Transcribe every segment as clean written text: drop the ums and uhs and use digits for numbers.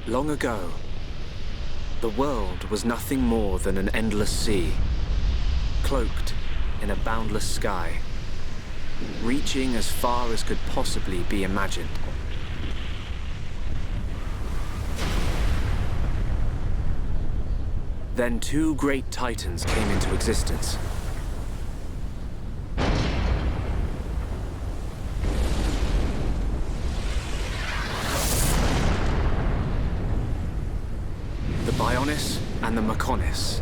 Long ago, the world was nothing more than an endless sea, cloaked in a boundless sky, reaching as far as could possibly be imagined. Then two great titans came into existence. The Bionis and the Mechonis.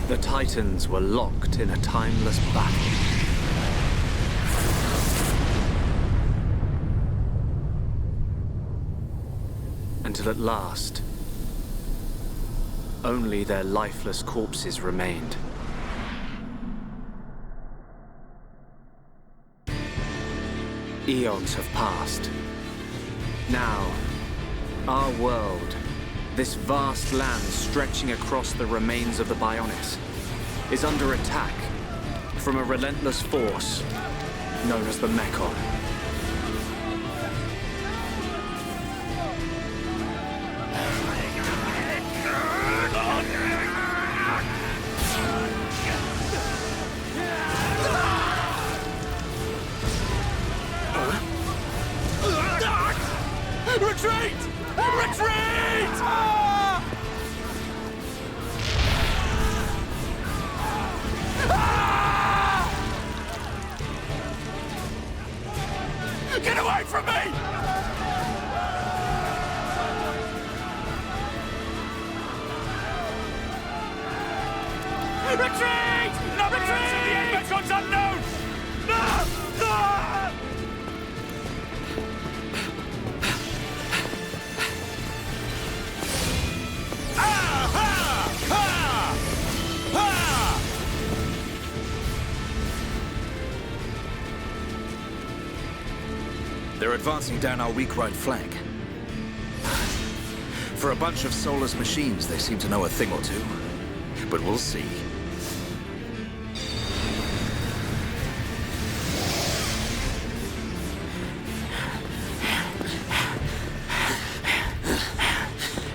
The Titans were locked in a timeless battle. Until at last, only their lifeless corpses remained. Eons have passed. Now, our world, this vast land stretching across the remains of the Bionis, is under attack from a relentless force known as the Mechon. Retreat! Retreat! Get away from me! Retreat! No retreat! The Megon's unknown! No! No! They're advancing down our weak right flank. For a bunch of soulless machines, they seem to know a thing or two. But we'll see.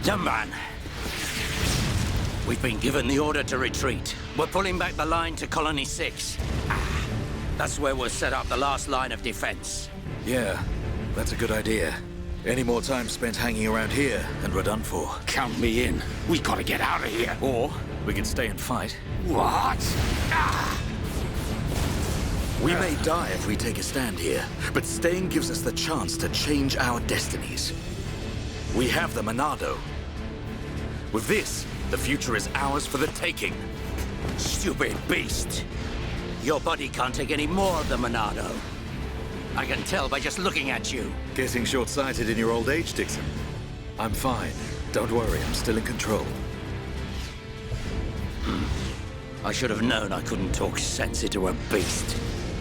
Young man, we've been given the order to retreat. We're pulling back the line to Colony 6. That's where we'll set up the last line of defense. Yeah, that's a good idea. Any more time spent hanging around here, and we're done for. Count me in. We gotta get out of here. Or we can stay and fight. What? We may die if we take a stand here, but staying gives us the chance to change our destinies. We have the Monado. With this, the future is ours for the taking. Stupid beast. Your body can't take any more of the Monado. I can tell by just looking at you. Getting short-sighted in your old age, Dixon. I'm fine. Don't worry, I'm still in control. I should have known I couldn't talk sense into a beast.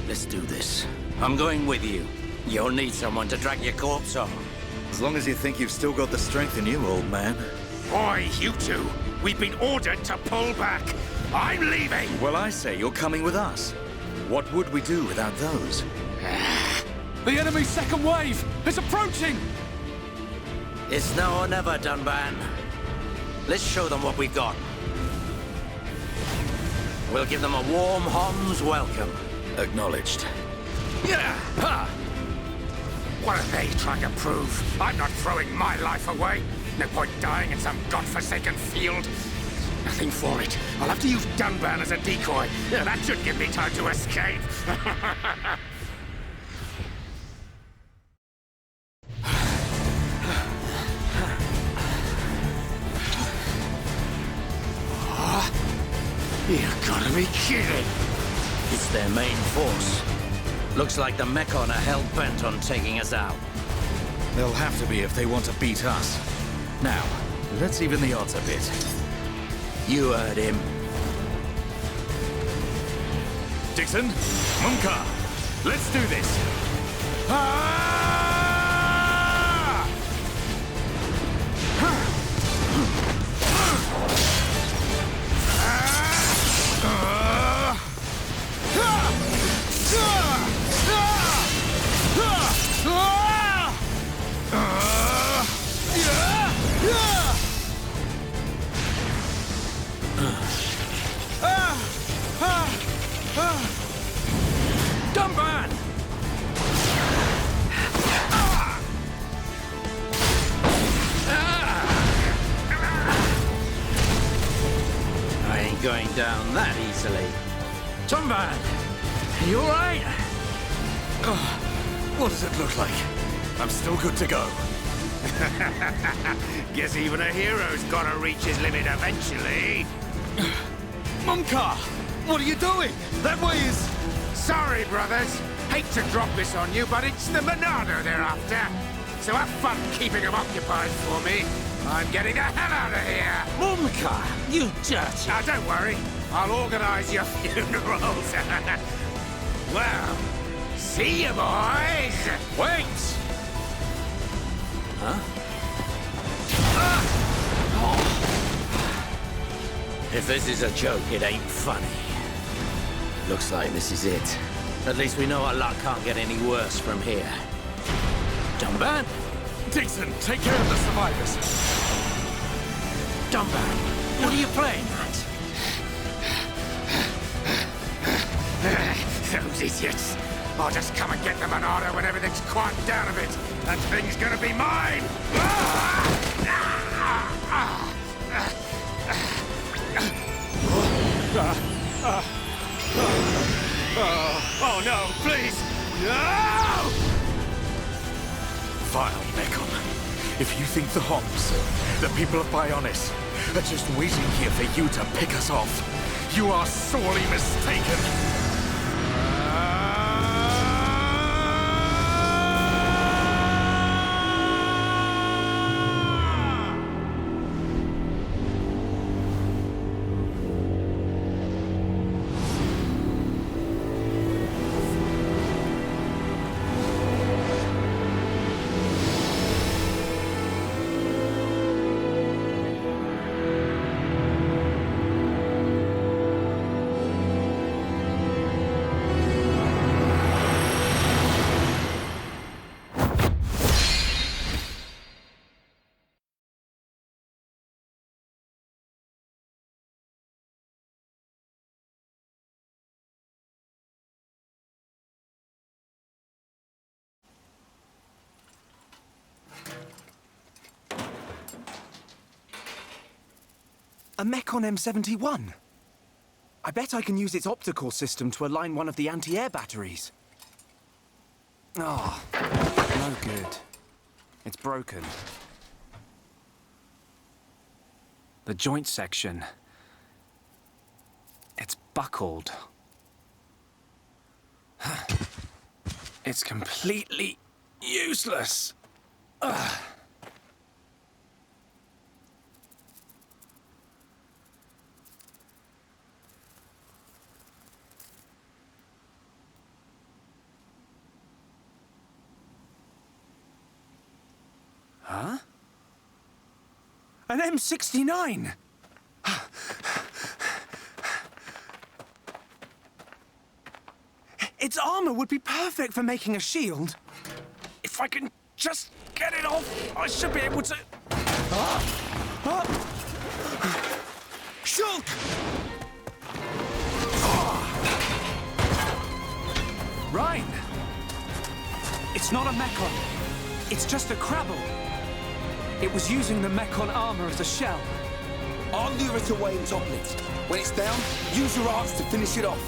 Let's do this. I'm going with you. You'll need someone to drag your corpse on. As long as you think you've still got the strength in you, old man. Boy, you two. We've been ordered to pull back. I'm leaving. Well, I say you're coming with us. What would we do without those? The enemy's second wave is approaching! It's now or never, Dunban. Let's show them what we've got. We'll give them a warm Hom's welcome. Acknowledged. Yeah! Ha! What are they trying to prove? I'm not throwing my life away. No point dying in some godforsaken field. Nothing for it. I'll have to use Dunban as a decoy. Yeah, that should give me time to escape. You gotta be kidding! It's their main force. Looks like the Mechon are hell-bent on taking us out. They'll have to be if they want to beat us. Now, Let's even the odds a bit. You heard him. Dixon, Munka, let's do this. Dumban! I ain't going down that easily. Dumban! You alright? What does it look like? I'm still good to go. Guess even a hero's gotta reach his limit eventually. Munka! What are you doing? That way is... Sorry, brothers. Hate to drop this on you, but it's the Monado they're after. So have fun keeping them occupied for me. I'm getting the hell out of here. Mumka, you dirty... Now, don't worry. I'll organize your funerals. Well, see you, boys. Wait! Huh? If this is a joke, it ain't funny. Looks like this is it. At least we know our luck can't get any worse from here. Dumban? Dixon, take care of the survivors. Dumban, what are you playing at? Those idiots. I'll just come and get the Monado when everything's quieted down a bit. That thing's gonna be mine! Oh no, please! No! Vile Mekon. If you think the Homs, the people of Bionis, are just waiting here for you to pick us off, you are sorely mistaken. A Mekon M71? I bet I can use its optical system to align one of the anti-air batteries. Oh, no good. It's broken. The joint section. It's buckled. It's completely useless. Ugh. Huh? An M69! Its armor would be perfect for making a shield. If I can just get it off, I should be able to... Shulk! Ryan! It's not a Mekon. It's just a Crabble. It was using the Mekon armor as a shell. I'll lure it away and topple it. When it's down, use your arts to finish it off.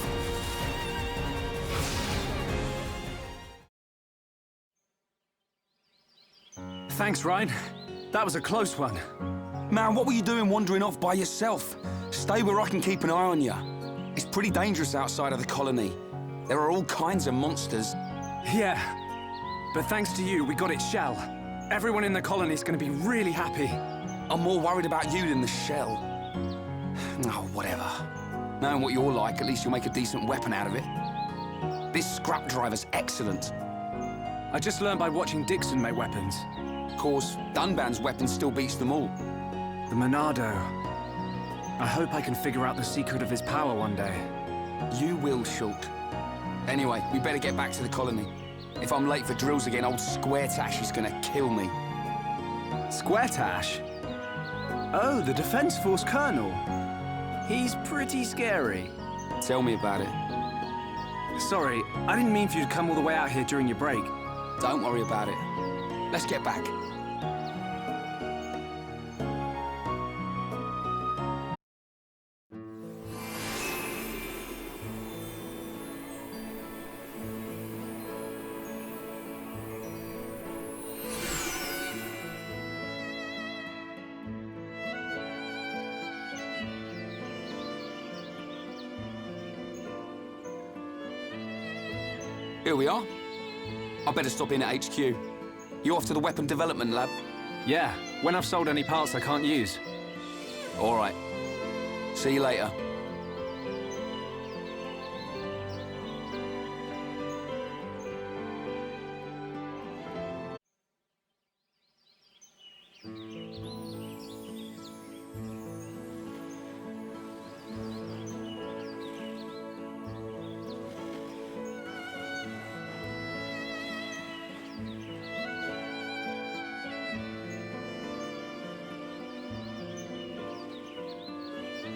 Thanks, Ryan. That was a close one. Man, what were you doing wandering off by yourself? Stay where I can keep an eye on you. It's pretty dangerous outside of the colony. There are all kinds of monsters. Yeah. But thanks to you, we got its shell. Everyone in the colony's gonna be really happy. I'm more worried about you than the shell. Oh, whatever. Knowing what you're like, at least you'll make a decent weapon out of it. This scrap driver's excellent. I just learned by watching Dixon make weapons. Of course, Dunban's weapon still beats them all. The Monado. I hope I can figure out the secret of his power one day. You will, Shulk. Anyway, we better get back to the colony. If I'm late for drills again, old Square Tash is gonna kill me. Square Tash? Oh, the Defense Force Colonel. He's pretty scary. Tell me about it. Sorry, I didn't mean for you to come all the way out here during your break. Don't worry about it. Let's get back. Here we are. I better stop in at HQ. You off to the weapon development lab? Yeah, when I've sold any parts I can't use. All right. See you later.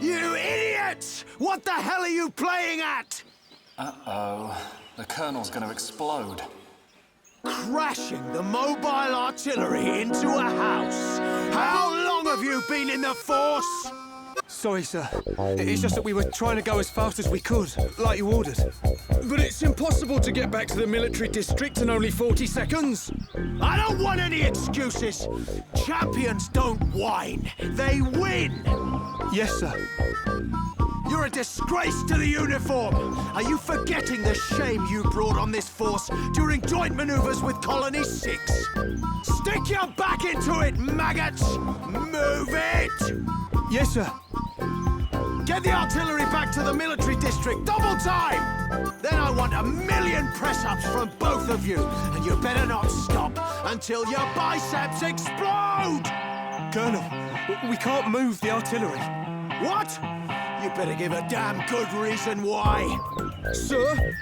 You idiots! What the hell are you playing at? Uh-oh. The Colonel's gonna explode. Crashing the mobile artillery into a house. How long have you been in the Force? Sorry, sir. It's just that we were trying to go as fast as we could, like you ordered. But it's impossible to get back to the military district in only 40 seconds. I don't want any excuses. Champions don't whine. They win. Yes, sir. You're a disgrace to the uniform. Are you forgetting the shame you brought on this force during joint maneuvers with Colony 6? Stick your back into it, maggots! Move it! Yes, sir. Get the artillery back to the military district, double time! Then I want 1,000,000 press-ups from both of you, and you better not stop until your biceps explode! Colonel, we can't move the artillery. What? You better give a damn good reason why. Sir?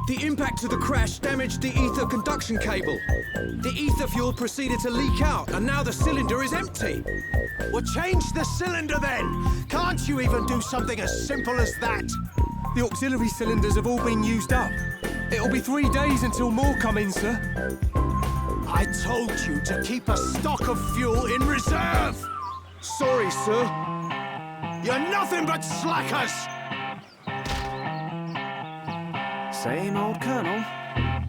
The impact of the crash damaged the ether conduction cable. The ether fuel proceeded to leak out, and now the cylinder is empty. Well, change the cylinder then. Can't you even do something as simple as that? The auxiliary cylinders have all been used up. It'll be 3 days until more come in, sir. I told you to keep a stock of fuel in reserve. Sorry, sir. You're nothing but slackers. Same old Colonel.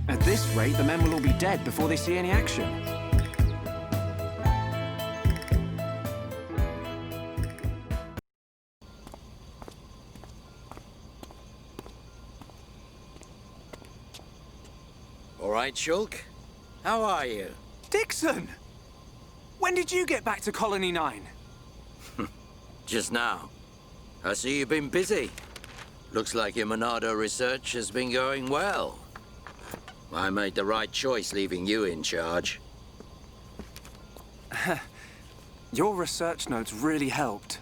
At this rate, the men will all be dead before they see any action. All right, Shulk. How are you? Dixon! When did you get back to Colony 9? Just now. I see you've been busy. Looks like your Monado research has been going well. I made the right choice leaving you in charge. Your research notes really helped.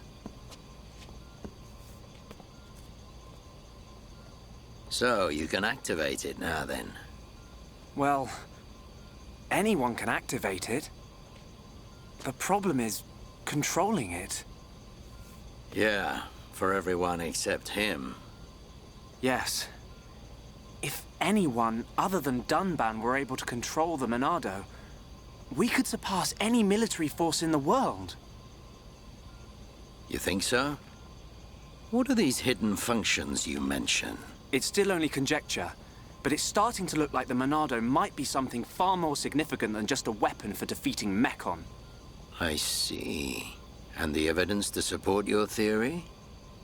So, you can activate it now then. Well, anyone can activate it. The problem is controlling it. Yeah, for everyone except him. Yes. If anyone other than Dunban were able to control the Monado, we could surpass any military force in the world. You think so? What are these hidden functions you mention? It's still only conjecture, but it's starting to look like the Monado might be something far more significant than just a weapon for defeating Mechon. I see. And the evidence to support your theory?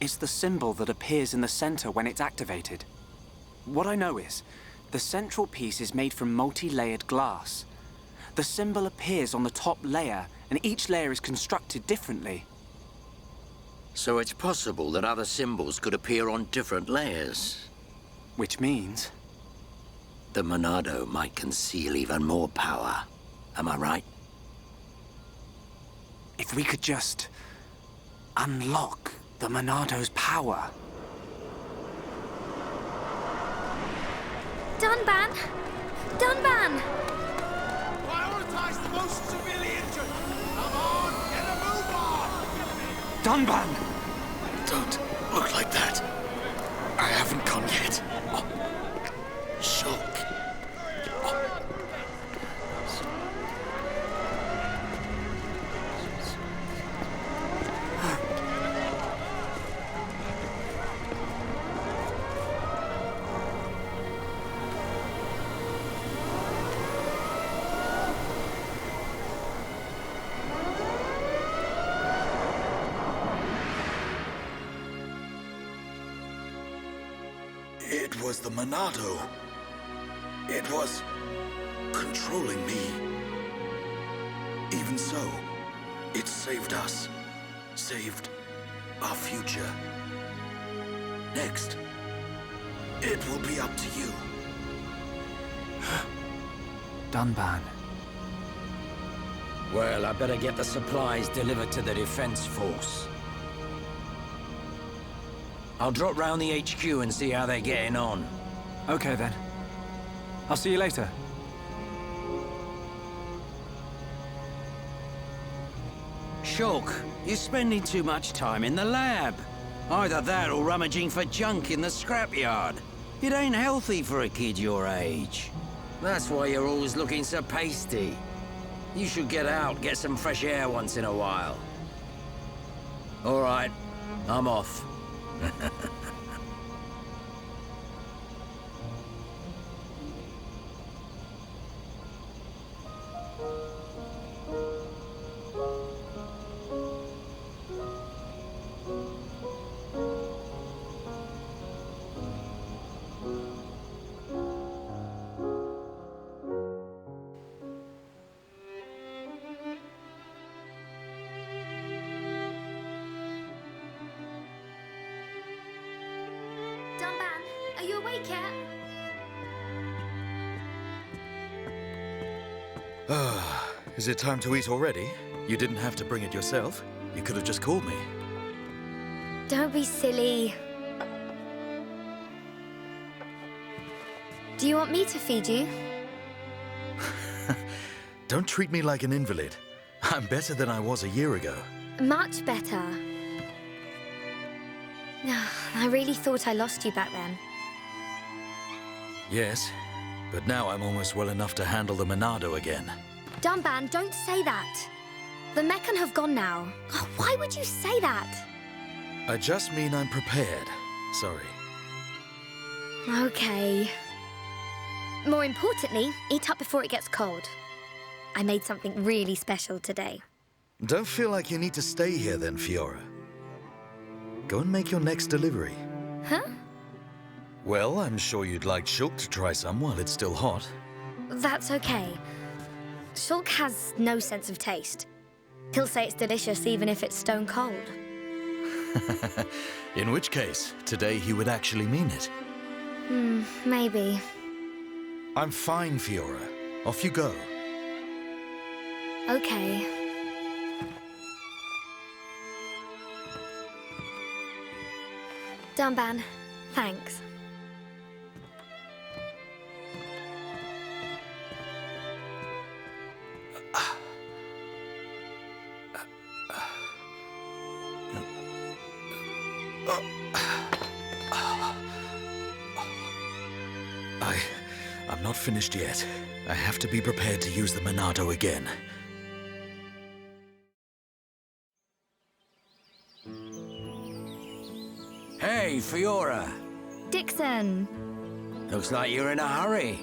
It's the symbol that appears in the center when it's activated. What I know is, the central piece is made from multi-layered glass. The symbol appears on the top layer, and each layer is constructed differently. So it's possible that other symbols could appear on different layers. Which means... The Monado might conceal even more power. Am I right? if we could just unlock the Monado's power. Dunban! Dunban! Prioritize the most severely injured! Come on, get a move on! Dunban! Don't look like that. I haven't come yet. Oh. Shulk. It was the Monado. It was controlling me. Even so, it saved us. Saved our future. Next, it will be up to you. Dunban. Well, I better get the supplies delivered to the defense force. I'll drop round the HQ and see how they're getting on. Okay, then. I'll see you later. Shulk, you're spending too much time in the lab. Either that or rummaging for junk in the scrapyard. It ain't healthy for a kid your age. That's why you're always looking so pasty. You should get out, get some fresh air once in a while. All right, I'm off. Dunban, are you awake yet? Is it time to eat already? You didn't have to bring it yourself. You could have just called me. Don't be silly. Do you want me to feed you? Don't treat me like an invalid. I'm better than I was a year ago. Much better. I really thought I lost you back then. Yes, but now I'm almost well enough to handle the Monado again. Dunban, don't say that. The Meccan have gone now. Oh, why would you say that? I just mean I'm prepared. Sorry. Okay. More importantly, eat up before it gets cold. I made something really special today. Don't feel like you need to stay here then, Fiora. Go and make your next delivery. Huh? Well, I'm sure you'd like Shulk to try some while it's still hot. That's okay. Shulk has no sense of taste. He'll say it's delicious even if it's stone cold. In which case, today he would actually mean it. Maybe. I'm fine, Fiora. Off you go. Okay. Dunban, thanks. I'm not finished yet. I have to be prepared to use the Monado again. Hey, Fiora. Dixon! Looks like you're in a hurry.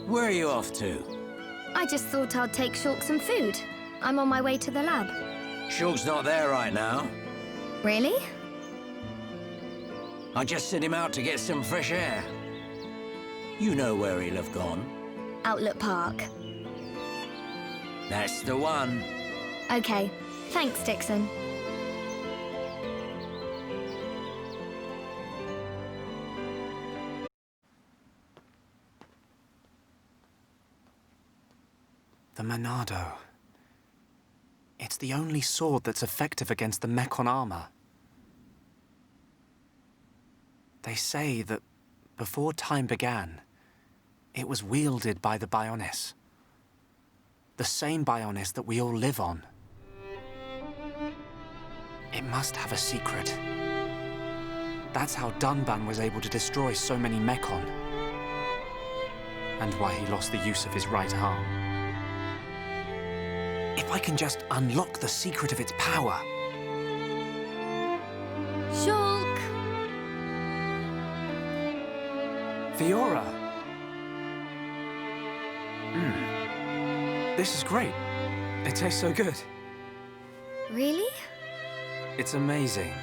Where are you off to? I just thought I'd take Shulk some food. I'm on my way to the lab. Shulk's not there right now. Really? I just sent him out to get some fresh air. You know where he'll have gone. Outlet Park. That's the one. Okay. Thanks, Dixon. The Monado. It's the only sword that's effective against the Mechon armor. They say that before time began, it was wielded by the Bionis. The same Bionis that we all live on. It must have a secret. That's how Dunban was able to destroy so many Mechon. And why he lost the use of his right arm. If I can just unlock the secret of its power. Shulk! Fiora! This is great. It tastes so good. Really? It's amazing.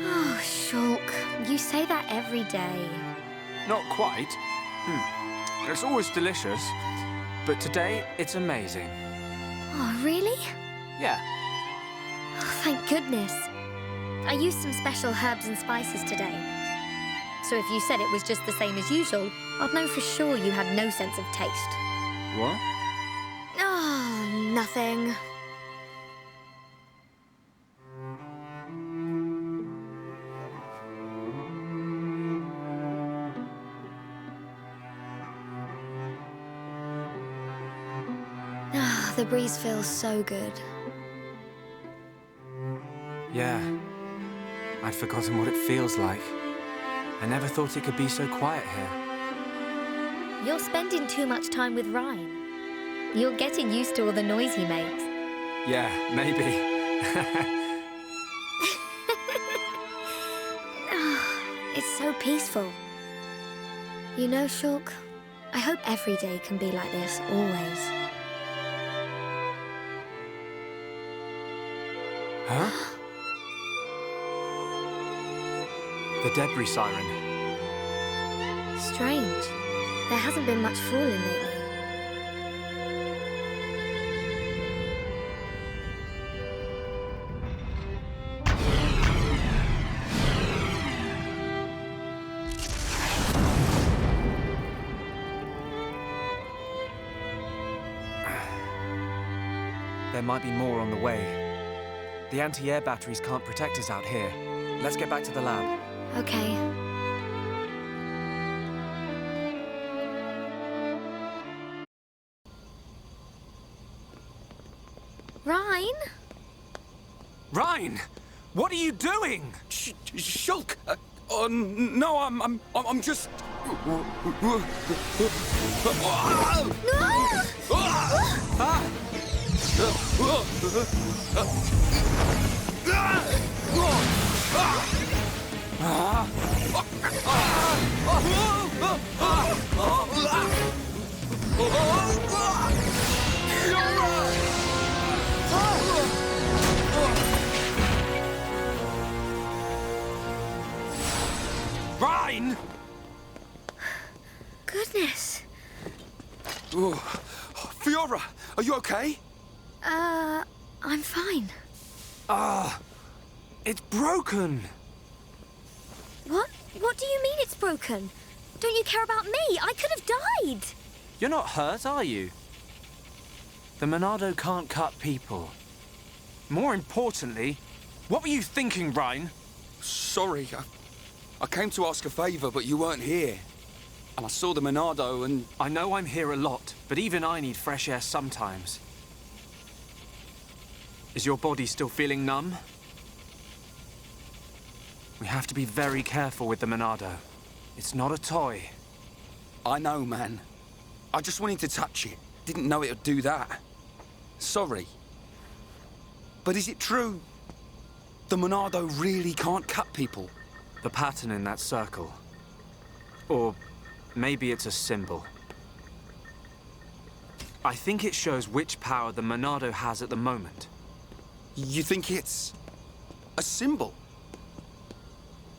Oh, Shulk, you say that every day. Not quite. It's always delicious. But today, it's amazing. Oh, really? Yeah. Oh, thank goodness. I used some special herbs and spices today. So if you said it was just the same as usual, I'd know for sure you had no sense of taste. What? Oh, nothing. Ah, the breeze feels so good. Yeah. I'd forgotten what it feels like. I never thought it could be so quiet here. You're spending too much time with Ryan. You're getting used to all the noise he makes. Yeah, maybe. It's so peaceful. You know, Shulk, I hope every day can be like this, always. Huh? The debris siren. Strange. There hasn't been much falling lately. There might be more on the way. The anti-air batteries can't protect us out here. Let's get back to the lab. Okay. Ryan? Ryan! What are you doing? Shulk! No, I'm just... Ryan! Goodness. Fiora, are you okay? I'm fine. It's broken. What do you mean it's broken? Don't you care about me? I could have died. You're not hurt, are you? The Monado can't cut people. More importantly, what were you thinking, Ryan? Sorry, I came to ask a favor, but you weren't here. And I saw the Monado and... I know I'm here a lot, but even I need fresh air sometimes. Is your body still feeling numb? We have to be very careful with the Monado. It's not a toy. I know, man. I just wanted to touch it. Didn't know it would do that. Sorry. But is it true? The Monado really can't cut people? The pattern in that circle. Or maybe it's a symbol. I think it shows which power the Monado has at the moment. You think it's... a symbol?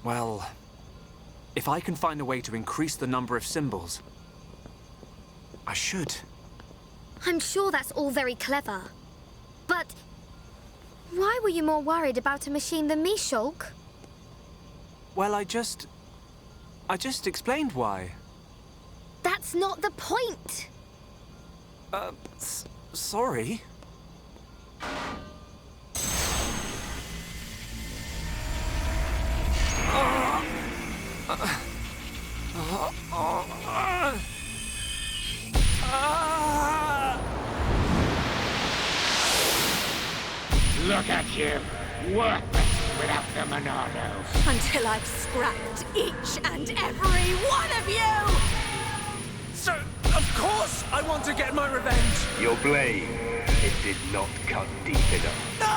Well, if I can find a way to increase the number of symbols, I should. I'm sure that's all very clever. But why were you more worried about a machine than me, Shulk? Well, I just explained why. That's not the point! Sorry. Look at you, worthless without the Monado. Until I've scrapped each and every one of you! So, of course I want to get my revenge! Your blade, it did not cut deep enough. No!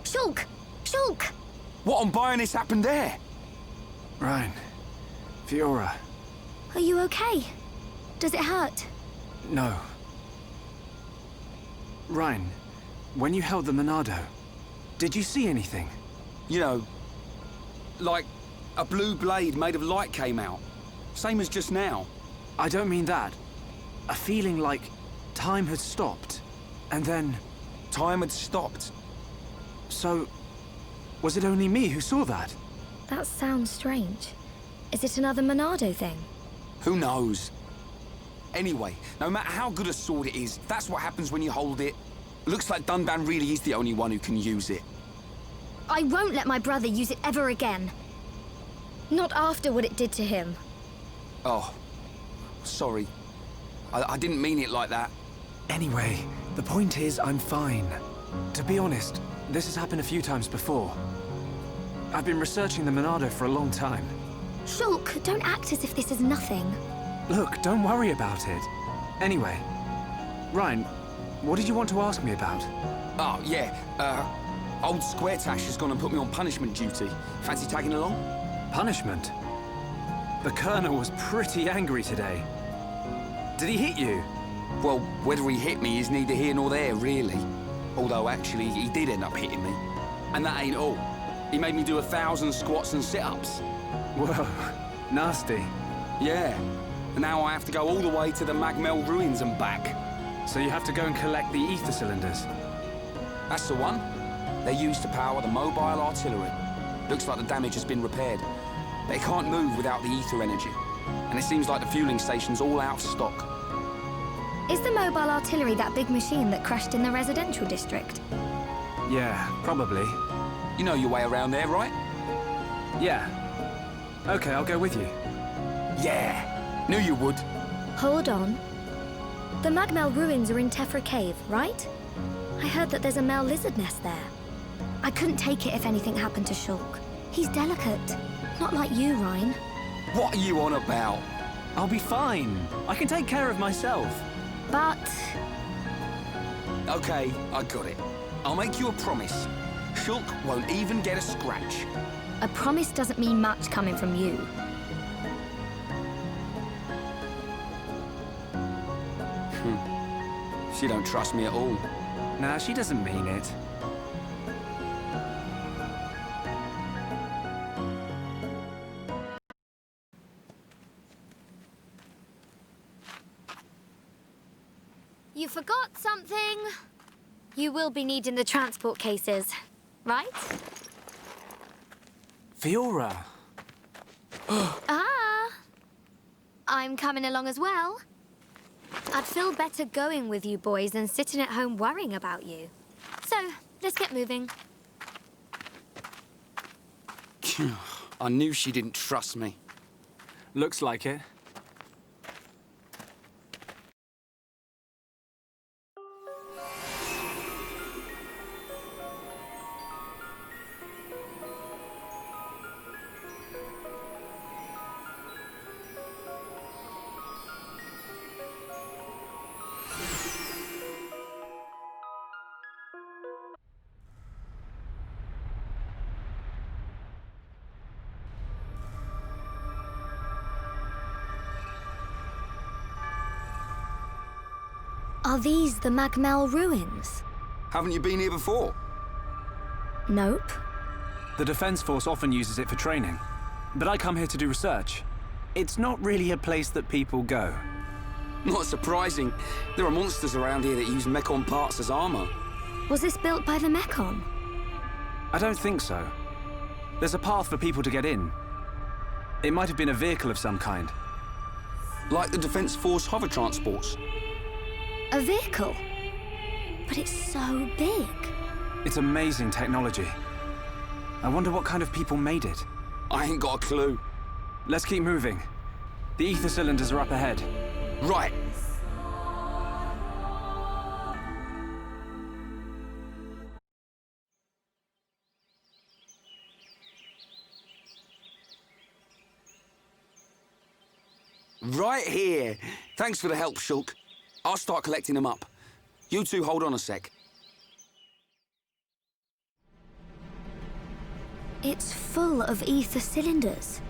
Shulk! Shulk! What on Bionis happened there? Ryan. Fiora. Are you okay? Does it hurt? No. Ryan, when you held the Monado, did you see anything? You know, like a blue blade made of light came out. Same as just now. I don't mean that. A feeling like time had stopped, and then... Time had stopped. So, was it only me who saw that? That sounds strange. Is it another Monado thing? Who knows? Anyway, no matter how good a sword it is, that's what happens when you hold it. Looks like Dunban really is the only one who can use it. I won't let my brother use it ever again. Not after what it did to him. Oh, sorry. I didn't mean it like that. Anyway, the point is I'm fine. To be honest, this has happened a few times before. I've been researching the Monado for a long time. Shulk, don't act as if this is nothing. Look, don't worry about it. Anyway, Ryan, what did you want to ask me about? Oh, yeah, old Square Tash has gone and put me on punishment duty. Fancy tagging along? Punishment? The Colonel was pretty angry today. Did he hit you? Well, whether he hit me is neither here nor there, really. Although, actually, he did end up hitting me. And that ain't all. He made me do 1,000 squats and sit-ups. Whoa, nasty. Yeah. And now I have to go all the way to the Magmel ruins and back. So you have to go and collect the ether cylinders? That's the one. They're used to power the mobile artillery. Looks like the damage has been repaired. They can't move without the ether energy. And it seems like the fueling station's all out of stock. Is the mobile artillery that big machine that crashed in the residential district? Yeah, probably. You know your way around there, right? Yeah. Okay, I'll go with you. Yeah, knew you would. Hold on. The Magmel ruins are in Tephra Cave, right? I heard that there's a Mel lizard nest there. I couldn't take it if anything happened to Shulk. He's delicate. Not like you, Ryan. What are you on about? I'll be fine. I can take care of myself. But... Okay, I got it. I'll make you a promise. Shulk won't even get a scratch. a promise doesn't mean much coming from you. She don't trust me at all. Nah, she doesn't mean it. You forgot something. You will be needing the transport cases, right? Fiora! Ah! I'm coming along as well. I'd feel better going with you boys than sitting at home worrying about you. So, let's get moving. I knew she didn't trust me. Looks like it. Are these the Magmel ruins? Haven't you been here before? Nope. The Defense Force often uses it for training. But I come here to do research. It's not really a place that people go. Not surprising. There are monsters around here that use Mechon parts as armor. Was this built by the Mechon? I don't think so. There's a path for people to get in. It might have been a vehicle of some kind. Like the Defense Force hover transports. A vehicle? But it's so big. It's amazing technology. I wonder what kind of people made it. I ain't got a clue. Let's keep moving. The ether cylinders are up ahead. Right. Right here. Thanks for the help, Shulk. I'll start collecting them up. You two hold on a sec. It's full of ether cylinders.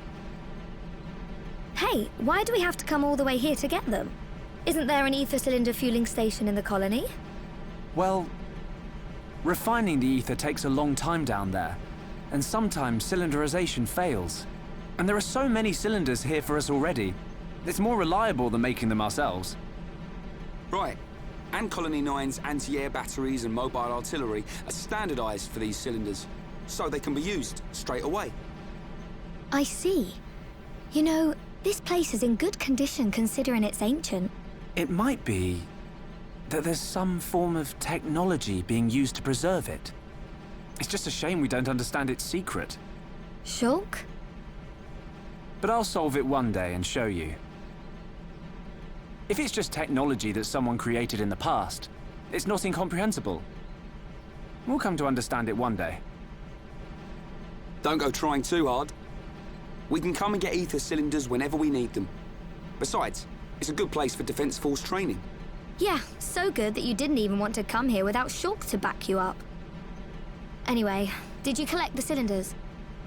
Hey, why do we have to come all the way here to get them? Isn't there an ether cylinder fueling station in the colony? Well, refining the ether takes a long time down there, and sometimes cylinderization fails. And there are so many cylinders here for us already. It's more reliable than making them ourselves. Right. And Colony 9's anti-air batteries and mobile artillery are standardized for these cylinders, so they can be used straight away. I see. You know, this place is in good condition considering it's ancient. It might be that there's some form of technology being used to preserve it. It's just a shame we don't understand its secret. Shulk? But I'll solve it one day and show you. If it's just technology that someone created in the past, it's not incomprehensible. We'll come to understand it one day. Don't go trying too hard. We can come and get ether cylinders whenever we need them. Besides, it's a good place for Defense Force training. Yeah, so good that you didn't even want to come here without Shulk to back you up. Anyway, did you collect the cylinders?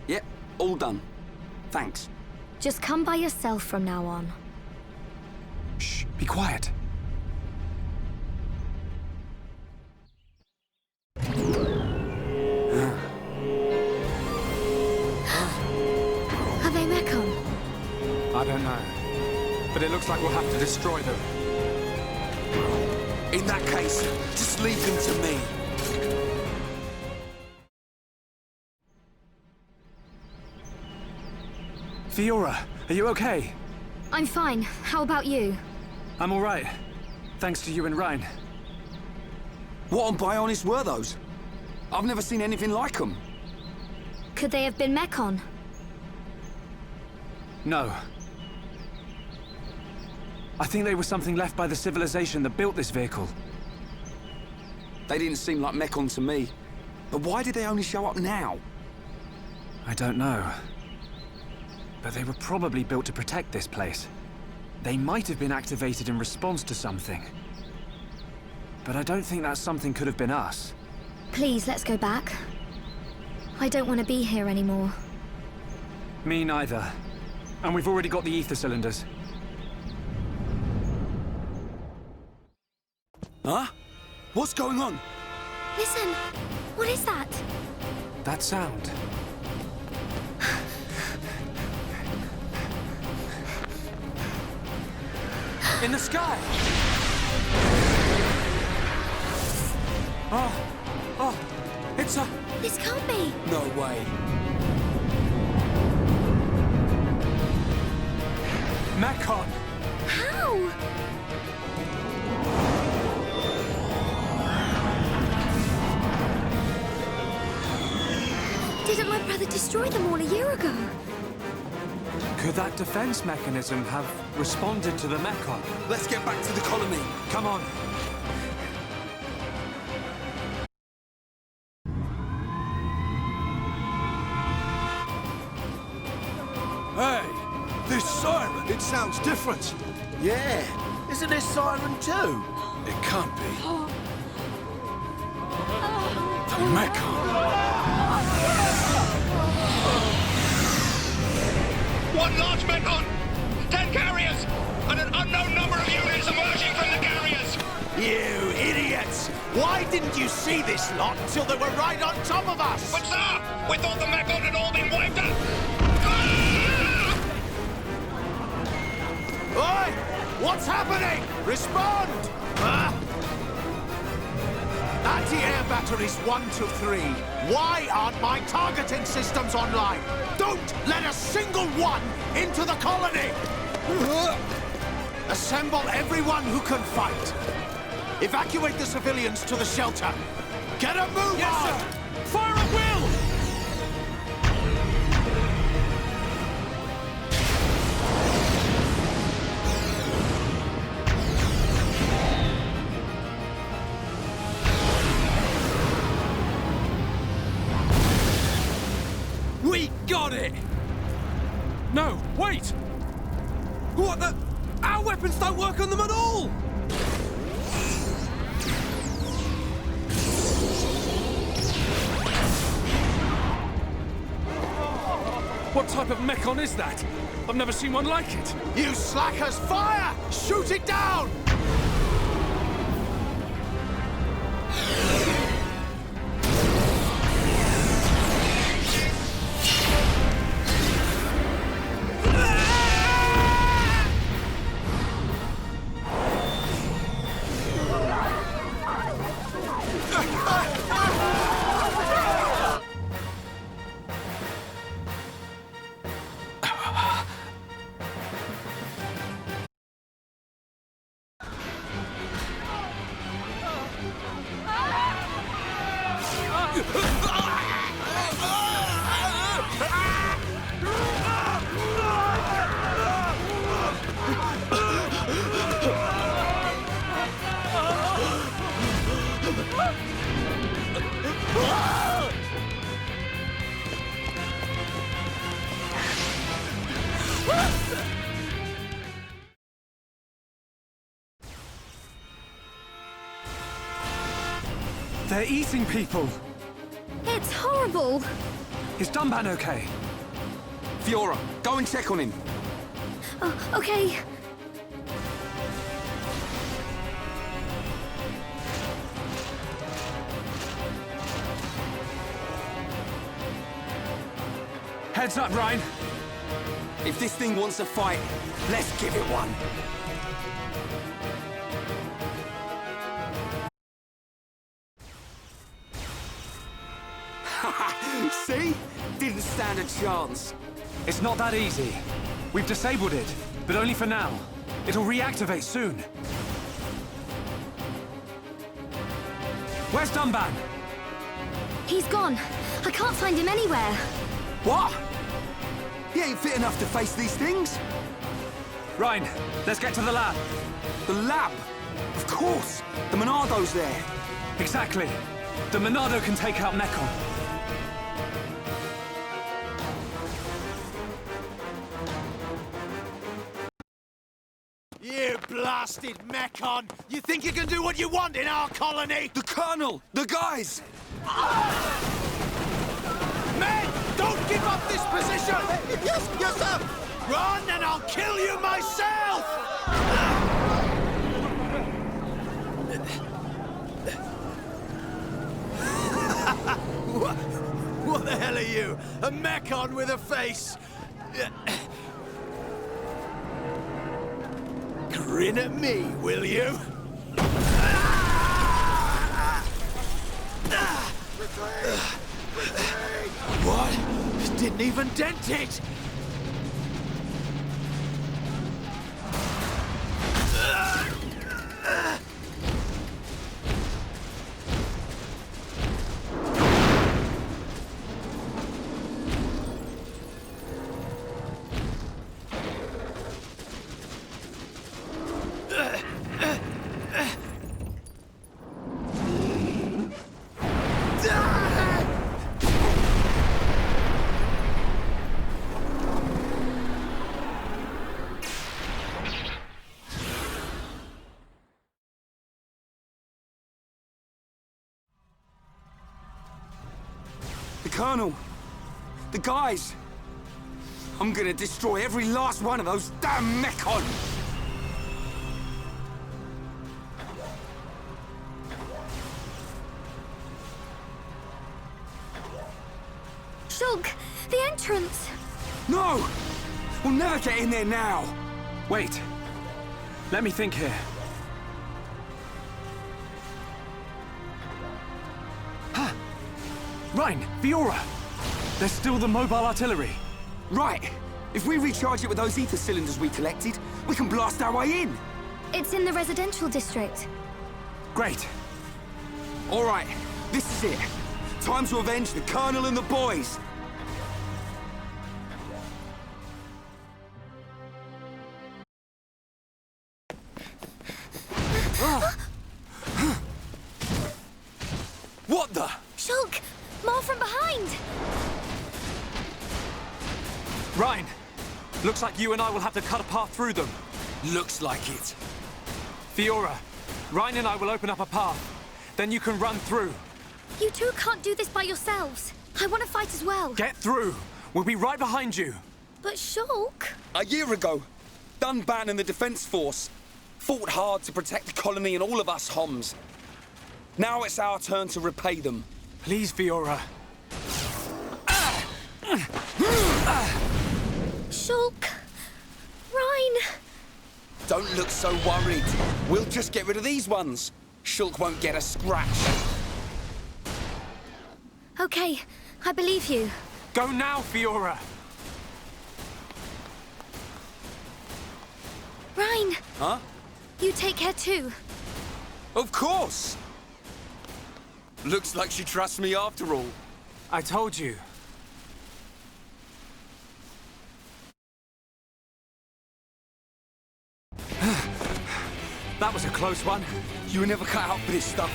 Yep, all done. Thanks. Just come by yourself from now on. Shh, be quiet. Are they Mechon? I don't know. But it looks like we'll have to destroy them. In that case, just leave them to me. Fiora, are you okay? I'm fine. How about you? I'm all right. Thanks to you and Ryan. What on Bionis were those? I've never seen anything like them. Could they have been Mechon? No. I think they were something left by the civilization that built this vehicle. They didn't seem like Mechon to me. But why did they only show up now? I don't know. But they were probably built to protect this place. They might have been activated in response to something. But I don't think that something could have been us. Please, let's go back. I don't want to be here anymore. Me neither. And we've already got the ether cylinders. Huh? What's going on? Listen! What is that? That sound. In the sky! Oh, it's a... This can't be! No way. Mechon! How? Didn't my brother destroy them all a year ago? Could that defense mechanism have responded to the Mechon? Let's get back to the colony. Come on. Hey, this siren, it sounds different. Yeah, isn't this siren too? It can't be. The Mechon. One large Mechon, 10 carriers, and an unknown number of units emerging from the carriers. You idiots! Why didn't you see this lot until they were right on top of us? But sir, we thought the Mechon Respond! Anti-air batteries 1 to 3. Why aren't my targeting systems online? Don't let a single one into the colony! Assemble everyone who can fight. Evacuate the civilians to the shelter. Get a move on! Sir. Fire at will! We got it! No, wait! What the? Our weapons don't work on them at all! What type of mechon is that? I've never seen one like it. You slackers, fire! Shoot it down! They're eating people! It's horrible! Is Dunban okay? Fiora, go and check on him. Oh, okay. Heads up, Ryan. If this thing wants a fight, let's give it one. See? Didn't stand a chance. It's not that easy. We've disabled it, but only for now. It'll reactivate soon. Where's Dunban? He's gone. I can't find him anywhere. What? He ain't fit enough to face these things? Ryan, let's get to the lab. The lab? Of course! The Monado's there. Exactly. The Monado can take out Mechon. You blasted Mechon! You think you can do what you want in our colony? The Colonel! The guys! Men! Don't give up this position! Yes, sir! Run and I'll kill you myself! What the hell are you? A Mechon with a face? Grin at me, will you? What? Didn't even dent it! The Colonel! The guys! I'm gonna destroy every last one of those damn Mechon! Shulk, the entrance! No! We'll never get in there now! Wait. Let me think here. Ryan, Fiora! There's still the mobile artillery. Right. If we recharge it with those ether cylinders we collected, we can blast our way in. It's in the residential district. Great. All right. This is it. Time to avenge the Colonel and the boys. What the? Shulk! More from behind! Ryan, looks like you and I will have to cut a path through them. Looks like it. Fiora, Ryan and I will open up a path. Then you can run through. You two can't do this by yourselves. I want to fight as well. Get through. We'll be right behind you. But Shulk... A year ago, Dunban and the Defense Force fought hard to protect the colony and all of us Homs. Now it's our turn to repay them. Please, Fiora. Shulk... Ryan... Don't look so worried. We'll just get rid of these ones. Shulk won't get a scratch. Okay, I believe you. Go now, Fiora. Ryan! Huh? You take care too. Of course! Looks like she trusts me after all. I told you. That was a close one. You were never cut out for this stuff.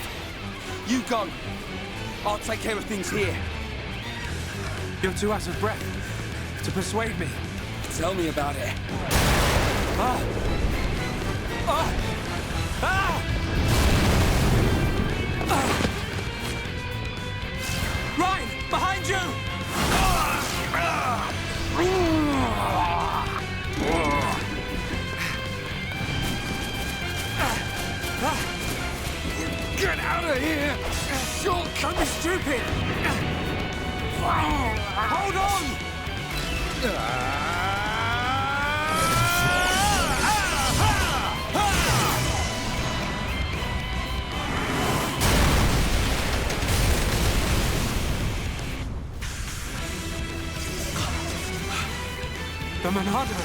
You go. I'll take care of things here. You're too out of breath to persuade me. Tell me about it. Ah! Ah! Ah! Ah! Ryan, behind you! Get out of here! Shulk, don't be stupid! Hold on! The Monado!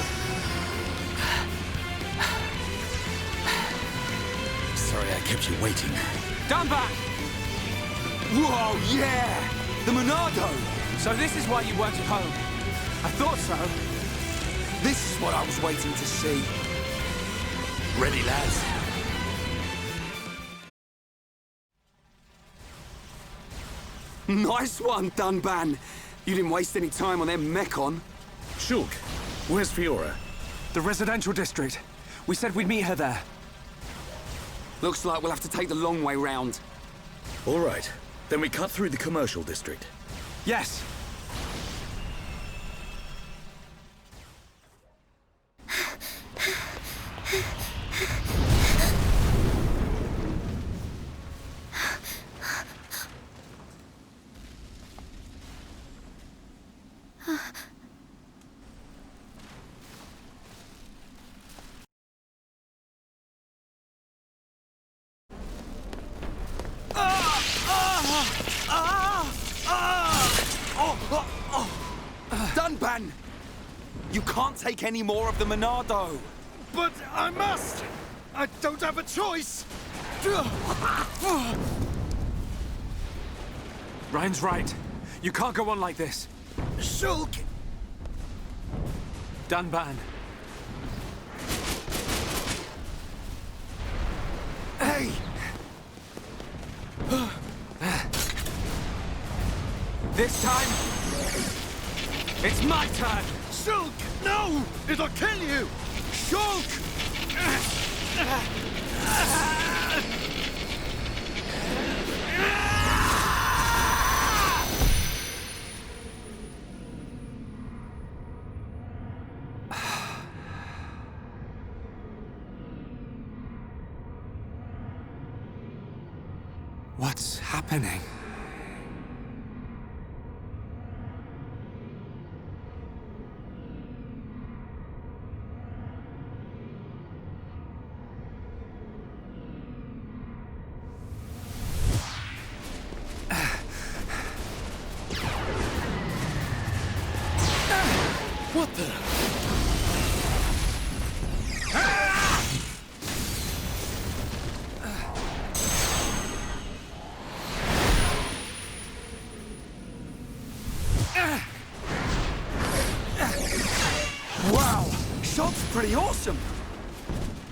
Sorry I kept you waiting. Dunban! Whoa, yeah! The Monado! So this is why you weren't at home. I thought so. This is what I was waiting to see. Ready, lads? Nice one, Dunban. You didn't waste any time on them Mechon. Shulk, where's Fiora? The residential district. We said we'd meet her there. Looks like we'll have to take the long way round. All right. Then we cut through the commercial district. Yes. Dunban! You can't take any more of the Monado. But I must! I don't have a choice! Ryan's right. You can't go on like this. Shulk! Dunban. Hey! This time, it's my turn! Shulk! No! It'll kill you! Shulk! What's happening? What the? Wow! Shulk's pretty awesome!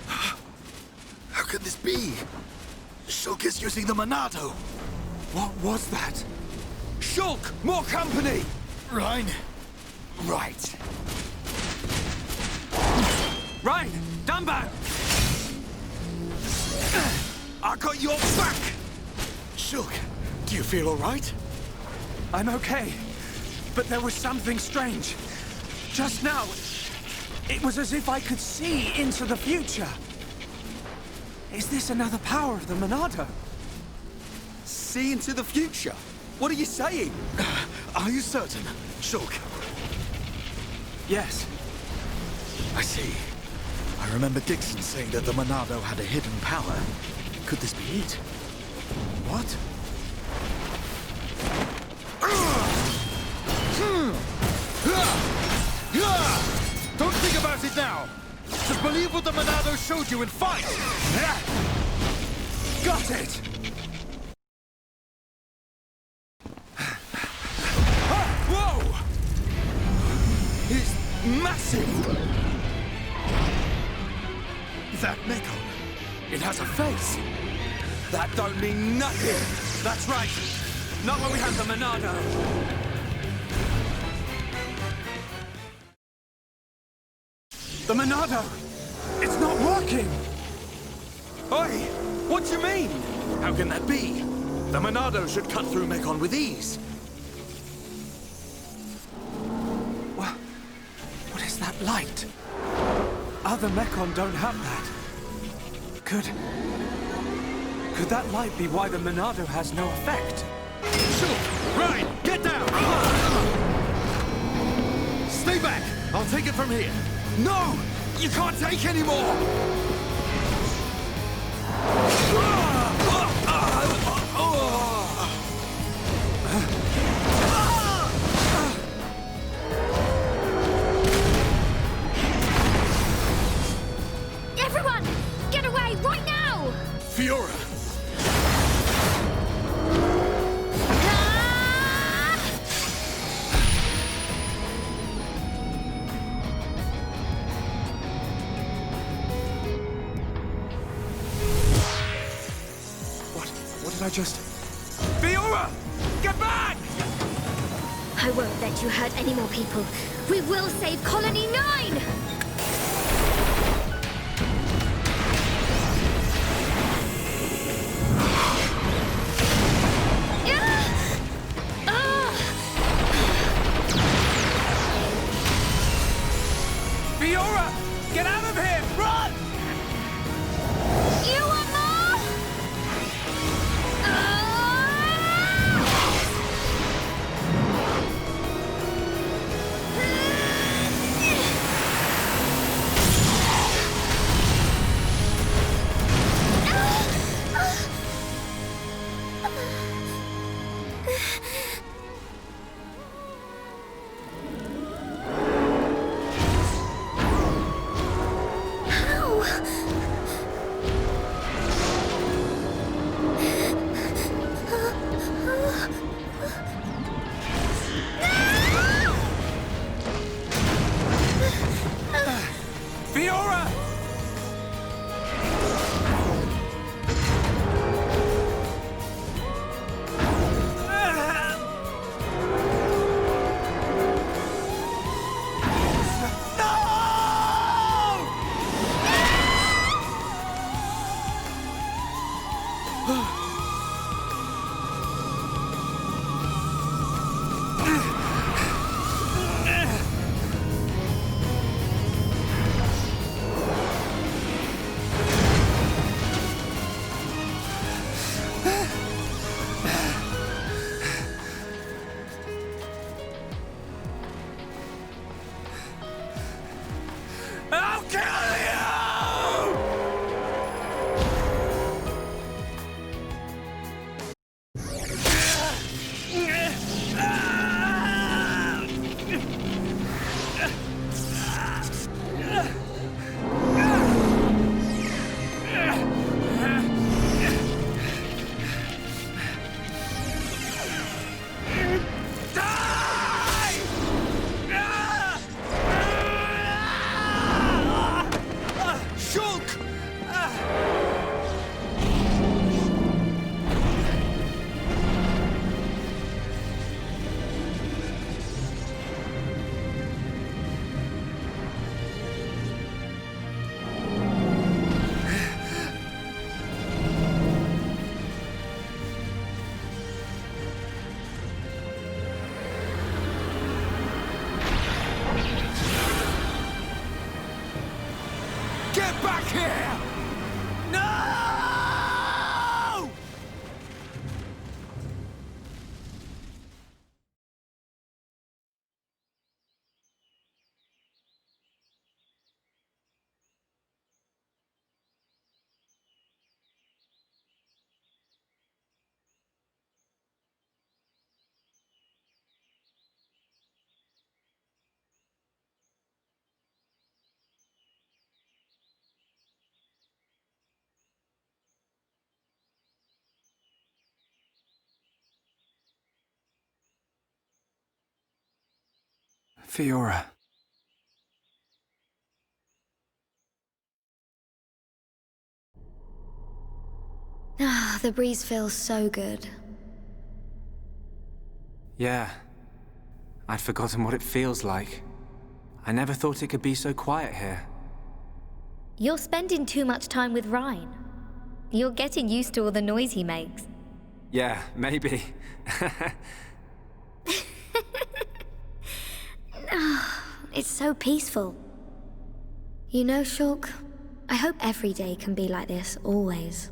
How could this be? Shulk is using the Monado. What was that? Shulk! More company! Rhine? Right. Rhine! Dunbar! I got your back! Shulk, do you feel all right? I'm okay, but there was something strange. Just now, it was as if I could see into the future. Is this another power of the Monado? See into the future? What are you saying? Are you certain, Shulk? Yes. I see. I remember Dixon saying that the Monado had a hidden power. Could this be it? What? Don't think about it now! Just believe what the Monado showed you and fight! Got it! Whoa! It's massive! That Mekon, it has a face. That don't mean nothing. That's right. Not when we have the Monado. The Monado! It's not working! Oi! What do you mean? How can that be? The Monado should cut through Mekon with ease. What is that light? Other Mekon don't have that. Could that light be why the Monado has no effect? Shulk! Rhine! Get down! Stay back! I'll take it from here. No! You can't take any more! Everyone, get away right now! Fiora! What did I just... Fiora! Get back! I won't let you hurt any more people. We will save Colony 9! Fiora! Get out of here! Run! You want more? here! No! Fiora. Ah, the breeze feels so good. Yeah. I'd forgotten what it feels like. I never thought it could be so quiet here. You're spending too much time with Ryan. You're getting used to all the noise he makes. Yeah, maybe. It's so peaceful. You know, Shulk, I hope every day can be like this, always.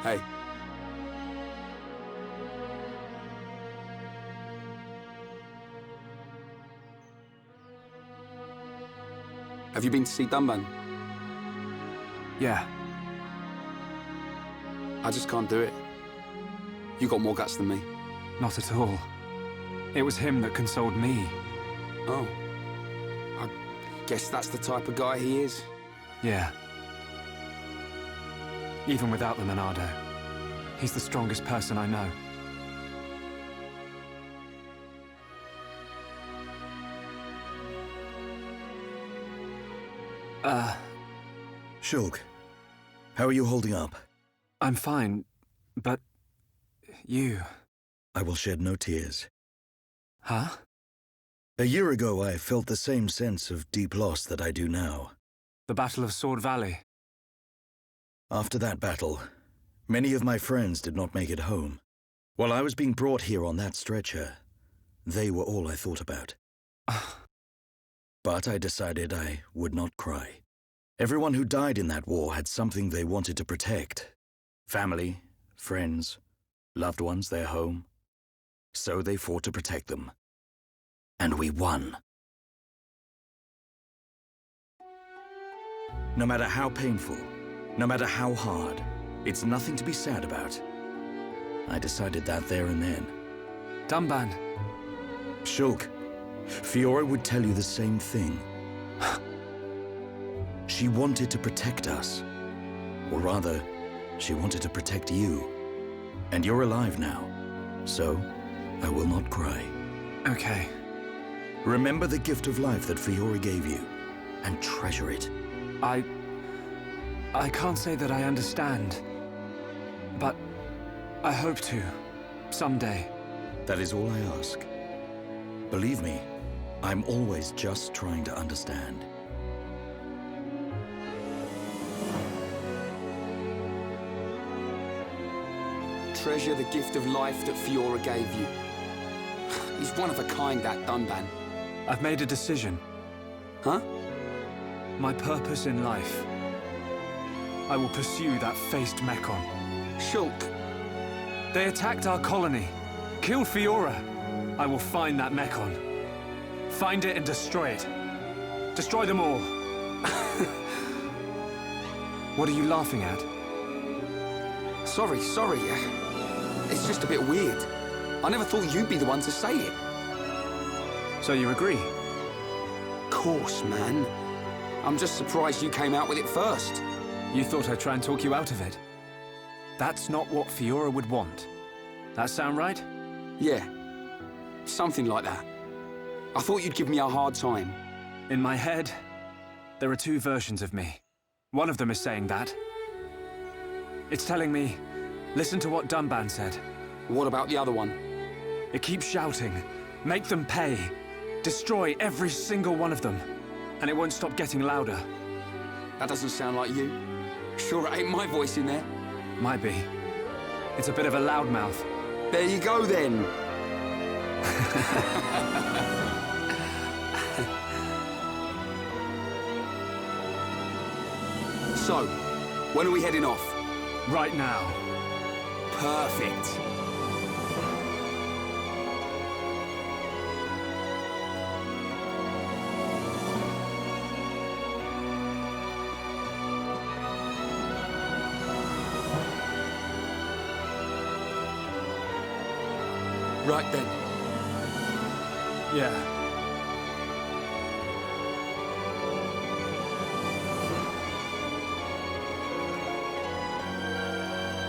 Hey. Have you been to see Dunban? Yeah. I just can't do it. You got more guts than me. Not at all. It was him that consoled me. Oh. I guess that's the type of guy he is. Yeah. Even without the Monado, he's the strongest person I know. Shulk, how are you holding up? I'm fine, but you... I will shed no tears. Huh? A year ago, I felt the same sense of deep loss that I do now. The Battle of Sword Valley. After that battle, many of my friends did not make it home. While I was being brought here on that stretcher, they were all I thought about. But I decided I would not cry. Everyone who died in that war had something they wanted to protect. Family, friends, loved ones, their home. So they fought to protect them. And we won. No matter how painful, no matter how hard, it's nothing to be sad about. I decided that there and then. Dunban. Shulk, Fiora would tell you the same thing. She wanted to protect us. Or rather, she wanted to protect you. And you're alive now. So, I will not cry. Okay. Remember the gift of life that Fiora gave you, and treasure it. I can't say that I understand. But I hope to, someday. That is all I ask. Believe me, I'm always just trying to understand. Treasure the gift of life that Fiora gave you. He's one of a kind, that Dunban. I've made a decision. Huh? My purpose in life. I will pursue that faced Mekon. Shulk. They attacked our colony. Killed Fiora. I will find that Mekon. Find it and destroy it. Destroy them all. What are you laughing at? Sorry. It's just a bit weird. I never thought you'd be the one to say it. So you agree? Course, man. I'm just surprised you came out with it first. You thought I'd try and talk you out of it? That's not what Fiora would want. That sound right? Yeah. Something like that. I thought you'd give me a hard time. In my head, there are two versions of me. One of them is saying that. It's telling me, listen to what Dunban said. What about the other one? It keeps shouting, make them pay. Destroy every single one of them. And it won't stop getting louder. That doesn't sound like you. Sure it ain't my voice in there. Might be. It's a bit of a loudmouth. There you go, then. So, when are we heading off? Right now. Perfect. Right then. Yeah.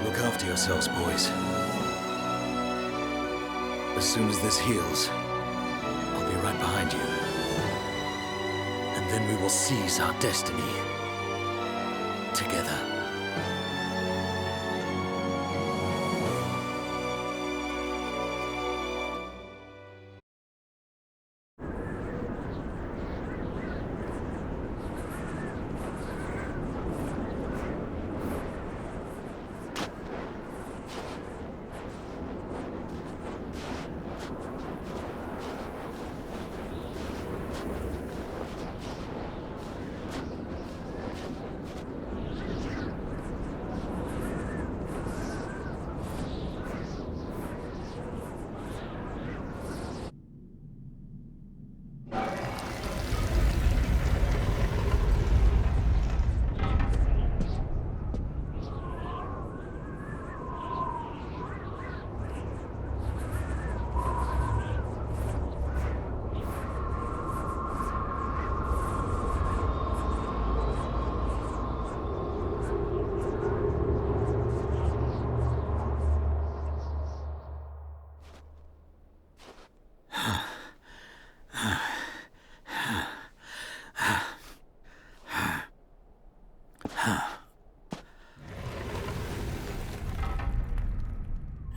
Look after yourselves, boys. As soon as this heals, I'll be right behind you. And then we will seize our destiny. Together.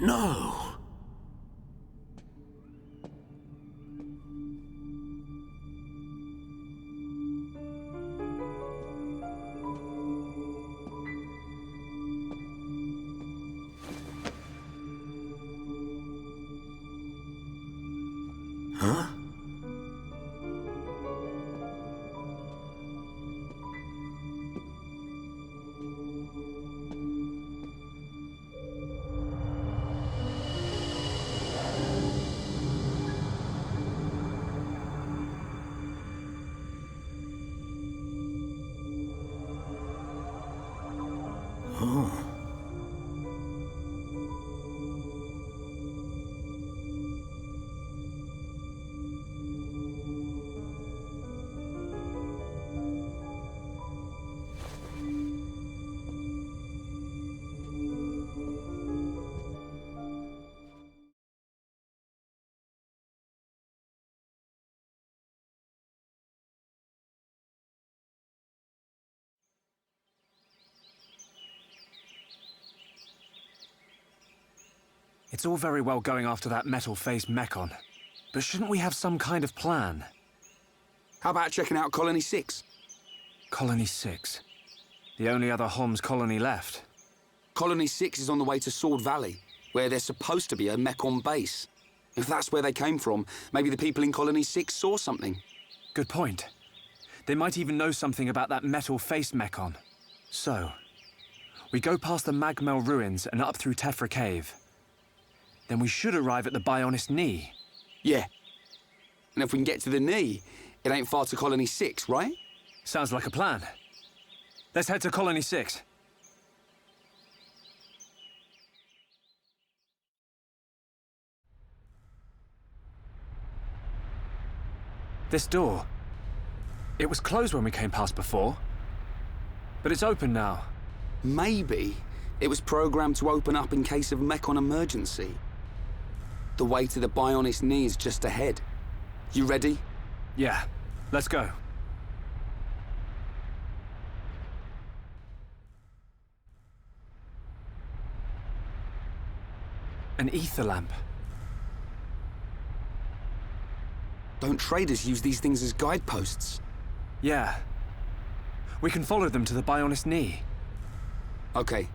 No! Huh? Oh. It's all very well going after that metal-faced Mechon, but shouldn't we have some kind of plan? How about checking out Colony 6? Colony 6? The only other Homs colony left. Colony 6 is on the way to Sword Valley, where there's supposed to be a Mechon base. If that's where they came from, maybe the people in Colony 6 saw something. Good point. They might even know something about that metal-faced Mechon. So, we go past the Magmel ruins and up through Tefra Cave. Then we should arrive at the Bionis Knee. Yeah. And if we can get to the knee, it ain't far to Colony 6, right? Sounds like a plan. Let's head to Colony 6. This door. It was closed when we came past before. But it's open now. Maybe it was programmed to open up in case of Mechon emergency. The way to the Bionis Knee is just ahead. You ready? Yeah, let's go. An ether lamp. Don't traders use these things as guideposts? Yeah. We can follow them to the Bionis Knee. Okay.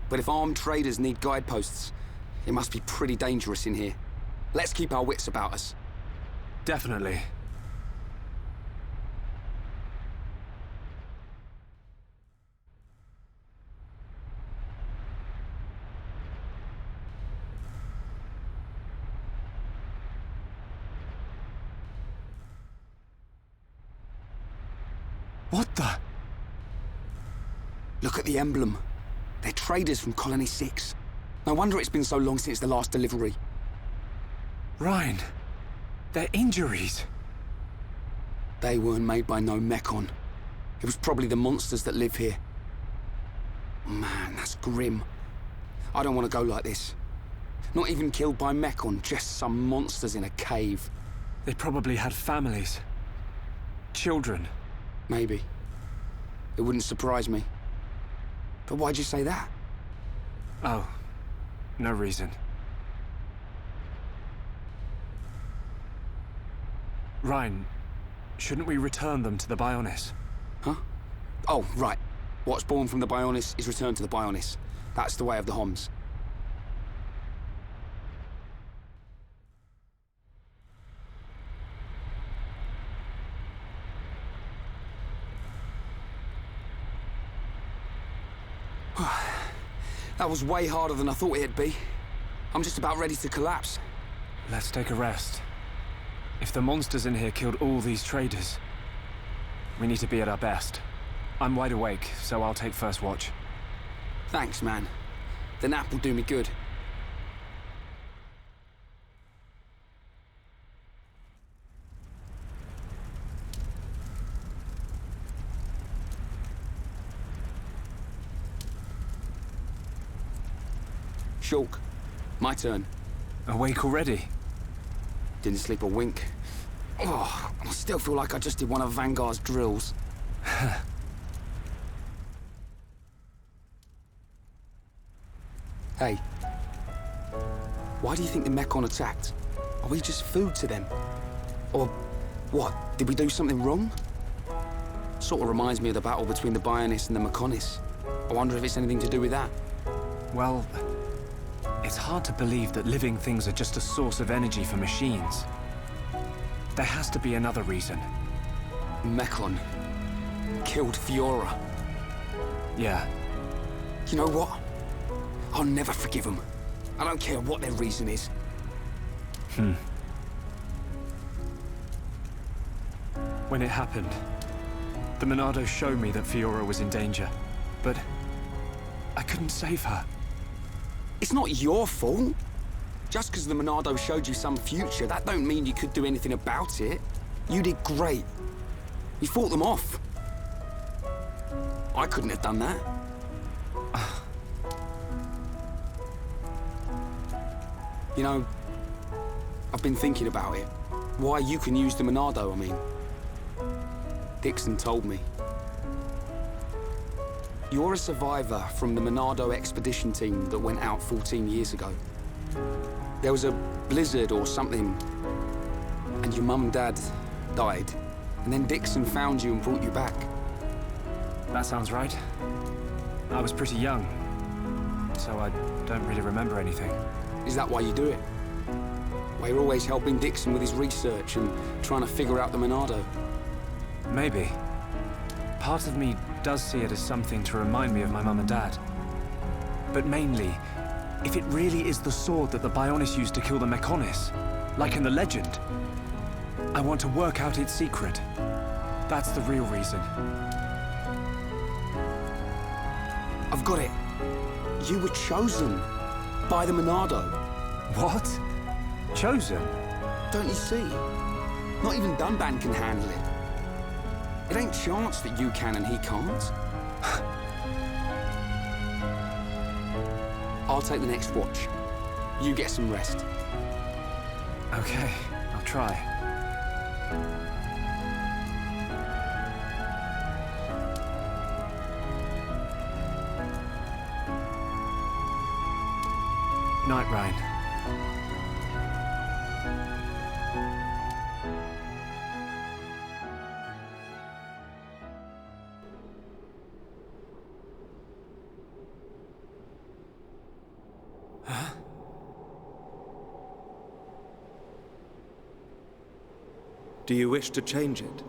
But if armed traders need guideposts, it must be pretty dangerous in here. Let's keep our wits about us. Definitely. What the? Look at the emblem. They're traders from Colony 6. No wonder it's been so long since the last delivery. Ryan, their injuries. They weren't made by no Mechon. It was probably the monsters that live here. Man, that's grim. I don't want to go like this. Not even killed by Mechon, just some monsters in a cave. They probably had families. Children. Maybe. It wouldn't surprise me. But why'd you say that? Oh, no reason. Ryan, shouldn't we return them to the Bionis? Huh? Oh, right. What's born from the Bionis is returned to the Bionis. That's the way of the Homs. That was way harder than I thought it'd be. I'm just about ready to collapse. Let's take a rest. If the monsters in here killed all these traders, we need to be at our best. I'm wide awake, so I'll take first watch. Thanks, man. The nap will do me good. Shulk, my turn. Awake already? Didn't sleep a wink. Oh, I still feel like I just did one of Vanguard's drills. Hey. Why do you think the Mechon attacked? Are we just food to them? Or what? Did we do something wrong? Sort of reminds me of the battle between the Bionis and the Mechonis. I wonder if it's anything to do with that. Well, it's hard to believe that living things are just a source of energy for machines. There has to be another reason. Mechon killed Fiora. Yeah. You know what? I'll never forgive them. I don't care what their reason is. When it happened, the Monado showed me that Fiora was in danger, but I couldn't save her. It's not your fault. Just because the Monado showed you some future, that don't mean you could do anything about it. You did great. You fought them off. I couldn't have done that. You know, I've been thinking about it. Why you can use the Monado, I mean. Dixon told me. You're a survivor from the Monado expedition team that went out 14 years ago. There was a blizzard or something, and your mum and dad died. And then Dixon found you and brought you back. That sounds right. I was pretty young, so I don't really remember anything. Is that why you do it? Why you're always helping Dixon with his research and trying to figure out the Monado? Maybe. Part of me does see it as something to remind me of my mum and dad. But mainly, if it really is the sword that the Bionis used to kill the Mechonis, like in the legend, I want to work out its secret. That's the real reason. I've got it. You were chosen by the Monado. What? Chosen? Don't you see? Not even Dunban can handle it. It ain't chance that you can and he can't. I'll take the next watch. You get some rest. Okay, I'll try. Night, Ryan. Do you wish to change it?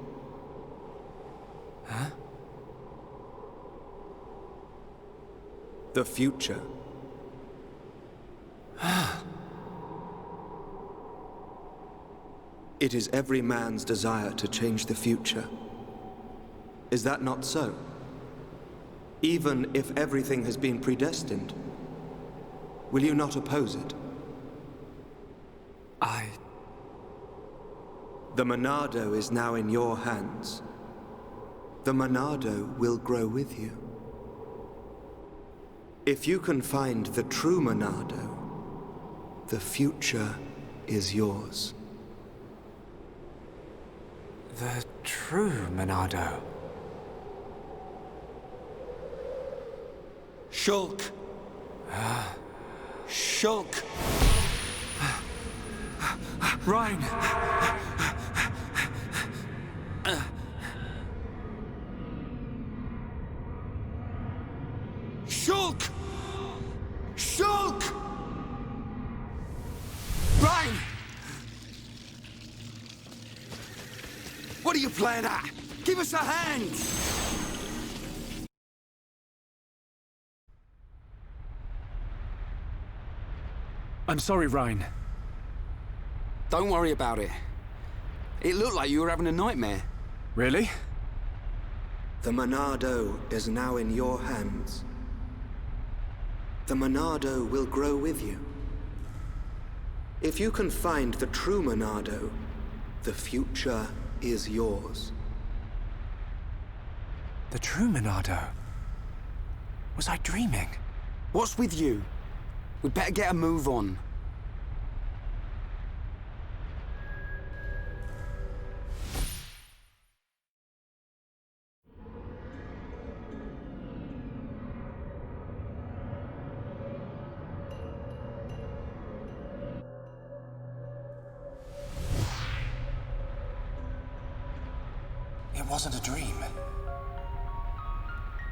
Huh? The future. It is every man's desire to change the future. Is that not so? Even if everything has been predestined, will you not oppose it? The Monado is now in your hands. The Monado will grow with you. If you can find the true Monado, the future is yours. The true Monado. Shulk! Shulk! Ryan! Shulk! Shulk! Ryan! What are you playing at? Give us a hand! I'm sorry, Ryan. Don't worry about it. It looked like you were having a nightmare. Really? The Monado is now in your hands. The Monado will grow with you. If you can find the true Monado, the future is yours. The true Monado? Was I dreaming? What's with you? We'd better get a move on. It wasn't a dream.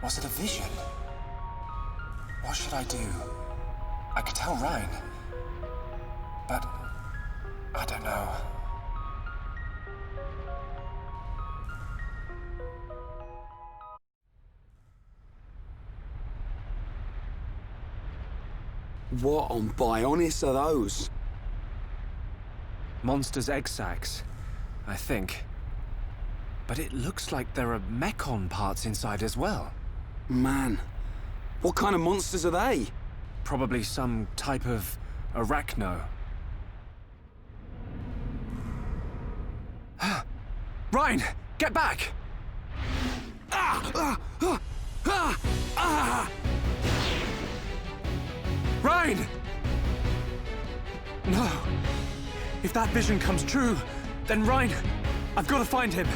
Was it a vision? What should I do? I could tell Ryan, but I don't know. What on Bionis are those? Monsters' egg sacs, I think. But it looks like there are mechon parts inside as well. Man, what kind of monsters are they? Probably some type of arachno. Ryan, get back! Ryan! No. If that vision comes true, then Ryan, I've got to find him.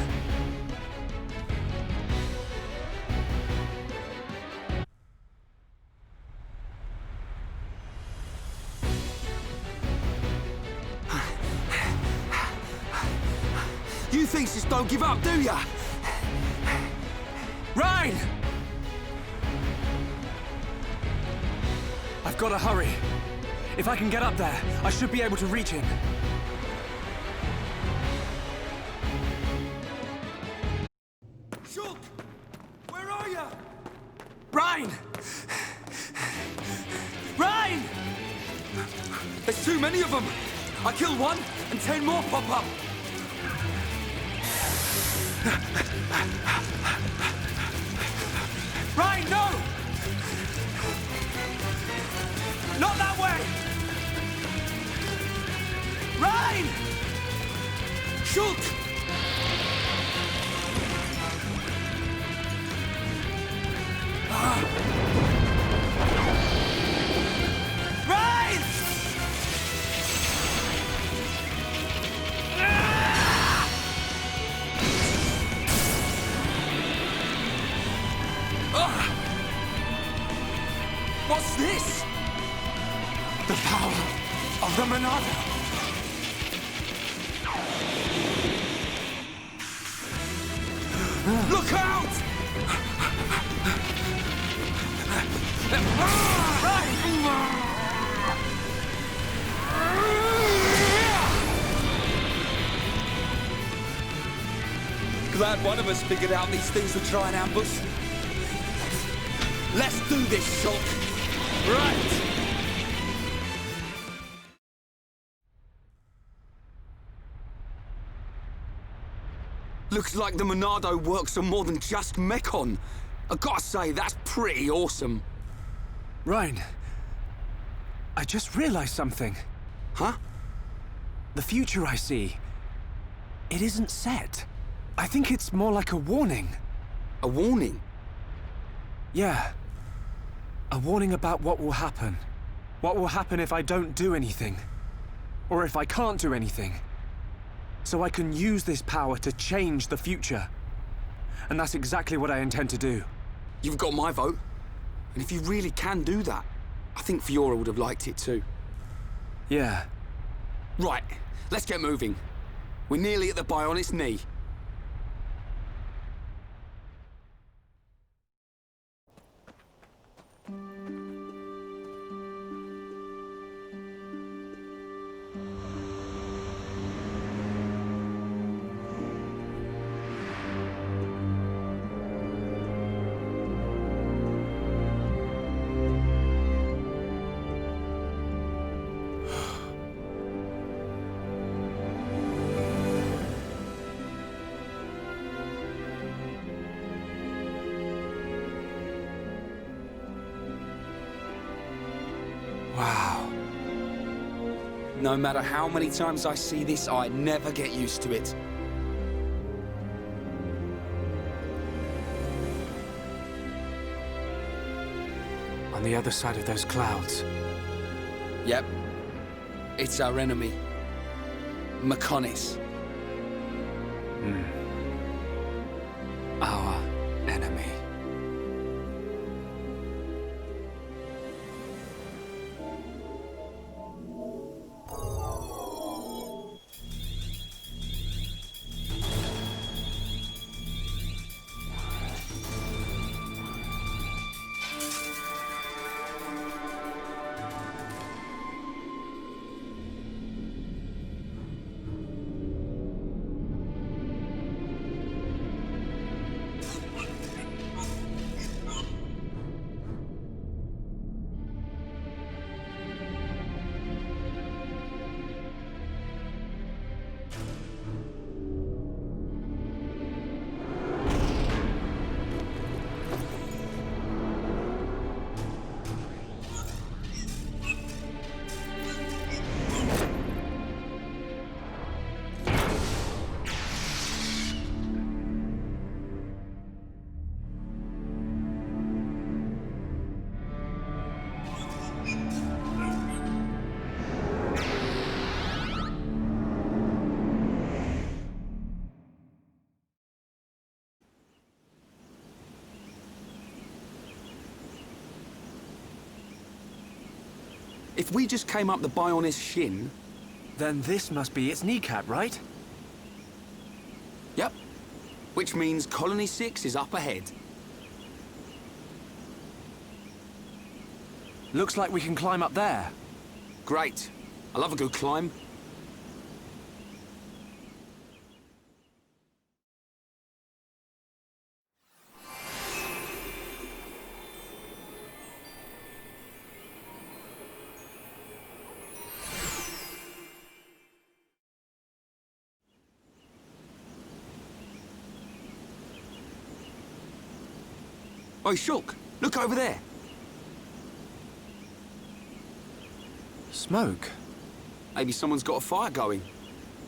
You Thesis don't give up, do ya? Ryan! I've got to hurry. If I can get up there, I should be able to reach him. Shulk! Where are ya? Ryan! Ryan! There's too many of them! I killed one, and 10 more pop up! Ryan, no! Not that way! Ryan! Shulk! Ryan! What's this? The power of the Monado! Look out! glad one of us figured out these things would try and ambush. Let's do this, Shulk. Right! Looks like the Monado works on more than just Mekon. I gotta say, that's pretty awesome. Ryan, I just realized something. Huh? The future I see, it isn't set. I think it's more like a warning. A warning? Yeah. A warning about what will happen. What will happen if I don't do anything. Or if I can't do anything. So I can use this power to change the future. And that's exactly what I intend to do. You've got my vote. And if you really can do that, I think Fiora would have liked it too. Yeah. Right, let's get moving. We're nearly at the Bionic's knee. Wow. No matter how many times I see this, I never get used to it. On the other side of those clouds. Yep. It's our enemy. Mekonis. Our enemy. If we just came up the Bionic's shin... Then this must be its kneecap, right? Yep. Which means Colony 6 is up ahead. Looks like we can climb up there. Great. I love a good climb. Oi, Shulk, look over there. Smoke? Maybe someone's got a fire going.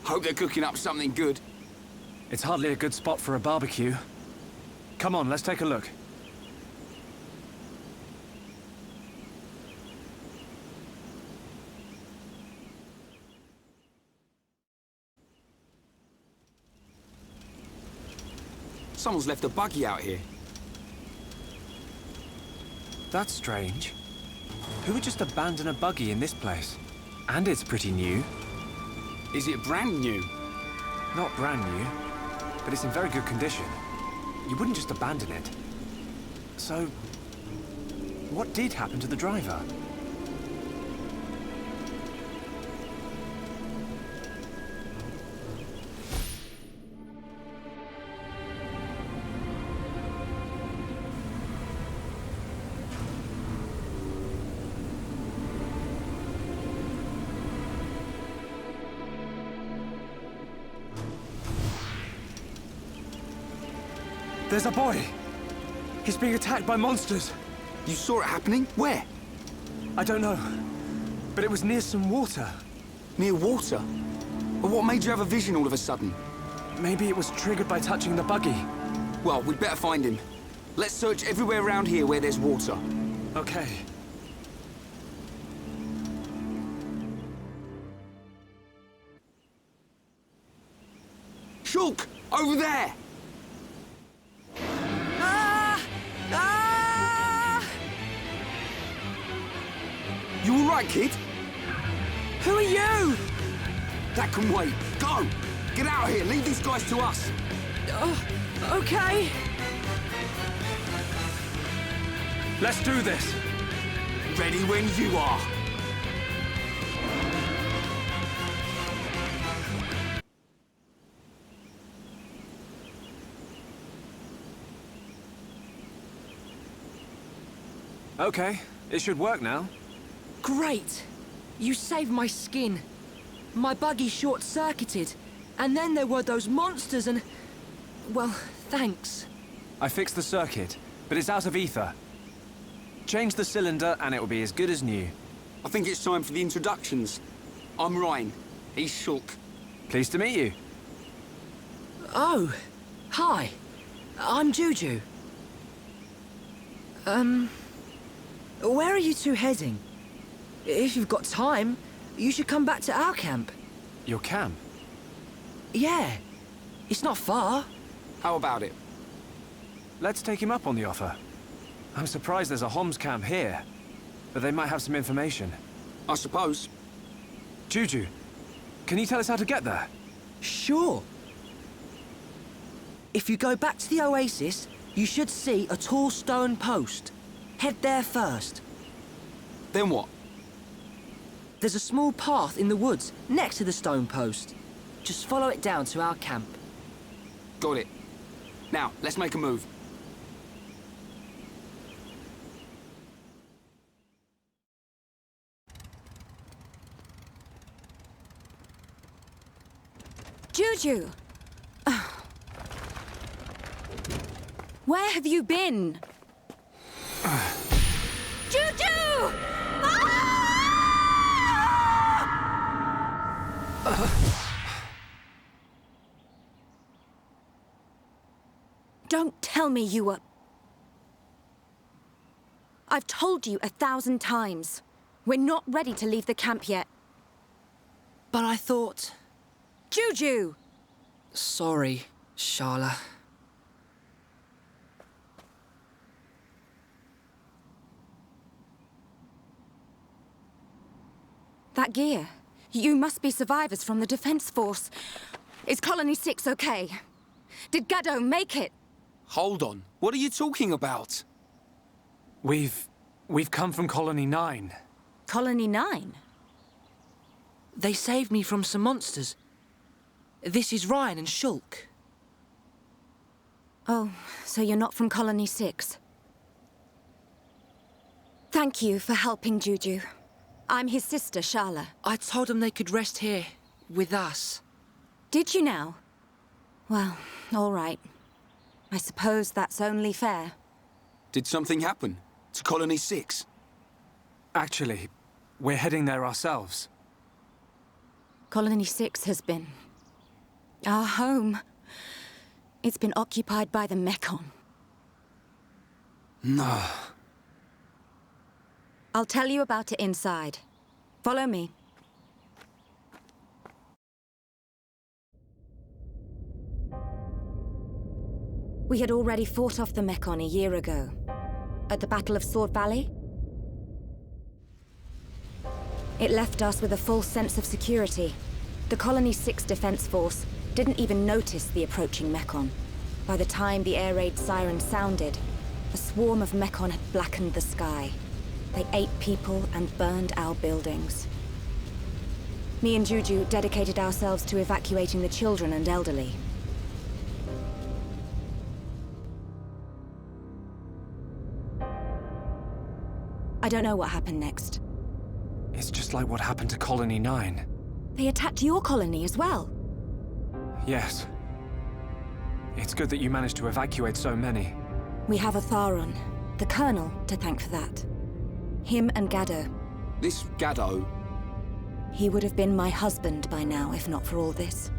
Hope they're cooking up something good. It's hardly a good spot for a barbecue. Come on, let's take a look. Someone's left a buggy out here. That's strange. Who would just abandon a buggy in this place? And it's pretty new. Is it brand new? Not brand new, but it's in very good condition. You wouldn't just abandon it. So, what did happen to the driver? There's a boy. He's being attacked by monsters. You saw it happening? Where? I don't know. But it was near some water. Near water? But what made you have a vision all of a sudden? Maybe it was triggered by touching the buggy. Well, we'd better find him. Let's search everywhere around here where there's water. Okay. Shulk! Over there! You all right, kid? Who are you? That can wait. Go! Get out of here. Leave these guys to us. Okay. Let's do this. Ready when you are. Okay, it should work now. Great! You saved my skin. My buggy short-circuited, and then there were those monsters and... well, thanks. I fixed the circuit, but it's out of ether. Change the cylinder and it will be as good as new. I think it's time for the introductions. I'm Ryan. He's Shulk. Pleased to meet you. Oh, hi. I'm Juju. Where are you two heading? If you've got time, you should come back to our camp. Your camp? Yeah. It's not far. How about it? Let's take him up on the offer. I'm surprised there's a Homs camp here, but they might have some information. I suppose. Juju, can you tell us how to get there? Sure. If you go back to the oasis, you should see a tall stone post. Head there first. Then what? There's a small path in the woods next to the stone post. Just follow it down to our camp. Got it. Now, let's make a move. Juju! Where have you been? Juju! Don't tell me you were... I've told you 1,000 times. We're not ready to leave the camp yet. But I thought... Juju! Sorry, Sharla. That gear. You must be survivors from the Defense Force. Is Colony 6 okay? Did Gaddo make it? Hold on. What are you talking about? We've come from Colony 9. Colony 9? They saved me from some monsters. This is Ryan and Shulk. Oh, so you're not from Colony 6. Thank you for helping Juju. I'm his sister, Sharla. I told them they could rest here, with us. Did you now? Well, all right. I suppose that's only fair. Did something happen to Colony 6? Actually, we're heading there ourselves. Colony 6 has been... our home. It's been occupied by the Mekon. No. I'll tell you about it inside. Follow me. We had already fought off the Mekon a year ago. At the Battle of Sword Valley. It left us with a false sense of security. The Colony 6 Defense Force didn't even notice the approaching Mekon. By the time the air raid siren sounded, a swarm of Mekon had blackened the sky. They ate people and burned our buildings. Me and Juju dedicated ourselves to evacuating the children and elderly. I don't know what happened next. It's just like what happened to Colony 9. They attacked your colony as well. Yes. It's good that you managed to evacuate so many. We have a Tharon, the Colonel, to thank for that. Him and Gaddo. This Gaddo? He would have been my husband by now, if not for all this.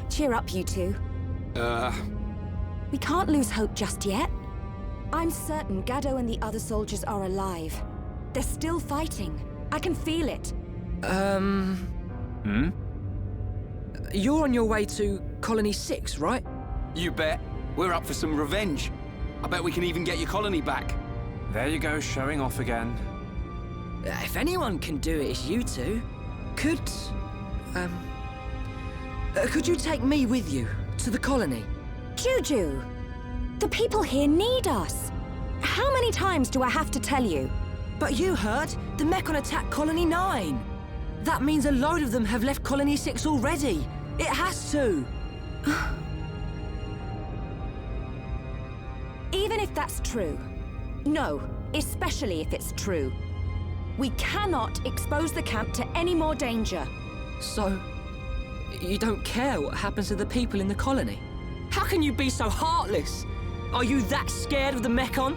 Cheer up, you two. We can't lose hope just yet. I'm certain Gaddo and the other soldiers are alive. They're still fighting. I can feel it. You're on your way to Colony 6, right? You bet. We're up for some revenge. I bet we can even get your colony back. There you go, showing off again. If anyone can do it, it's you two. Could you take me with you to the colony? Juju! The people here need us. How many times do I have to tell you? But you heard! The Mechon attacked Colony 9! That means a load of them have left Colony 6 already! It has to! Even if that's true. No, especially if it's true. We cannot expose the camp to any more danger. So, you don't care what happens to the people in the colony? How can you be so heartless? Are you that scared of the Mechon?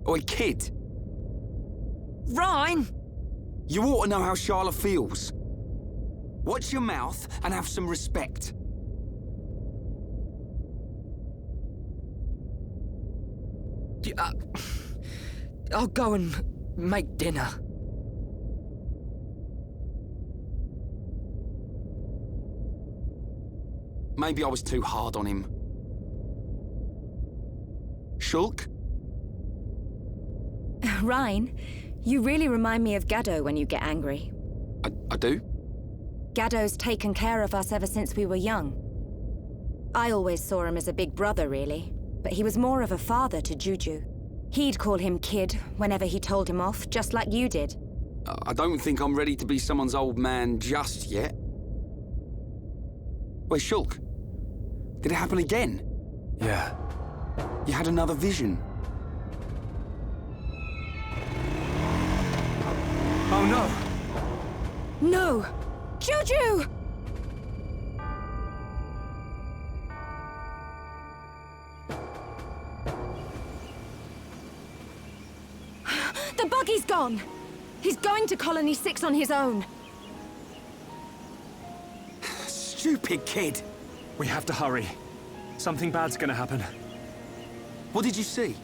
Oi, kid! Ryan! You ought to know how Charlotte feels. Watch your mouth and have some respect. I'll go and make dinner. Maybe I was too hard on him. Shulk? Ryan, you really remind me of Gaddo when you get angry. I do? Gaddo's taken care of us ever since we were young. I always saw him as a big brother, really, but he was more of a father to Juju. He'd call him kid whenever he told him off, just like you did. I don't think I'm ready to be someone's old man just yet. Wait, Shulk, did it happen again? Yeah. You had another vision. Oh no! No! Juju! The buggy's gone! He's going to Colony 6 on his own. Stupid kid! We have to hurry. Something bad's gonna happen. What did you see?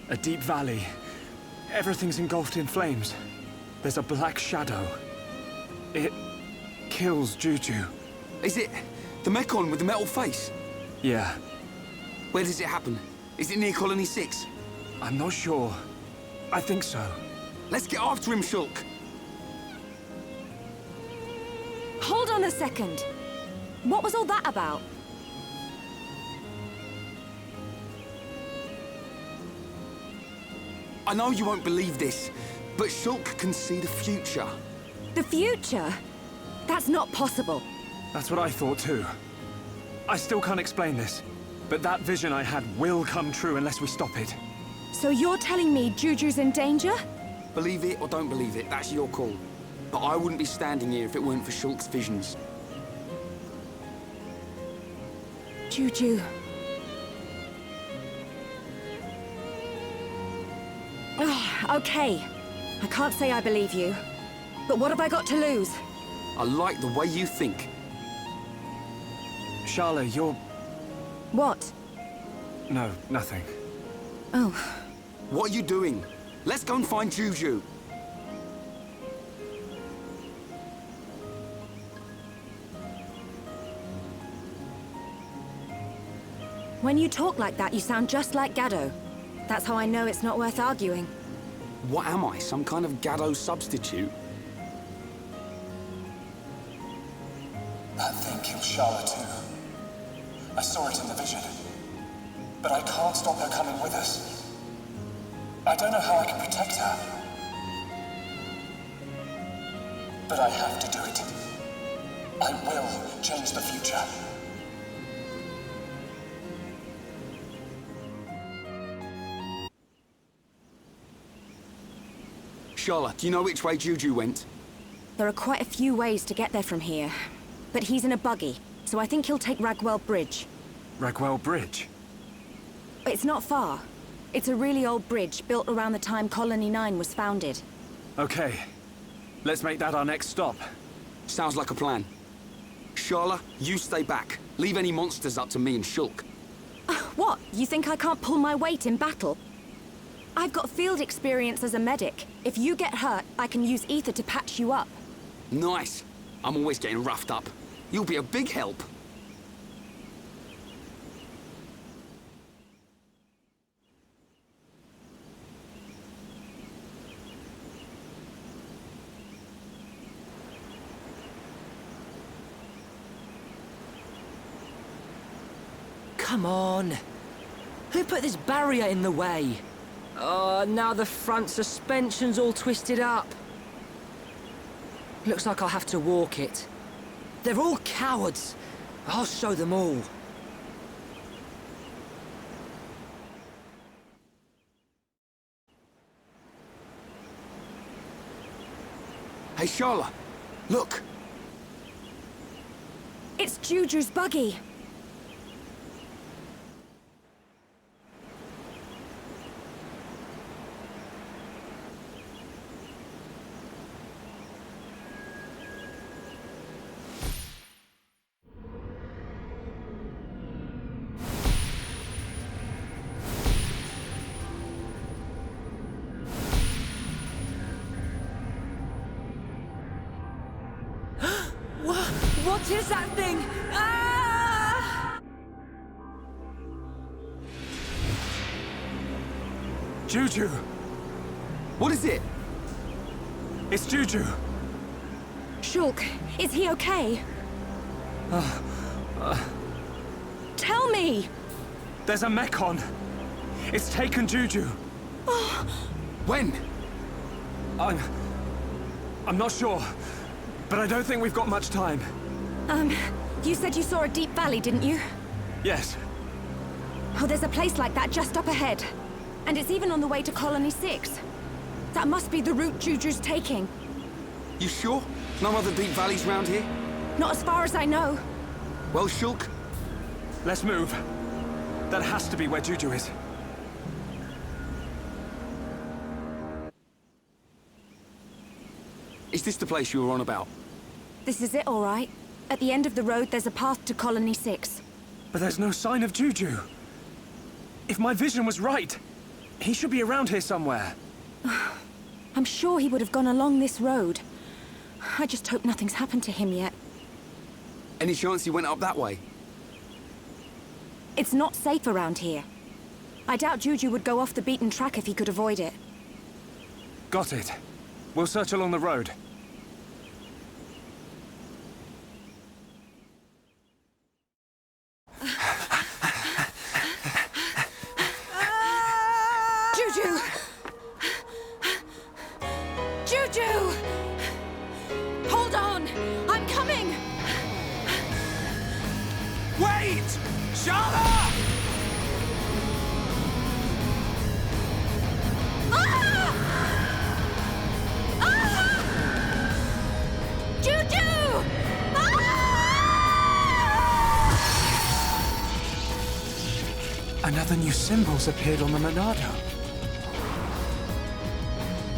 A deep valley. Everything's engulfed in flames. There's a black shadow. It kills Juju. Is it the Mechon with the metal face? Yeah. Where does it happen? Is it near Colony 6? I'm not sure. I think so. Let's get after him, Shulk. Hold on a second. What was all that about? I know you won't believe this, but Shulk can see the future. The future? That's not possible. That's what I thought too. I still can't explain this, but that vision I had will come true unless we stop it. So you're telling me Juju's in danger? Believe it or don't believe it, that's your call. But I wouldn't be standing here if it weren't for Shulk's visions. Juju. Okay. I can't say I believe you. But what have I got to lose? I like the way you think. Charlotte, you're... What? No, nothing. Oh. What are you doing? Let's go and find Juju. When you talk like that, you sound just like Gaddo. That's how I know it's not worth arguing. What am I, some kind of Gaddo substitute? That thing killed Charlotte too. I saw it in the vision. but I can't stop her coming with us. I don't know how I can protect her. But I have to do it. I will change the future. Charlotte, do you know which way Juju went? There are quite a few ways to get there from here. But he's in a buggy, so I think he'll take Ragwell Bridge. Ragwell Bridge? It's not far. It's a really old bridge built around the time Colony 9 was founded. Okay. Let's make that our next stop. Sounds like a plan. Charlotte, you stay back. Leave any monsters up to me and Shulk. What? You think I can't pull my weight in battle? I've got field experience as a medic. If you get hurt, I can use ether to patch you up. Nice. I'm always getting roughed up. You'll be a big help. Come on. Who put this barrier in the way? Oh, now the front suspension's all twisted up. Looks like I'll have to walk it. They're all cowards. I'll show them all. Hey, Charlotte, look. It's Juju's buggy. What is that thing? Ah! Juju! What is it? It's Juju! Shulk, is he okay? Tell me! There's a mech-on. It's taken Juju. When? I'm not sure, but I don't think we've got much time. You said you saw a deep valley, didn't you? Yes. Oh, there's a place like that just up ahead. And it's even on the way to Colony 6. That must be the route Juju's taking. You sure? No other deep valleys round here? Not as far as I know. Well, Shulk? Let's move. That has to be where Juju is. Is this the place you were on about? This is it, all right. At the end of the road, there's a path to Colony 6. But there's no sign of Juju. If my vision was right, he should be around here somewhere. I'm sure he would have gone along this road. I just hope nothing's happened to him yet. Any chance he went up that way? It's not safe around here. I doubt Juju would go off the beaten track if he could avoid it. Got it. We'll search along the road. Juju! Juju! Hold on! I'm coming! Wait! Charlotte! Juju! Another new symbol's appeared on the Monado.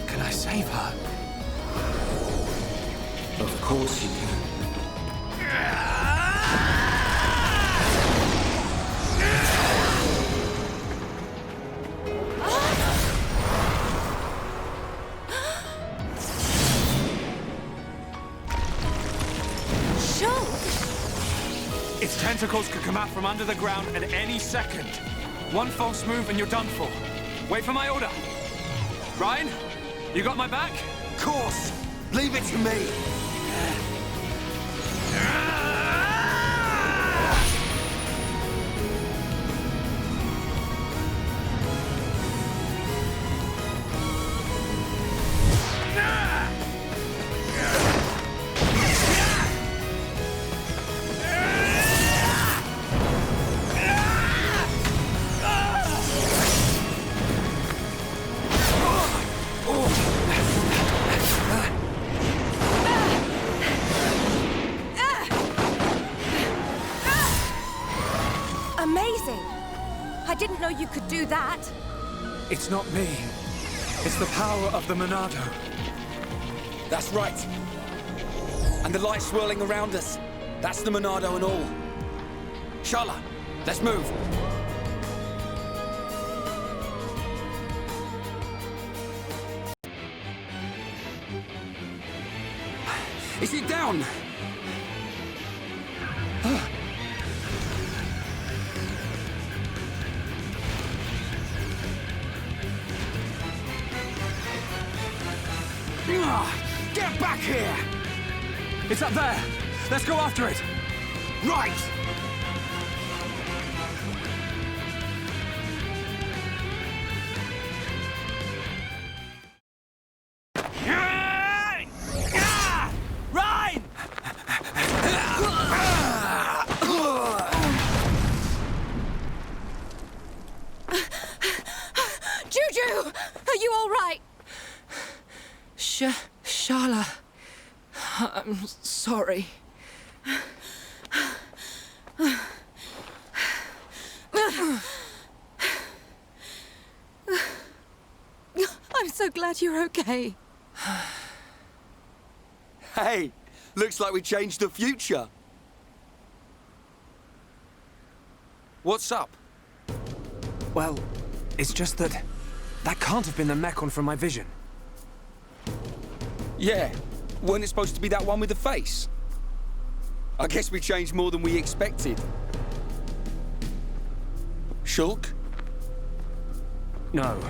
Can I save her? Of course you can. Its tentacles could come out from under the ground at any second. One false move and you're done for. Wait for my order. Ryan, you got my back? Of course! Leave it to me! that? It's not me. It's the power of the Monado. That's right. And the light swirling around us. That's the Monado and all. Shala, let's move. Is it down? Get back here! It's up there! Let's go after it! Right! Ryan! Juju! Are you all right? Shala. I'm sorry. I'm so glad you're okay. Hey, looks like we changed the future. What's up? Well, it's just that can't have been the Mechon from my vision. Yeah, wasn't it supposed to be that one with the face? I guess we changed more than we expected. Shulk? No.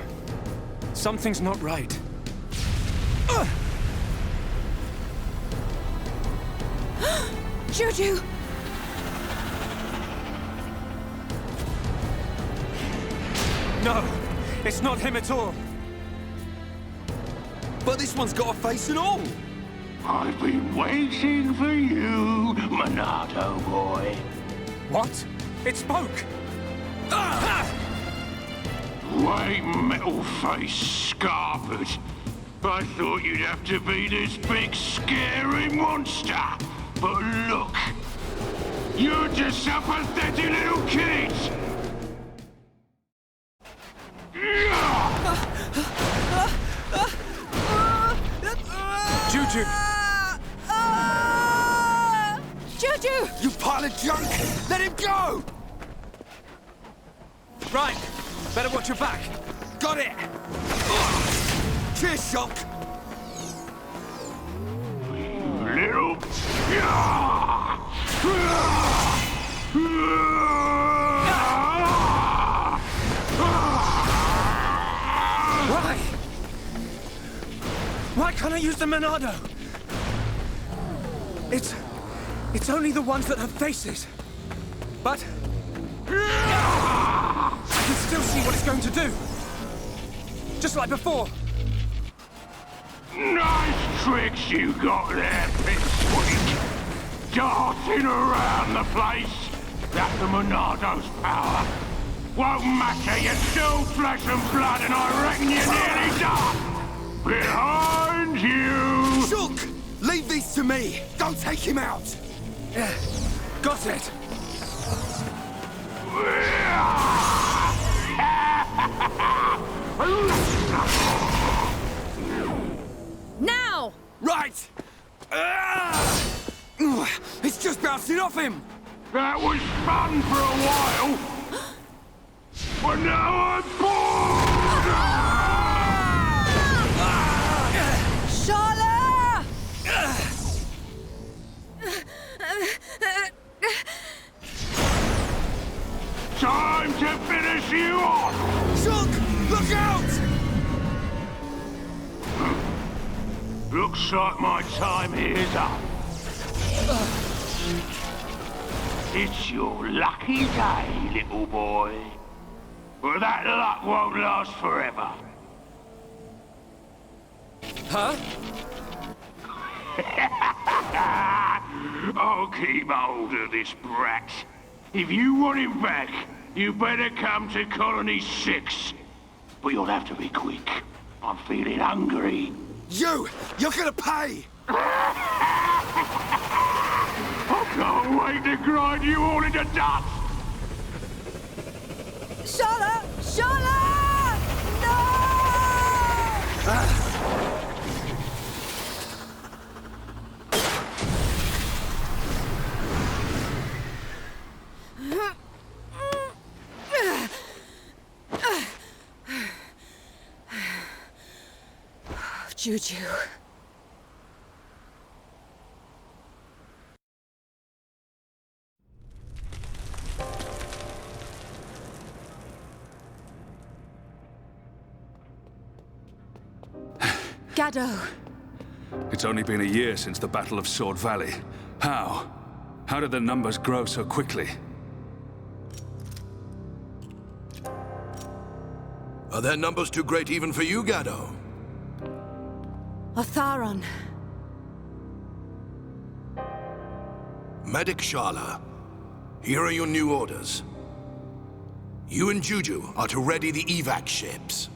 Something's not right. Juju! No! It's not him at all! But this one's got a face and all! I've been waiting for you, Monado boy. What? It spoke! White metal face scarpered. I thought you'd have to be this big scary monster. But look, you're just a pathetic little kid. Juju! Juju! You pile of junk! Let him go! Right! Better watch your back! Got it! Cheers, Shulk! Little... Why can't I use the Monado? It's only the ones that have faces. But... I can still see what it's going to do. Just like before. Nice tricks you got there, Pipsqueak. Darting around the place. That's the Monado's power. Won't matter, you're still flesh and blood, and I reckon you're nearly done. Behind you! Shulk! Leave these to me! Don't take him out! Got it! Now! Right! It's just bouncing off him! That was fun for a while! But now I'm bored! Shala! Time to finish you off! Shulk! Look out! Looks like my time here's up. It's your lucky day, little boy. But that luck won't last forever. Huh? I'll keep hold of this brat. If you want him back, you better come to Colony 6. But you'll have to be quick. I'm feeling hungry. You're gonna pay! I can't wait to grind you all into dust! Shala! Shala! No! Juju. Gado. It's only been a year since the Battle of Sword Valley. How? How did the numbers grow so quickly? Are their numbers too great even for you, Gado? Otharon. Medic Shala, here are your new orders. You and Juju are to ready the evac ships.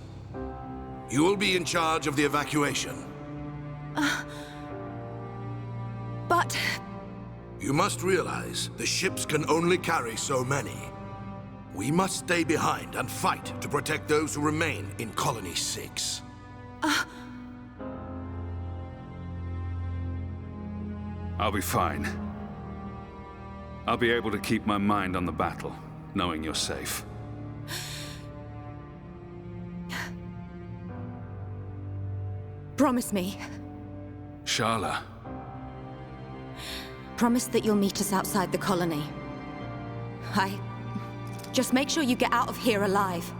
You will be in charge of the evacuation. But... You must realize the ships can only carry so many. We must stay behind and fight to protect those who remain in Colony 6. I'll be fine. I'll be able to keep my mind on the battle, knowing you're safe. Promise me. Shala. Promise that you'll meet us outside the colony. Just make sure you get out of here alive.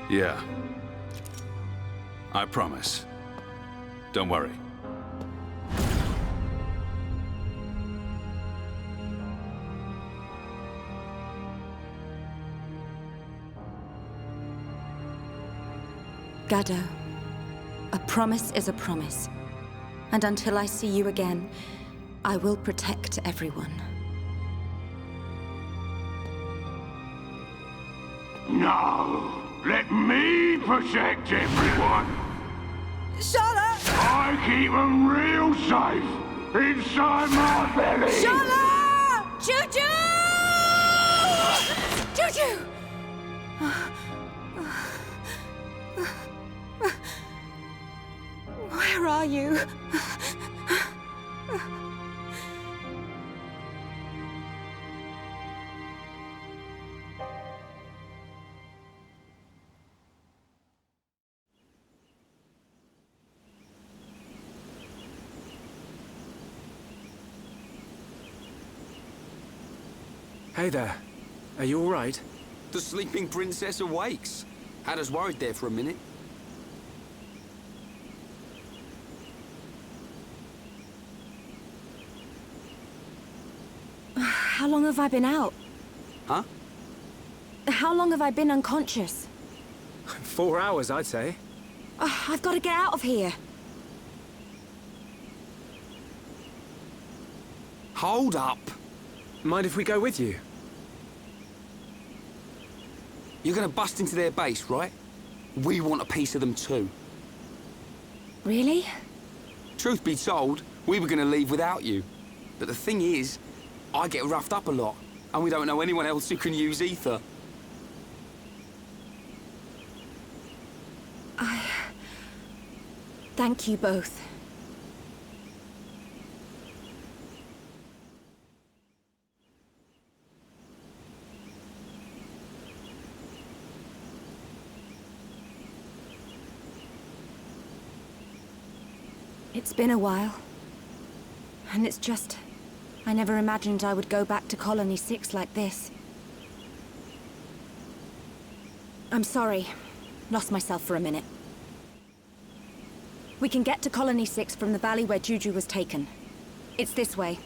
Yeah. I promise. Don't worry. Gado, a promise is a promise. And until I see you again, I will protect everyone. No, let me protect everyone. Shala! I keep them real safe inside my belly. Shala! Juju! Juju! Where are you? Hey there. Are you all right? The sleeping princess awakes. Had us worried there for a minute. How long have I been out? Huh? How long have I been unconscious? 4 hours, I'd say. I've got to get out of here. Hold up. Mind if we go with you? You're gonna bust into their base, right? We want a piece of them too. Really? Truth be told, we were gonna leave without you. But the thing is, I get roughed up a lot, and we don't know anyone else who can use ether. Thank you both. It's been a while. And it's just... I never imagined I would go back to Colony 6 like this. I'm sorry. Lost myself for a minute. We can get to Colony 6 from the valley where Juju was taken. It's this way.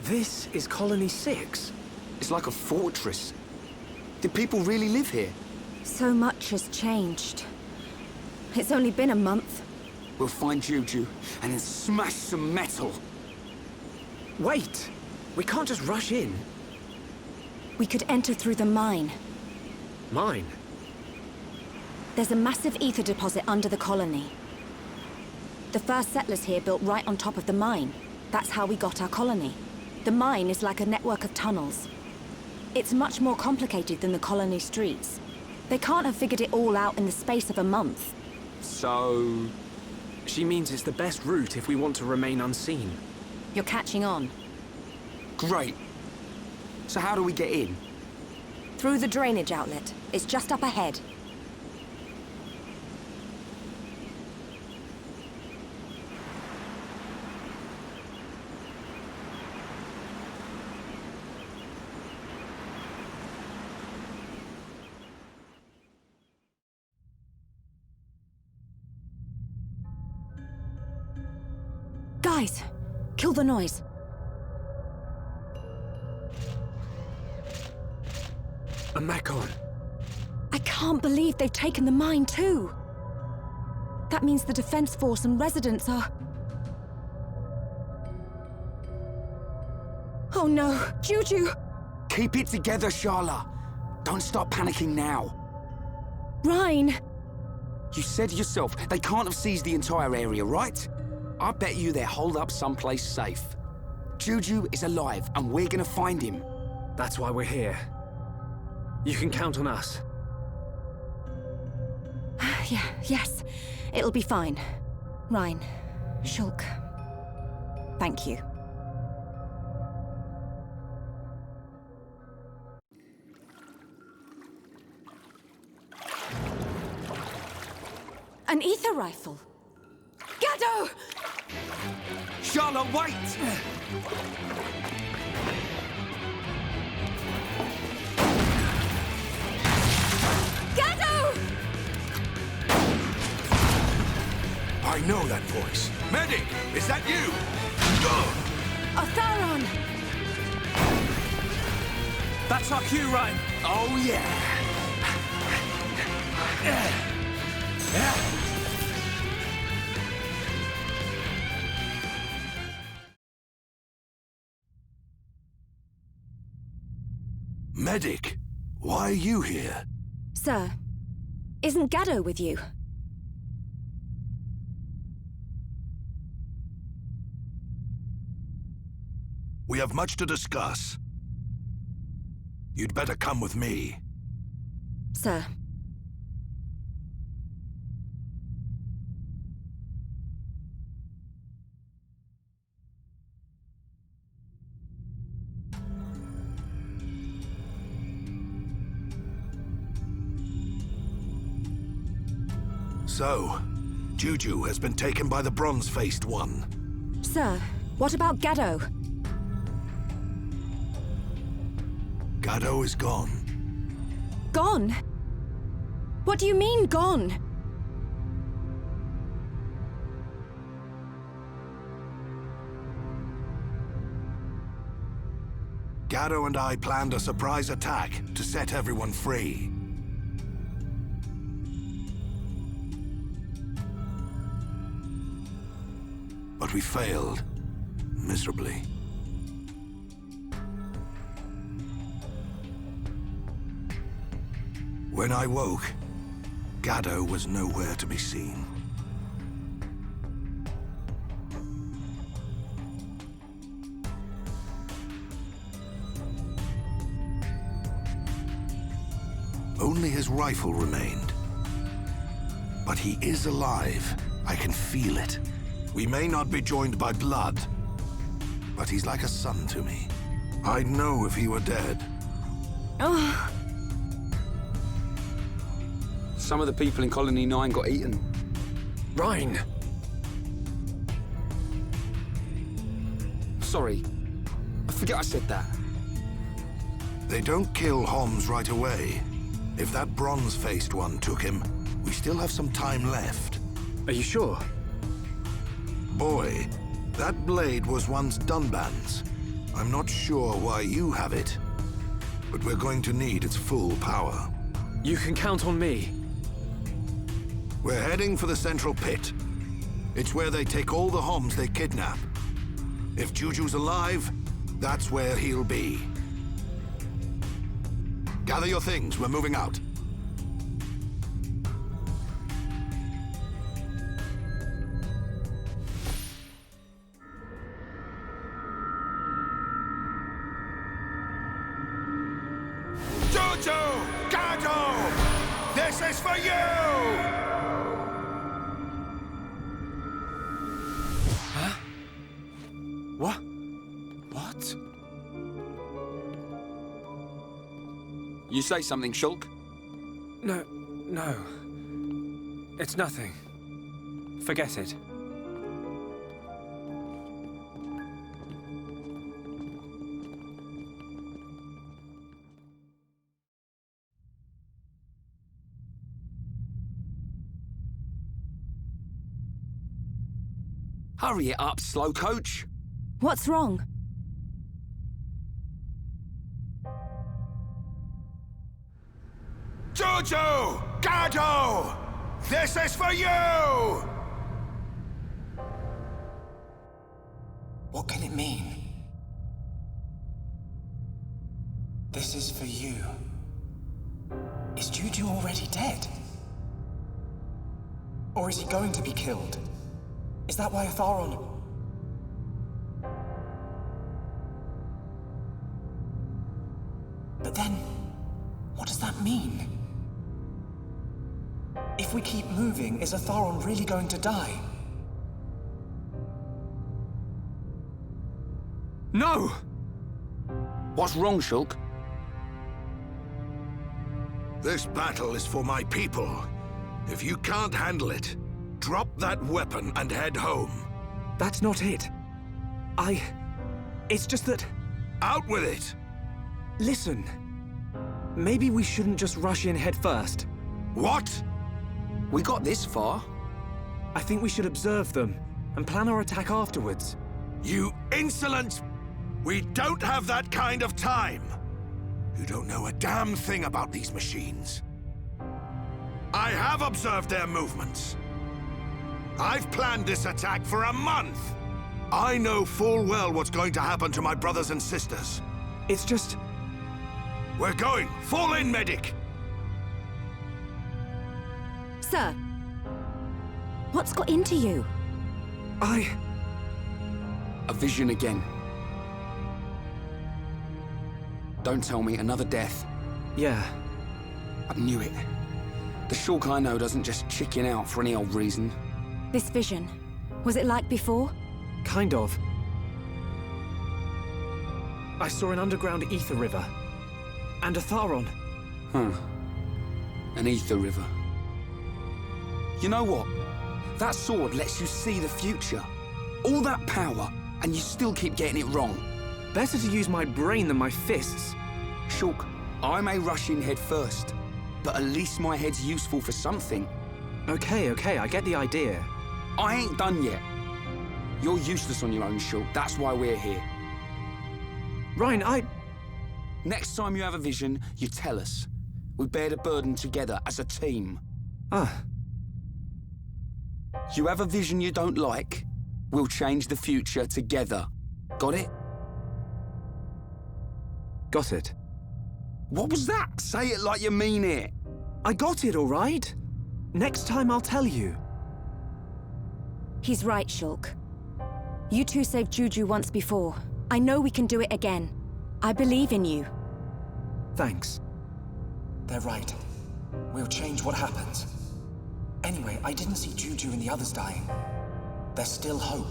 This is Colony 6? It's like a fortress. Did people really live here? So much has changed. It's only been a month. We'll find Juju and then smash some metal. Wait! We can't just rush in. We could enter through the mine. Mine? There's a massive ether deposit under the colony. The first settlers here built right on top of the mine. That's how we got our colony. The mine is like a network of tunnels. It's much more complicated than the colony streets. They can't have figured it all out in the space of a month. So... She means it's the best route if we want to remain unseen. You're catching on. Great. So how do we get in? Through the drainage outlet. It's just up ahead. Guys, kill the noise. A Mechon. I can't believe they've taken the mine too. That means the Defense Force and residents are... Oh no, Juju! Keep it together, Sharla. Don't start panicking now. Rhine! You said yourself, they can't have seized the entire area, right? I bet you they're holed up someplace safe. Juju is alive, and we're gonna find him. That's why we're here. You can count on us. Yes. It'll be fine. Rhine, Shulk, thank you. An ether rifle. Gado! Sharla, wait! Gado! I know that voice. Medic, is that you? Otharon! That's our cue, Ryan. Oh, yeah. Medic, why are you here? Sir, isn't Gado with you? We have much to discuss. You'd better come with me. Sir. So, Juju has been taken by the bronze-faced one. Sir, what about Gado? Gado is gone. Gone? What do you mean, gone? Gado and I planned a surprise attack to set everyone free. But we failed, miserably. When I woke, Gado was nowhere to be seen. Only his rifle remained. But he is alive. I can feel it. We may not be joined by blood, but he's like a son to me. I'd know if he were dead. Oh. Some of the people in Colony 9 got eaten. Rhine! Sorry. I forget I said that. They don't kill Homs right away. If that bronze-faced one took him, we still have some time left. Are you sure? Boy, that blade was once Dunban's. I'm not sure why you have it. but we're going to need its full power. You can count on me. We're heading for the central pit. It's where they take all the Homs they kidnap. If Juju's alive, that's where he'll be. Gather your things, we're moving out. Juju! Gato! This is for you! Huh? What? What? You say something, Shulk? No. It's nothing. Forget it. Hurry it up, slow coach. What's wrong? Juju! Gato! This is for you! What can it mean? This is for you. Is Juju already dead? Or is he going to be killed? Is that why Atharon... But then, what does that mean? If we keep moving, is Atharon really going to die? No! What's wrong, Shulk? This battle is for my people. If you can't handle it, drop that weapon and head home. That's not it. It's just that... Out with it! Listen. Maybe we shouldn't just rush in head first. What? We got this far. I think we should observe them and plan our attack afterwards. You insolent... We don't have that kind of time! You don't know a damn thing about these machines. I have observed their movements. I've planned this attack for a month! I know full well what's going to happen to my brothers and sisters. It's just... We're going! Fall in, medic! Sir, what's got into you? A vision again. Don't tell me another death. Yeah. I knew it. The Shulk I know doesn't just chicken out for any old reason. This vision, was it like before? Kind of. I saw an underground ether river. And Atharon. Huh. An ether river. You know what? That sword lets you see the future. All that power, and you still keep getting it wrong. Better to use my brain than my fists. Shulk, I may rush in head first, but at least my head's useful for something. Okay, I get the idea. I ain't done yet. You're useless on your own, Shulk. That's why we're here. Ryan, Next time you have a vision, you tell us. We bear the burden together as a team. You have a vision you don't like, we'll change the future together. Got it? Got it. What was that? Say it like you mean it. I got it, all right? Next time I'll tell you. He's right, Shulk. You two saved Juju once before. I know we can do it again. I believe in you. Thanks. They're right. We'll change what happens. Anyway, I didn't see Juju and the others dying. There's still hope.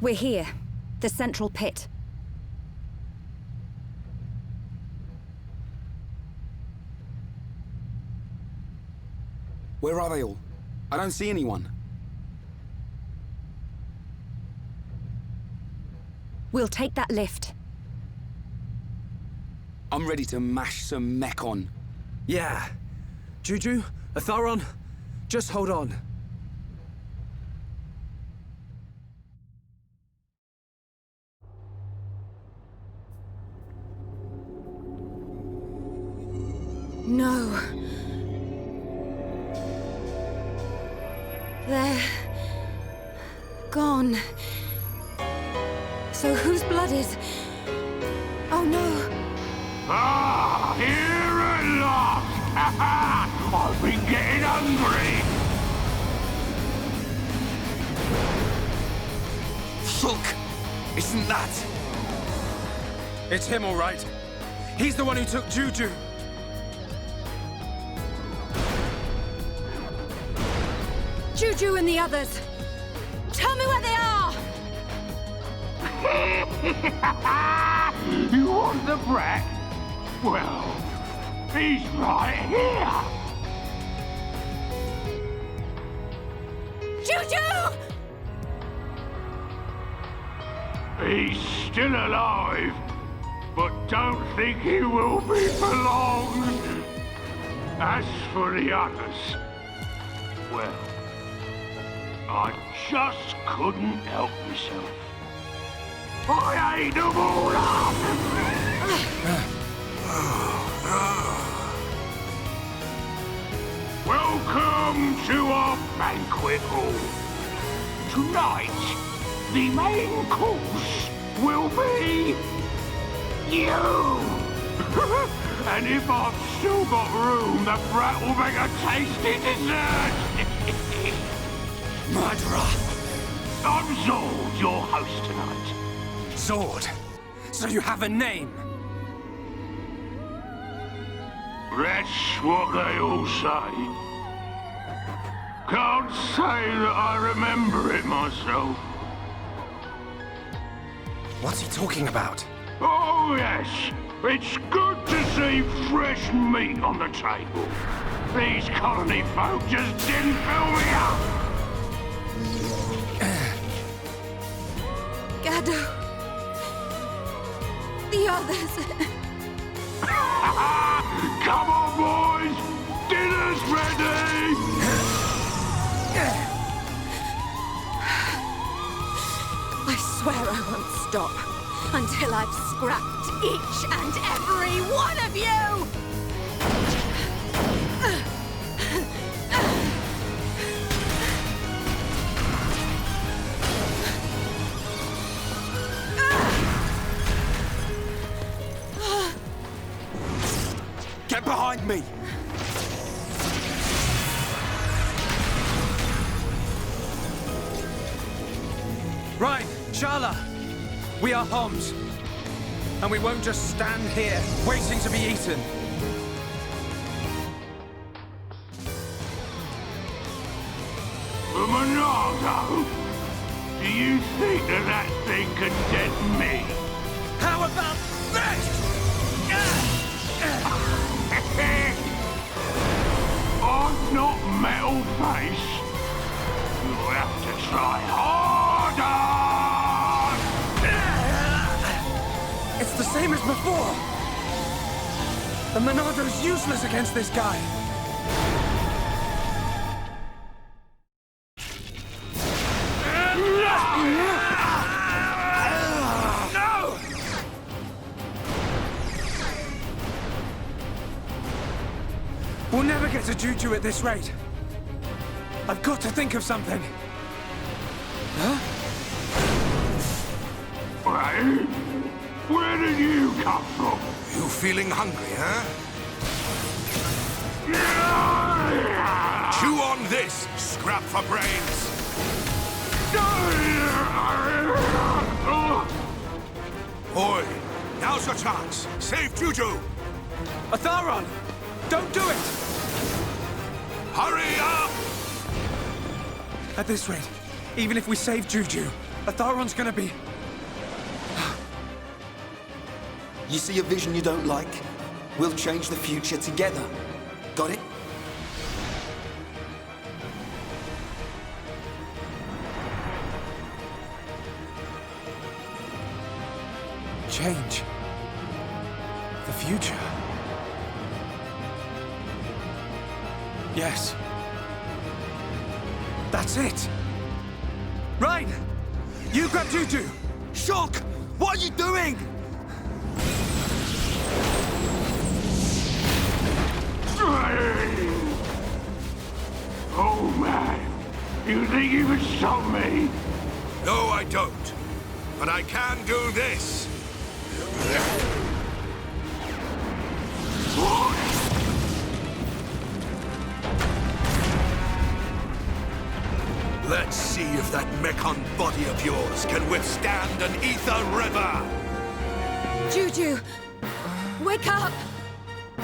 We're here. The central pit. Where are they all? I don't see anyone. We'll take that lift. I'm ready to mash some mech on. Yeah. Juju, Atharon, just hold on. No. They're... gone. So whose blood is... Oh no. Ah, here at last! I've been getting hungry! Shulk! Isn't that? It's him, all right. He's the one who took Juju. Juju and the others. Tell me where they are! You want the brat? Well, he's right here! Juju! He's still alive, but don't think he will be for long. As for the others, well, I just couldn't help myself. I ate them all up! Welcome to our banquet hall. Tonight, the main course will be you! And if I've still got room, the brat will make a tasty dessert! Murderer! I'm Zord, your host tonight. Zord? So you have a name? That's what they all say. Can't say that I remember it myself. What's he talking about? Oh, yes. It's good to see fresh meat on the table. These colony folk just didn't fill me up. Gado. The others. Come on, boys! Dinner's ready! I swear I won't stop until I've scrapped each and every one of you! Get behind me! Right, Shala. We are Homs. And we won't just stand here, waiting to be eaten. The Monado? Do you think that thing can deaden me? How about this? I'm not Metal Face. You'll have to try harder! It's the same as before. The Monado's useless against this guy. No! We'll never get to Juju at this rate. I've got to think of something. Huh? Well, where did you come from? You feeling hungry, huh? Chew on this, scrap for brains. Boy, now's your chance. Save Juju. Atharon! Don't do it! Hurry up! At this rate, even if we save Juju, Atharon's gonna be... You see a vision you don't like? We'll change the future together. Got it? change the future. Yes. That's it. Right! You grab Juju! Shulk! What are you doing? Oh, man. You think you can stop me? No, I don't. But I can do this. Let's see if that mechon body of yours can withstand an ether river! Juju! Wake up!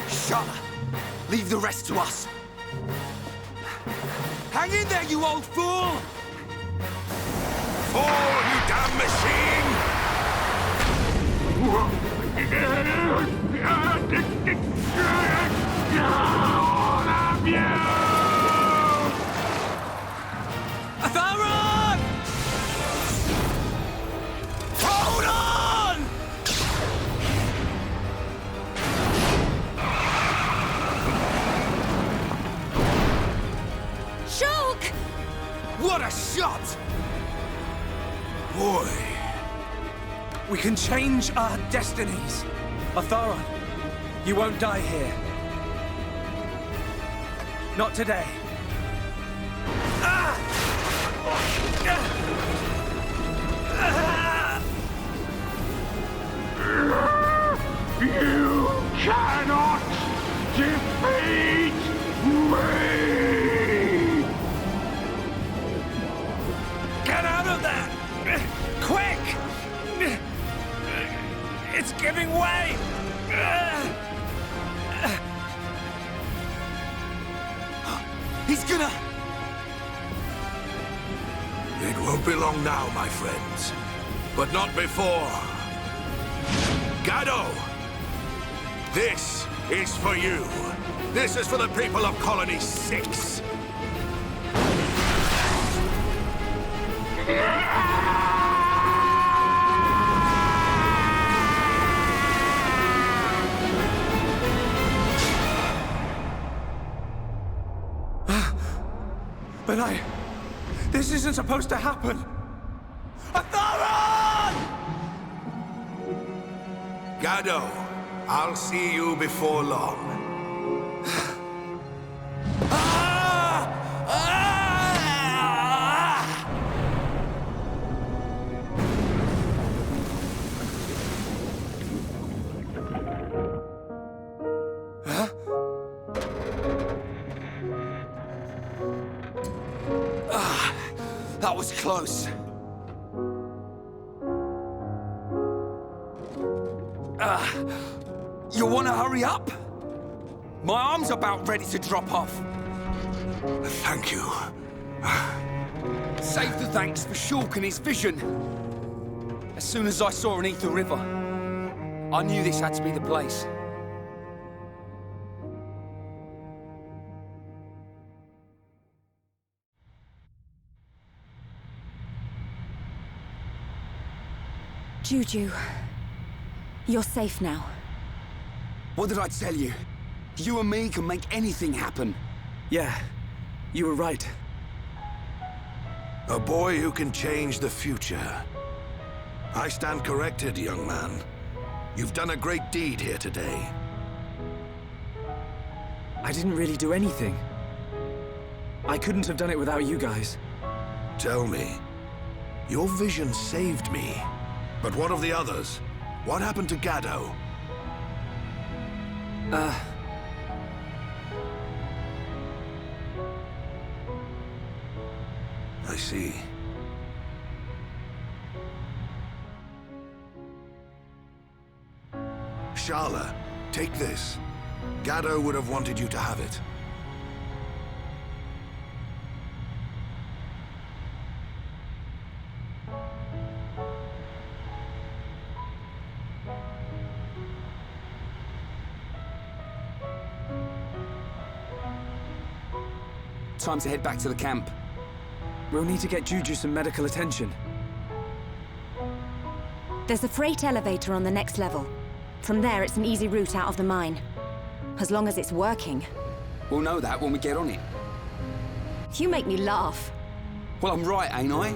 Shala! Leave the rest to us! Hang in there, you old fool! Fall, you damn machine! Atharon! Hold on! Shulk! What a shot! Boy. We can change our destinies. Atharon, you won't die here. Not today. You cannot defeat me! Get out of there! Quick! It's giving way! He's gonna... It won't be long now, my friends. But not before. Gado! This is for you. This is for the people of Colony 6. But this isn't supposed to happen. Atharon! Gado, I'll see you before long. That was close. You wanna hurry up? My arm's about ready to drop off. Thank you. Save the thanks for Shulk and his vision. As soon as I saw an ether river, I knew this had to be the place. Juju, you're safe now. What did I tell you? You and me can make anything happen. Yeah, you were right. A boy who can change the future. I stand corrected, young man. You've done a great deed here today. I didn't really do anything. I couldn't have done it without you guys. Tell me, your vision saved me. But what of the others? What happened to Gado? I see. Shala, take this. Gado would have wanted you to have it. Time to head back to the camp. We'll need to get Juju some medical attention. There's a freight elevator on the next level. From there, it's an easy route out of the mine. As long as it's working. We'll know that when we get on it. You make me laugh. Well, I'm right, ain't I?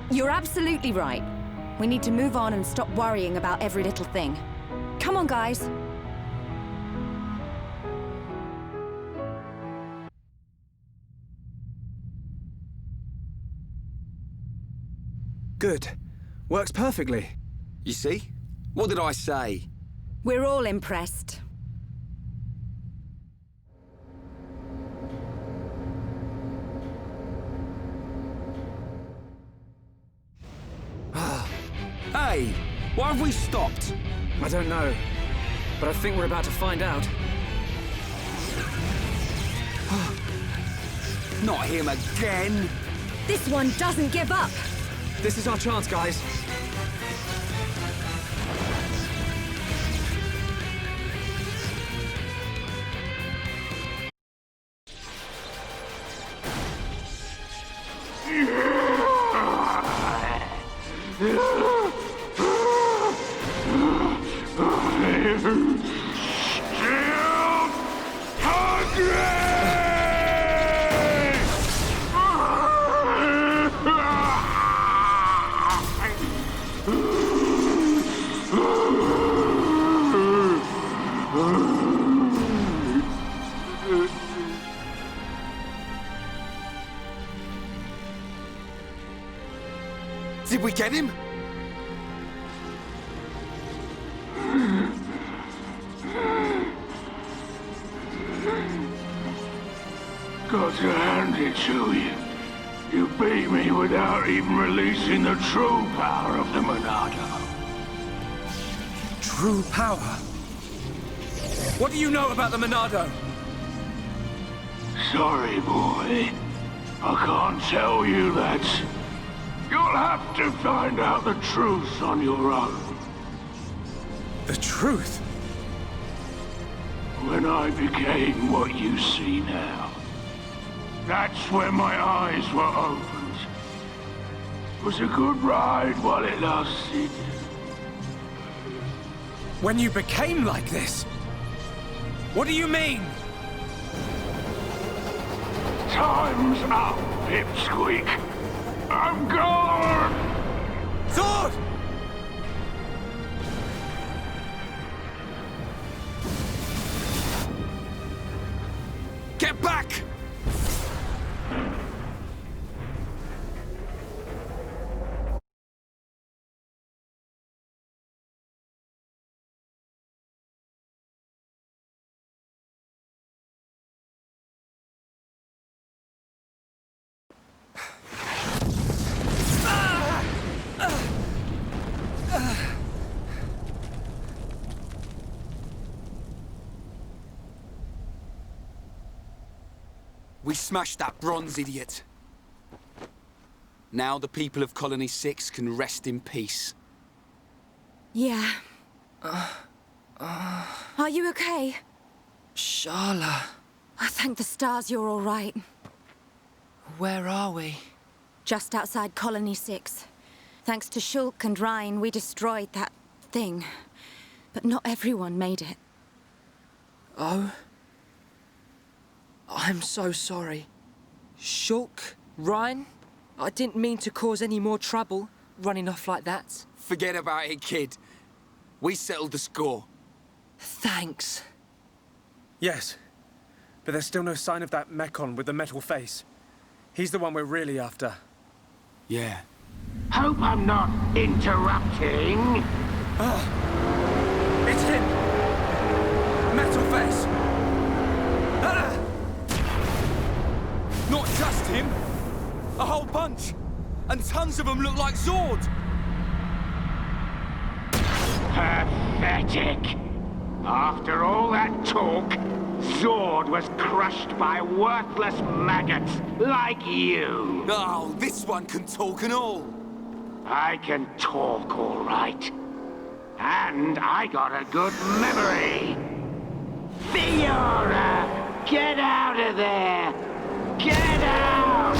You're absolutely right. We need to move on and stop worrying about every little thing. Come on, guys. Good. Works perfectly. You see? What did I say? We're all impressed. Hey, why have we stopped? I don't know, but I think we're about to find out. Not him again! This one doesn't give up! This is our chance, guys. Did we get him? Got to hand it to you. You beat me without even releasing the true power of the Monado. True power? What do you know about the Monado? Sorry, boy. I can't tell you that. You'll have to find out the truth on your own. The truth? When I became what you see now, that's when my eyes were opened. It was a good ride while it lasted. When you became like this? What do you mean? Time's up, Pipsqueak. I'm gone! Sword! Get back! We smashed that bronze idiot. Now the people of Colony 6 can rest in peace. Yeah. Are you okay? Shala. I thank the stars you're all right. Where are we? Just outside Colony 6. Thanks to Shulk and Ryan, we destroyed that thing. But not everyone made it. Oh? I'm so sorry. Shulk? Ryan? I didn't mean to cause any more trouble, running off like that. Forget about it, kid. We settled the score. Thanks. Yes, but there's still no sign of that Mekon with the metal face. He's the one we're really after. Yeah. Hope I'm not interrupting. It's him! Metal face! Not just him! A whole bunch! And tons of them look like Zord! Pathetic! After all that talk, Zord was crushed by worthless maggots like you. Oh, this one can talk and all. I can talk, all right. And I got a good memory. Fiora! Get out of there! Get out!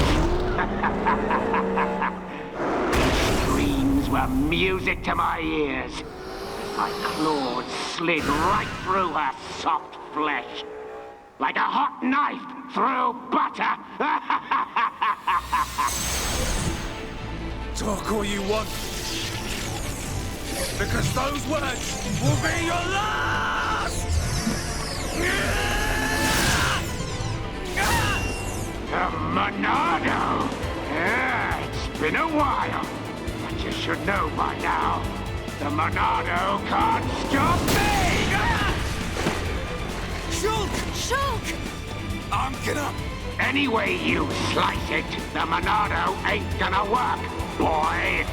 These screams were music to my ears. My claws slid right through her soft flesh. Like a hot knife through butter. Talk all you want. Because those words will be your last! The Monado! It's been a while, but you should know by now. The Monado can't stop me! Shulk! Shulk! I'm gonna... Any way you slice it, the Monado ain't gonna work, boy!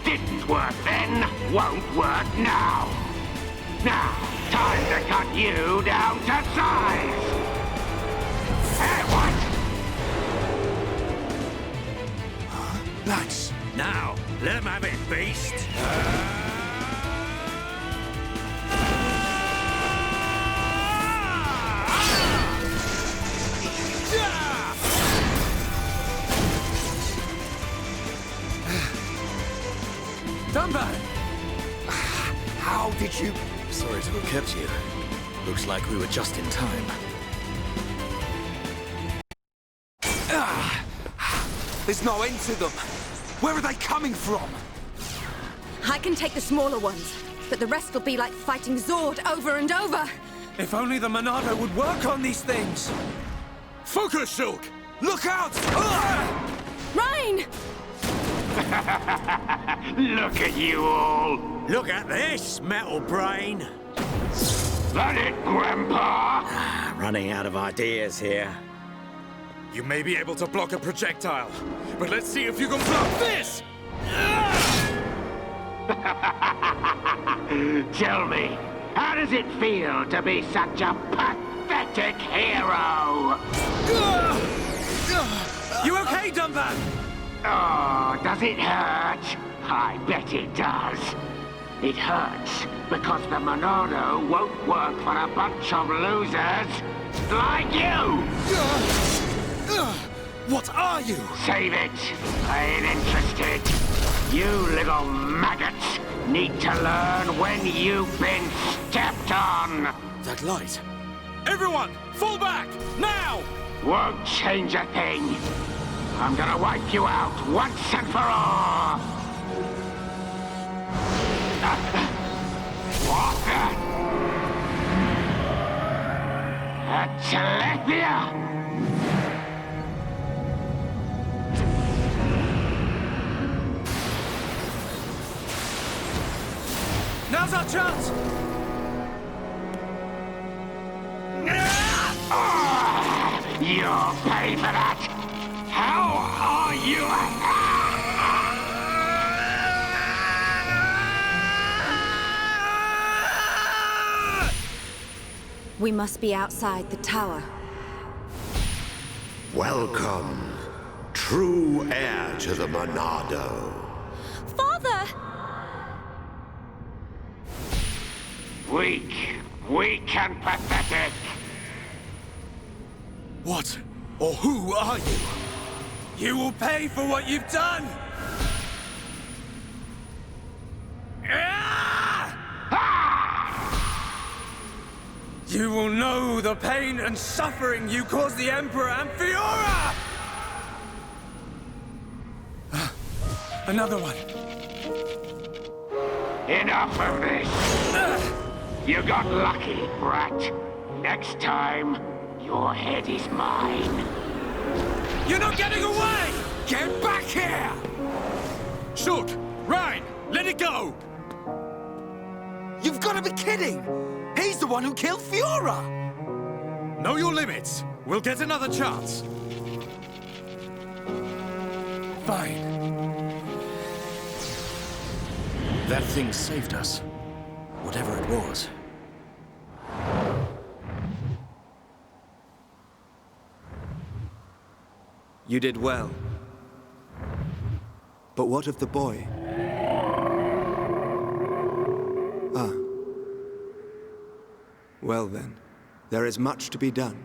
Didn't work then, won't work now! Now, time to cut you down to size! Hey, what? Nice. Now, let him have it, beast. Dunban! How did you... Sorry to have kept you. Looks like we were just in time. There's no end to them. Where are they coming from? I can take the smaller ones, but the rest will be like fighting Zord over and over. If only the Monado would work on these things. Focus, Shulk! Look out! Rhine! Look at you all! Look at this, metal brain. That it, Grandpa? Running out of ideas here. You may be able to block a projectile, but let's see if you can block this! Tell me, how does it feel to be such a pathetic hero? You okay, Dunban? Oh, does it hurt? I bet it does. It hurts because the Monado won't work for a bunch of losers like you! What are you? Save it. I ain't interested. You little maggots need to learn when you've been stepped on. That light. Everyone, fall back! Now! Won't change a thing. I'm gonna wipe you out once and for all. What the? A Telethia? Now's our chance! You'll pay for that! How are you? We must be outside the tower. Welcome, true heir to the Monado. Father! Weak and pathetic. What or who are you? You will pay for what you've done! You will know the pain and suffering you caused the Emperor and Fiora! Another one. Enough of this. You got lucky, brat. Next time, your head is mine. You're not getting away! Get back here! Shulk! Rhine! Let it go! You've got to be kidding! He's the one who killed Fiora! Know your limits. We'll get another chance. Fine. That thing saved us. Whatever it was. You did well. But what of the boy? Ah. Well then, there is much to be done.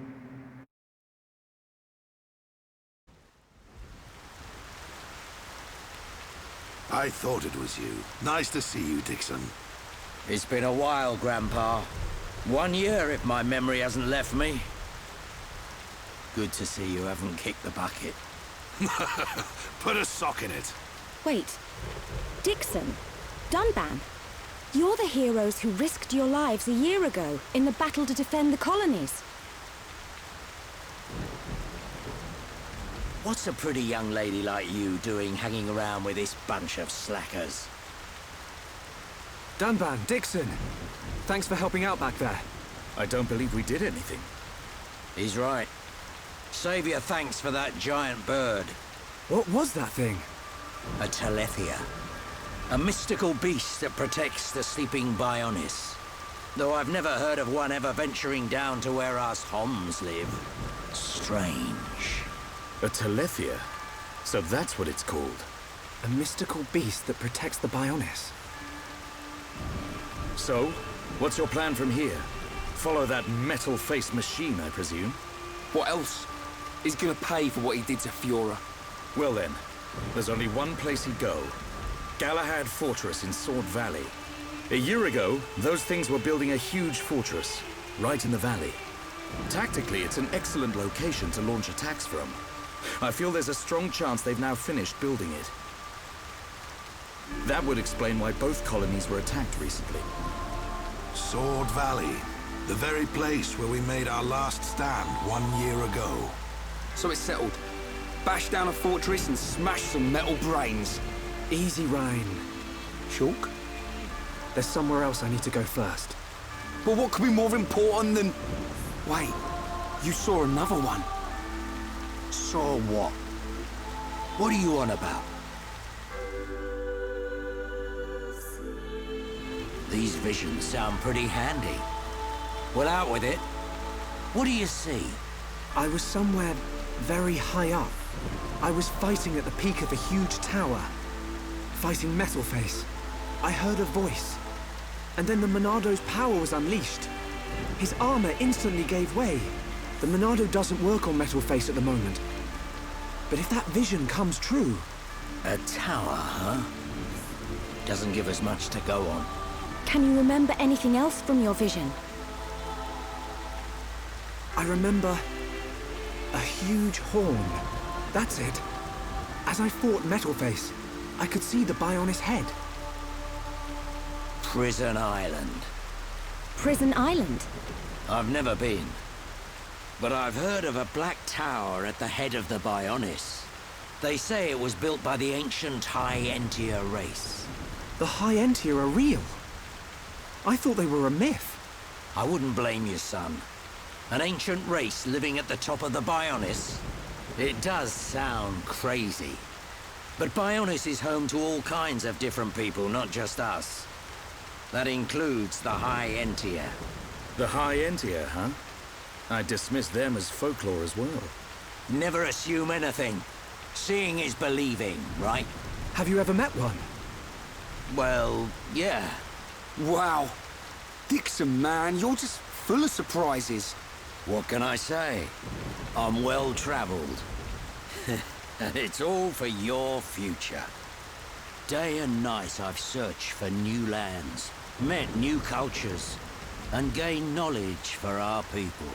I thought it was you. Nice to see you, Dixon. It's been a while, Grandpa. 1 year, if my memory hasn't left me. Good to see you haven't kicked the bucket. Put a sock in it. Wait. Dixon? Dunban? You're the heroes who risked your lives a year ago in the battle to defend the colonies. What's a pretty young lady like you doing hanging around with this bunch of slackers? Dunban, Dixon! Thanks for helping out back there. I don't believe we did anything. He's right. Save your thanks for that giant bird. What was that thing? A Telethia. A mystical beast that protects the sleeping Bionis. Though I've never heard of one ever venturing down to where us Homs live. Strange. A Telethia? So that's what it's called. A mystical beast that protects the Bionis. So, what's your plan from here? Follow that metal-faced machine, I presume? What else? He's gonna pay for what he did to Fiora. Well then, there's only one place he'd go. Galahad Fortress in Sword Valley. A year ago, those things were building a huge fortress, right in the valley. Tactically, it's an excellent location to launch attacks from. I feel there's a strong chance they've now finished building it. That would explain why both colonies were attacked recently. Sword Valley. The very place where we made our last stand 1 year ago. So it's settled. Bash down a fortress and smash some metal brains. Easy, Ryan. Shulk? There's somewhere else I need to go first. But what could be more important than... Wait, you saw another one. Saw what? What are you on about? These visions sound pretty handy. Well, out with it. What do you see? I was somewhere very high up. I was fighting at the peak of a huge tower. Fighting Metalface. I heard a voice. And then the Monado's power was unleashed. His armor instantly gave way. The Monado doesn't work on Metalface at the moment. But if that vision comes true... A tower, huh? Doesn't give us much to go on. Can you remember anything else from your vision? I remember... a huge horn. That's it. As I fought Metalface, I could see the Bionis head. Prison Island. Prison Island? I've never been. But I've heard of a black tower at the head of the Bionis. They say it was built by the ancient High Entia race. The High Entia are real? I thought they were a myth. I wouldn't blame you, son. An ancient race living at the top of the Bionis? It does sound crazy. But Bionis is home to all kinds of different people, not just us. That includes the High Entia. The High Entia, huh? I dismiss them as folklore as well. Never assume anything. Seeing is believing, right? Have you ever met one? Well, yeah. Wow. Dixon, man, you're just full of surprises. What can I say? I'm well-traveled. And it's all for your future. Day and night I've searched for new lands, met new cultures, and gained knowledge for our people.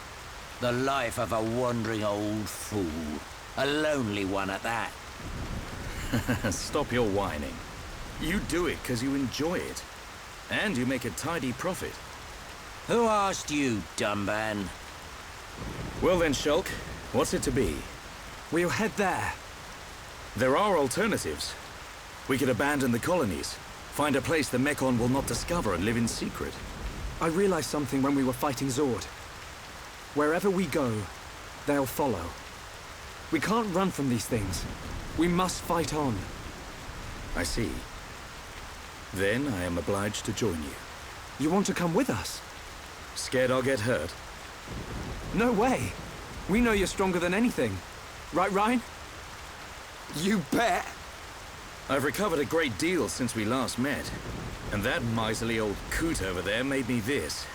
The life of a wandering old fool. A lonely one at that. Stop your whining. You do it because you enjoy it. And you make a tidy profit. Who asked you, Dunban? Well then, Shulk, what's it to be? We'll head there. There are alternatives. We could abandon the colonies, find a place the Mekon will not discover and live in secret. I realized something when we were fighting Zord. Wherever we go, they'll follow. We can't run from these things. We must fight on. I see. Then I am obliged to join you. You want to come with us? Scared I'll get hurt? No way. We know you're stronger than anything. Right, Ryan? You bet. I've recovered a great deal since we last met. And that miserly old coot over there made me this.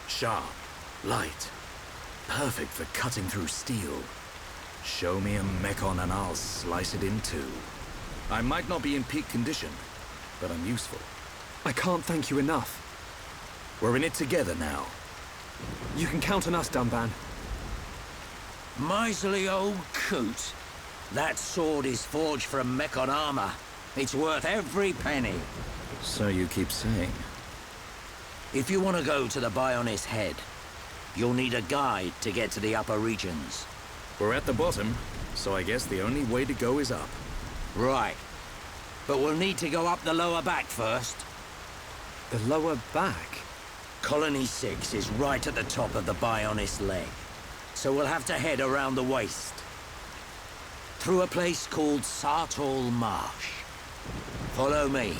Sharp, light, perfect for cutting through steel. Show me a Mekon and I'll slice it in two. I might not be in peak condition, but I'm useful. I can't thank you enough. We're in it together now. You can count on us, Dunban. Miserly old coot. That sword is forged from Mechon armor. It's worth every penny. So you keep saying. If you want to go to the Bionis head, you'll need a guide to get to the upper regions. We're at the bottom, so I guess the only way to go is up. Right. But we'll need to go up the lower back first. The lower back? Colony 6 is right at the top of the Bionis leg, so we'll have to head around the waist. Through a place called Sartol Marsh. Follow me.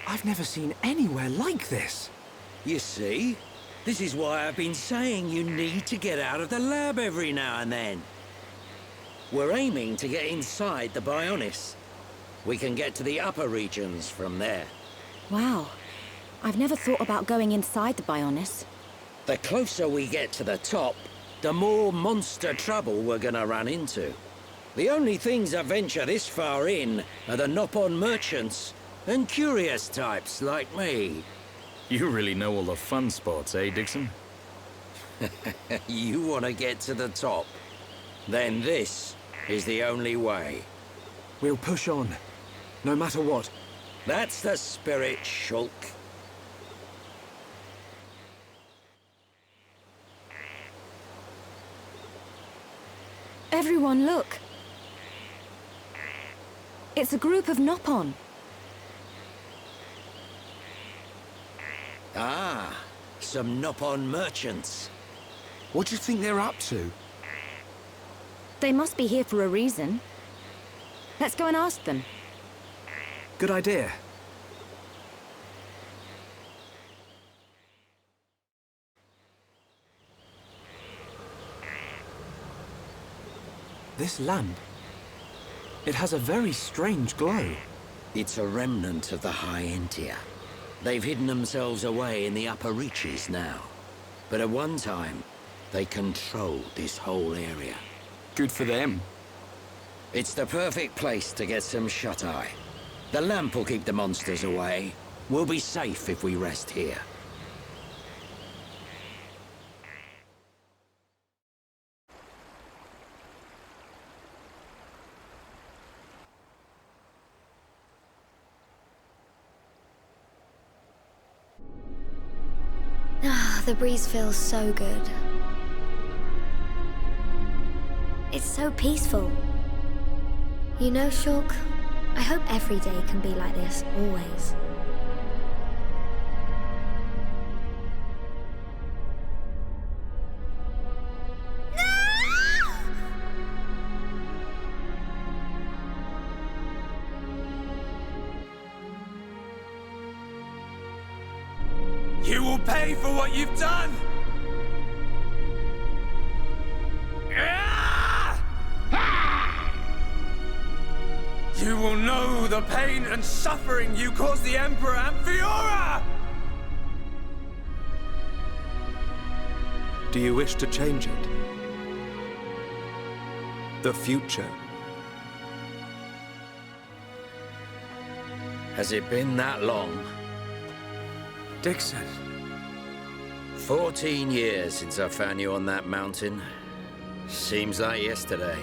I've never seen anywhere like this. You see? This is why I've been saying you need to get out of the lab every now and then. We're aiming to get inside the Bionis. We can get to the upper regions from there. Wow. I've never thought about going inside the Bionis. The closer we get to the top, the more monster trouble we're gonna run into. The only things that venture this far in are the Nopon merchants and curious types like me. You really know all the fun spots, eh, Dixon? You want to get to the top? Then this is the only way. We'll push on, no matter what. That's the spirit, Shulk. Everyone, look. It's a group of Nopon. Ah, some Nopon merchants. What do you think they're up to? They must be here for a reason. Let's go and ask them. Good idea. This lamp, it has a very strange glow. It's a remnant of the High Entia. They've hidden themselves away in the upper reaches now. But at one time, they controlled this whole area. Good for them. It's the perfect place to get some shut-eye. The lamp will keep the monsters away. We'll be safe if we rest here. The breeze feels so good. It's so peaceful. You know, Shulk, I hope every day can be like this, always. You will pay for what you've done! You will know the pain and suffering you caused the Emperor and Fiora! Do you wish to change it? The future? Has it been that long? Dixon. 14 years since I found you on that mountain. Seems like yesterday.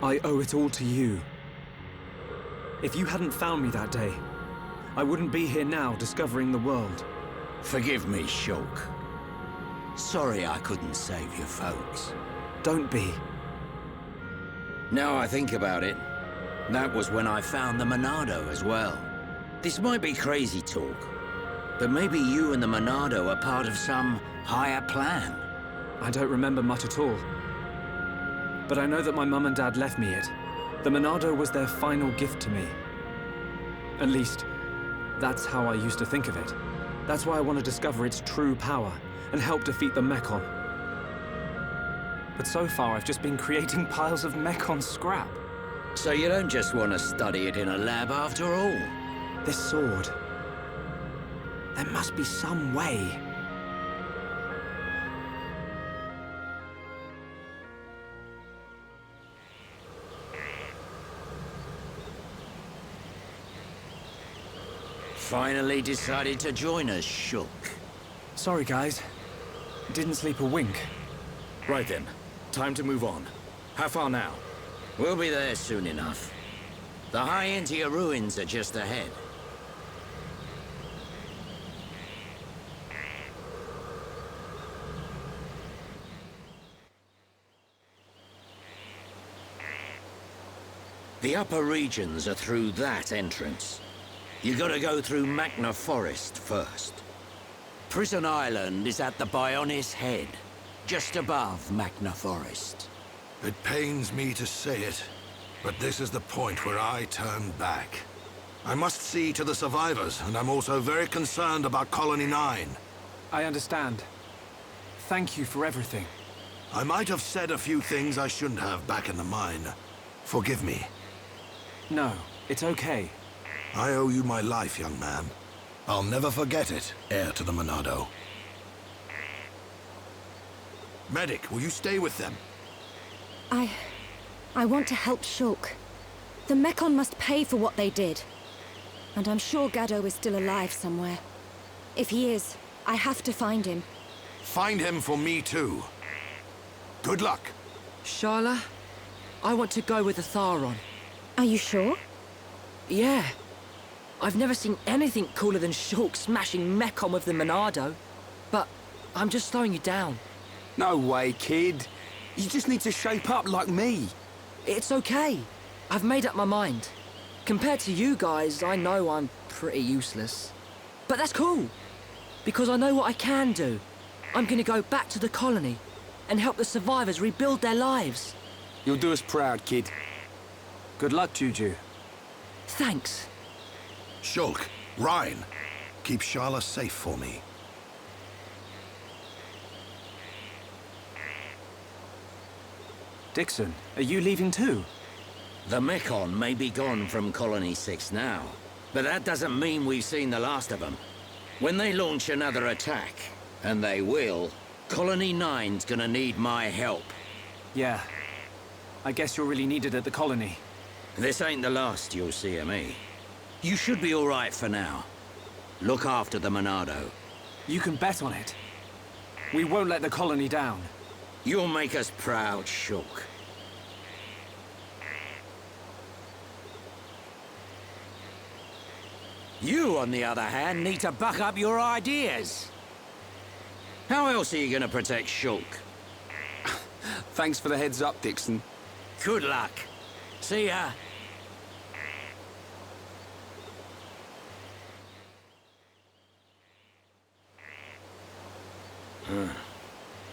I owe it all to you. If you hadn't found me that day, I wouldn't be here now discovering the world. Forgive me, Shulk. Sorry I couldn't save your folks. Don't be. Now I think about it, that was when I found the Monado as well. This might be crazy talk, but maybe you and the Monado are part of some higher plan. I don't remember much at all. But I know that my mum and dad left me it. The Monado was their final gift to me. At least, that's how I used to think of it. That's why I want to discover its true power and help defeat the Mechon. But so far, I've just been creating piles of Mechon scrap. So you don't just want to study it in a lab after all? This sword. There must be some way. Finally decided to join us, Shulk. Sorry, guys. Didn't sleep a wink. Right then. Time to move on. How far now? We'll be there soon enough. The High Entia ruins are just ahead. The upper regions are through that entrance. You gotta go through Magna Forest first. Prison Island is at the Bionis head, just above Magna Forest. It pains me to say it, but this is the point where I turn back. I must see to the survivors, and I'm also very concerned about Colony 9. I understand. Thank you for everything. I might have said a few things I shouldn't have back in the mine. Forgive me. No, it's okay. I owe you my life, young man. I'll never forget it, heir to the Monado. Medic, will you stay with them? I want to help Shulk. The Mechon must pay for what they did. And I'm sure Gaddo is still alive somewhere. If he is, I have to find him. Find him for me too. Good luck. Sharla, I want to go with the Tharon. Are you sure? Yeah. I've never seen anything cooler than Shulk smashing Mechon with the Monado. But I'm just slowing you down. No way, kid. You just need to shape up like me. It's okay. I've made up my mind. Compared to you guys, I know I'm pretty useless. But that's cool, because I know what I can do. I'm gonna go back to the colony and help the survivors rebuild their lives. You'll do us proud, kid. Good luck, Juju. Thanks. Shulk, Ryan, keep Sharla safe for me. Dixon, are you leaving too? The Mechon may be gone from Colony 6 now, but that doesn't mean we've seen the last of them. When they launch another attack, and they will, Colony 9's gonna need my help. Yeah. I guess you're really needed at the colony. This ain't the last you'll see of me. You should be all right for now. Look after the Monado. You can bet on it. We won't let the colony down. You'll make us proud, Shulk. You, on the other hand, need to buck up your ideas. How else are you gonna protect Shulk? Thanks for the heads up, Dixon. Good luck. See ya.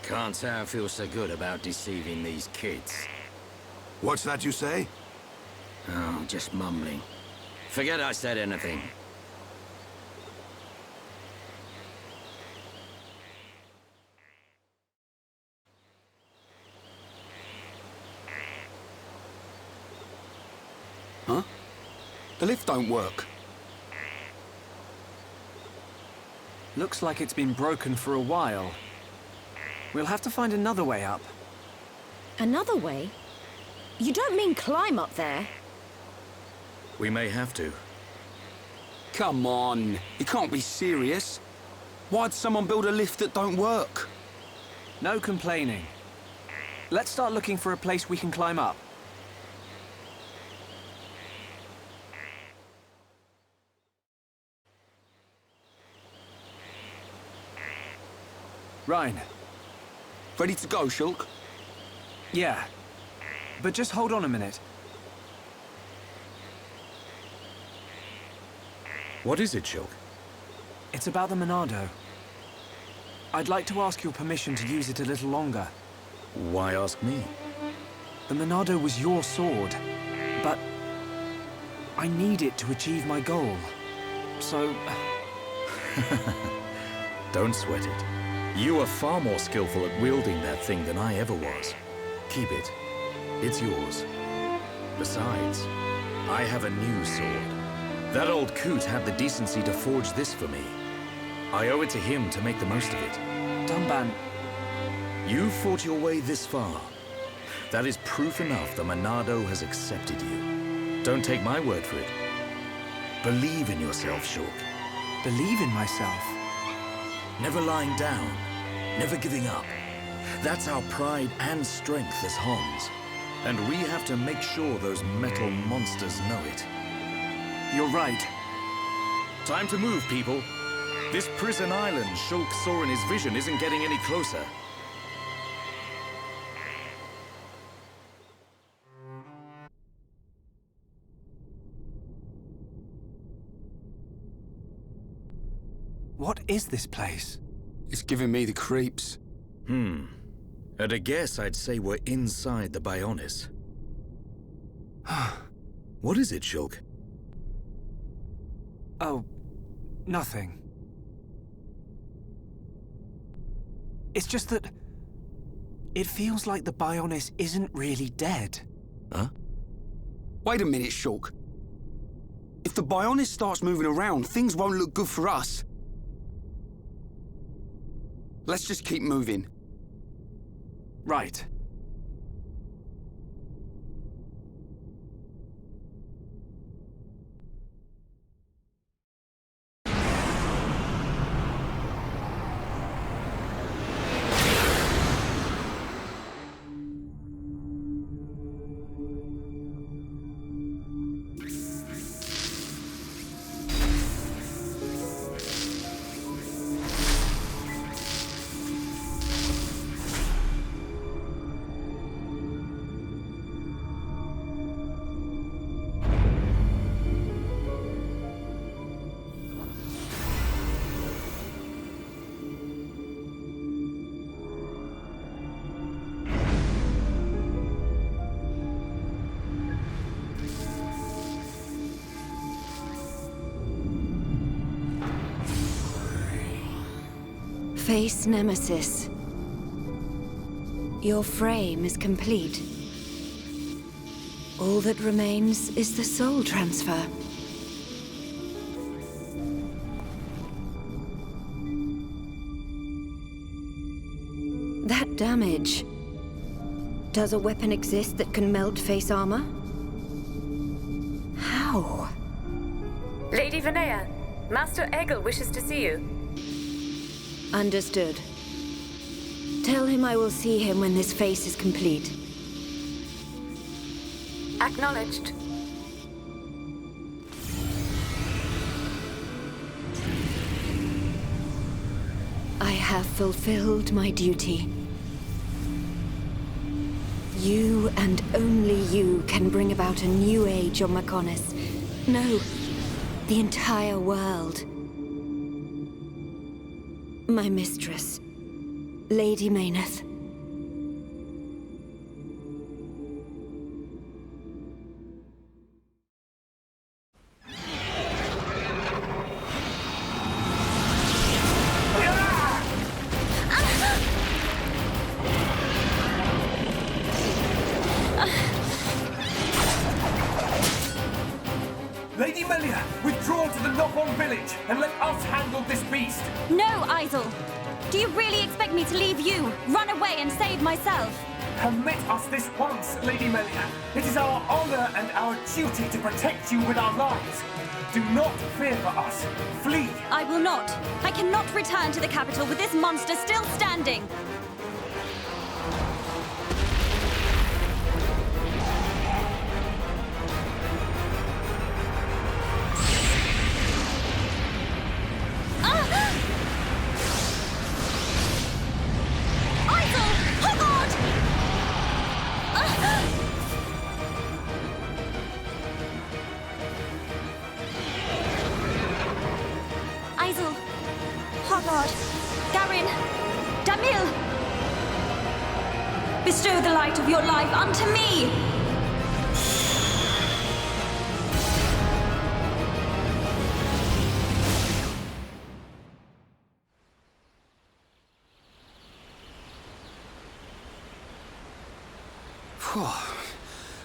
Can't say I feel so good about deceiving these kids. What's that you say? Oh, just mumbling. Forget I said anything. Huh? The lift don't work. Looks like it's been broken for a while. We'll have to find another way up. Another way? You don't mean climb up there? We may have to. Come on, you can't be serious. Why'd someone build a lift that don't work? No complaining. Let's start looking for a place we can climb up. Ryan. Ready to go, Shulk? Yeah. But just hold on a minute. What is it, Shulk? It's about the Monado. I'd like to ask your permission to use it a little longer. Why ask me? The Monado was your sword, but I need it to achieve my goal. So... Don't sweat it. You are far more skillful at wielding that thing than I ever was. Keep it. It's yours. Besides, I have a new sword. That old coot had the decency to forge this for me. I owe it to him to make the most of it. Dunban... You fought your way this far. That is proof enough the Monado has accepted you. Don't take my word for it. Believe in yourself, Shulk. Believe in myself? Never lying down, never giving up. That's our pride and strength as Hans. And we have to make sure those metal monsters know it. You're right. Time to move, people. This prison island Shulk saw in his vision isn't getting any closer. What is this place? It's giving me the creeps. At a guess, I'd say we're inside the Bionis. What is it, Shulk? Oh, nothing. It's just that... it feels like the Bionis isn't really dead. Huh? Wait a minute, Shulk. If the Bionis starts moving around, things won't look good for us. Let's just keep moving. Right. Face Nemesis. Your frame is complete. All that remains is the soul transfer. That damage... Does a weapon exist that can melt face armor? How? Lady Vinaya, Master Egil wishes to see you. Understood. Tell him I will see him when this face is complete. Acknowledged. I have fulfilled my duty. You and only you can bring about a new age on Mechonis. No, the entire world. My mistress, Lady Mayneth. Lady Melia, withdraw to the Knock-On village and let us handle this beast. No, Isel. Do you really expect me to leave you, run away and save myself? Permit us this once, Lady Melia. It is our honor and our duty to protect you with our lives. Do not fear for us. Flee. I will not. I cannot return to the capital with this monster still standing. Hogard, Garin, Damil! Bestow the light of your life unto me!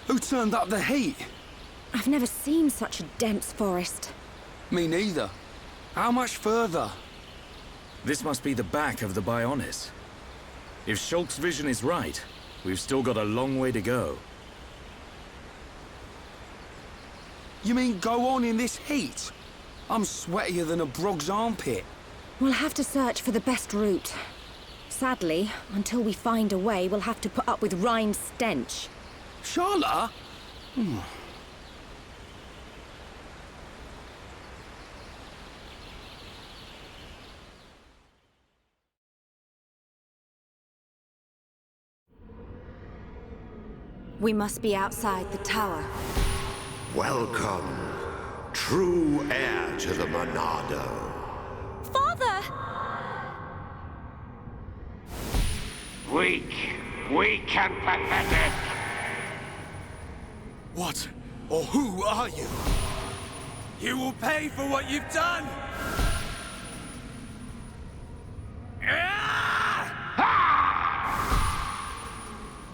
Who turned up the heat? I've never seen such a dense forest. Me neither. How much further? This must be the back of the Bionis. If Shulk's vision is right, we've still got a long way to go. You mean go on in this heat? I'm sweatier than a brog's armpit. We'll have to search for the best route. Sadly, until we find a way, we'll have to put up with Rhine's stench. Charlotte? We must be outside the tower. Welcome, true heir to the Monado. Father! Weak and pathetic. What or who are you? You will pay for what you've done!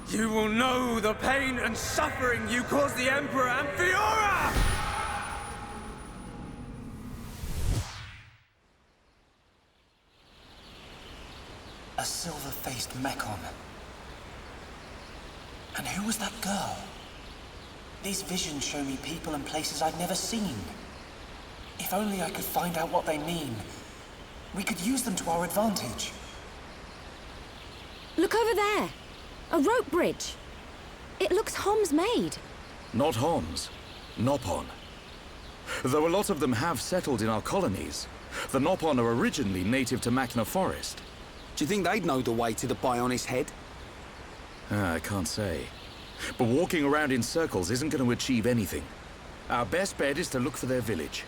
You will know the pain and suffering you caused the Emperor and Fiora! A silver-faced Mekon. And who was that girl? These visions show me people and places I've never seen. If only I could find out what they mean. We could use them to our advantage. Look over there. A rope bridge. It looks Homs-made. Not Homs. Nopon. Though a lot of them have settled in our colonies, the Nopon are originally native to Makna Forest. Do you think they'd know the way to the Bionis head? I can't say. But walking around in circles isn't going to achieve anything. Our best bet is to look for their village.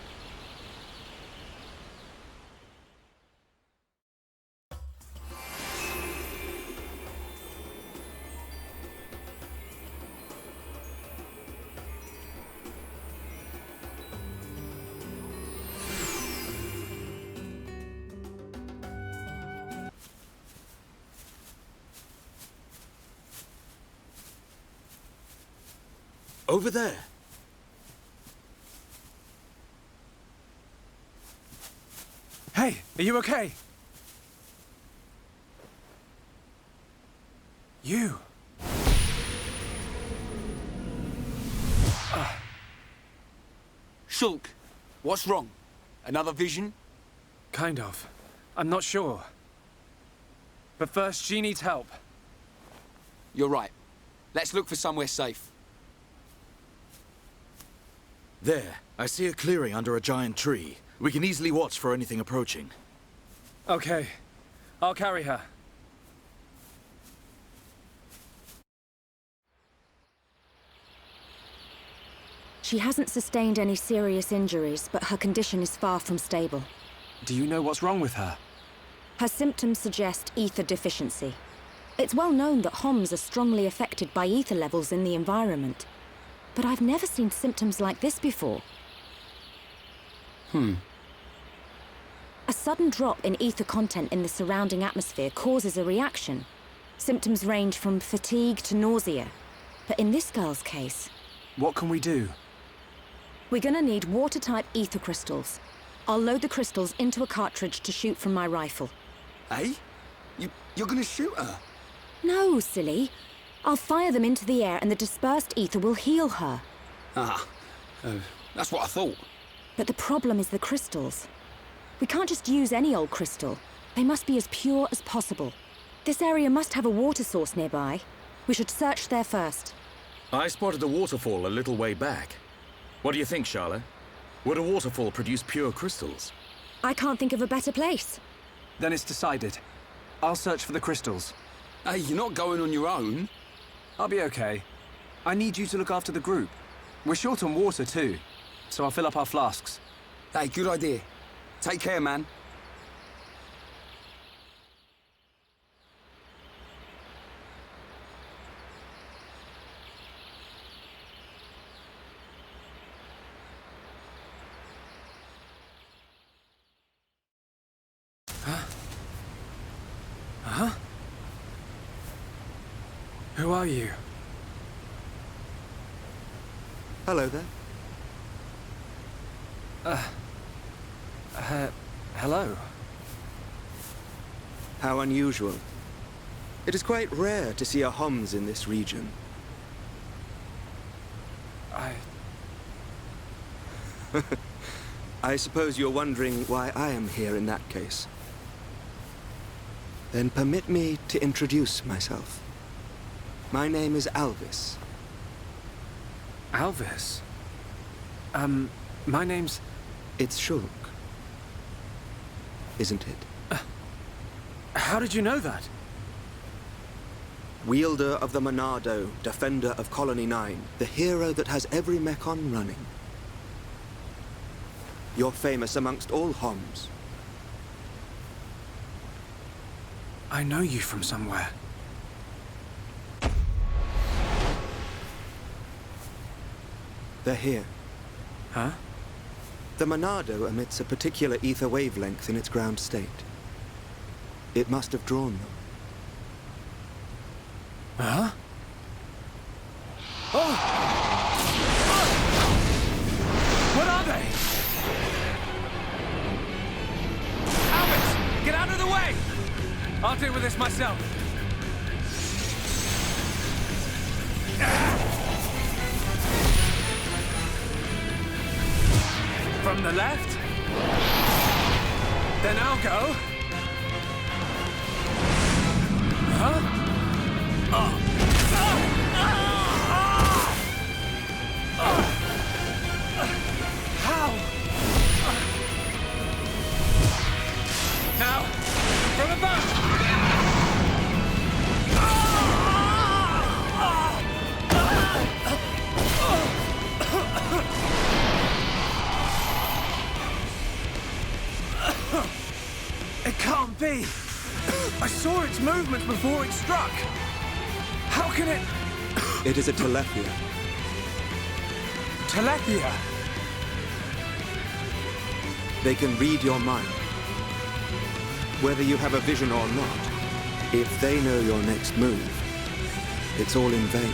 Over there. Hey, are you okay? You. Shulk, what's wrong? Another vision? Kind of. I'm not sure. But first, she needs help. You're right. Let's look for somewhere safe. There. I see a clearing under a giant tree. We can easily watch for anything approaching. Okay. I'll carry her. She hasn't sustained any serious injuries, but her condition is far from stable. Do you know what's wrong with her? Her symptoms suggest ether deficiency. It's well known that Homs are strongly affected by ether levels in the environment. But I've never seen symptoms like this before. A sudden drop in ether content in the surrounding atmosphere causes a reaction. Symptoms range from fatigue to nausea. But in this girl's case... What can we do? We're gonna need water-type ether crystals. I'll load the crystals into a cartridge to shoot from my rifle. Eh? You're gonna shoot her? No, silly. I'll fire them into the air and the dispersed ether will heal her. That's what I thought. But the problem is the crystals. We can't just use any old crystal. They must be as pure as possible. This area must have a water source nearby. We should search there first. I spotted a waterfall a little way back. What do you think, Charlotte? Would a waterfall produce pure crystals? I can't think of a better place. Then it's decided. I'll search for the crystals. Hey, you're not going on your own. I'll be okay. I need you to look after the group. We're short on water too, so I'll fill up our flasks. Hey, good idea. Take care, man. Huh? Who are you? Hello there. Hello. How unusual. It is quite rare to see a Homs in this region. I suppose you're wondering why I am here in that case. Then permit me to introduce myself. My name is Alvis. Alvis? My name's... It's Shulk. Isn't it? How did you know that? Wielder of the Monado, defender of Colony 9, the hero that has every mechon running. You're famous amongst all Homs. I know you from somewhere. They're here. Huh? The Monado emits a particular ether wavelength in its ground state. It must have drawn them. Huh? Oh! What are they? Albert! Get out of the way! I'll deal with this myself. From the left? Then I'll go. Huh? How? Now, from above! It can't be! I saw its movements before it struck! How can it... It is a Telethia. Telethia? They can read your mind. Whether you have a vision or not, if they know your next move, it's all in vain.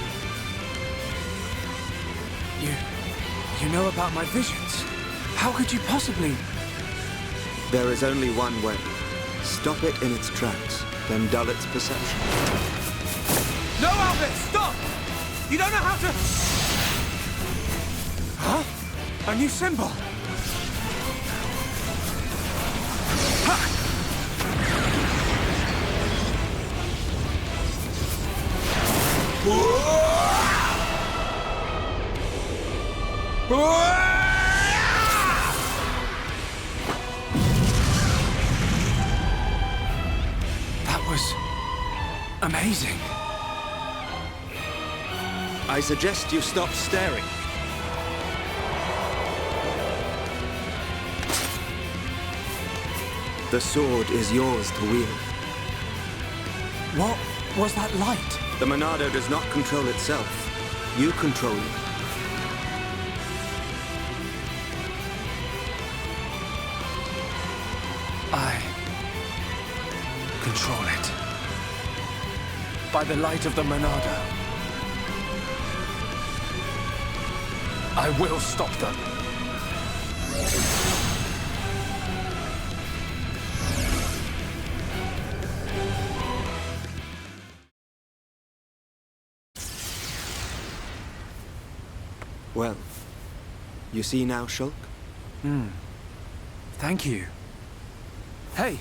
You know about my visions? How could you possibly... There is only one way. Stop it in its tracks, then dull its perception. No, Albert! Stop! You don't know how to... Huh? A new symbol? Ha! That was... amazing. I suggest you stop staring. The sword is yours to wield. What was that light? The Monado does not control itself. You control it. I control it. By the light of the Monado. I will stop them. Well, you see now, Shulk? Thank you. Hey,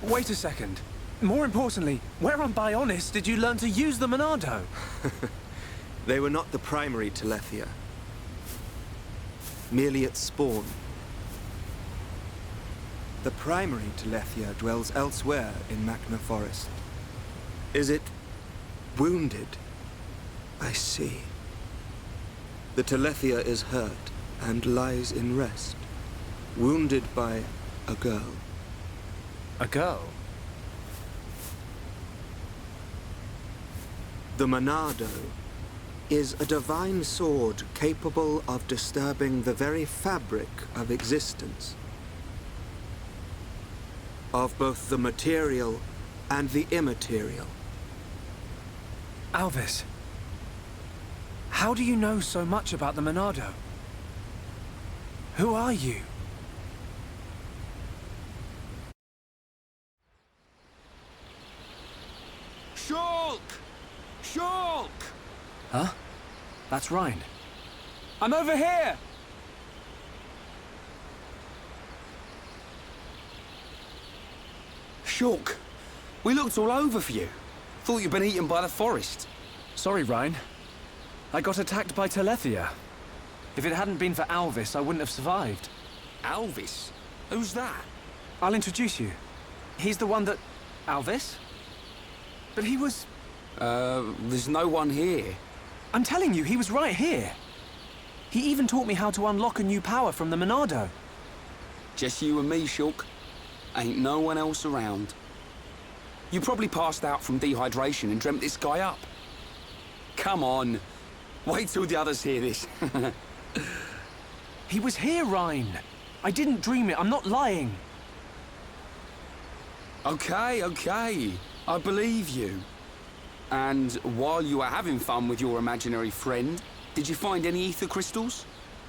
wait a second. More importantly, where on Bionis did you learn to use the Monado? They were not the primary Telethia. Merely its spawn. The primary Telethia dwells elsewhere in Machna Forest. Is it wounded? I see. The Telethia is hurt and lies in rest, wounded by a girl. A girl? The Monado is a divine sword capable of disturbing the very fabric of existence. of both the material and the immaterial. Alvis, how do you know so much about the Monado? Who are you? Shulk! Shulk! Huh? That's Ryan. I'm over here! Shulk, we looked all over for you. Thought you'd been eaten by the forest. Sorry, Ryan. I got attacked by Telethia. If it hadn't been for Alvis, I wouldn't have survived. Alvis? Who's that? I'll introduce you. He's the one that... Alvis? But he was... there's no one here. I'm telling you, he was right here. He even taught me how to unlock a new power from the Monado. Just you and me, Shulk. Ain't no one else around. You probably passed out from dehydration and dreamt this guy up. Come on. Wait till the others hear this. He was here, Ryan. I didn't dream it. I'm not lying. Okay. I believe you. And while you were having fun with your imaginary friend, did you find any ether crystals?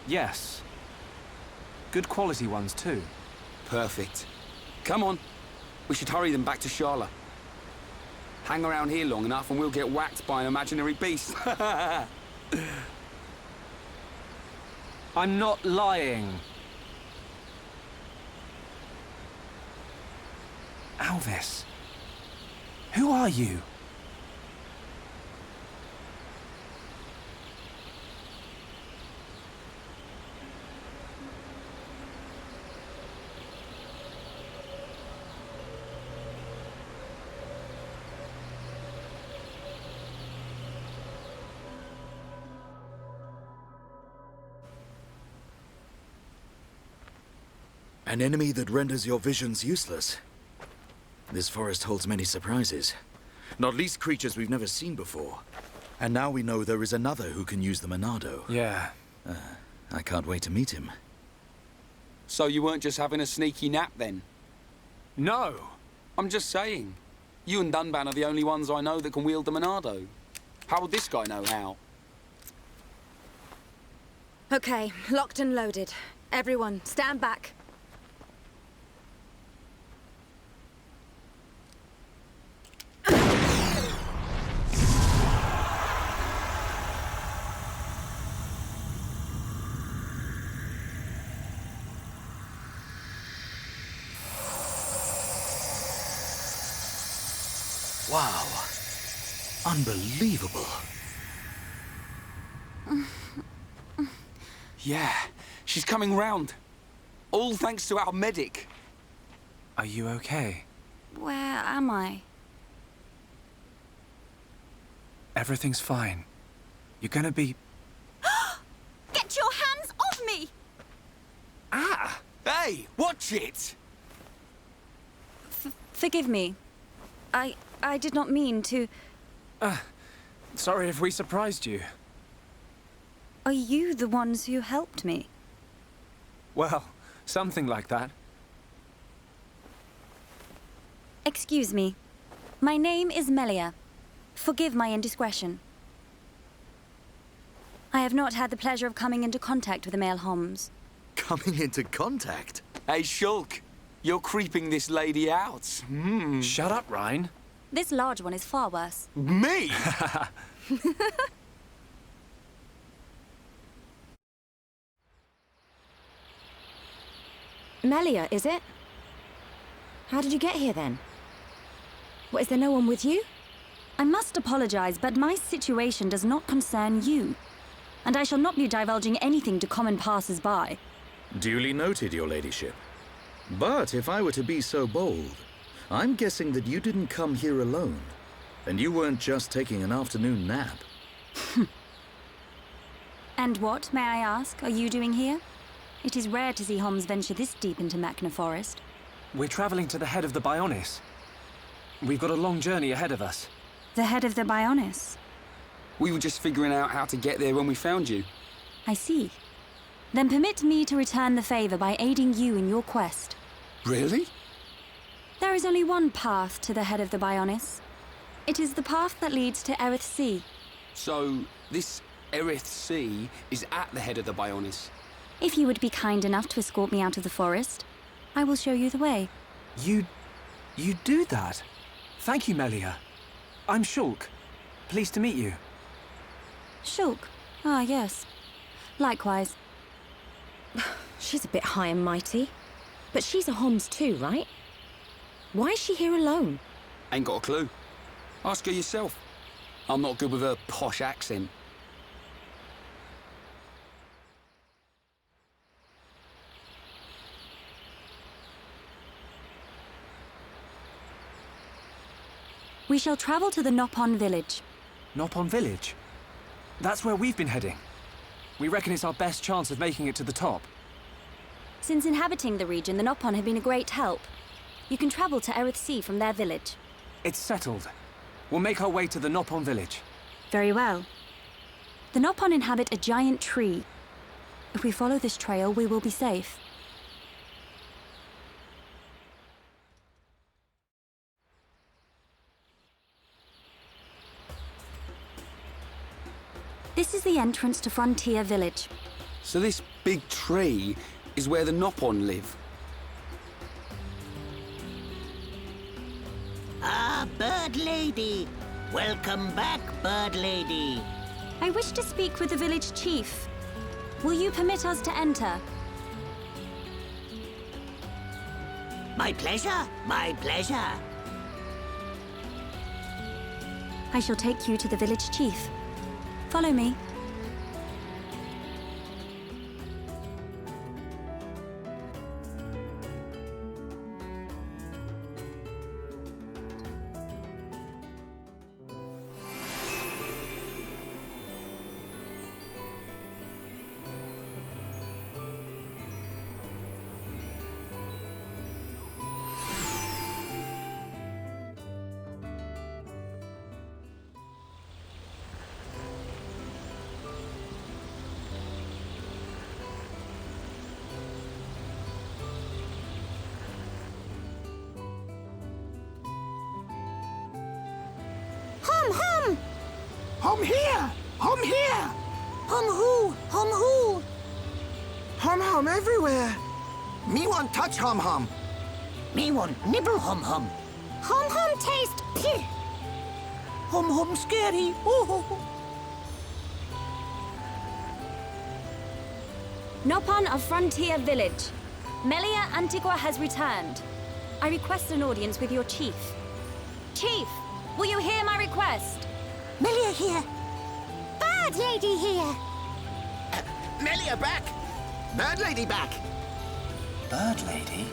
Yes. Good quality ones, too. Perfect. Come on. We should hurry them back to Sharla. Hang around here long enough and we'll get whacked by an imaginary beast. I'm not lying. Alvis, who are you? An enemy that renders your visions useless. This forest holds many surprises. Not least creatures we've never seen before. And now we know there is another who can use the Monado. Yeah. I can't wait to meet him. So you weren't just having a sneaky nap then? No! I'm just saying. You and Dunban are the only ones I know that can wield the Monado. How would this guy know how? Okay, locked and loaded. Everyone, stand back. Wow. Unbelievable. Yeah, she's coming round. All thanks to our medic. Are you okay? Where am I? Everything's fine. You're gonna be... Get your hands off me! Ah! Hey, watch it! Forgive me. I did not mean to... Sorry if we surprised you. Are you the ones who helped me? Well, something like that. Excuse me. My name is Melia. Forgive my indiscretion. I have not had the pleasure of coming into contact with the male Homs. Coming into contact? Hey, Shulk. You're creeping this lady out. Shut up, Ryan. This large one is far worse. Me? Melia, is it? How did you get here then? What, is there no one with you? I must apologize, but my situation does not concern you. And I shall not be divulging anything to common passers-by. Duly noted, your ladyship. But if I were to be so bold, I'm guessing that you didn't come here alone. And you weren't just taking an afternoon nap. And what, may I ask, are you doing here? It is rare to see Homs venture this deep into Machna Forest. We're traveling to the head of the Bionis. We've got a long journey ahead of us. The head of the Bionis? We were just figuring out how to get there when we found you. I see. Then permit me to return the favor by aiding you in your quest. Really? There is only one path to the head of the Bionis. It is the path that leads to Erith Sea. So, this Erith Sea is at the head of the Bionis. If you would be kind enough to escort me out of the forest, I will show you the way. You do that? Thank you, Melia. I'm Shulk. Pleased to meet you. Shulk? Ah, yes. Likewise. She's a bit high and mighty. But she's a Homs too, right? Why is she here alone? Ain't got a clue. Ask her yourself. I'm not good with her posh accent. We shall travel to the Nopon village. Nopon village? That's where we've been heading. We reckon it's our best chance of making it to the top. Since inhabiting the region, the Nopon have been a great help. You can travel to Erith Sea from their village. It's settled. We'll make our way to the Nopon village. Very well. The Nopon inhabit a giant tree. If we follow this trail, we will be safe. This is the entrance to Frontier Village. So this big tree is where the Nopon live. Ah, Bird Lady! Welcome back, Bird Lady! I wish to speak with the village chief. Will you permit us to enter? My pleasure, my pleasure. I shall take you to the village chief. Follow me. Hum here! Hum here! Hum who? Hum who? Hum hum everywhere! Me want touch hum hum. Me want nibble hum hum. Hum hum taste pih. Hum hum scary. Oh. Nopon of Frontier Village. Melia Antigua has returned. I request an audience with your chief. Chief, will you hear my request? Melia here. Bird Lady here. Melia back! Bird Lady back! Bird Lady?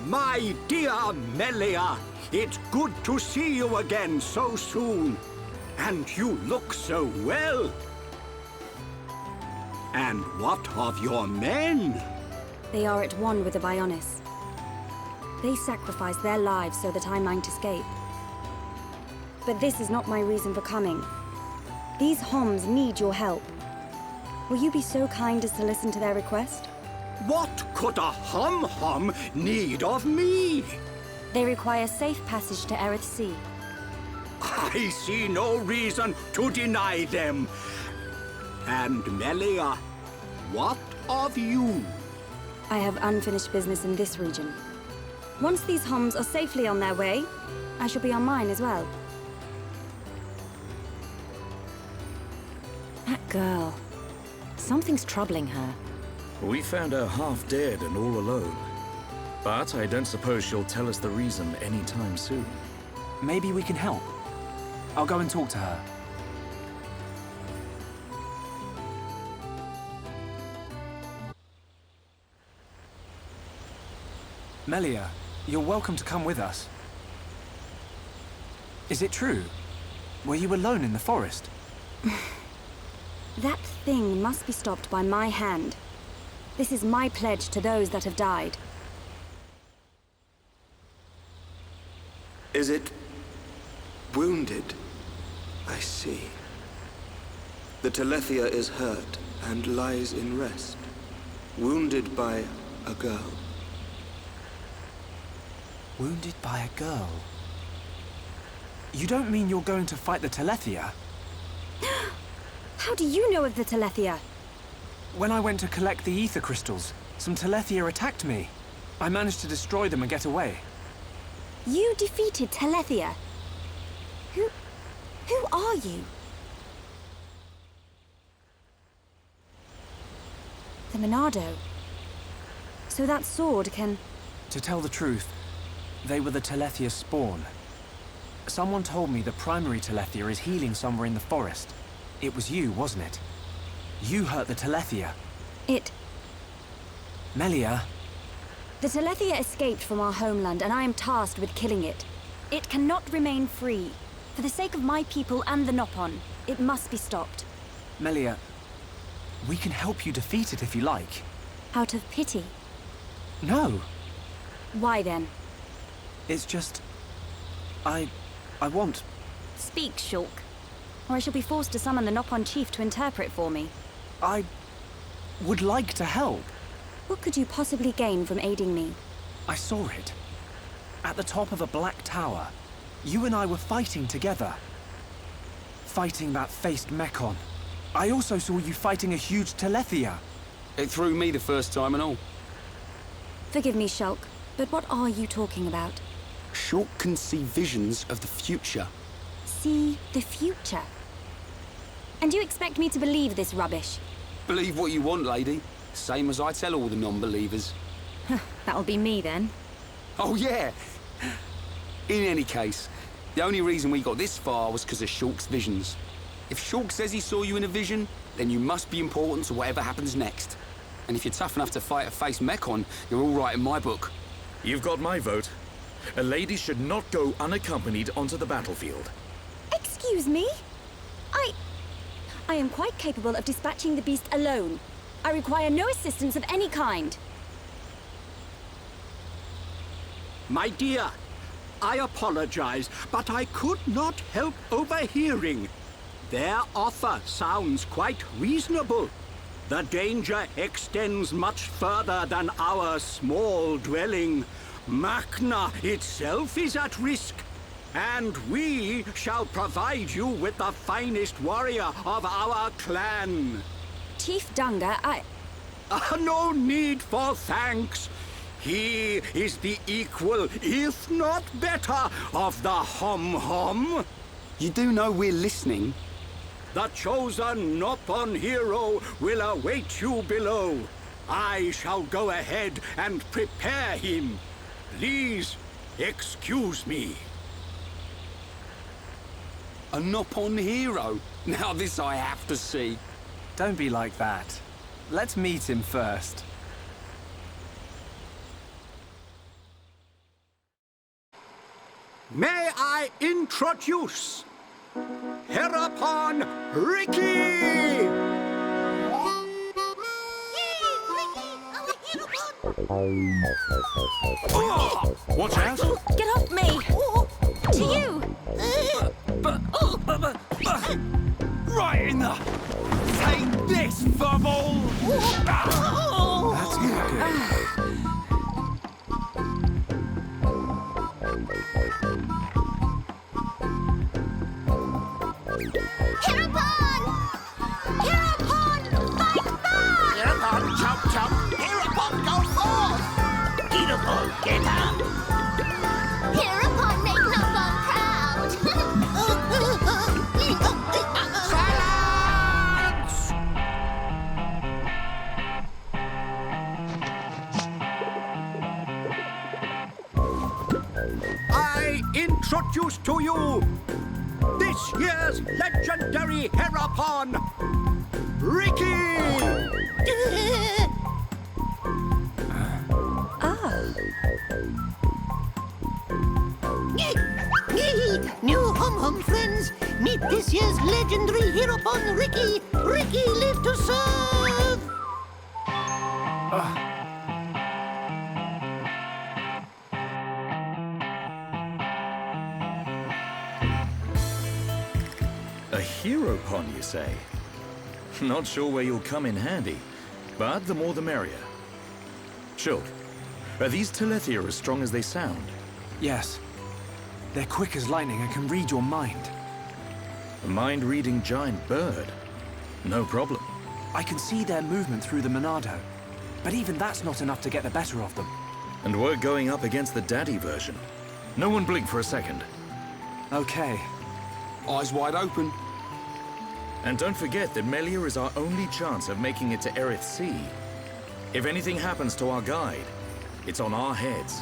My dear Melia, it's good to see you again so soon. And you look so well. And what of your men? They are at one with the Bionis. They sacrificed their lives so that I might escape. But this is not my reason for coming. These Homs need your help. Will you be so kind as to listen to their request? What could a hum-hum need of me? They require safe passage to Erith Sea. I see no reason to deny them. And Melia, what of you? I have unfinished business in this region. Once these Homs are safely on their way, I shall be on mine as well. That girl. Something's troubling her. We found her half dead and all alone. But I don't suppose she'll tell us the reason anytime soon. Maybe we can help. I'll go and talk to her. Melia, you're welcome to come with us. Is it true? Were you alone in the forest? That thing must be stopped by my hand. This is my pledge to those that have died. Is it wounded? I see. The Telethia is hurt and lies in rest, wounded by a girl. Wounded by a girl? You don't mean you're going to fight the Telethia? How do you know of the Telethia? When I went to collect the ether crystals, some Telethia attacked me. I managed to destroy them and get away. You defeated Telethia? Who are you? The Monado. So that sword can... To tell the truth, they were the Telethia spawn. Someone told me the primary Telethia is healing somewhere in the forest. It was you, wasn't it? You hurt the Telethia. Melia. The Telethia escaped from our homeland, and I am tasked with killing it. It cannot remain free. For the sake of my people and the Nopon, it must be stopped. Melia, we can help you defeat it if you like. Out of pity? No. Why then? It's just... I want... Speak, Shulk, or I shall be forced to summon the Nopon chief to interpret for me. I would like to help. What could you possibly gain from aiding me? I saw it. At the top of a black tower. You and I were fighting together. Fighting that faced Mekon. I also saw you fighting a huge Telethia. It threw me the first time and all. Forgive me, Shulk, but what are you talking about? Shulk can see visions of the future. See the future? And you expect me to believe this rubbish? Believe what you want, lady. Same as I tell all the non-believers. That'll be me, then. Oh, yeah. In any case, the only reason we got this far was because of Shulk's visions. If Shulk says he saw you in a vision, then you must be important to whatever happens next. And if you're tough enough to fight a face Mekon, you're all right in my book. You've got my vote. A lady should not go unaccompanied onto the battlefield. Excuse me? I am quite capable of dispatching the beast alone. I require no assistance of any kind. My dear, I apologize, but I could not help overhearing. Their offer sounds quite reasonable. The danger extends much further than our small dwelling. Makna itself is at risk, and we shall provide you with the finest warrior of our clan. Chief Dunga, No need for thanks. He is the equal, if not better, of the Hom-Hom. You do know we're listening. The chosen Nopon hero will await you below. I shall go ahead and prepare him. Please, excuse me. A Nopon hero? Now this I have to see. Don't be like that. Let's meet him first. May I introduce Herapon Ricky! Watch out! Get off me! To you! Right in the... Take this, Bubble! That's not good. Herapon! Herapon! Fight back! Herapon, jump, jump! Herapon, go forth! Herapon, get up! Herapon, make Nopon proud! Silence! I introduce to you this year's legendary Herapon, Ricky! New Hum-Hum friends, meet this year's legendary Herapon, Ricky! Ricky, live to serve! A hero pon, you say? Not sure where you'll come in handy, but the more the merrier. Shulk, are these Telethia as strong as they sound? Yes. They're quick as lightning and can read your mind. A mind-reading giant bird? No problem. I can see their movement through the Monado, but even that's not enough to get the better of them. And we're going up against the daddy version. No one blink for a second. Okay. Eyes wide open. And don't forget that Melia is our only chance of making it to Erith Sea. If anything happens to our guide, it's on our heads.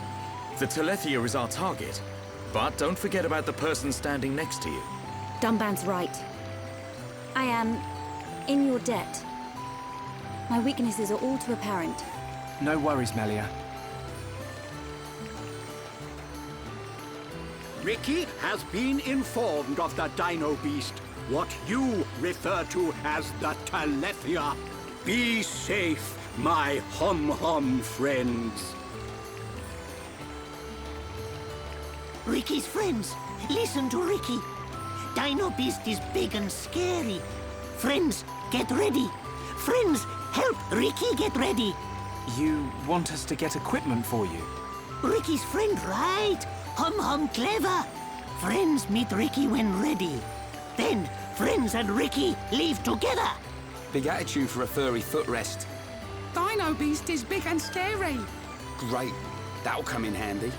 The Telethia is our target, but don't forget about the person standing next to you. Dunban's right. I am in your debt. My weaknesses are all too apparent. No worries, Melia. Ricky has been informed of the Dino Beast, what you refer to as the Telethia. Be safe, my hum-hum friends. Ricky's friends, listen to Ricky. Dino Beast is big and scary. Friends, get ready. Friends, help Ricky get ready. You want us to get equipment for you? Ricky's friend, right? Hum clever. Friends meet Ricky when ready. Then, friends and Ricky leave together. Big attitude for a furry footrest. Dino Beast is big and scary. Great. That'll come in handy.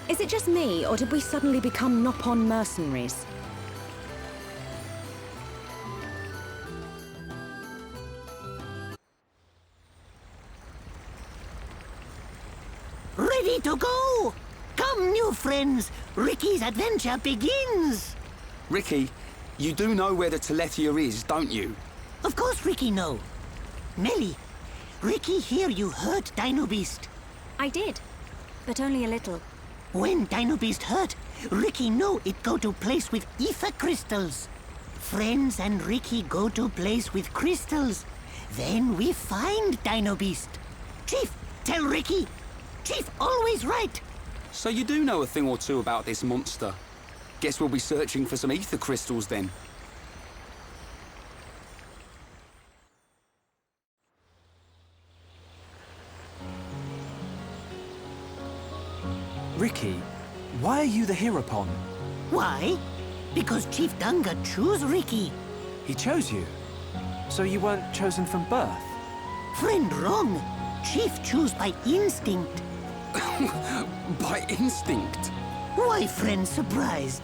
Is it just me, or did we suddenly become Nopon mercenaries? Ready to go! Come, new friends. Ricky's adventure begins. Ricky, you do know where the Telethia is, don't you? Of course Ricky know. Melly, Ricky hear you hurt Dino Beast. I did, but only a little. When Dino Beast hurt, Ricky know it go to place with ether crystals. Friends and Ricky go to place with crystals. Then we find Dino Beast. Chief, tell Ricky. Chief always right. So you do know a thing or two about this monster. Guess we'll be searching for some ether crystals then. Ricky, why are you the Heropon? Why? Because Chief Dunga choose Ricky. He chose you? So you weren't chosen from birth? Friend, wrong. Chief choose by instinct. By instinct? Why, friend, surprised?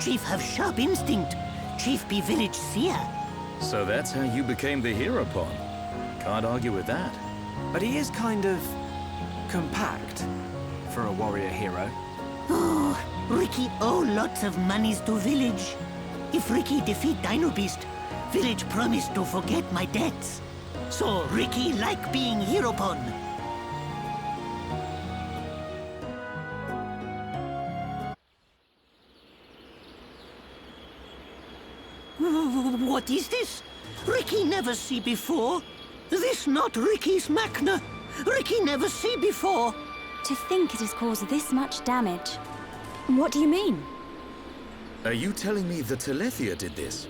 Chief have sharp instinct. Chief be village seer. So that's how you became the Heropon. Can't argue with that. But he is kind of compact for a warrior hero. Oh, Ricky owe lots of monies to village. If Ricky defeat Dino Beast, village promise to forget my debts. So Ricky like being Heropon. What is this? Ricky never see before. This not Ricky's Machna. Ricky never see before. To think it has caused this much damage. What do you mean? Are you telling me the Telethia did this?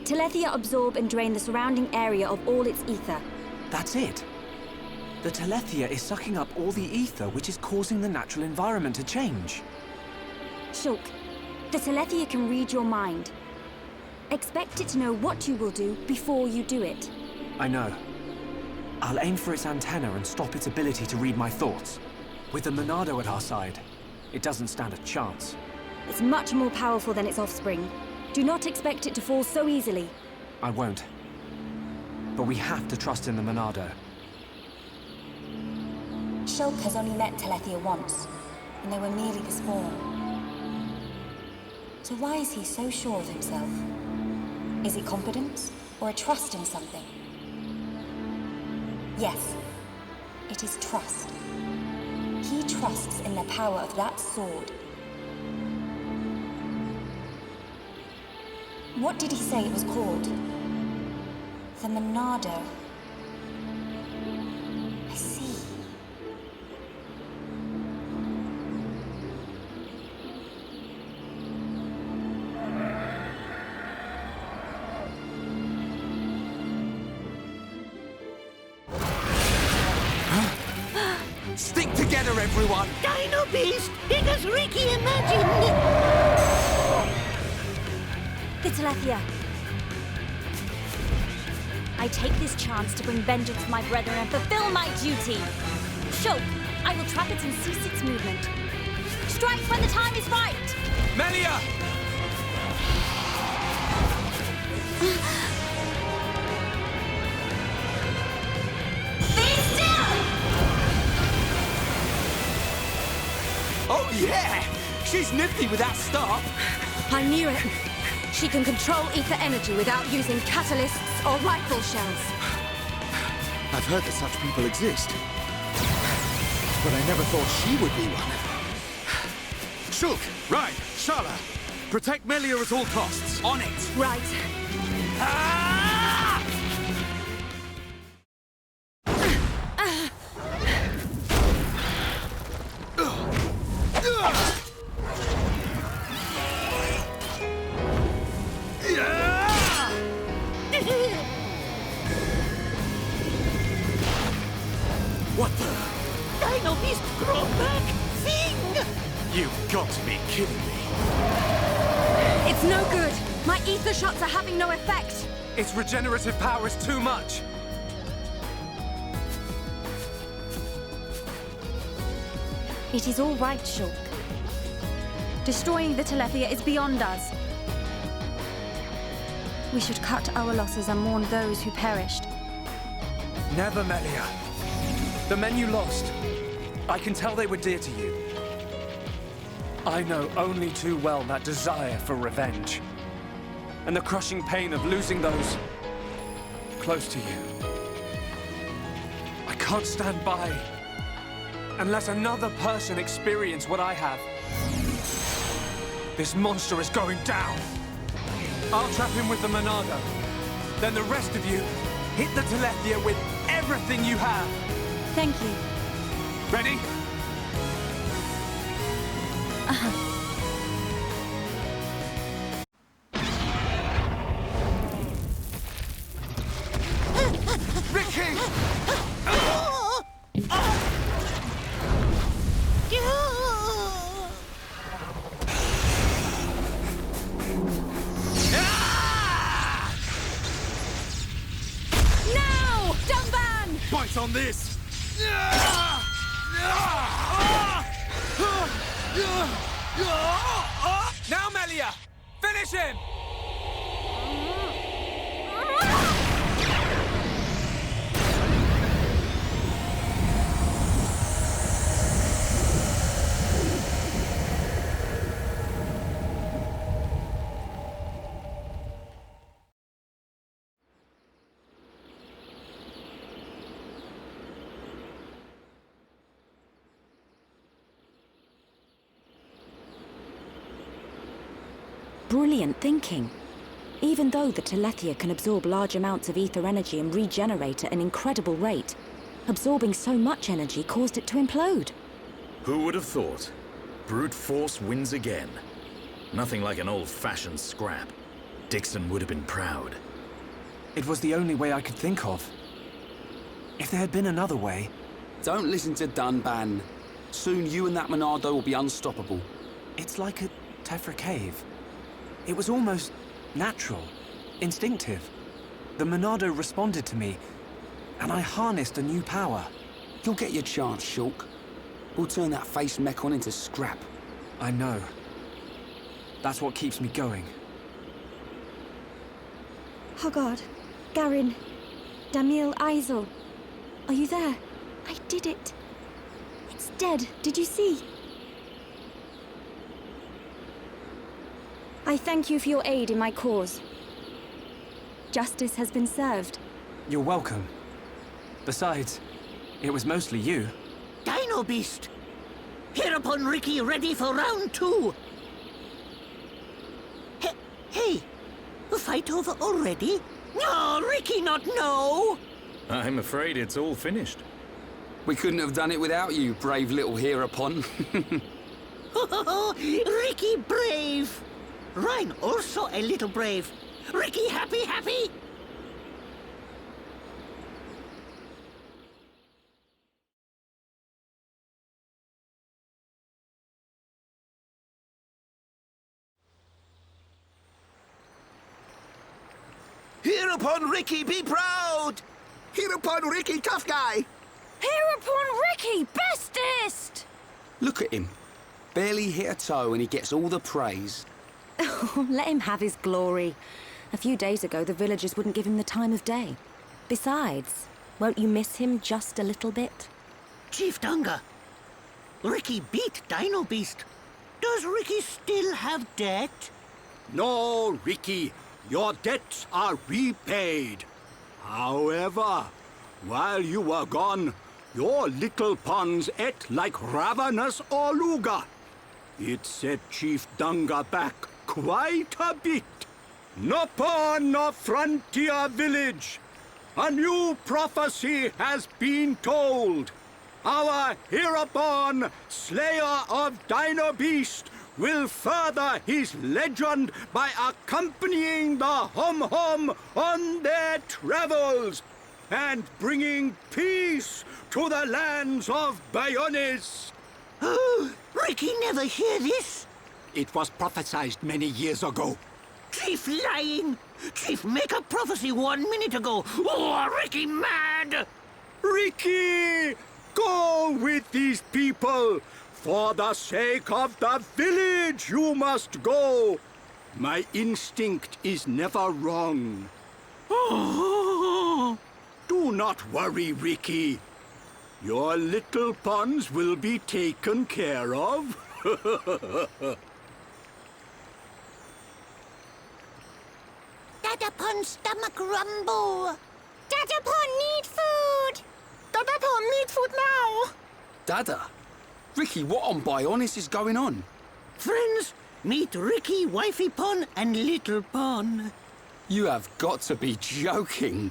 Telethia absorb and drain the surrounding area of all its ether. That's it. The Telethia is sucking up all the ether, which is causing the natural environment to change. Shulk, the Telethia can read your mind. Expect it to know what you will do before you do it. I know. I'll aim for its antenna and stop its ability to read my thoughts. With the Monado at our side, it doesn't stand a chance. It's much more powerful than its offspring. Do not expect it to fall so easily. I won't. But we have to trust in the Monado. Shulk has only met Telethia once, and they were merely the spawn. So why is he so sure of himself? Is it confidence, or a trust in something? Yes, it is trust. He trusts in the power of that sword. What did he say it was called? The Monado. I see. Stick together, everyone! Dino Beast, did as Ricky imagined! The Telethia. I take this chance to bring vengeance to my brethren and fulfill my duty. Shulk, I will trap it and cease its movement. Strike when the time is right! Melia! Be still! Oh, yeah! She's nifty with that stop. I knew it. She can control ether energy without using catalysts or rifle shells. I've heard that such people exist. But I never thought she would be one. Shulk, right, Shala. Protect Melia at all costs. On it. Right. What the? Dino Beast grow back thing! You've got to be kidding me. It's no good. My ether shots are having no effect. Its regenerative power is too much. It is all right, Shulk. Destroying the Telethia is beyond us. We should cut our losses and mourn those who perished. Never, Melia. The men you lost, I can tell they were dear to you. I know only too well that desire for revenge. And the crushing pain of losing those close to you. I can't stand by and let another person experience what I have. This monster is going down. I'll trap him with the Monado. Then the rest of you hit the Telethia with everything you have. Thank you. Ready? Ricky! Now! Dumban! Bite on this! Now, Melia! Finish him! Brilliant thinking. Even though the Telethia can absorb large amounts of ether energy and regenerate at an incredible rate, absorbing so much energy caused it to implode. Who would have thought? Brute force wins again. Nothing like an old-fashioned scrap. Dixon would have been proud. It was the only way I could think of. If there had been another way... Don't listen to Dunban. Soon you and that Monado will be unstoppable. It's like a Tephra cave. It was almost natural, instinctive. The Monado responded to me, and I harnessed a new power. You'll get your chance, Shulk. We'll turn that face Mechon into scrap. I know. That's what keeps me going. Hogard, Garin, Damiel Eisel. Are you there? I did it. It's dead. Did you see? I thank you for your aid in my cause. Justice has been served. You're welcome. Besides, it was mostly you. Dino Beast! Hereupon Ricky ready for round 2. Hey, the fight over already? No, Ricky not no! I'm afraid it's all finished. We couldn't have done it without you, brave little hereupon. Ricky brave! Ryan also a little brave. Ricky happy? Hereupon Ricky, be proud! Hereupon Ricky, tough guy! Hereupon Ricky, bestest! Look at him. Barely hit a toe and he gets all the praise. Let him have his glory. A few days ago, the villagers wouldn't give him the time of day. Besides, won't you miss him just a little bit? Chief Dunga, Ricky beat Dino Beast. Does Ricky still have debt? No, Ricky. Your debts are repaid. However, while you were gone, your little pawns ate like ravenous Oluga. It set Chief Dunga back quite a bit. No pawn, no frontier village. A new prophecy has been told. Our hereupon slayer of Dino Beast will further his legend by accompanying the Hom-Hom on their travels and bringing peace to the lands of Bayonis. Oh, Ricky never hear this. It was prophesied many years ago. Chief lying. Chief make a prophecy 1 minute ago. Oh, Ricky mad. Ricky, go with these people. For the sake of the village, you must go. My instinct is never wrong. Oh, do not worry, Ricky. Your little pawns will be taken care of. Dadapon stomach rumble. Dadapon need food. Dadapon need food now. Dada? Ricky, what on Bionis is going on? Friends, meet Ricky, Wifey Pon, and Little Pon. You have got to be joking.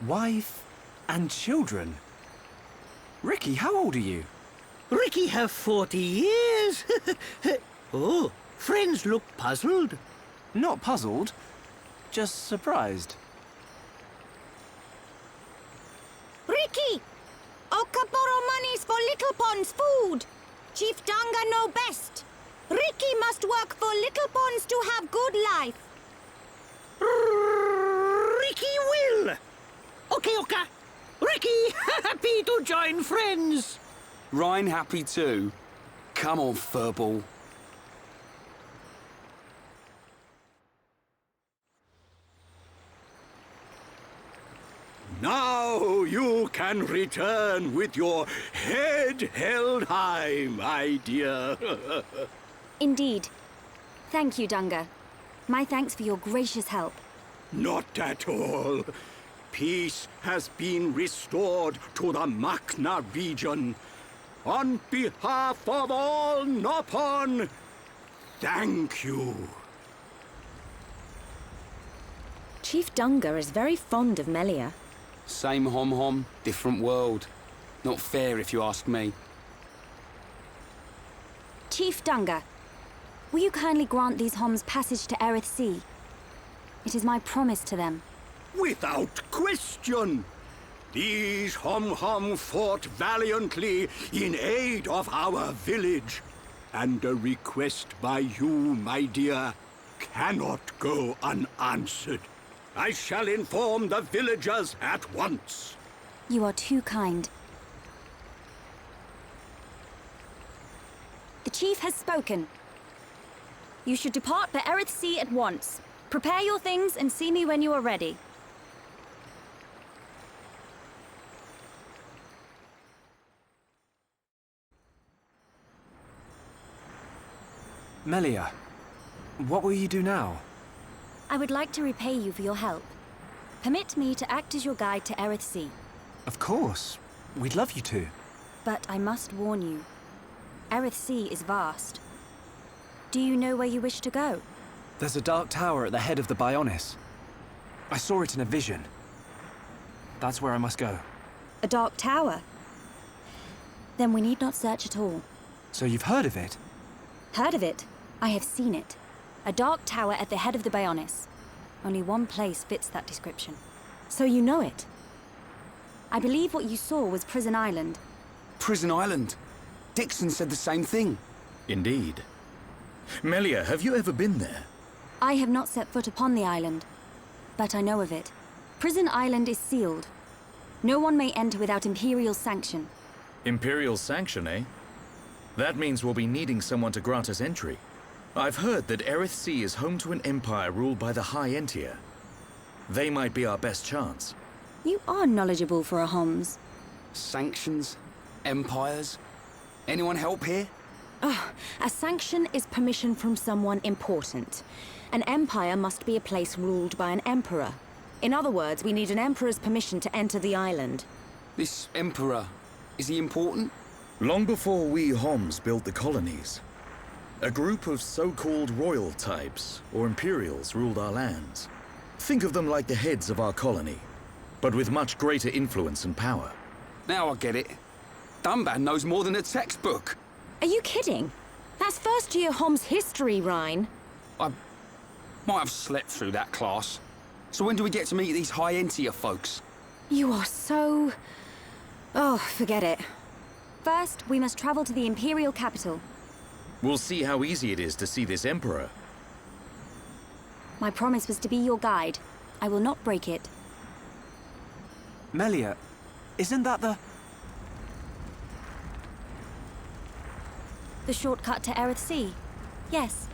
Wife and children? Ricky, how old are you? Ricky have 40 years. Oh, friends look puzzled. Not puzzled, just surprised. Ricky! Okaporo monies for Little Pon's food. Chief Dunga know best. Ricky must work for Little Pon's to have good life. Ricky will. Okay, Oka. Ricky, happy to join friends. Ryan happy too. Come on, furball. Now you can return with your head held high, my dear. Indeed. Thank you, Dunga. My thanks for your gracious help. Not at all. Peace has been restored to the Makna region. On behalf of all Nopon, thank you. Chief Dunga is very fond of Melia. Same Hom-Hom, different world. Not fair if you ask me. Chief Dunga, will you kindly grant these Homs passage to Erith Sea? It is my promise to them. Without question. These Hom-Hom fought valiantly in aid of our village. And a request by you, my dear, cannot go unanswered. I shall inform the villagers at once. You are too kind. The chief has spoken. You should depart for Erith Sea at once. Prepare your things and see me when you are ready. Melia, what will you do now? I would like to repay you for your help. Permit me to act as your guide to Erith Sea. Of course. We'd love you to. But I must warn you. Erith Sea is vast. Do you know where you wish to go? There's a dark tower at the head of the Bionis. I saw it in a vision. That's where I must go. A dark tower? Then we need not search at all. So you've heard of it? Heard of it? I have seen it. A dark tower at the head of the Bionis. Only one place fits that description. So you know it? I believe what you saw was Prison Island. Prison Island? Dixon said the same thing. Indeed. Melia, have you ever been there? I have not set foot upon the island. but I know of it. Prison Island is sealed. No one may enter without Imperial sanction. Imperial sanction, eh? That means we'll be needing someone to grant us entry. I've heard that Erith Sea is home to an empire ruled by the High Entier. They might be our best chance. You are knowledgeable for a Homs. Sanctions? Empires? Anyone help here? A sanction is permission from someone important. An empire must be a place ruled by an emperor. In other words, we need an emperor's permission to enter the island. This emperor, is he important? Long before we Homs built the colonies, a group of so-called royal types, or imperials, ruled our lands. Think of them like the heads of our colony, but with much greater influence and power. Now I get it. Dunban knows more than a textbook. Are you kidding? That's first year Homs history, Rhine. I might have slept through that class. So when do we get to meet these High Entier folks? You are so... Oh, forget it. First, we must travel to the Imperial capital. We'll see how easy it is to see this emperor. My promise was to be your guide. I will not break it. Melia, isn't that the... The shortcut to Erith Sea? Yes.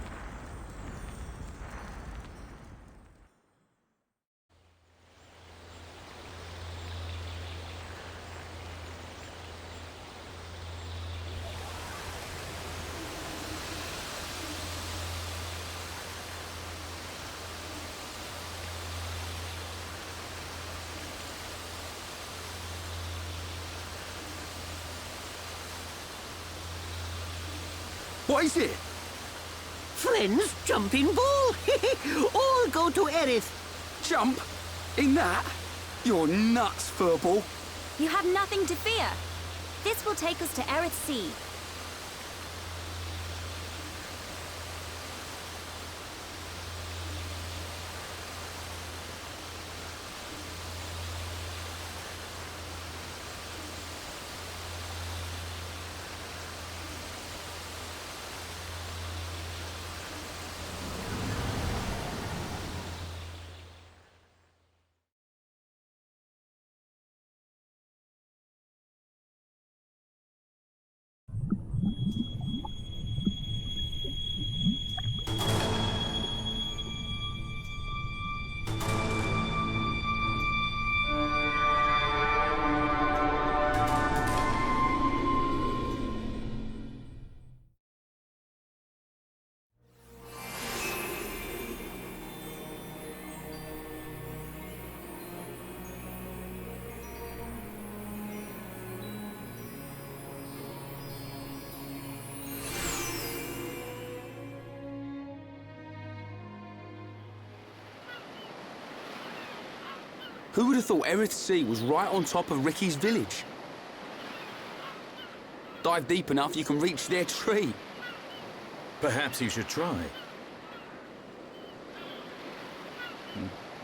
What is it? Friends, jumping ball. All go to Erith. Jump? In that? You're nuts, Furball. You have nothing to fear. This will take us to Erith Sea. Who would have thought Erith Sea was right on top of Ricky's village? Dive deep enough, you can reach their tree. Perhaps you should try.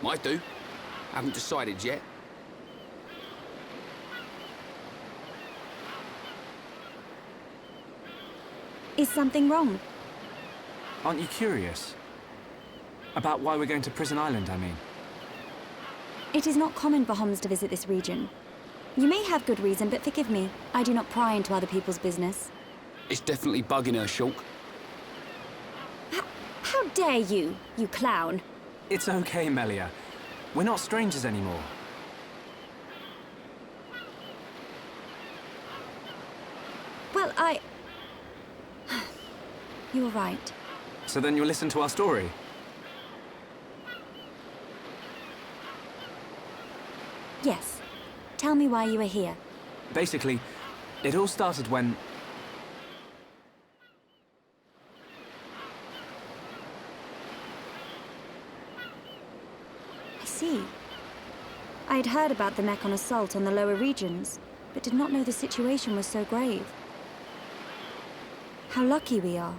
Might do. Haven't decided yet. Is something wrong? Aren't you curious? About why we're going to Prison Island, I mean. It is not common for Homs to visit this region. You may have good reason, but forgive me. I do not pry into other people's business. It's definitely bugging her, Shulk. How dare you, you clown? It's okay, Melia. We're not strangers anymore. Well, You were right. So then you'll listen to our story? Yes. Tell me why you are here. Basically, it all started when... I see. I had heard about the Mekon assault on the lower regions, but did not know the situation was so grave. How lucky we are.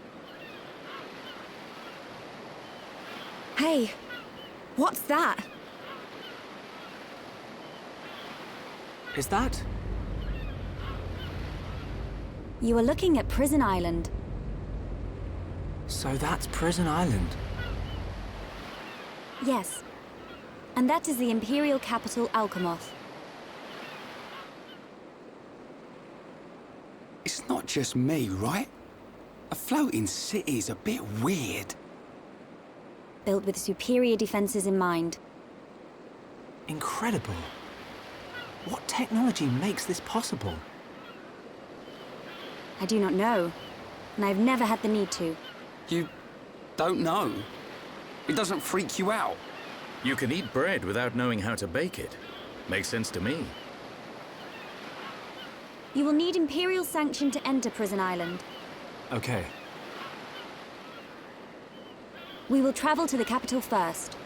Hey, what's that? Is that? You are looking at Prison Island. So that's Prison Island? Yes. And that is the Imperial capital, Alcamoth. It's not just me, right? A floating city's a bit weird. Built with superior defenses in mind. Incredible. What technology makes this possible? I do not know, and I've never had the need to. You don't know? It doesn't freak you out? You can eat bread without knowing how to bake it. Makes sense to me. You will need Imperial sanction to enter Prison Island. Okay. We will travel to the capital first.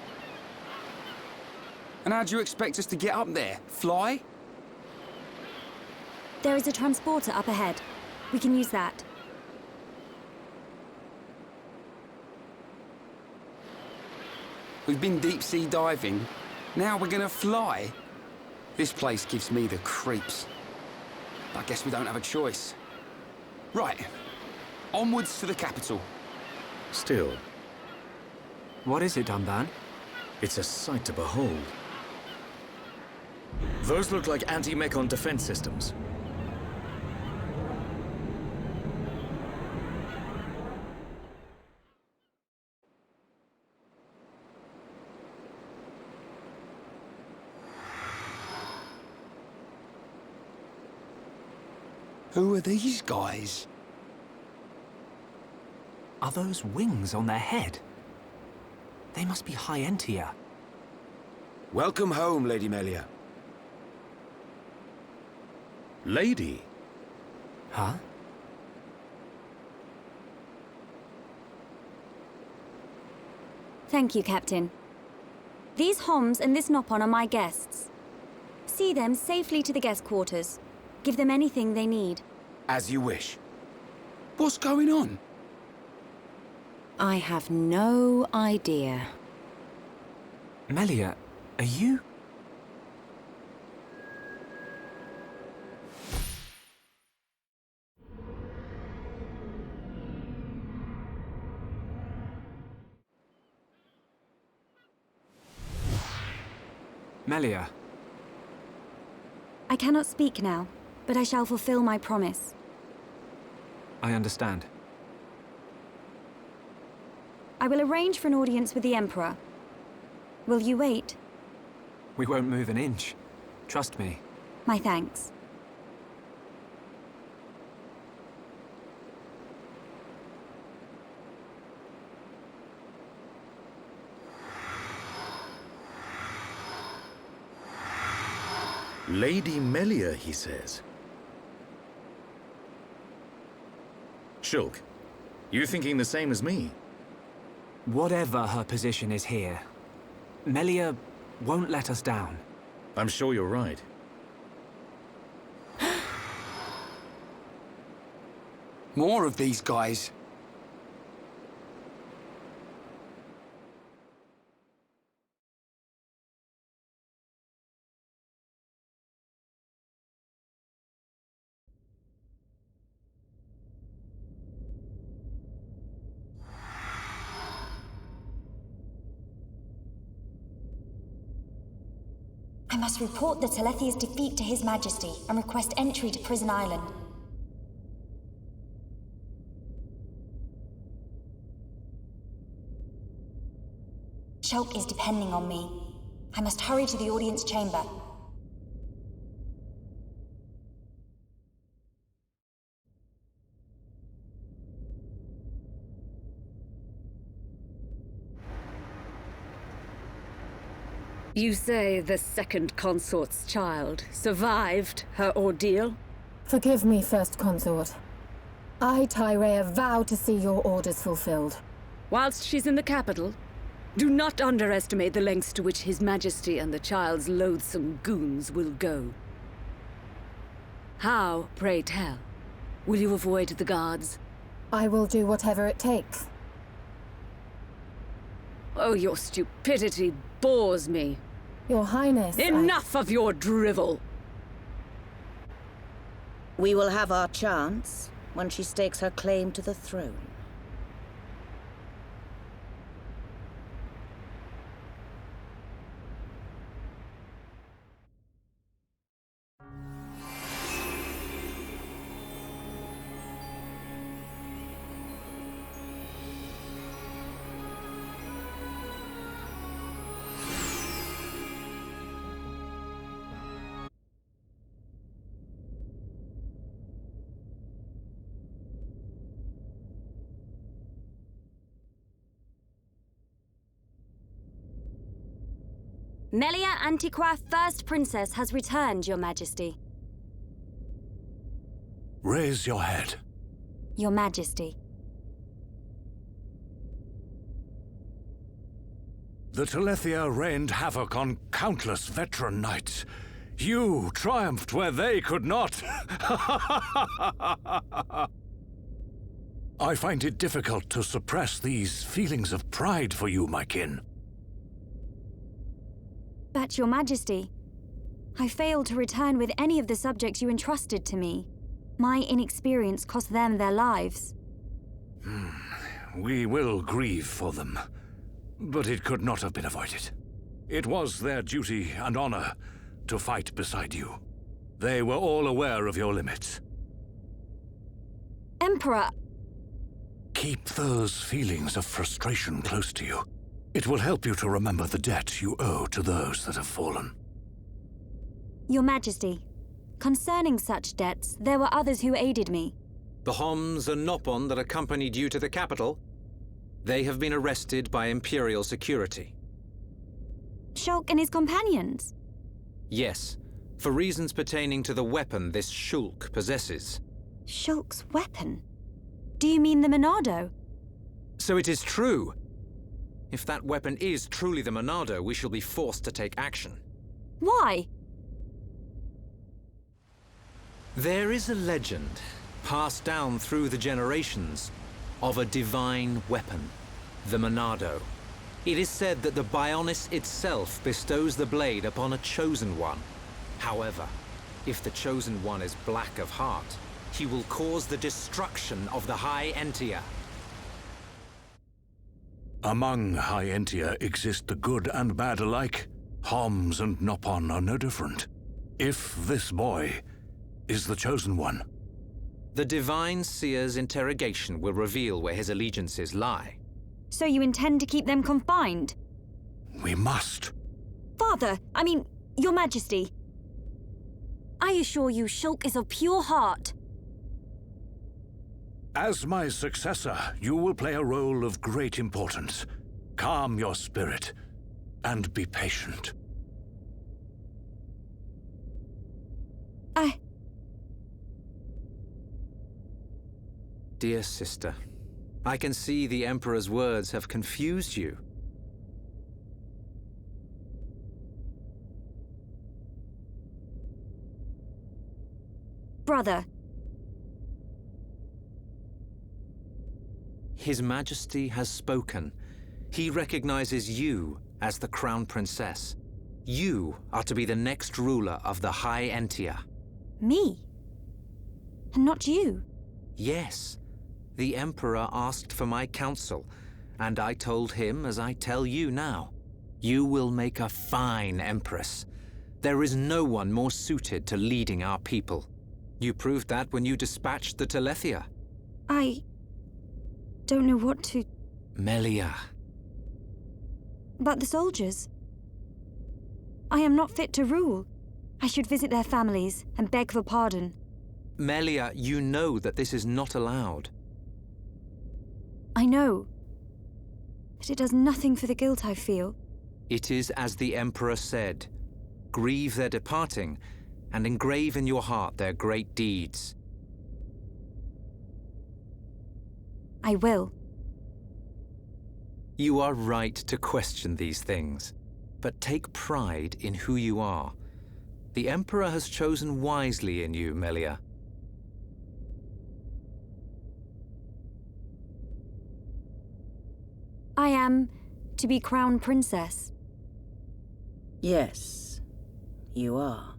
And how do you expect us to get up there? Fly? There is a transporter up ahead. We can use that. We've been deep-sea diving. Now we're gonna fly? This place gives me the creeps. I guess we don't have a choice. Right. Onwards to the capital. Still. What is it, Dunban? It's a sight to behold. Those look like anti-Mechon defense systems. Who are these guys? Are those wings on their head? They must be High Entia. Welcome home, Lady Melia. Lady? Huh? Thank you, Captain. These Homs and this Nopon are my guests. See them safely to the guest quarters. Give them anything they need. As you wish. What's going on? I have no idea. Melia, are you? Melia. I cannot speak now, but I shall fulfill my promise. I understand. I will arrange for an audience with the Emperor. Will you wait? We won't move an inch. Trust me. My thanks. Lady Melia, he says. Shulk, you thinking the same as me? Whatever her position is here, Melia won't let us down. I'm sure you're right. More of these guys. I must report the Telethia's defeat to His Majesty and request entry to Prison Island. Shulk is depending on me. I must hurry to the audience chamber. You say the second consort's child survived her ordeal? Forgive me, First Consort. I, Tyrea, vow to see your orders fulfilled. Whilst she's in the capital, do not underestimate the lengths to which His Majesty and the child's loathsome goons will go. How, pray tell, will you avoid the guards? I will do whatever it takes. Oh, your stupidity bores me. Your Highness, Enough of your drivel! We will have our chance when she stakes her claim to the throne. Melia Antiqua, First Princess, has returned, Your Majesty. Raise your head. Your Majesty. The Telethia rained havoc on countless veteran knights. You triumphed where they could not. I find it difficult to suppress these feelings of pride for you, my kin. But, Your Majesty, I failed to return with any of the subjects you entrusted to me. My inexperience cost them their lives. We will grieve for them, but it could not have been avoided. It was their duty and honor to fight beside you. They were all aware of your limits. Emperor! Keep those feelings of frustration close to you. It will help you to remember the debt you owe to those that have fallen. Your Majesty, concerning such debts, there were others who aided me. The Homs and Nopon that accompanied you to the capital, they have been arrested by Imperial security. Shulk and his companions? Yes, for reasons pertaining to the weapon this Shulk possesses. Shulk's weapon? Do you mean the Monado? So it is true. If that weapon is truly the Monado, we shall be forced to take action. Why? There is a legend, passed down through the generations, of a divine weapon, the Monado. It is said that the Bionis itself bestows the blade upon a chosen one. However, if the chosen one is black of heart, he will cause the destruction of the High Entia. Among High Entia exist the good and bad alike. Homs and Nopon are no different. If this boy is the chosen one. The Divine Seer's interrogation will reveal where his allegiances lie. So you intend to keep them confined? We must. Father, Your Majesty. I assure you, Shulk is of pure heart. As my successor, you will play a role of great importance. Calm your spirit and be patient. Dear sister, I can see the Emperor's words have confused you. Brother. His Majesty has spoken. He recognizes you as the Crown Princess. You are to be the next ruler of the High Entia. Me? And not you? Yes. The Emperor asked for my counsel, and I told him as I tell you now. You will make a fine Empress. There is no one more suited to leading our people. You proved that when you dispatched the Telethia. I don't know what to... Melia. But the soldiers? I am not fit to rule. I should visit their families and beg for pardon. Melia, you know that this is not allowed. I know. But it does nothing for the guilt I feel. It is as the Emperor said. Grieve their departing, and engrave in your heart their great deeds. I will. You are right to question these things, but take pride in who you are. The Emperor has chosen wisely in you, Melia. I am to be Crown Princess. Yes, you are.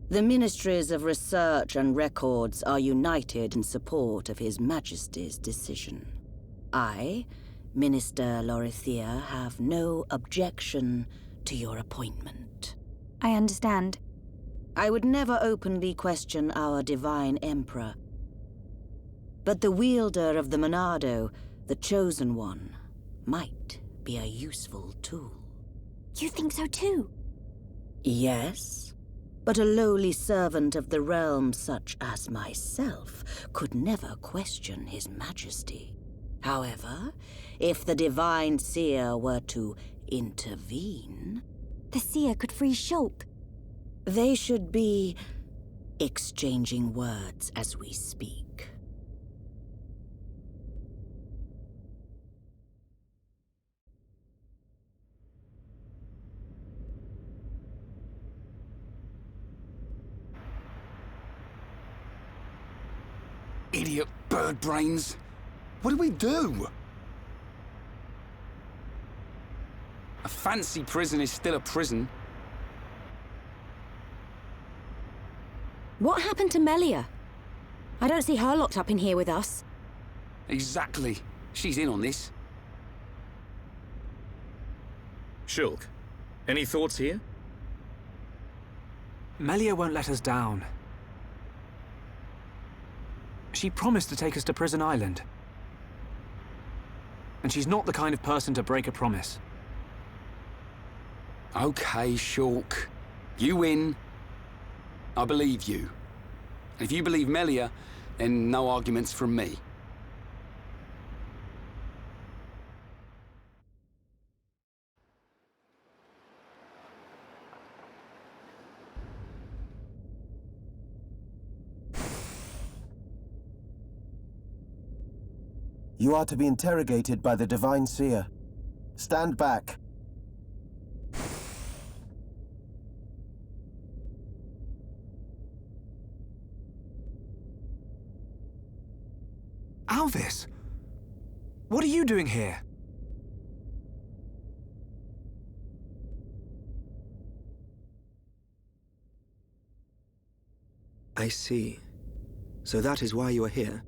The Ministries of Research and Records are united in support of His Majesty's decision. I, Minister Lorithia, have no objection to your appointment. I understand. I would never openly question our Divine Emperor. But the wielder of the Monado, the Chosen One, might be a useful tool. You think so too? Yes, but a lowly servant of the realm such as myself could never question His Majesty. However, if the Divine Seer were to intervene... The Seer could free Shulk. They should be exchanging words as we speak. Idiot bird brains. What do we do? A fancy prison is still a prison. What happened to Melia? I don't see her locked up in here with us. Exactly. She's in on this. Shulk, any thoughts here? Melia won't let us down. She promised to take us to Prison Island. And she's not the kind of person to break a promise. Okay, Shulk. You win. I believe you. If you believe Melia, then no arguments from me. You are to be interrogated by the Divine Seer. Stand back. Alvis! What are you doing here? I see. So that is why you are here.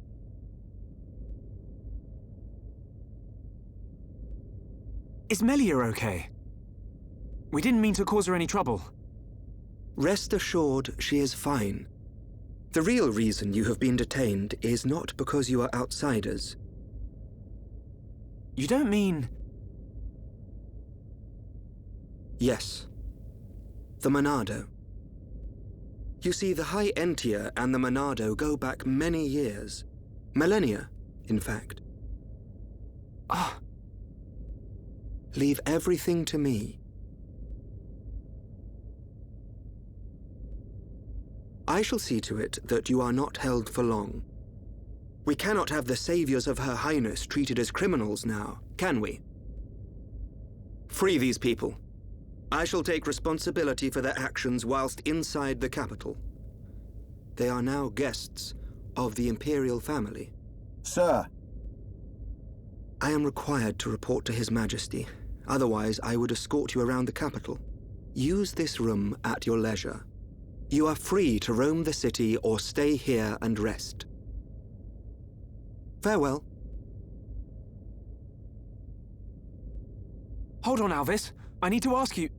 Is Melia okay? We didn't mean to cause her any trouble. Rest assured, she is fine. The real reason you have been detained is not because you are outsiders. You don't mean... Yes. The Monado. You see, the High Entia and the Monado go back many years. Millennia, in fact. Ah. Leave everything to me. I shall see to it that you are not held for long. We cannot have the saviors of Her Highness treated as criminals now, can we? Free these people. I shall take responsibility for their actions whilst inside the capital. They are now guests of the Imperial family. Sir. I am required to report to His Majesty. Otherwise, I would escort you around the capital. Use this room at your leisure. You are free to roam the city or stay here and rest. Farewell. Hold on, Alvis. I need to ask you...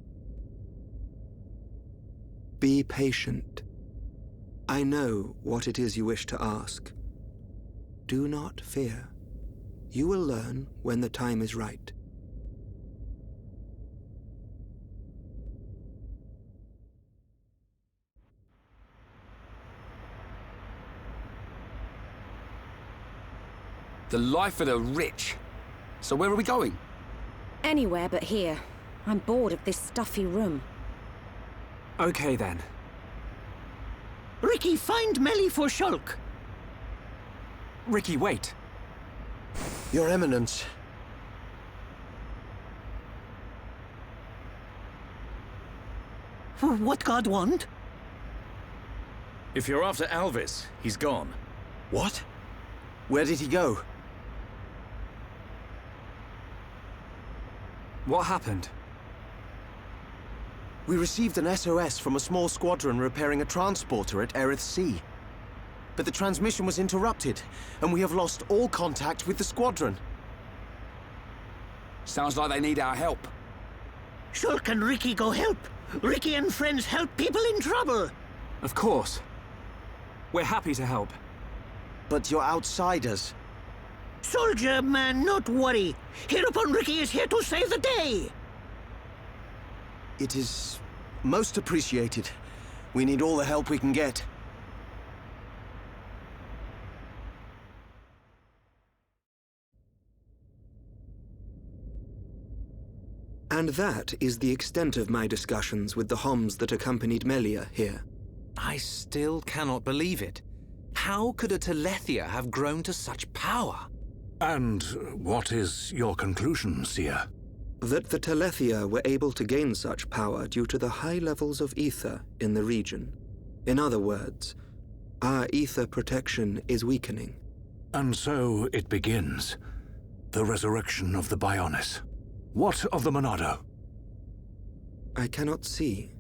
Be patient. I know what it is you wish to ask. Do not fear. You will learn when the time is right. The life of the rich. So where are we going? Anywhere but here. I'm bored of this stuffy room. Okay, then. Ricky, find Melly for Shulk. Ricky, wait. Your Eminence. What God want? If you're after Alvis, he's gone. What? Where did he go? What happened? We received an SOS from a small squadron repairing a transporter at Erith Sea. But the transmission was interrupted, and we have lost all contact with the squadron. Sounds like they need our help. Shulk and Ricky go help. Ricky and friends help people in trouble. Of course. We're happy to help. But you're outsiders. Soldier man, not worry. Hereupon Ricky is here to save the day. It is most appreciated. We need all the help we can get. And that is the extent of my discussions with the Homs that accompanied Melia here. I still cannot believe it. How could a Telethia have grown to such power? And what is your conclusion, Seer? That the Telethia were able to gain such power due to the high levels of ether in the region. In other words, our ether protection is weakening. And so it begins. The resurrection of the Bionis. What of the Monado? I cannot see.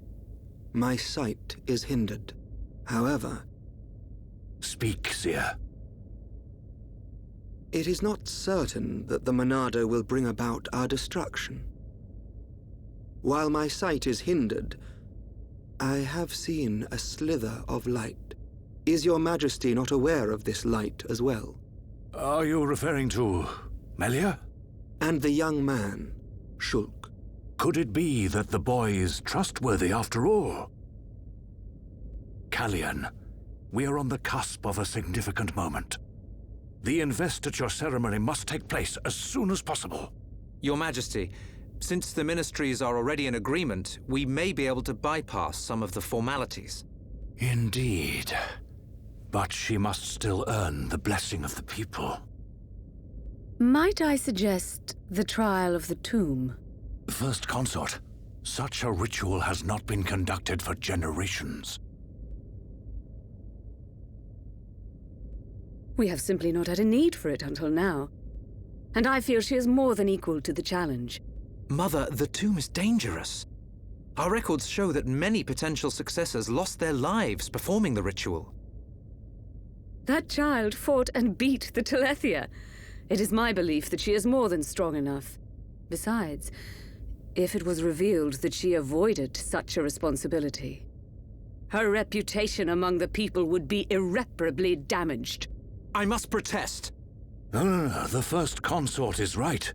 My sight is hindered. However... Speak, Seer. It is not certain that the Monado will bring about our destruction. While my sight is hindered, I have seen a slither of light. Is your Majesty not aware of this light as well? Are you referring to Melia? And the young man, Shulk. Could it be that the boy is trustworthy after all? Callian, we are on the cusp of a significant moment. The investiture ceremony must take place as soon as possible. Your Majesty, since the ministries are already in agreement, we may be able to bypass some of the formalities. Indeed. But she must still earn the blessing of the people. Might I suggest the trial of the tomb? First Consort, such a ritual has not been conducted for generations. We have simply not had a need for it until now. And I feel she is more than equal to the challenge. Mother, the tomb is dangerous. Our records show that many potential successors lost their lives performing the ritual. That child fought and beat the Telethia. It is my belief that she is more than strong enough. Besides, if it was revealed that she avoided such a responsibility, her reputation among the people would be irreparably damaged. I must protest. The First Consort is right.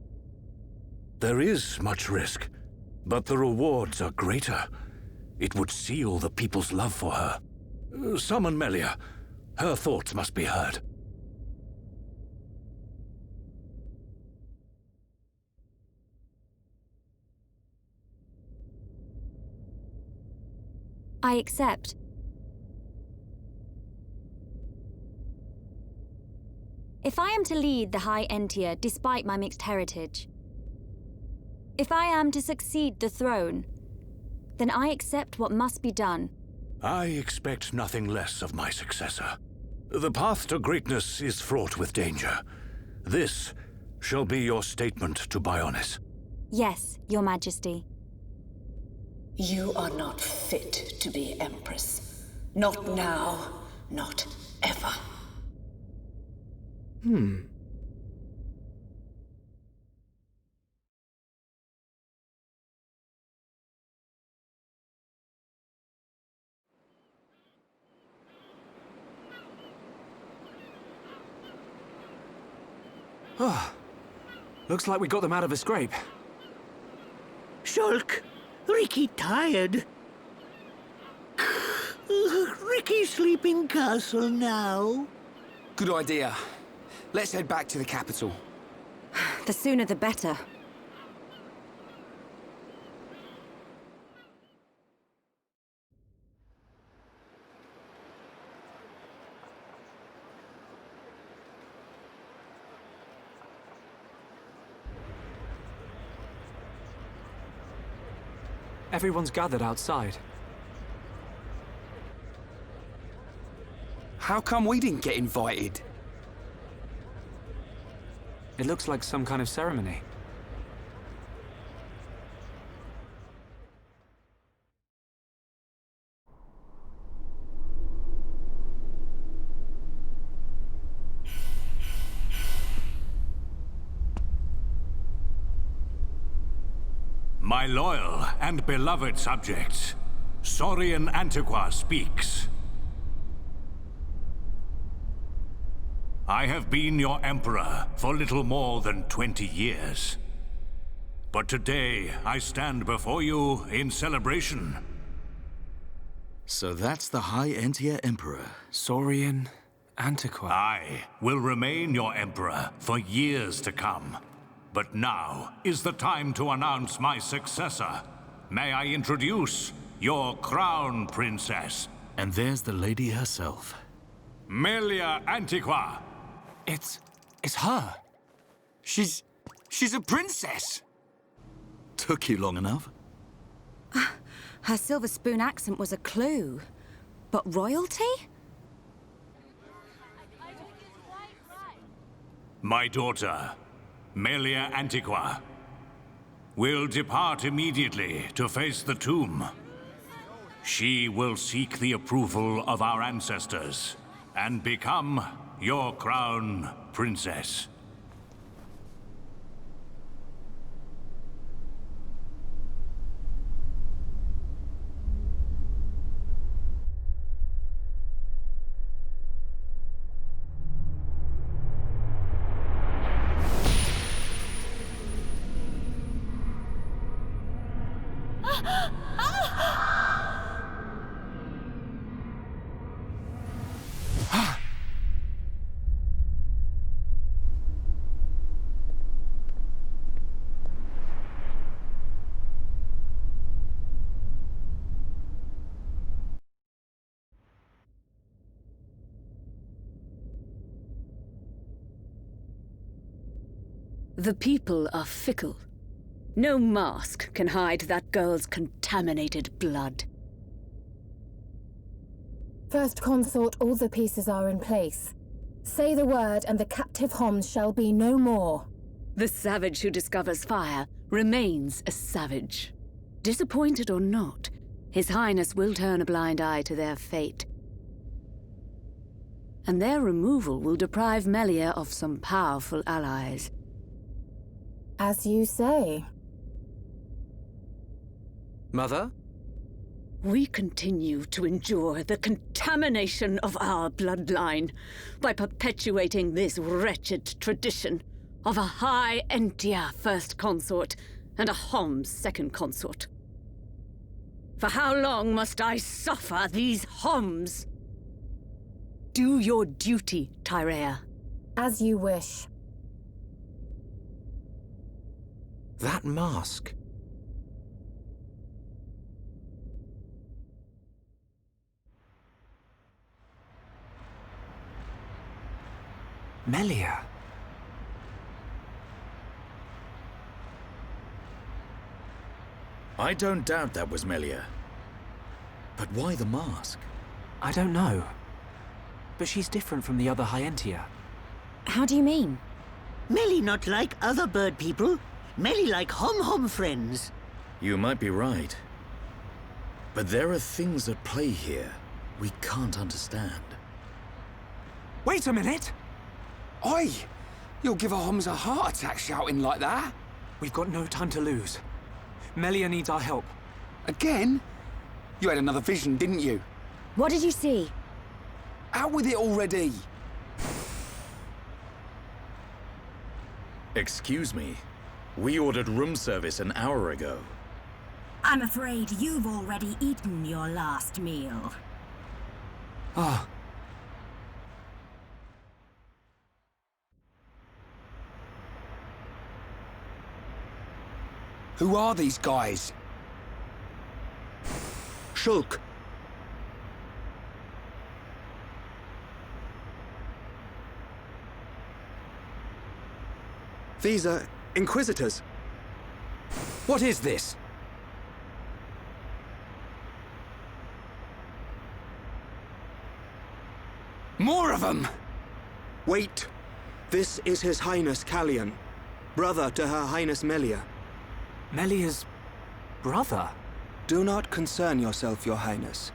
There is much risk, but the rewards are greater. It would seal the people's love for her. Summon Melia. Her thoughts must be heard. I accept. If I am to lead the High Entia despite my mixed heritage, if I am to succeed the throne, then I accept what must be done. I expect nothing less of my successor. The path to greatness is fraught with danger. This shall be your statement to Bionis. Yes, Your Majesty. You are not fit to be Empress. Not now, not ever. Looks like we got them out of a scrape. Shulk, Ricky tired. Ricky sleep in castle now. Good idea. Let's head back to the capital. The sooner the better. Everyone's gathered outside. How come we didn't get invited? It looks like some kind of ceremony. My loyal and beloved subjects, Saurian Antiqua speaks. I have been your emperor for little more than 20 years. But today, I stand before you in celebration. So that's the High Entia Emperor. Saurian Antiqua. I will remain your emperor for years to come. But now is the time to announce my successor. May I introduce your crown princess? And there's the lady herself. Melia Antiqua. It's her. She's a princess. Took you long enough? Her silver spoon accent was a clue. But royalty? My daughter, Melia Antiqua, will depart immediately to face the tomb. She will seek the approval of our ancestors and become your crown princess. The people are fickle. No mask can hide that girl's contaminated blood. First Consort, all the pieces are in place. Say the word and the captive Homs shall be no more. The savage who discovers fire remains a savage. Disappointed or not, His Highness will turn a blind eye to their fate. And their removal will deprive Melia of some powerful allies. As you say. Mother? We continue to endure the contamination of our bloodline by perpetuating this wretched tradition of a High Entia First Consort and a Homs Second Consort. For how long must I suffer these Homs? Do your duty, Tyrea. As you wish. That mask. Melia. I don't doubt that was Melia. But why the mask? I don't know. But she's different from the other Hyentia. How do you mean? Melly not like other bird people. Melly like hom-hom friends. You might be right. But there are things at play here we can't understand. Wait a minute! Oi! You'll give a Homs a heart attack shouting like that. We've got no time to lose. Melia needs our help. Again? You had another vision, didn't you? What did you see? Out with it already! Excuse me. We ordered room service an hour ago. I'm afraid you've already eaten your last meal. Ah. Who are these guys? Shulk. These are Inquisitors. What is this? More of them! Wait. This is His Highness Callian, brother to Her Highness Melia. Melia's brother? Do not concern yourself, Your Highness.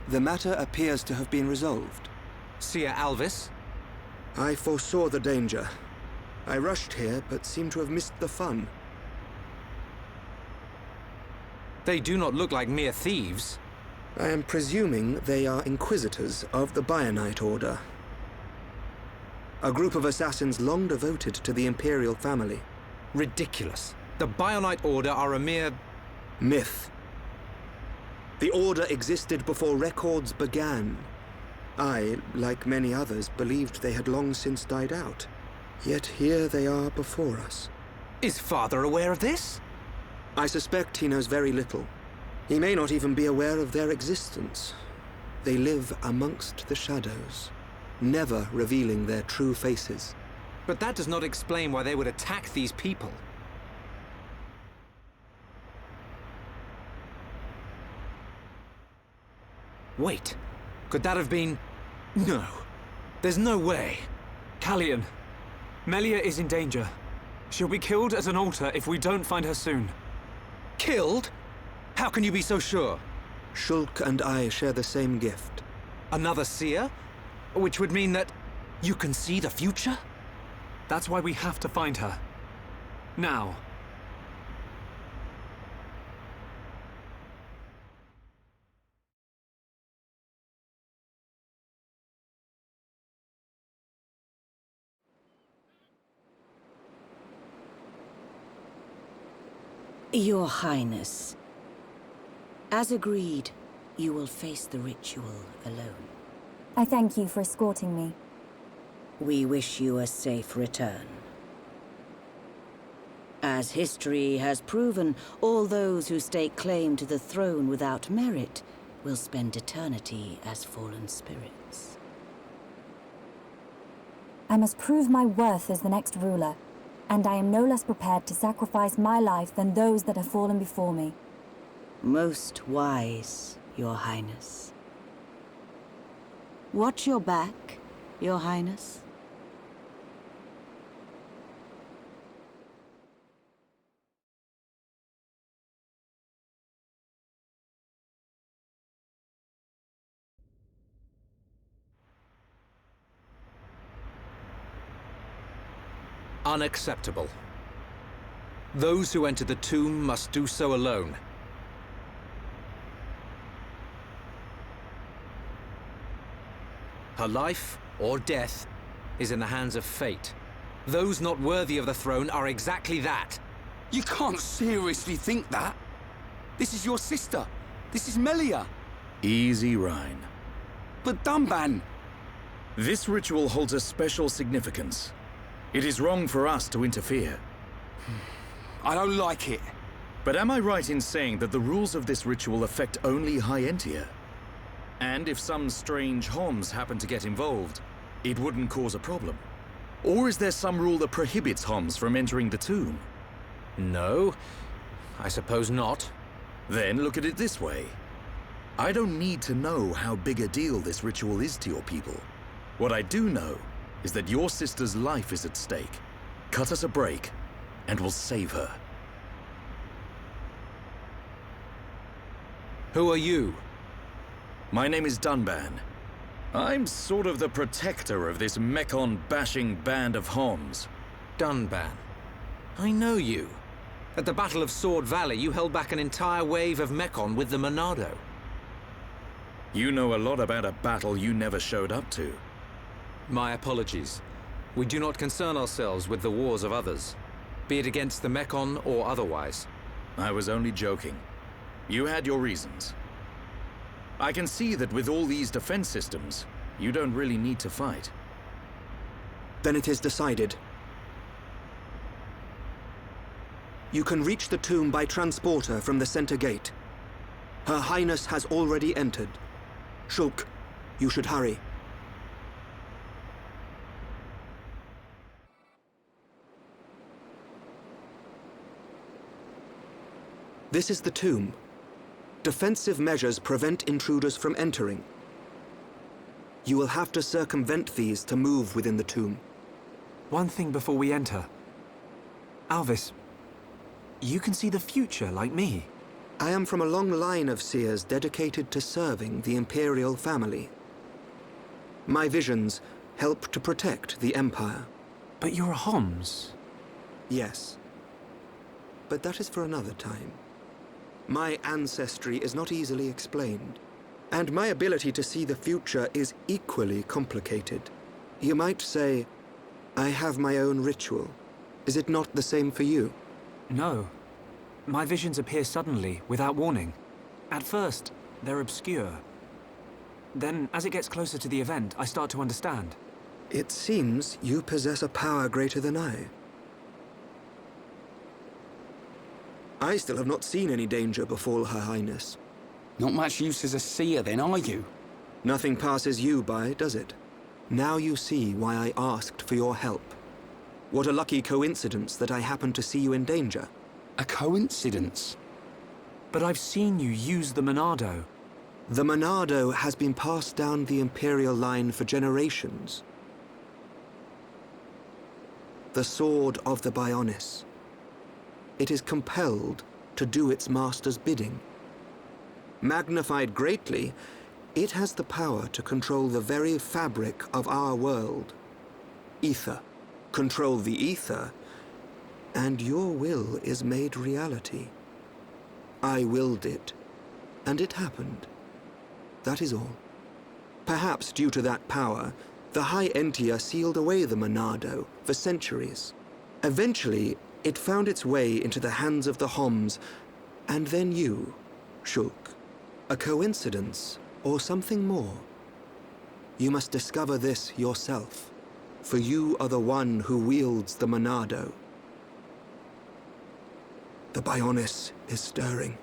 The matter appears to have been resolved. Seer Alvis? I foresaw the danger. I rushed here, but seem to have missed the fun. They do not look like mere thieves. I am presuming they are Inquisitors of the Bionite Order. A group of assassins long devoted to the Imperial family. Ridiculous. The Bionite Order are a mere... myth. The Order existed before records began. I, like many others, believed they had long since died out. Yet here they are before us. Is Father aware of this? I suspect he knows very little. He may not even be aware of their existence. They live amongst the shadows, never revealing their true faces. But that does not explain why they would attack these people. Wait, could that have been... No. There's no way. Callian, Melia is in danger. She'll be killed at an altar if we don't find her soon. Killed? How can you be so sure? Shulk and I share the same gift. Another seer? Which would mean that you can see the future? That's why we have to find her. Now. Your Highness, as agreed, you will face the ritual alone. I thank you for escorting me. We wish you a safe return. As history has proven, all those who stake claim to the throne without merit will spend eternity as fallen spirits. I must prove my worth as the next ruler, and I am no less prepared to sacrifice my life than those that have fallen before me. Most wise, Your Highness. Watch your back, Your Highness. Unacceptable. Those who enter the tomb must do so alone. Her life, or death, is in the hands of fate. Those not worthy of the throne are exactly that. You can't seriously think that. This is your sister. This is Melia. Easy, Rhine. But Dunban... This ritual holds a special significance. It is wrong for us to interfere. I don't like it. But am I right in saying that the rules of this ritual affect only High Entia? And if some strange Homs happen to get involved, it wouldn't cause a problem? Or is there some rule that prohibits Homs from entering the tomb? No, I suppose not. Then look at it this way. I don't need to know how big a deal this ritual is to your people. What I do know is that your sister's life is at stake. Cut us a break, and we'll save her. Who are you? My name is Dunban. I'm sort of the protector of this Mekon-bashing band of Homs. Dunban. I know you. At the Battle of Sword Valley, you held back an entire wave of Mekon with the Monado. You know a lot about a battle you never showed up to. My apologies. We do not concern ourselves with the wars of others, be it against the Mekon or otherwise. I was only joking. You had your reasons. I can see that with all these defense systems, you don't really need to fight. Then it is decided. You can reach the tomb by transporter from the center gate. Her Highness has already entered. Shulk, you should hurry. This is the tomb. Defensive measures prevent intruders from entering. You will have to circumvent these to move within the tomb. One thing before we enter. Alvis, you can see the future like me. I am from a long line of seers dedicated to serving the Imperial family. My visions help to protect the Empire. But you're a Homs. Yes. But that is for another time. My ancestry is not easily explained, and my ability to see the future is equally complicated. You might say, I have my own ritual. Is it not the same for you? No. My visions appear suddenly, without warning. At first, they're obscure. Then, as it gets closer to the event, I start to understand. It seems you possess a power greater than I. I still have not seen any danger befall Her Highness. Not much use as a seer then, are you? Nothing passes you by, does it? Now you see why I asked for your help. What a lucky coincidence that I happened to see you in danger. A coincidence? But I've seen you use the Monado. The Monado has been passed down the Imperial line for generations. The sword of the Bionis. It is compelled to do its master's bidding. Magnified greatly, it has the power to control the very fabric of our world. Ether. Control the ether, and your will is made reality. I willed it, and it happened. That is all. Perhaps due to that power, the High Entia sealed away the Monado for centuries. Eventually, it found its way into the hands of the Homs, and then you, Shulk. A coincidence, or something more? You must discover this yourself, for you are the one who wields the Monado. The Bionis is stirring.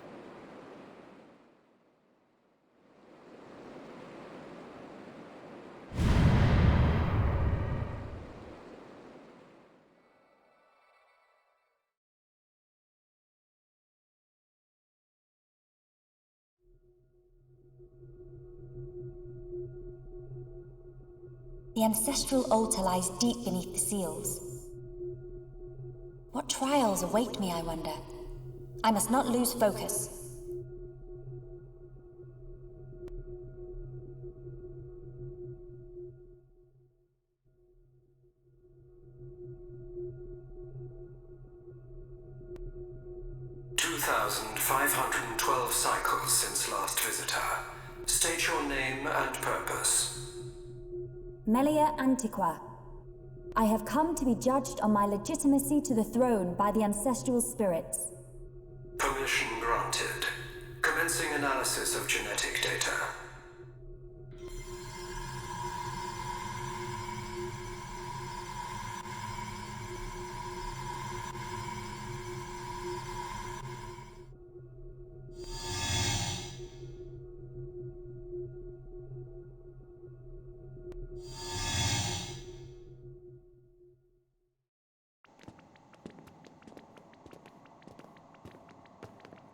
The ancestral altar lies deep beneath the seals. What trials await me, I wonder? I must not lose focus. "2,512 cycles since last visitor. State your name and purpose." Melia Antiqua. I have come to be judged on my legitimacy to the throne by the ancestral spirits. Permission granted. Commencing analysis of genetic data.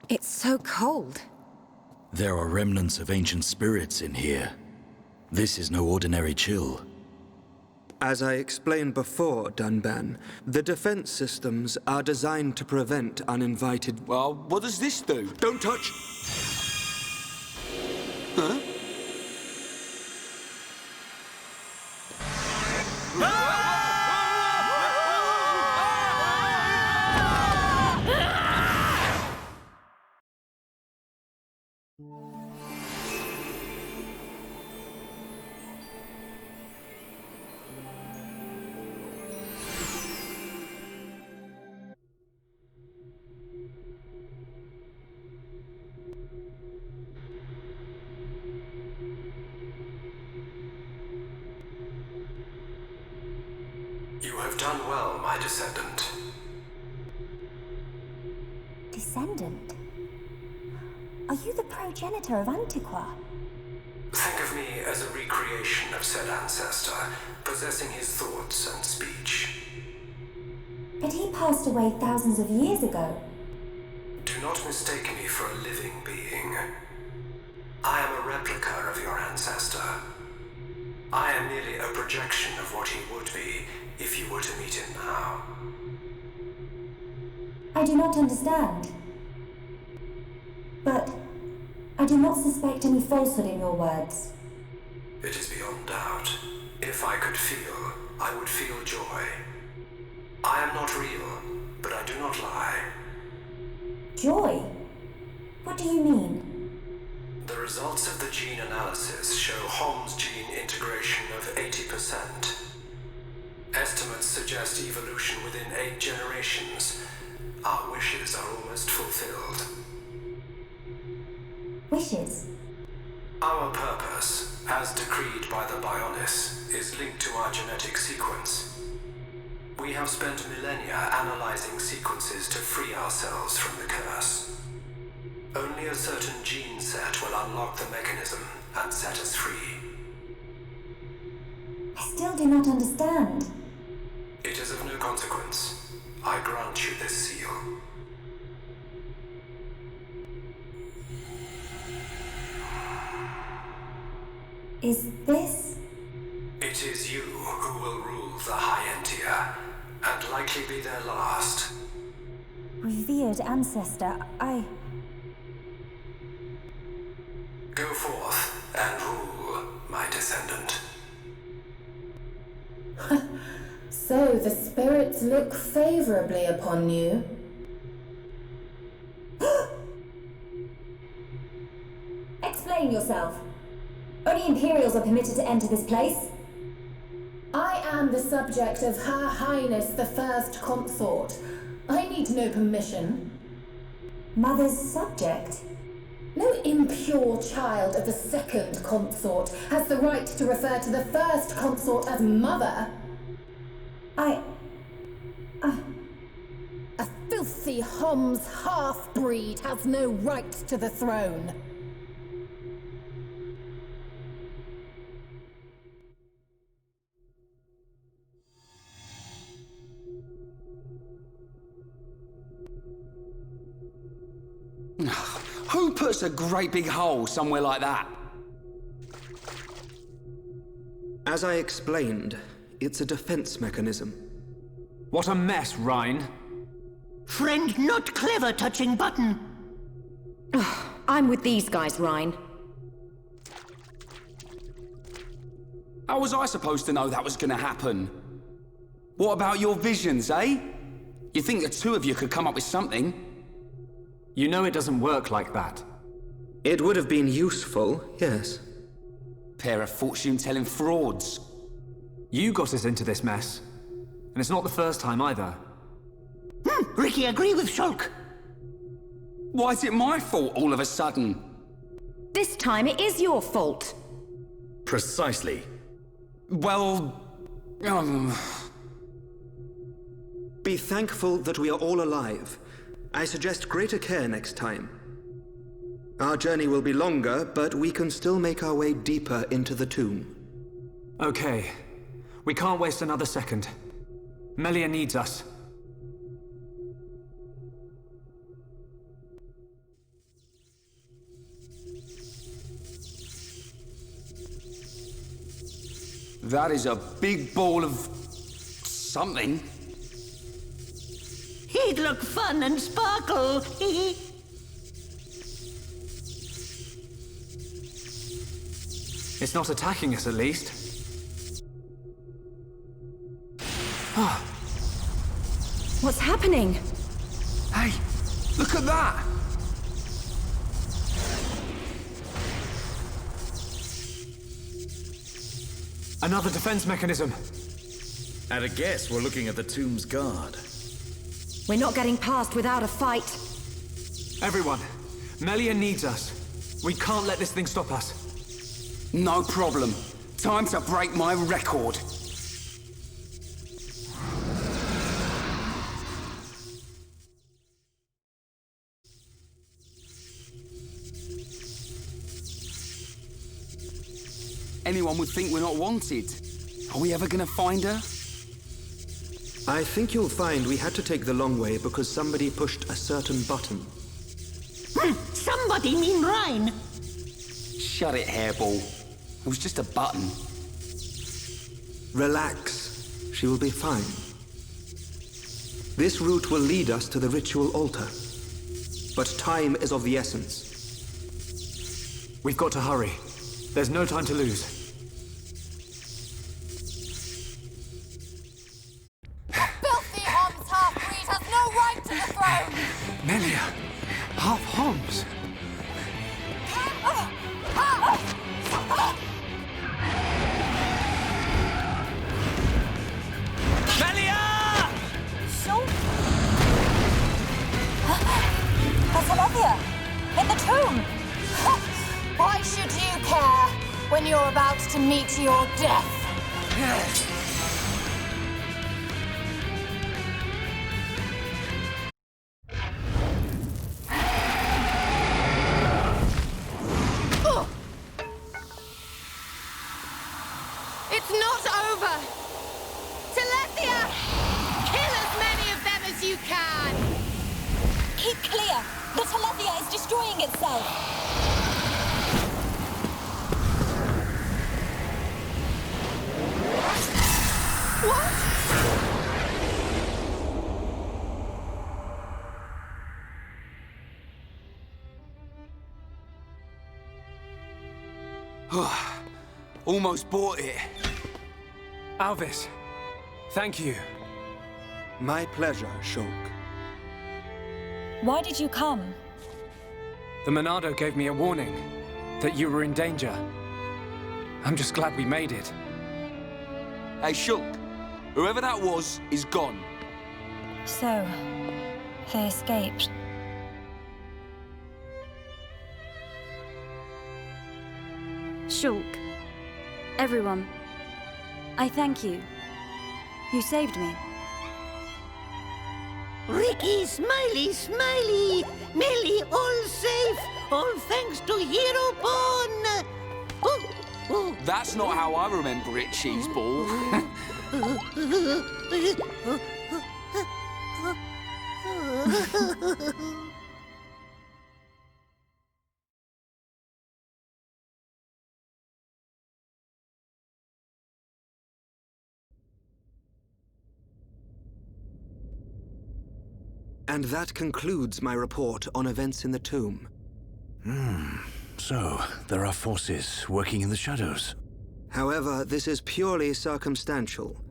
It's so cold. There are remnants of ancient spirits in here. This is no ordinary chill. As I explained before, Dunban, the defense systems are designed to prevent uninvited... Well, what does this do? Don't touch... Huh? You have done well, my descendant. Descendant? Are you the progenitor of Antiqua? Think of me as a recreation of said ancestor, possessing his thoughts and speech. But he passed away thousands of years ago. Do not mistake me for a living being. I am a replica of your ancestor. I am merely a projection of what he would be if you were to meet him now. I do not understand. But I do not suspect any falsehood in your words. It is beyond doubt. If I could feel, I would feel joy. I am not real, but I do not lie. Joy? What do you mean? The results of the gene analysis show Hom's gene integration of 80%. Estimates suggest evolution within 8 generations. Our wishes are almost fulfilled. Wishes? Our purpose, as decreed by the Bionis, is linked to our genetic sequence. We have spent millennia analyzing sequences to free ourselves from the curse. Only a certain gene set will unlock the mechanism and set us free. I still do not understand. It is of no consequence. I grant you this seal. Is this? It is you who will rule the High-Entia, and likely be their last. Revered ancestor, Go forth and rule, my descendant. So the spirits look favorably upon you. Explain yourself. Only Imperials are permitted to enter this place. I am the subject of Her Highness the First Consort. I need no permission. Mother's subject? No impure child of the Second Consort has the right to refer to the First Consort as mother. A filthy Homs half-breed has no right to the throne. Who puts a great big hole somewhere like that? As I explained, it's a defense mechanism. What a mess, Rhine. Friend not clever touching button. I'm with these guys, Rhine. How was I supposed to know that was gonna happen? What about your visions, eh? You think the two of you could come up with something? You know it doesn't work like that. It would have been useful, yes. Pair of fortune-telling frauds. You got us into this mess. And it's not the first time either. Ricky, agree with Shulk. Why is it my fault all of a sudden? This time it is your fault. Precisely. Well... Be thankful that we are all alive. I suggest greater care next time. Our journey will be longer, but we can still make our way deeper into the tomb. Okay. We can't waste another second. Melia needs us. That is a big ball of... something. He'd look fun and sparkle. It's not attacking us, at least. What's happening? Hey, look at that! Another defense mechanism. At a guess, we're looking at the tomb's guard. We're not getting past without a fight. Everyone, Melia needs us. We can't let this thing stop us. No problem. Time to break my record. Anyone would think we're not wanted. Are we ever gonna find her? I think you'll find we had to take the long way because somebody pushed a certain button. Somebody mean Rhine. Shut it, hairball. It was just a button. Relax. She will be fine. This route will lead us to the ritual altar. But time is of the essence. We've got to hurry. There's no time to lose. Filthy Homs half-breed has no right to the throne! Melia! Half Homs! Melia! Shulk? That's Olivia! In the tomb! Why should you care when you're about to meet your death? The Telethia is destroying itself! Almost bought it. Alvis, thank you. My pleasure, Shulk. Why did you come? The Monado gave me a warning that you were in danger. I'm just glad we made it. Hey, Shulk. Whoever that was is gone. So, they escaped. Shulk. Everyone. I thank you. You saved me. Ricky, Smiley, Smiley! Melly, all safe! All thanks to Hero Pawn! Oh. That's not how I remember it, Cheeseball. And that concludes my report on events in the tomb. So, there are forces working in the shadows. However, this is purely circumstantial.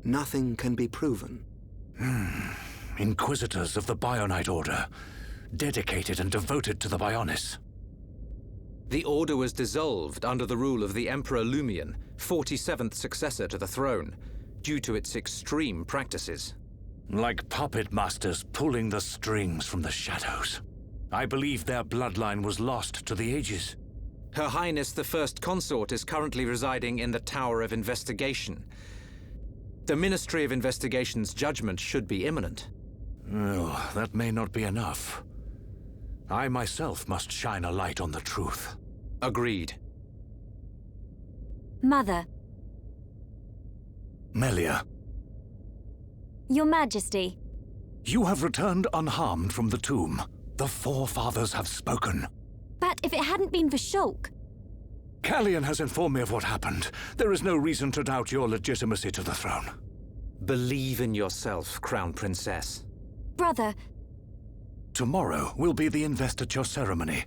Nothing can be proven. Inquisitors of the Bionite Order, dedicated and devoted to the Bionis. The Order was dissolved under the rule of the Emperor Lumion, 47th successor to the throne, due to its extreme practices. Like puppet masters pulling the strings from the shadows. I believe their bloodline was lost to the ages. Her Highness the First Consort is currently residing in the Tower of Investigation. The Ministry of Investigation's judgment should be imminent. Well, that may not be enough. I myself must shine a light on the truth. Agreed. Mother. Melia. Your Majesty. You have returned unharmed from the tomb. The Forefathers have spoken. But if it hadn't been for Shulk... Callian has informed me of what happened. There is no reason to doubt your legitimacy to the throne. Believe in yourself, Crown Princess. Brother... Tomorrow will be the investiture ceremony.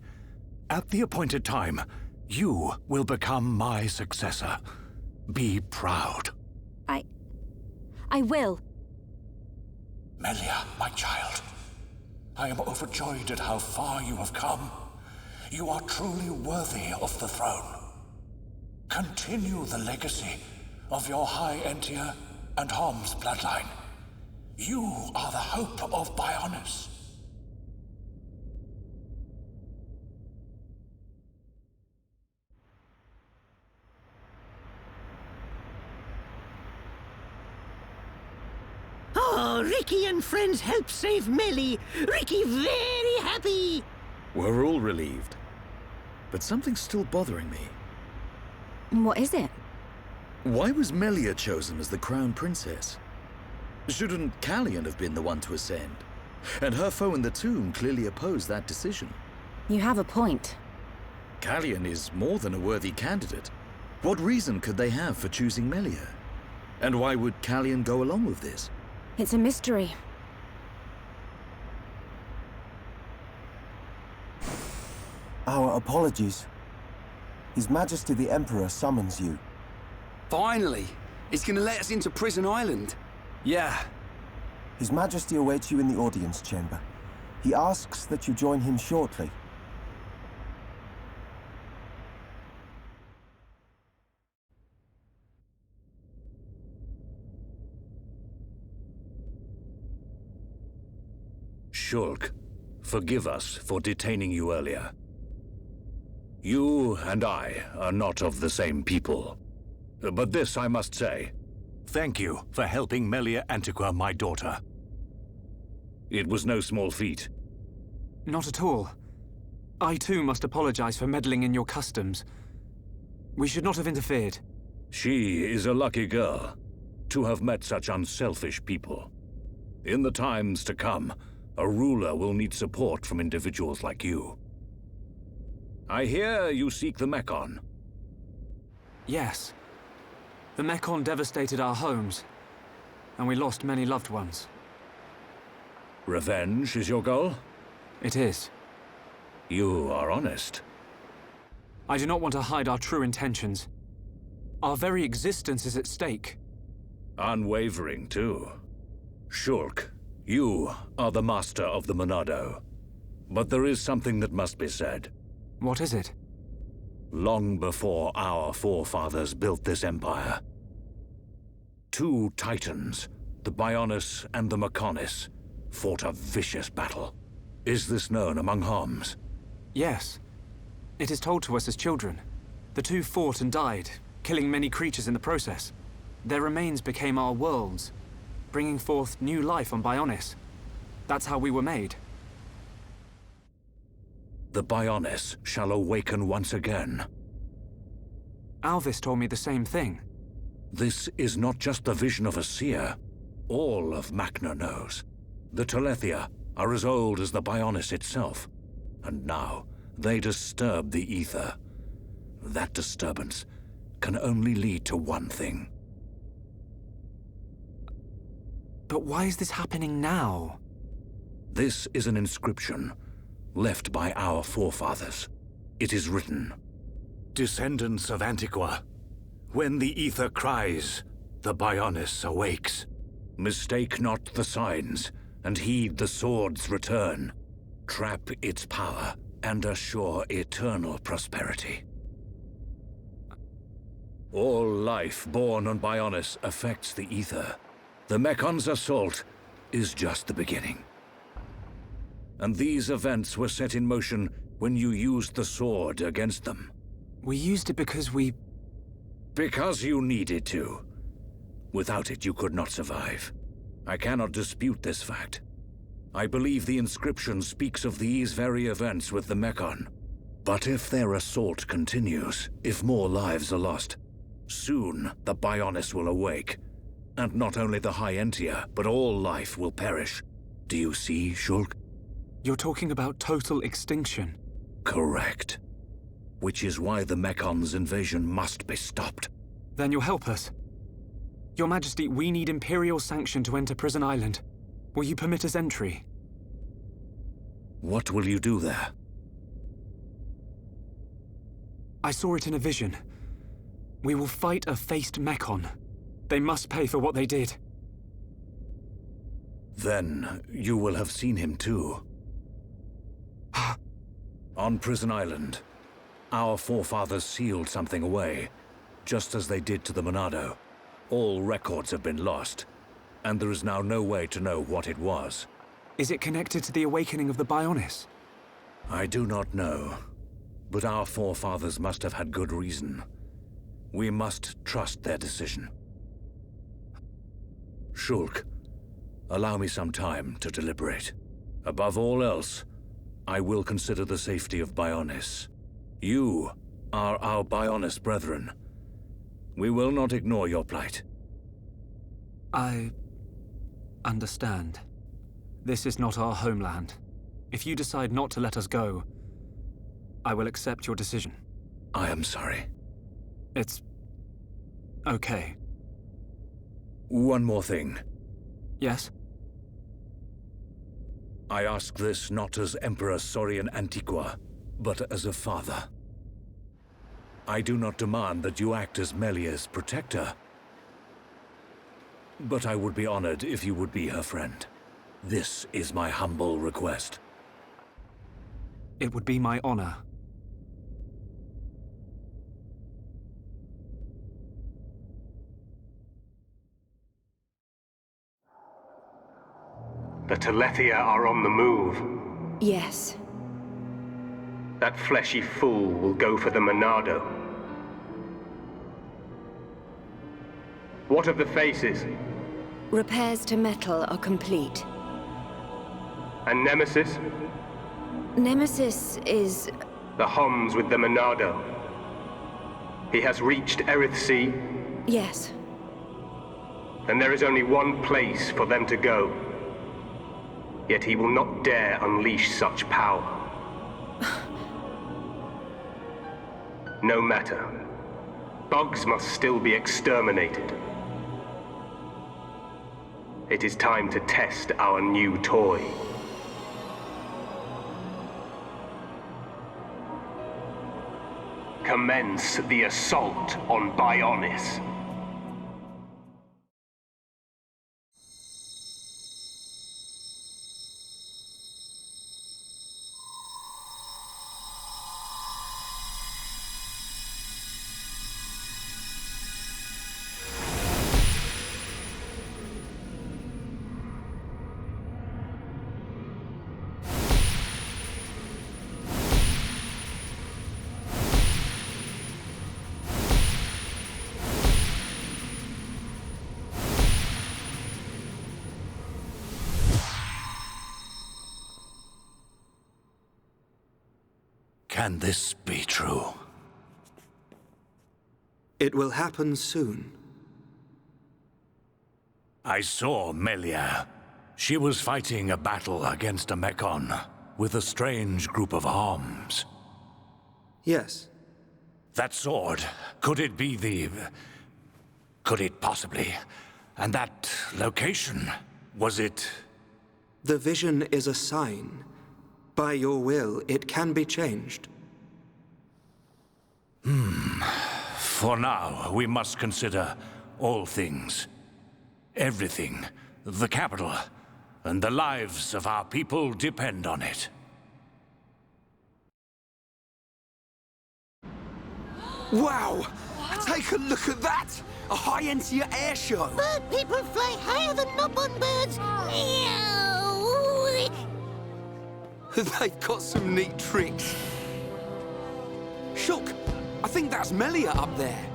At the appointed time, you will become my successor. Be proud. I will. Melia, my child. I am overjoyed at how far you have come. You are truly worthy of the throne. Continue the legacy of your High Entia and Hom's bloodline. You are the hope of Bionis. Oh, Ricky and friends helped save Melly. Ricky very happy. We're all relieved. But something's still bothering me. What is it? Why was Melia chosen as the Crown Princess? Shouldn't Callian have been the one to ascend? And her foe in the tomb clearly opposed that decision. You have a point. Callian is more than a worthy candidate. What reason could they have for choosing Melia? And why would Callian go along with this? It's a mystery. Our apologies. His Majesty the Emperor summons you. Finally! He's gonna let us into Prison Island. Yeah. His Majesty awaits you in the audience chamber. He asks that you join him shortly. Shulk, forgive us for detaining you earlier. You and I are not of the same people. But this I must say. Thank you for helping Melia Antiqua, my daughter. It was no small feat. Not at all. I too must apologize for meddling in your customs. We should not have interfered. She is a lucky girl to have met such unselfish people. In the times to come, A ruler will need support from individuals like you. I hear you seek the Mekon. Yes. The Mekon devastated our homes, and we lost many loved ones. Revenge is your goal? It is. You are honest. I do not want to hide our true intentions. Our very existence is at stake. Unwavering, too. Shulk, you are the master of the Monado. But there is something that must be said. What is it? Long before our forefathers built this empire, two titans, the Bionis and the Mekonis, fought a vicious battle. Is this known among Homs? Yes. It is told to us as children. The two fought and died, killing many creatures in the process. Their remains became our worlds, bringing forth new life on Bionis. That's how we were made. The Bionis shall awaken once again. Alvis told me the same thing. This is not just the vision of a seer. All of Makna knows. The Telethia are as old as the Bionis itself. And now, they disturb the ether. That disturbance can only lead to one thing. But why is this happening now? This is an inscription left by our forefathers. It is written, "Descendants of Antiqua, when the ether cries, the Bionis awakes. Mistake not the signs, and heed the sword's return. Trap its power, and assure eternal prosperity." All life born on Bionis affects the ether. The Mekon's assault is just the beginning. And these events were set in motion when you used the sword against them. We used it because we... Because you needed to. Without it, you could not survive. I cannot dispute this fact. I believe the inscription speaks of these very events with the Mekon. But if their assault continues, if more lives are lost, soon the Bionis will awake. And not only the High Entia, but all life will perish. Do you see, Shulk? You're talking about total extinction. Correct. Which is why the Mekon's invasion must be stopped. Then you'll help us. Your Majesty, we need Imperial sanction to enter Prison Island. Will you permit us entry? What will you do there? I saw it in a vision. We will fight a faced Mekon. They must pay for what they did. Then you will have seen him too. On Prison Island, our forefathers sealed something away, just as they did to the Monado. All records have been lost, and there is now no way to know what it was. Is it connected to the awakening of the Bionis? I do not know, but our forefathers must have had good reason. We must trust their decision. Shulk, allow me some time to deliberate. Above all else, I will consider the safety of Bionis. You are our Bionis brethren. We will not ignore your plight. I understand. This is not our homeland. If you decide not to let us go, I will accept your decision. I am sorry. It's okay. One more thing. Yes? I ask this not as Emperor Saurian Antiqua, but as a father. I do not demand that you act as Melia's protector, but I would be honored if you would be her friend. This is my humble request. It would be my honor. The Telethia are on the move. Yes. That fleshy fool will go for the Monado. What of the faces? Repairs to metal are complete. And Nemesis? Nemesis is... The Homs with the Monado. He has reached Erith Sea? Yes. Then there is only one place for them to go. Yet he will not dare unleash such power. No matter. Bugs must still be exterminated. It is time to test our new toy. Commence the assault on Bionis. Can this be true? It will happen soon. I saw Melia. She was fighting a battle against a Mechon with a strange group of Homs. Yes. That sword, could it be the... Could it possibly... And that location, was it... The vision is a sign. By your will, it can be changed. For now, we must consider all things. Everything. The capital. And the lives of our people depend on it. Wow! Take a look at that! A high-end air show! Bird people fly higher than Nopon birds! They've got some neat tricks. Shulk, I think that's Melia up there.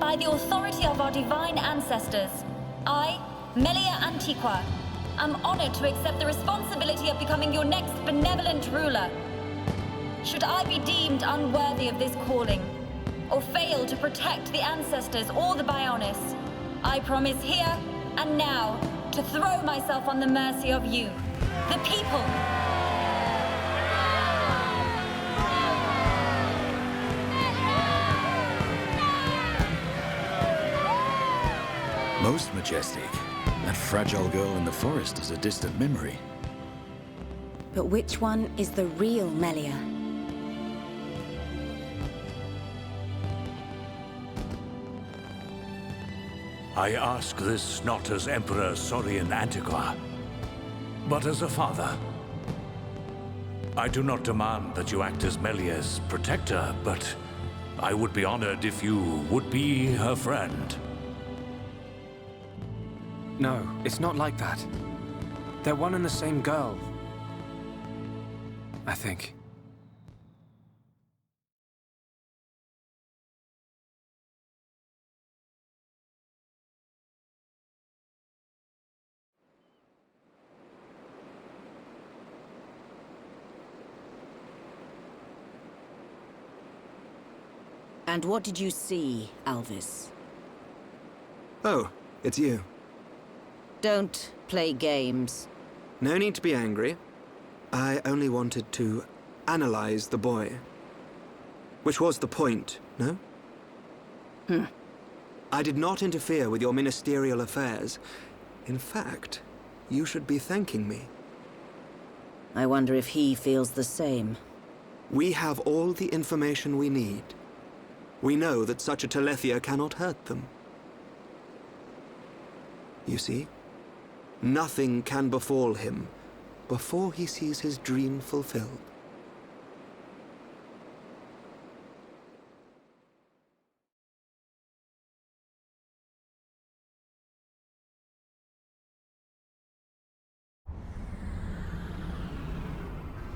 By the authority of our divine ancestors, I, Melia Antiqua, am honored to accept the responsibility of becoming your next benevolent ruler. Should I be deemed unworthy of this calling, or fail to protect the ancestors or the Bionis, I promise here and now to throw myself on the mercy of you, the people. Most majestic. That fragile girl in the forest is a distant memory. But which one is the real Melia? I ask this not as Emperor Saurian Antiqua, but as a father. I do not demand that you act as Melia's protector, but I would be honored if you would be her friend. No, it's not like that. They're one and the same girl. I think. And what did you see, Alvis? Oh, it's you. Don't play games. No need to be angry. I only wanted to analyze the boy. Which was the point, no? I did not interfere with your ministerial affairs. In fact, you should be thanking me. I wonder if he feels the same. We have all the information we need. We know that such a Telethia cannot hurt them. You see? Nothing can befall him before he sees his dream fulfilled.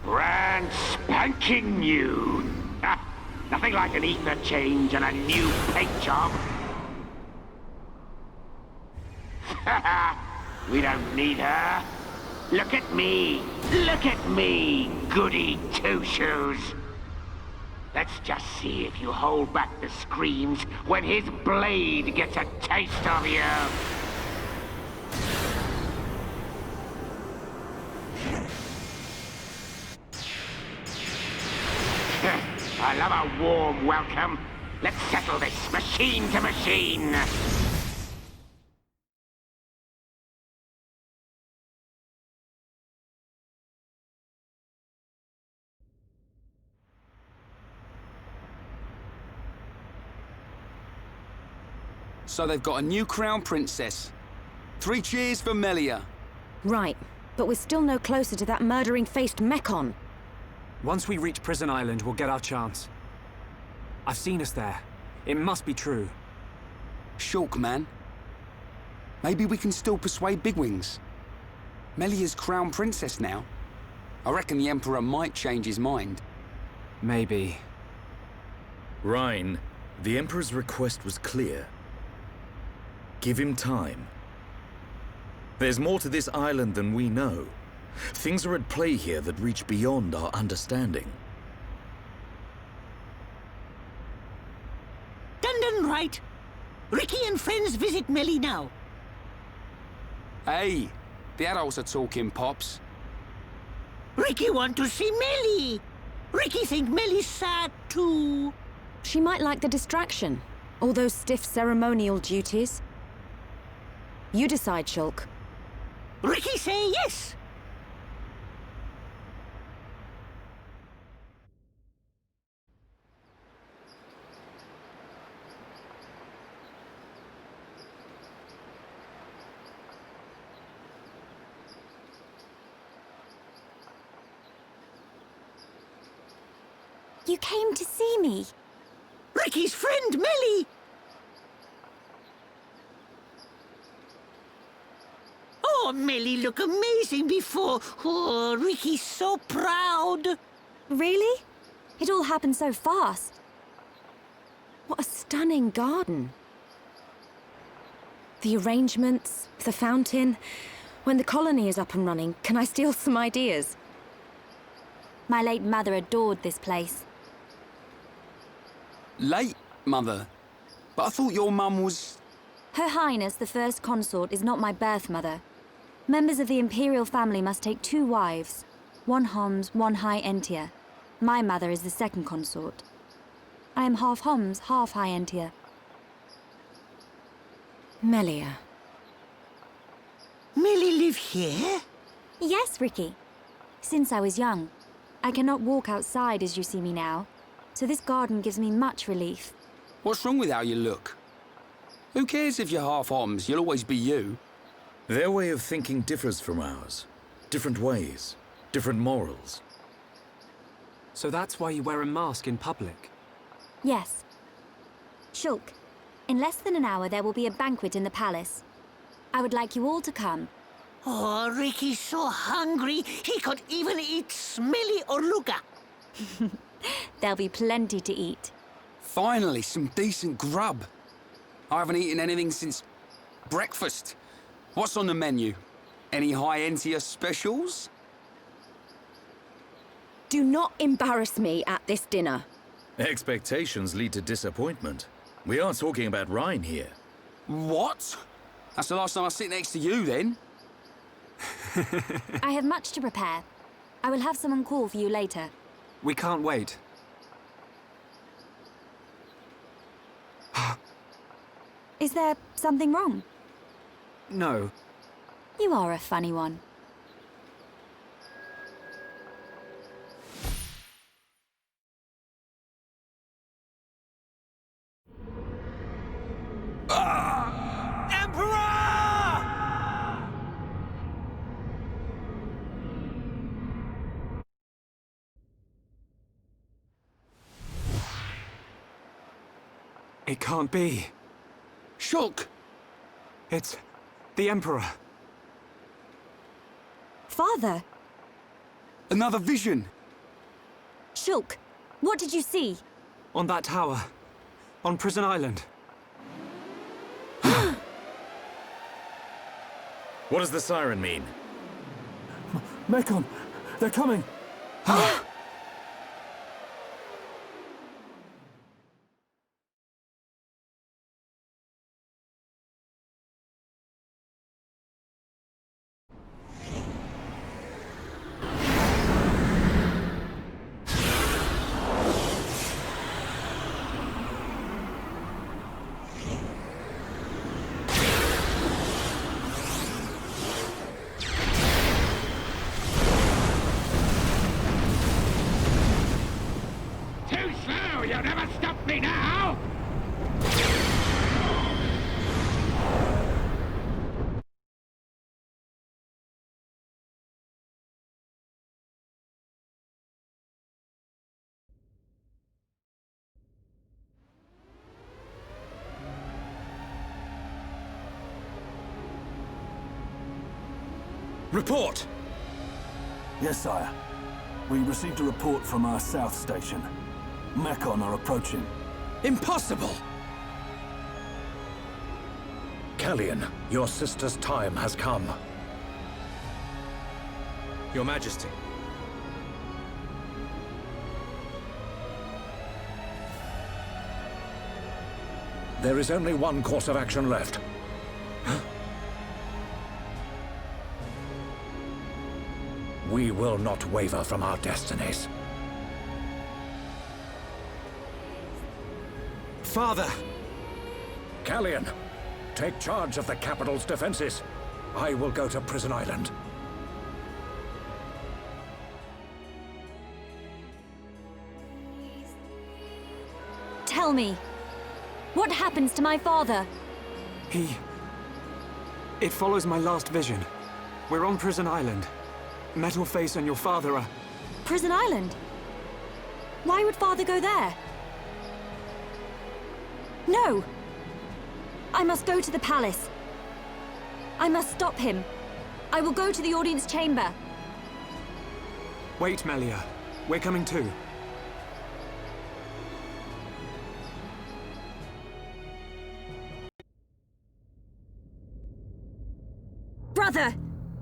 Brand spanking new. Nothing like an ether change and a new paint job. We don't need her. Look at me! Look at me, goody two-shoes! Let's just see if you hold back the screams when his blade gets a taste of you! I love a warm welcome. Let's settle this machine to machine! So they've got a new crown princess. 3 cheers for Melia. Right, but we're still no closer to that murdering-faced Mekon. Once we reach Prison Island, we'll get our chance. I've seen us there. It must be true. Shulk, man. Maybe we can still persuade Bigwings. Melia's crown princess now. I reckon the Emperor might change his mind. Maybe. Rhine, the Emperor's request was clear. Give him time. There's more to this island than we know. Things are at play here that reach beyond our understanding. Dundon right. Ricky and friends visit Melly now. Hey, the adults are talking, Pops. Ricky want to see Melly. Ricky think Melly's sad too. She might like the distraction. All those stiff ceremonial duties. You decide, Shulk. Ricky say yes. You came to see me? Ricky's friend, Melly. Oh, Melly look amazing before. Oh, Ricky's so proud. Really? It all happened so fast. What a stunning garden. The arrangements, the fountain. When the colony is up and running, can I steal some ideas? My late mother adored this place. Late, Mother? But I thought your mum was... Her Highness, the First Consort, is not my birth mother. Members of the Imperial family must take 2 wives. 1 Homs, 1 High Entia. My mother is the second consort. I am half Homs, half High Entia. Melia. Melly live here? Yes, Ricky. Since I was young. I cannot walk outside as you see me now, so this garden gives me much relief. What's wrong with how you look? Who cares if you're half Homs? You'll always be you. Their way of thinking differs from ours. Different ways, different morals. So that's why you wear a mask in public? Yes. Shulk, in less than an hour there will be a banquet in the palace. I would like you all to come. Oh, Ricky's so hungry, he could even eat smelly oruga. There'll be plenty to eat. Finally, some decent grub. I haven't eaten anything since breakfast. What's on the menu? Any High Entia specials? Do not embarrass me at this dinner. Expectations lead to disappointment. We are talking about Rhine here. What? That's the last time I sit next to you, then. I have much to prepare. I will have someone call for you later. We can't wait. Is there something wrong? No. You are a funny one. It can't be. Shulk! It's the Emperor. Father! Another vision! Shulk, what did you see? On that tower. On Prison Island. What does the siren mean? Mekon! They're coming! You'll never stop me now! Report! Yes, sire. We received a report from our south station. Mekon are approaching. Impossible! Callian, your sister's time has come. Your Majesty. There is only one course of action left. We will not waver from our destinies. Father! Callian, take charge of the capital's defenses. I will go to Prison Island. Tell me, what happens to my father? It follows my last vision. We're on Prison Island. Metal Face and your father are... Prison Island? Why would father go there? No! I must go to the palace. I must stop him. I will go to the audience chamber. Wait, Melia. We're coming too. Brother!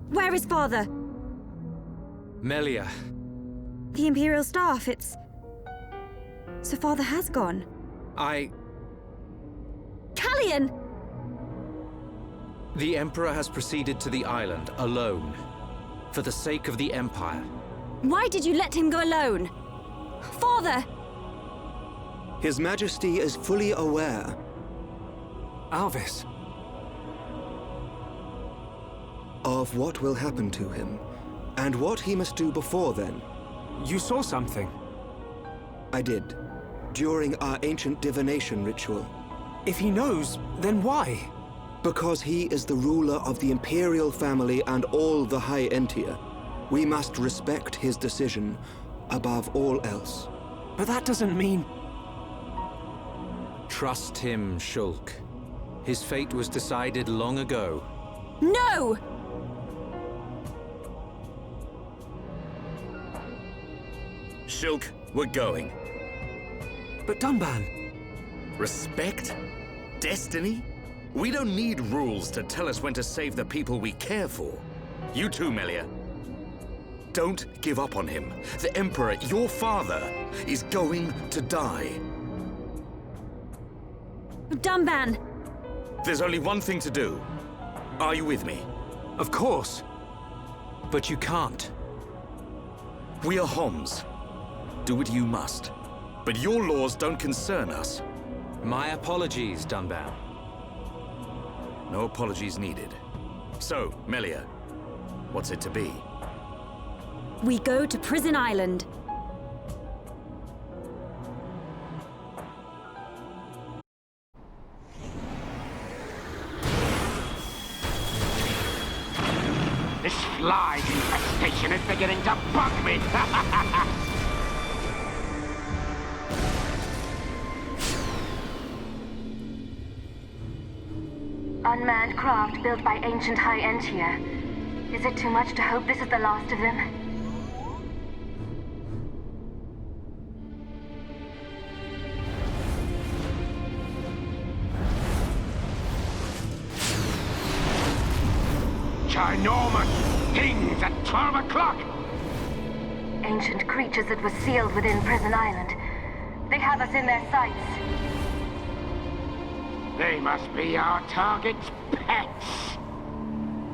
Where is father? Melia. The Imperial staff, it's... So father has gone. Callian! The Emperor has proceeded to the island, alone. For the sake of the Empire. Why did you let him go alone? Father! His Majesty is fully aware. Alvis. Of what will happen to him, and what he must do before then. You saw something? I did, during our ancient divination ritual. If he knows, then why? Because he is the ruler of the Imperial family and all the High Entia. We must respect his decision above all else. But that doesn't mean... Trust him, Shulk. His fate was decided long ago. No! Shulk, we're going. But Dunban... Respect? Destiny? We don't need rules to tell us when to save the people we care for. You too, Melia. Don't give up on him. The Emperor, your father, is going to die. Dunban! There's only one thing to do. Are you with me? Of course. But you can't. We are Homs. Do what you must. But your laws don't concern us. My apologies, Dunban. No apologies needed. So, Melia, what's it to be? We go to Prison Island. This fly infestation is beginning to bug me! Unmanned craft built by ancient High Entia. Is it too much to hope this is the last of them? Ginormous! things at 12 o'clock! Ancient creatures that were sealed within Prison Island. They have us in their sights. They must be our target's pets.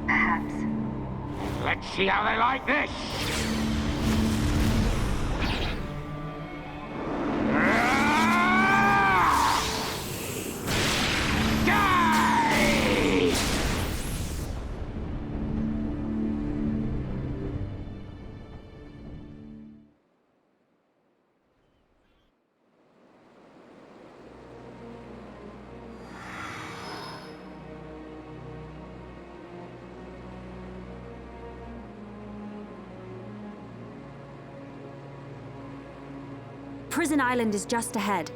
Perhaps. Let's see how they like this! Prison Island is just ahead.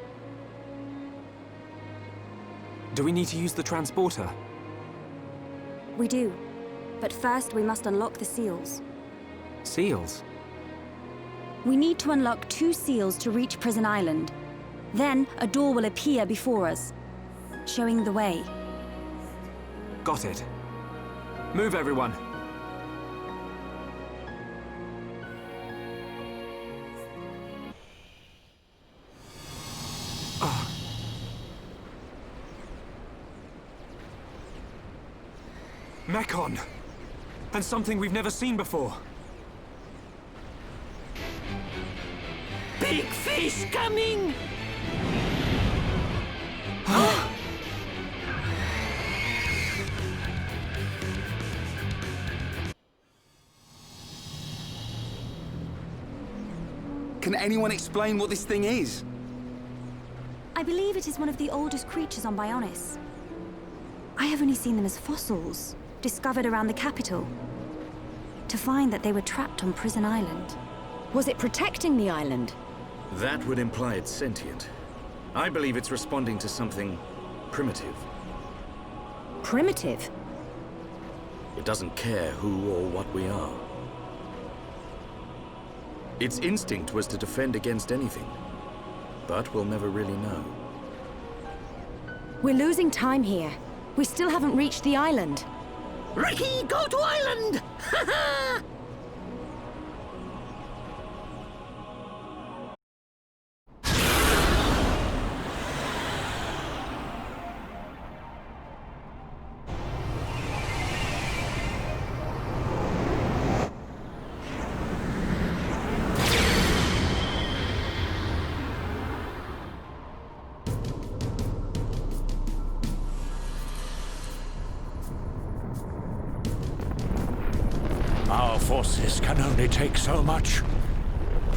Do we need to use the transporter? We do. But first, we must unlock the seals. Seals? We need to unlock 2 seals to reach Prison Island. Then, a door will appear before us, showing the way. Got it. Move, everyone. Mekon! And something we've never seen before. Big fish coming! Can anyone explain what this thing is? I believe it is one of the oldest creatures on Bionis. I have only seen them as fossils, discovered around the capital. To find that they were trapped on Prison Island. Was it protecting the island? That would imply it's sentient. I believe it's responding to something primitive. Primitive? It doesn't care who or what we are. Its instinct was to defend against anything, but we'll never really know. We're losing time here. We still haven't reached the island. Ricky, go to island! Ha ha! Our forces can only take so much.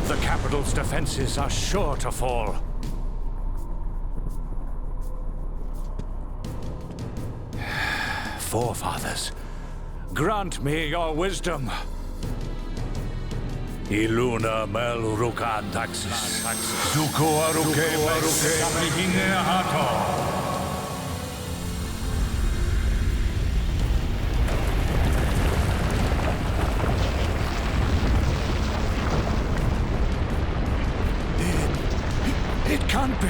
The capital's defenses are sure to fall. Forefathers, grant me your wisdom. Iluna mel rukan taxis. Duko aruke samihine hato. It can't be.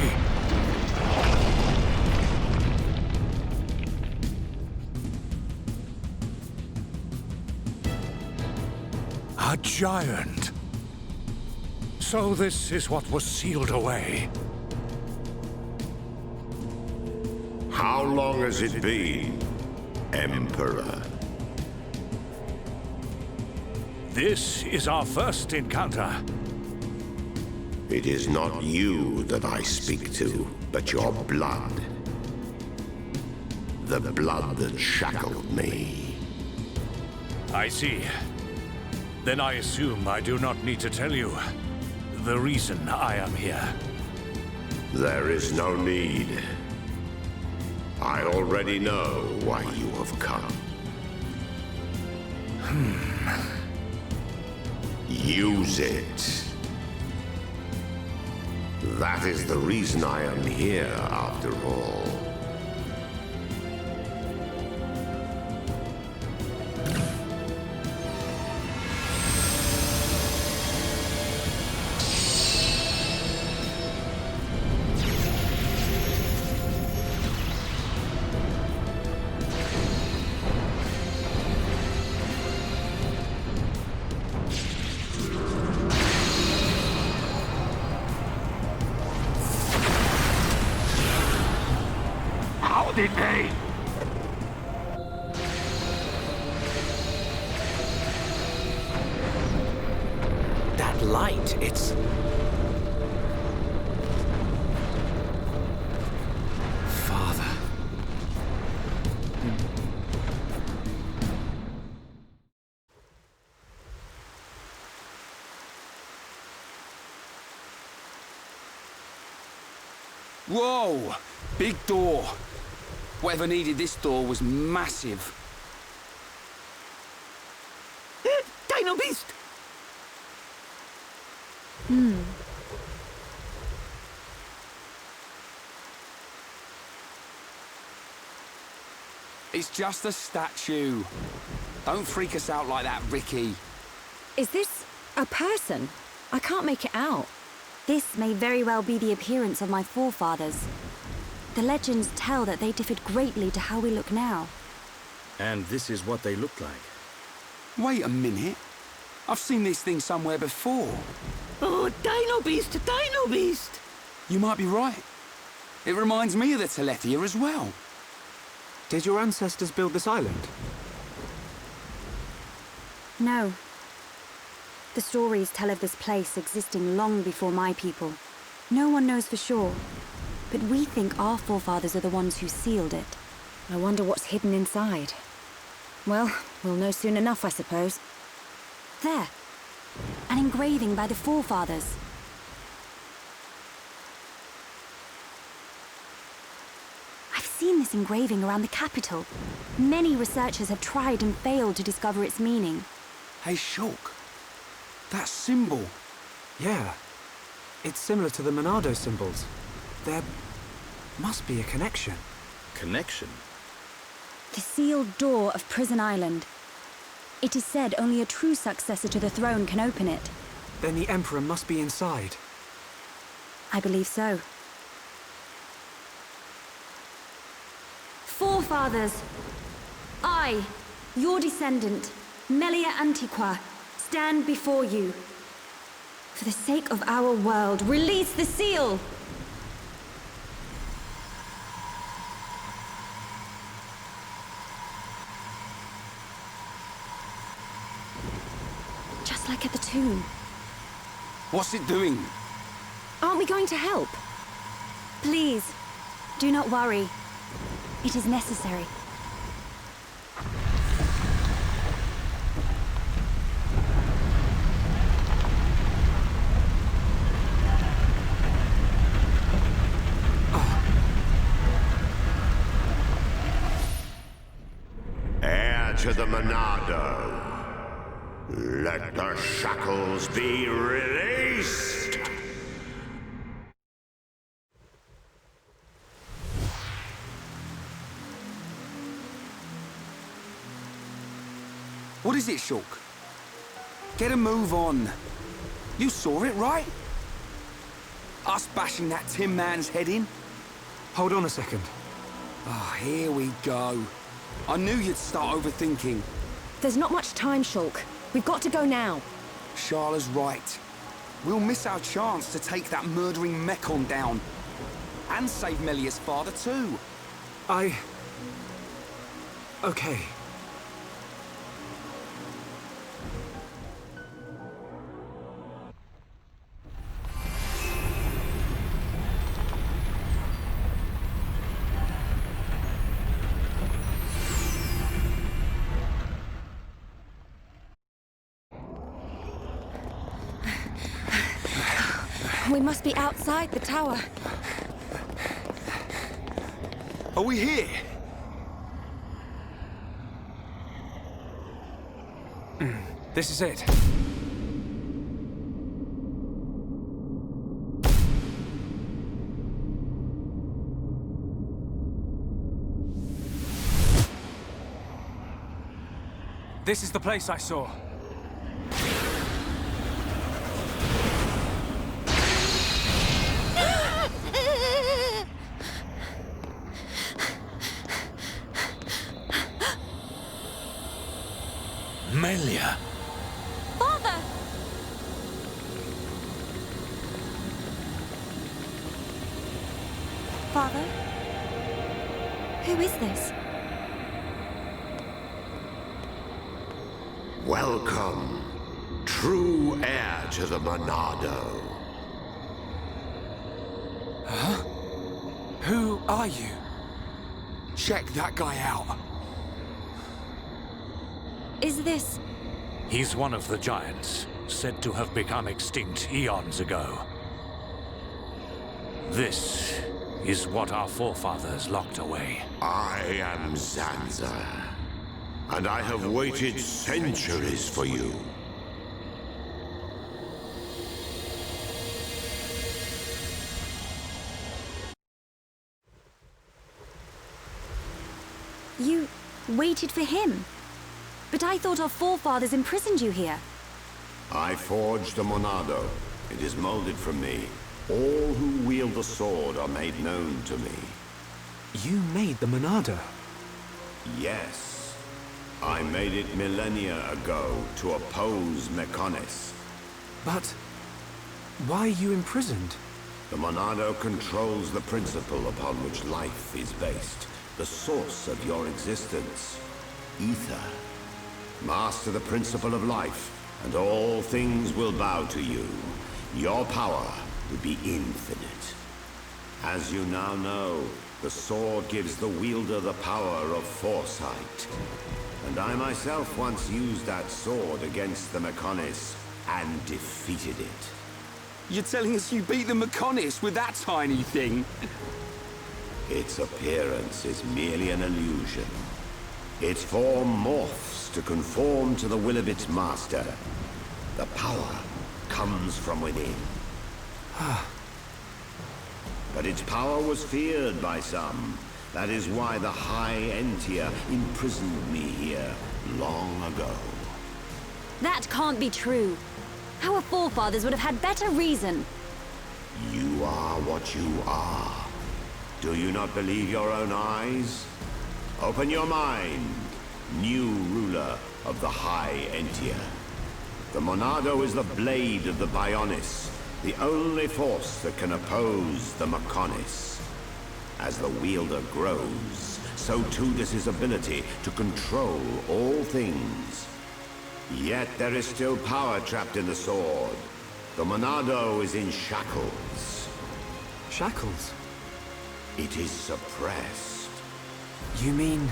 A giant. So this is what was sealed away. How long has it been, Emperor? This is our first encounter. It is not you that I speak to, but your blood. The blood that shackled me. I see. Then I assume I do not need to tell you the reason I am here. There is no need. I already know why you have come. Use it. That is the reason I am here, after all. didn't they? That light, it's... Father. Whoa! Big door. Whatever needed this door was massive. Dino Beast! It's just a statue. Don't freak us out like that, Ricky. Is this a person? I can't make it out. This may very well be the appearance of my forefathers. The legends tell that they differed greatly to how we look now. And this is what they looked like. Wait a minute. I've seen this thing somewhere before. Oh, Dino Beast! Dino Beast! You might be right. It reminds me of the Telethia as well. Did your ancestors build this island? No. The stories tell of this place existing long before my people. No one knows for sure, but we think our forefathers are the ones who sealed it. I wonder what's hidden inside. Well, we'll know soon enough, I suppose. There. An engraving by the forefathers. I've seen this engraving around the capital. Many researchers have tried and failed to discover its meaning. Hey, Shulk. That symbol. Yeah. It's similar to the Monado symbols. There must be a connection. Connection? The sealed door of Prison Island. It is said only a true successor to the throne can open it. Then the Emperor must be inside. I believe so. Forefathers, I, your descendant, Melia Antiqua, stand before you. For the sake of our world, release the seal! Just like at the tomb. What's it doing? Aren't we going to help? Please, do not worry. It is necessary. Heir to the Monado. Let the shackles be released! What is it, Shulk? Get a move on. You saw it, right? Us bashing that Tin Man's head in? Hold on a second. Ah, here we go. I knew you'd start overthinking. There's not much time, Shulk. We've got to go now. Sharla's right. We'll miss our chance to take that murdering Mekon down. And save Melia's father, too. Okay. We must be outside the tower. Are we here? This is it. This is the place I saw. Melia. Father! Father? Who is this? Welcome, true heir to the Monado. Huh? Who are you? Check that guy out. Is this... He's one of the giants, said to have become extinct eons ago. This is what our forefathers locked away. I am Zanza, and I have waited centuries for you. You waited for him? But I thought our forefathers imprisoned you here. I forged the Monado. It is molded from me. All who wield the sword are made known to me. You made the Monado? Yes. I made it millennia ago to oppose Mechonis. But why are you imprisoned? The Monado controls the principle upon which life is based. The source of your existence. Ether. Master the principle of life, and all things will bow to you. Your power will be infinite. As you now know, the sword gives the wielder the power of foresight. And I myself once used that sword against the Mechonis and defeated it. You're telling us you beat the Mechonis with that tiny thing? Its appearance is merely an illusion. Its form morphs to conform to the will of its master. The power comes from within. But its power was feared by some. That is why the High Entia imprisoned me here long ago. That can't be true. Our forefathers would have had better reason. You are what you are. Do you not believe your own eyes? Open your mind, new ruler of the High Entia. The Monado is the blade of the Bionis, the only force that can oppose the Mechonis. As the wielder grows, so too does his ability to control all things. Yet there is still power trapped in the sword. The Monado is in shackles. Shackles? It is suppressed. You mean...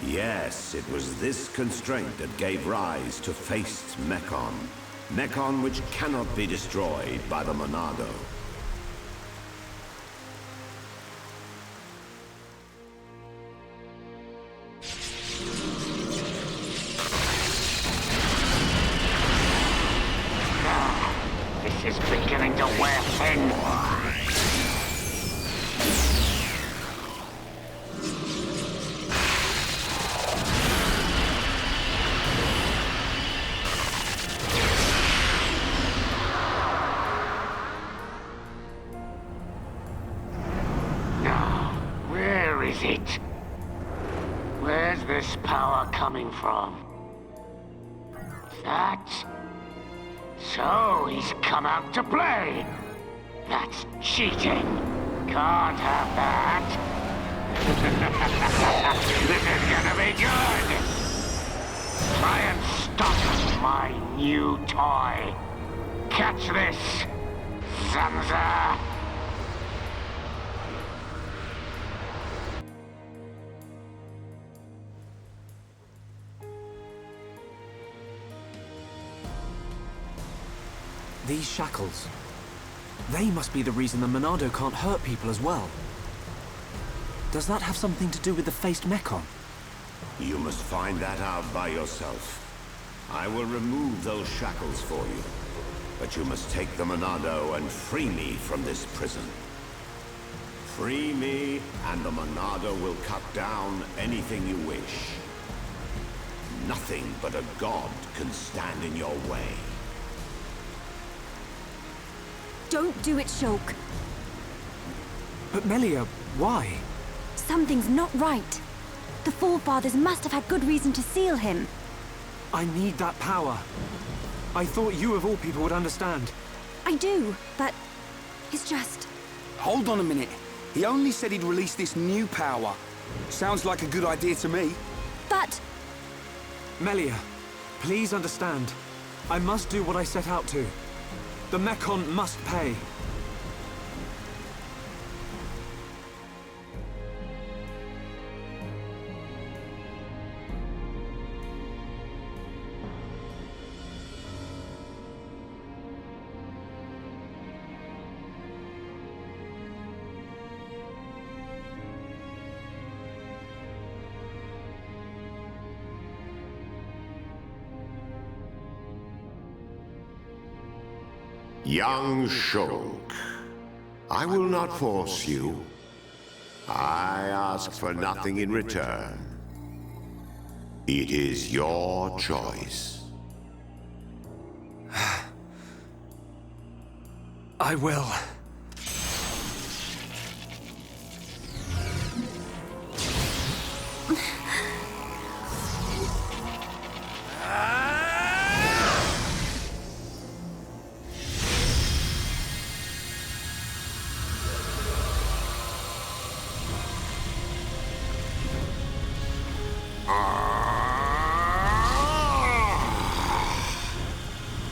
Yes, it was this constraint that gave rise to Faced Mechon. Mechon which cannot be destroyed by the Monado. This is beginning to wear thin. Where is it? Where's this power coming from? That? So he's come out to play. That's cheating. Can't have that. This is gonna be good. Try and stop my new toy. Catch this, Zanza. These shackles... They must be the reason the Monado can't hurt people as well. Does that have something to do with the Faced Mechon? You must find that out by yourself. I will remove those shackles for you. But you must take the Monado and free me from this prison. Free me, and the Monado will cut down anything you wish. Nothing but a god can stand in your way. Don't do it, Shulk. But Melia, why? Something's not right. The Forefathers must have had good reason to seal him. I need that power. I thought you of all people would understand. I do, but it's just... Hold on a minute. He only said he'd release this new power. Sounds like a good idea to me. But... Melia, please understand. I must do what I set out to. The Mekon must pay. Young Shulk, I will not force you. I ask for nothing in return. It is your choice. I will.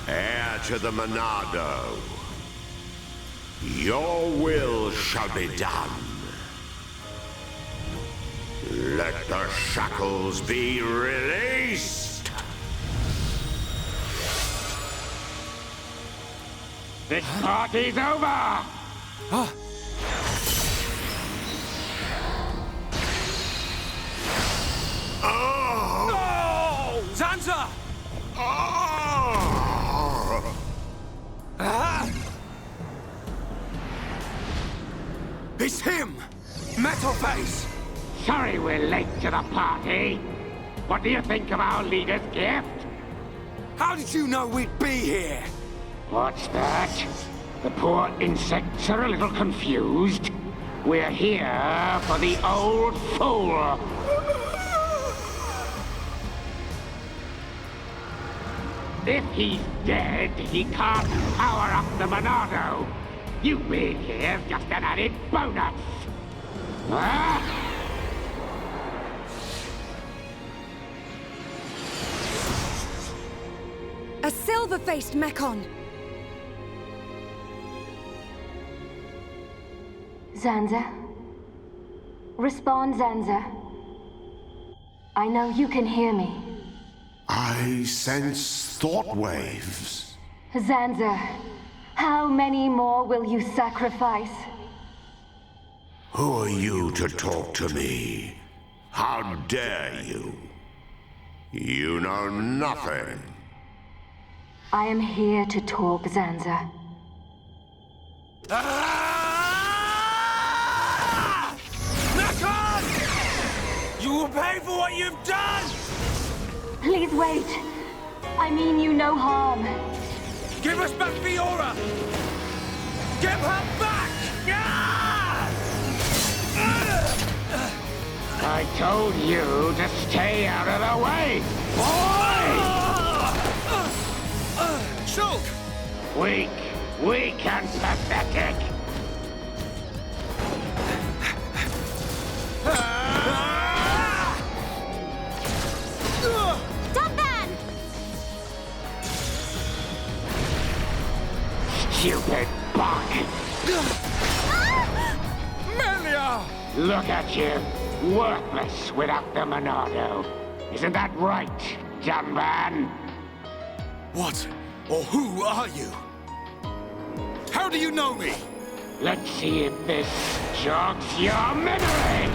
Heir to the Monado, your will shall be done. Let the shackles be released! This party's over! No! Zanza! It's him! Metal Face! Sorry we're late to the party. What do you think of our leader's gift? How did you know we'd be here? What's that? The poor insects are a little confused. We're here for the old fool. If he's dead, he can't power up the Monado. You being here's just an added bonus. Huh? A silver-faced Mekon! Zanza? Respond, Zanza. I know you can hear me. I sense thought waves. Zanza, how many more will you sacrifice? Who are you to talk to me? How dare you? You know nothing. I am here to talk, Zanza. Mekon! You will pay for what you've done! Please wait. I mean you no harm. Give us back Fiora! Give her back! I told you to stay out of the way, boy! Shulk! Weak and pathetic. Stupid bug! Melia! Look at you, worthless without the Monado. Isn't that right, dumb man? What or who are you? How do you know me? Let's see if this jogs your memory!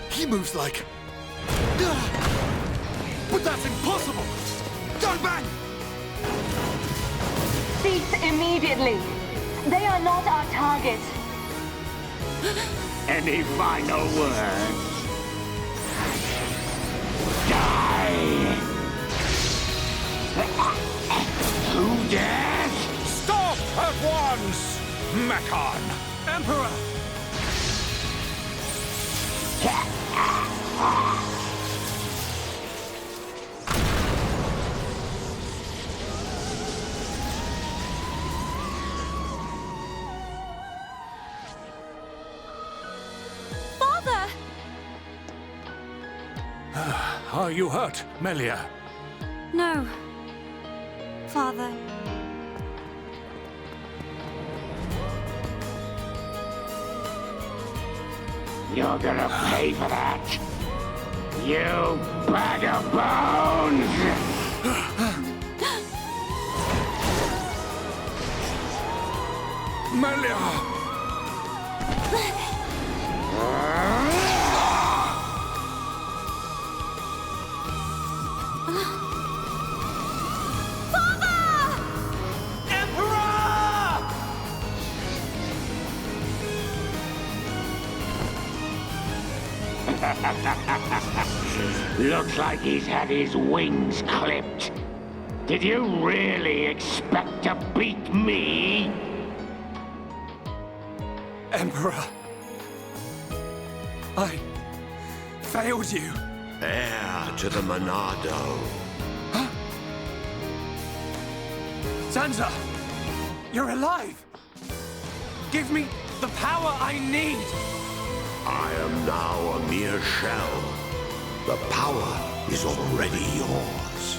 He moves like... But that's impossible! Dogman! Cease immediately. They are not our target. Any final words? Die! Who dares? Stop! once, Mekon! Emperor! Father! Are you hurt, Melia? No. Father. You're gonna pay for that. You bag of bones! Melia! Looks like he's had his wings clipped. Did you really expect to beat me? Emperor. I failed you. Heir to the Monado. Zanza! You're alive! Give me the power I need! I am now a mere shell. The power is already yours.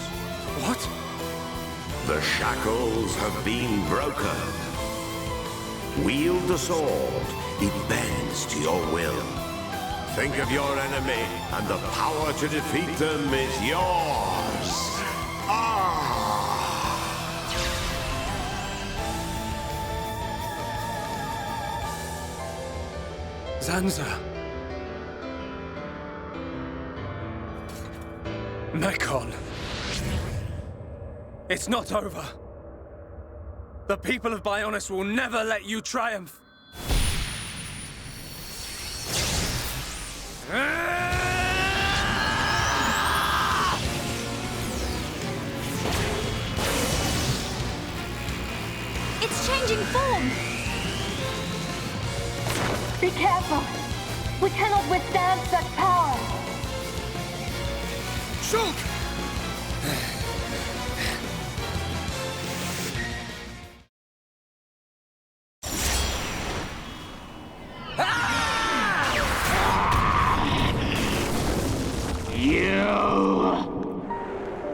What? The shackles have been broken. Wield the sword. It bends to your will. Think of your enemy, and the power to defeat them is yours. Zanza. Mekon. It's not over. The people of Bionis will never let you triumph. It's changing form! Be careful! We cannot withstand such power! Shulk!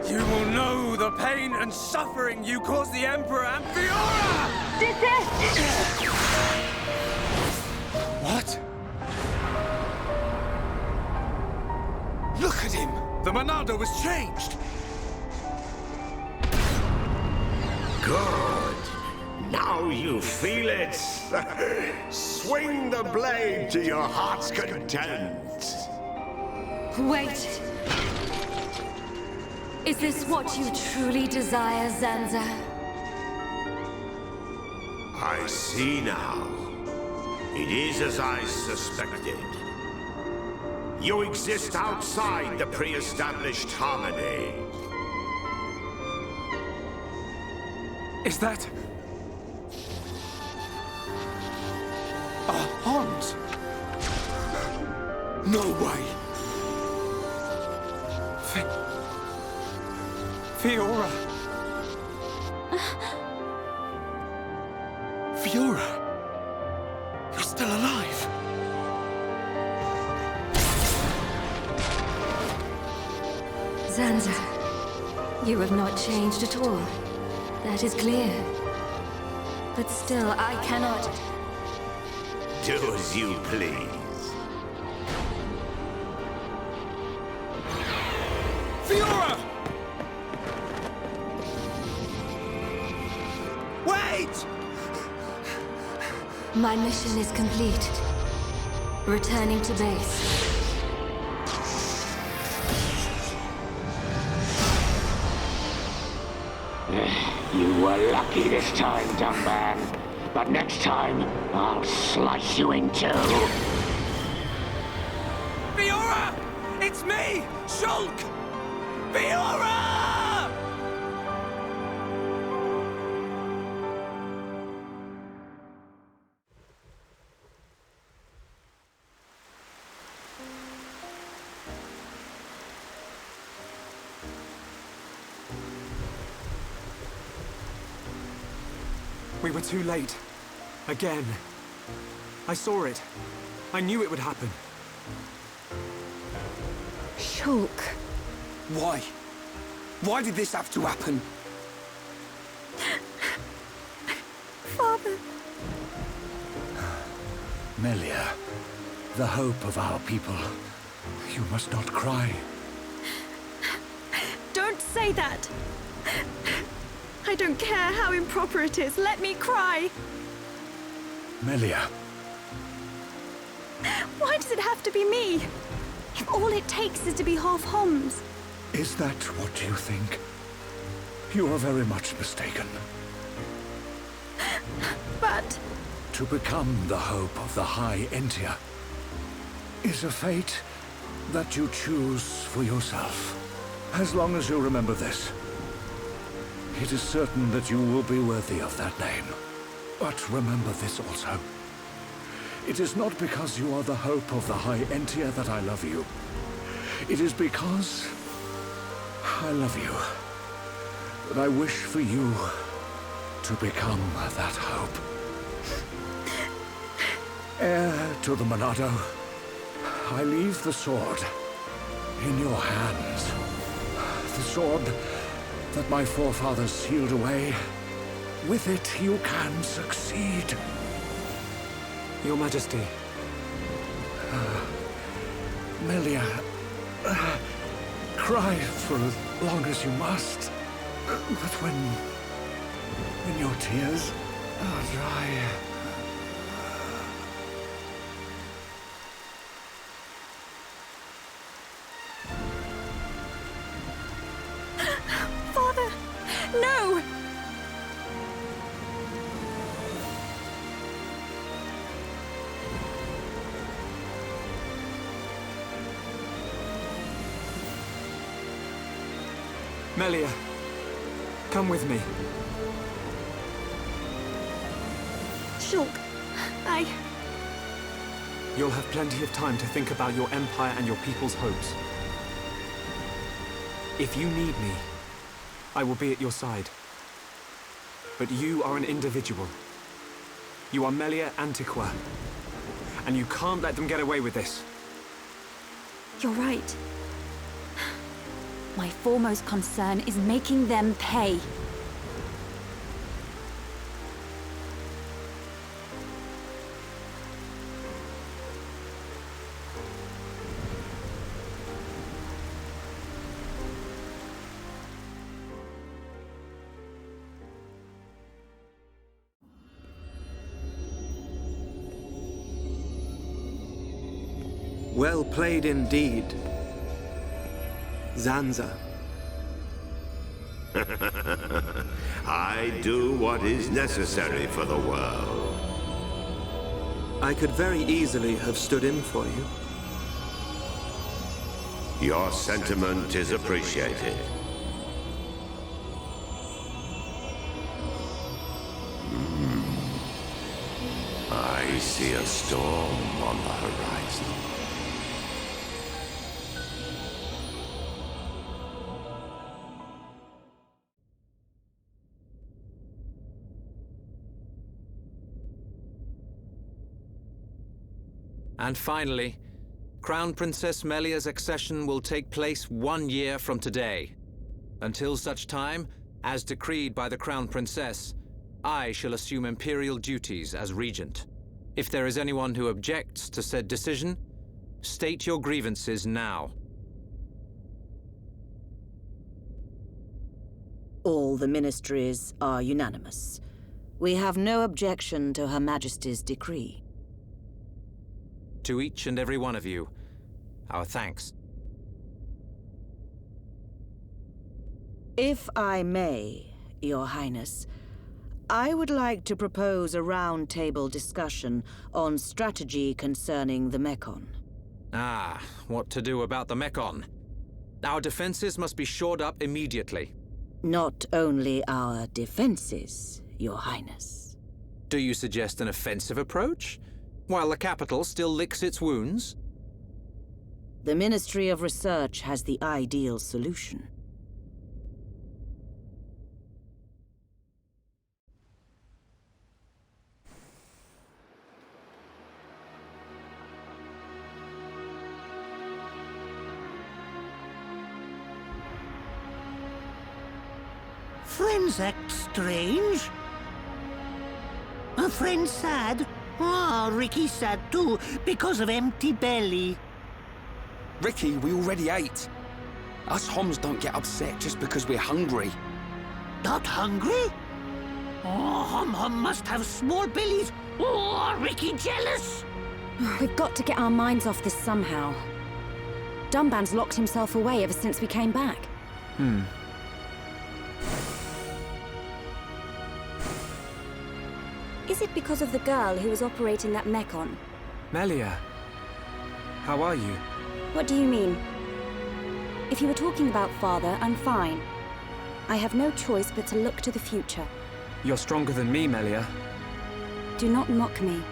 You will know the pain and suffering you caused the Emperor and Fiora! Desist! What? Look at him! The Monado was changed! Good. Now you feel it. Swing the blade to your heart's content. Wait. Is this what you truly desire, Zanza? I see now. It is as I suspected. You exist outside the pre-established harmony. Is that... a Hons? No way! Fiora! Fiora! You're still alive! Zanza, you have not changed at all. That is clear. But still, I cannot... Do as you please. Fiora! Wait! My mission is complete. Returning to base. You were lucky this time, dumb man. But next time, I'll slice you in two. Fiora! It's me! Shulk! Fiora! We were too late. Again. I saw it. I knew it would happen. Shulk. Why? Why did this have to happen? Father. Melia, the hope of our people. You must not cry. Don't say that! I don't care how improper it is. Let me cry! Melia. Why does it have to be me? If all it takes is to be half Homs. Is that what you think? You are very much mistaken. But... To become the hope of the High Entia is a fate that you choose for yourself. As long as you remember this, it is certain that you will be worthy of that name. But remember this also. It is not because you are the hope of the High Entia that I love you. It is because I love you that I wish for you to become that hope. Heir to the Monado, I leave the sword in your hands. The sword that my forefathers sealed away. With it, you can succeed. Your Majesty. Melia, cry for as long as you must. But when your tears are dry... Father! No! Melia, come with me. Shulk, You'll have plenty of time to think about your empire and your people's hopes. If you need me, I will be at your side. But you are an individual. You are Melia Antiqua. And you can't let them get away with this. You're right. My foremost concern is making them pay. Well played indeed, Zanza. I do what is necessary for the world. I could very easily have stood in for you. Your sentiment is appreciated. I see a storm on the horizon. And finally, Crown Princess Melia's accession will take place 1 year from today. Until such time, as decreed by the Crown Princess, I shall assume imperial duties as regent. If there is anyone who objects to said decision, state your grievances now. All the ministries are unanimous. We have no objection to Her Majesty's decree. To each and every one of you, our thanks. If I may, Your Highness, I would like to propose a round-table discussion on strategy concerning the Mekon. Ah, what to do about the Mekon? Our defenses must be shored up immediately. Not only our defenses, Your Highness. Do you suggest an offensive approach? While the capital still licks its wounds? The Ministry of Research has the ideal solution. Friends act strange. A friend sad? Ah, Ricky's sad too, because of empty belly. Ricky, we already ate. Us Homs don't get upset just because we're hungry. Not hungry? Oh, Hom must have small bellies. Oh, Ricky jealous. We've got to get our minds off this somehow. Dunban's locked himself away ever since we came back. Is it because of the girl who was operating that mechon? Melia, how are you? What do you mean? If you were talking about father, I'm fine. I have no choice but to look to the future. You're stronger than me, Melia. Do not mock me.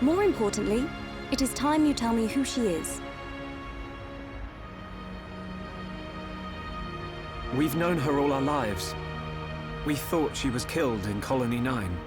More importantly, it is time you tell me who she is. We've known her all our lives. We thought she was killed in Colony 9.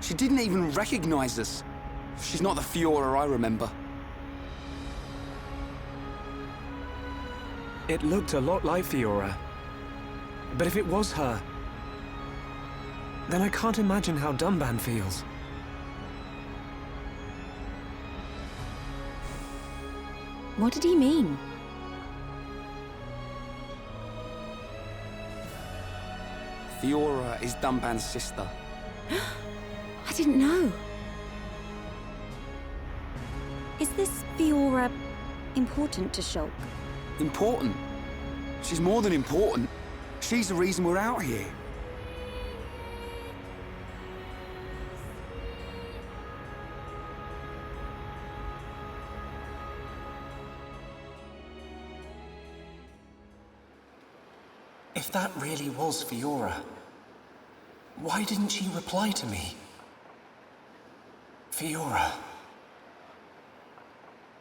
She didn't even recognize us. She's not the Fiora I remember. It looked a lot like Fiora. But if it was her, then I can't imagine how Dunban feels. What did he mean? Fiora is Dunban's sister. I didn't know. Is this Fiora important to Shulk? Important? She's more than important. She's the reason we're out here. If that really was Fiora, why didn't she reply to me? Fiora.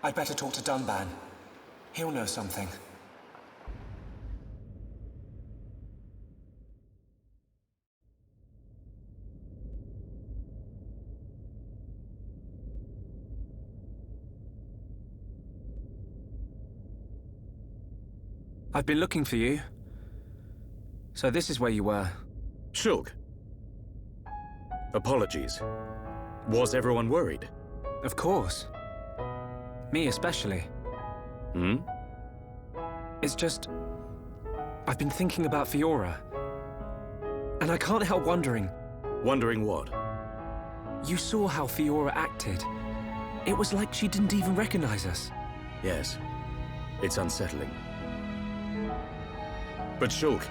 I'd better talk to Dunban. He'll know something. I've been looking for you. So this is where you were. Shulk. Apologies. Was everyone worried? Of course. Me especially. Hmm? It's just... I've been thinking about Fiora. And I can't help wondering... Wondering what? You saw how Fiora acted. It was like she didn't even recognize us. Yes. It's unsettling. But Shulk,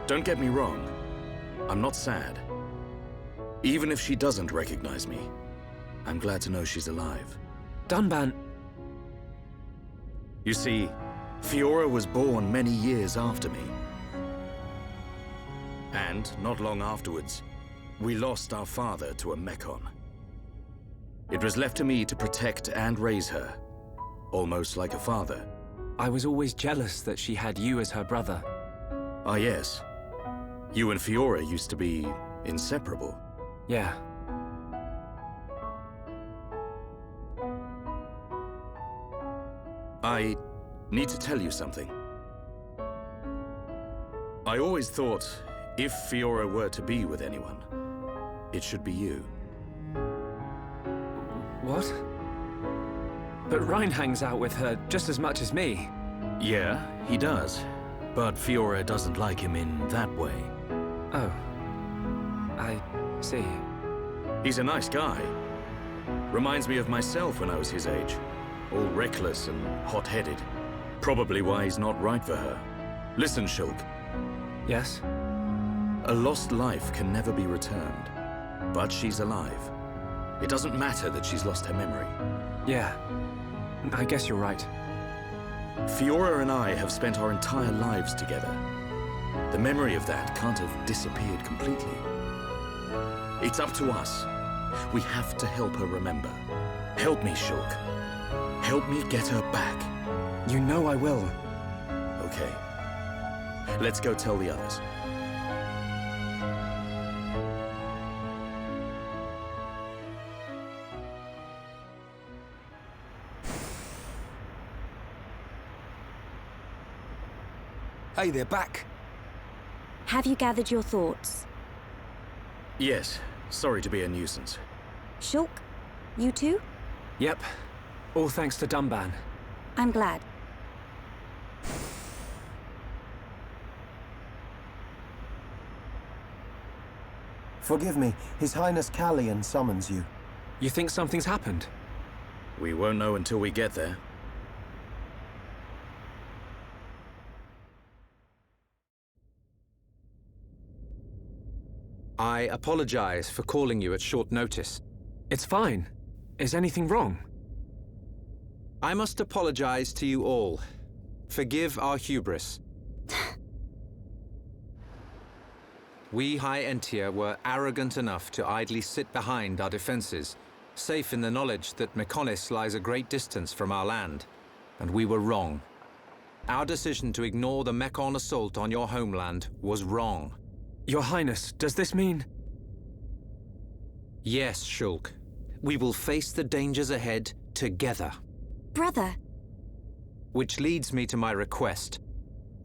don't get me wrong. I'm not sad. Even if she doesn't recognize me, I'm glad to know she's alive. Dunban... You see, Fiora was born many years after me. And, not long afterwards, we lost our father to a mechon. It was left to me to protect and raise her, almost like a father. I was always jealous that she had you as her brother. Ah, yes. You and Fiora used to be inseparable. Yeah. I need to tell you something. I always thought, if Fiora were to be with anyone, it should be you. What? But Ryan hangs out with her just as much as me. Yeah, he does. But Fiora doesn't like him in that way. Oh. I see. He's a nice guy. Reminds me of myself when I was his age. All reckless and hot-headed. Probably why he's not right for her. Listen, Shulk. Yes? A lost life can never be returned. But she's alive. It doesn't matter that she's lost her memory. Yeah. I guess you're right. Fiora and I have spent our entire lives together. The memory of that can't have disappeared completely. It's up to us. We have to help her remember. Help me, Shulk. Help me get her back. You know I will. Okay. Let's go tell the others. Hey, they're back. Have you gathered your thoughts? Yes. Sorry to be a nuisance. Shulk, you too? Yep. All thanks to Dunban. I'm glad. Forgive me, His Highness Callian summons you. You think something's happened? We won't know until we get there. I apologize for calling you at short notice. It's fine. Is anything wrong? I must apologize to you all. Forgive our hubris. We High Entia were arrogant enough to idly sit behind our defenses, safe in the knowledge that Mechonis lies a great distance from our land. And we were wrong. Our decision to ignore the Mechon assault on your homeland was wrong. Your Highness, does this mean... Yes, Shulk. We will face the dangers ahead together. Brother. Which leads me to my request.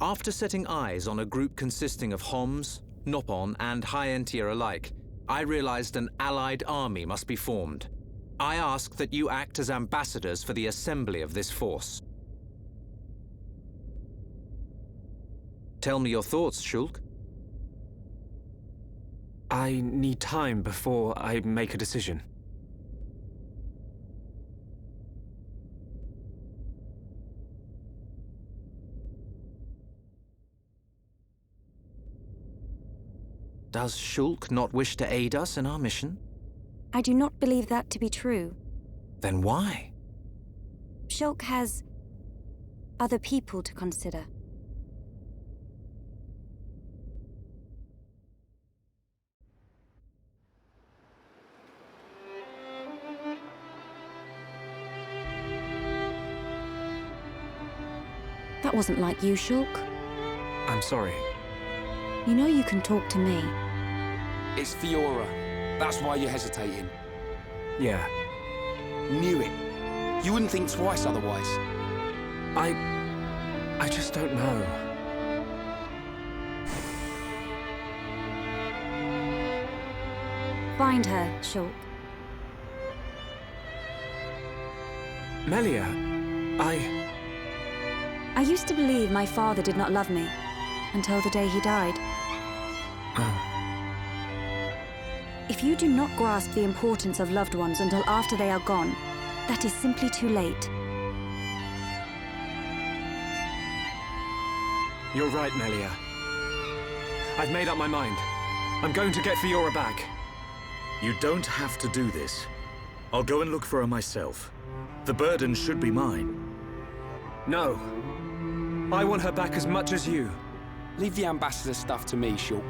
After setting eyes on a group consisting of Homs, Nopon, and High Entia alike, I realized an allied army must be formed. I ask that you act as ambassadors for the assembly of this force. Tell me your thoughts, Shulk. I need time before I make a decision. Does Shulk not wish to aid us in our mission? I do not believe that to be true. Then why? Shulk has other people to consider. That wasn't like you, Shulk. I'm sorry. You know you can talk to me. It's Fiora. That's why you're hesitating. Yeah. Knew it. You wouldn't think twice otherwise. I just don't know. Find her, Shulk. Melia, I used to believe my father did not love me, until the day he died. If you do not grasp the importance of loved ones until after they are gone, that is simply too late. You're right, Melia. I've made up my mind. I'm going to get Fiora back. You don't have to do this. I'll go and look for her myself. The burden should be mine. No. I want her back as much as you. Leave the ambassador stuff to me, Shulk.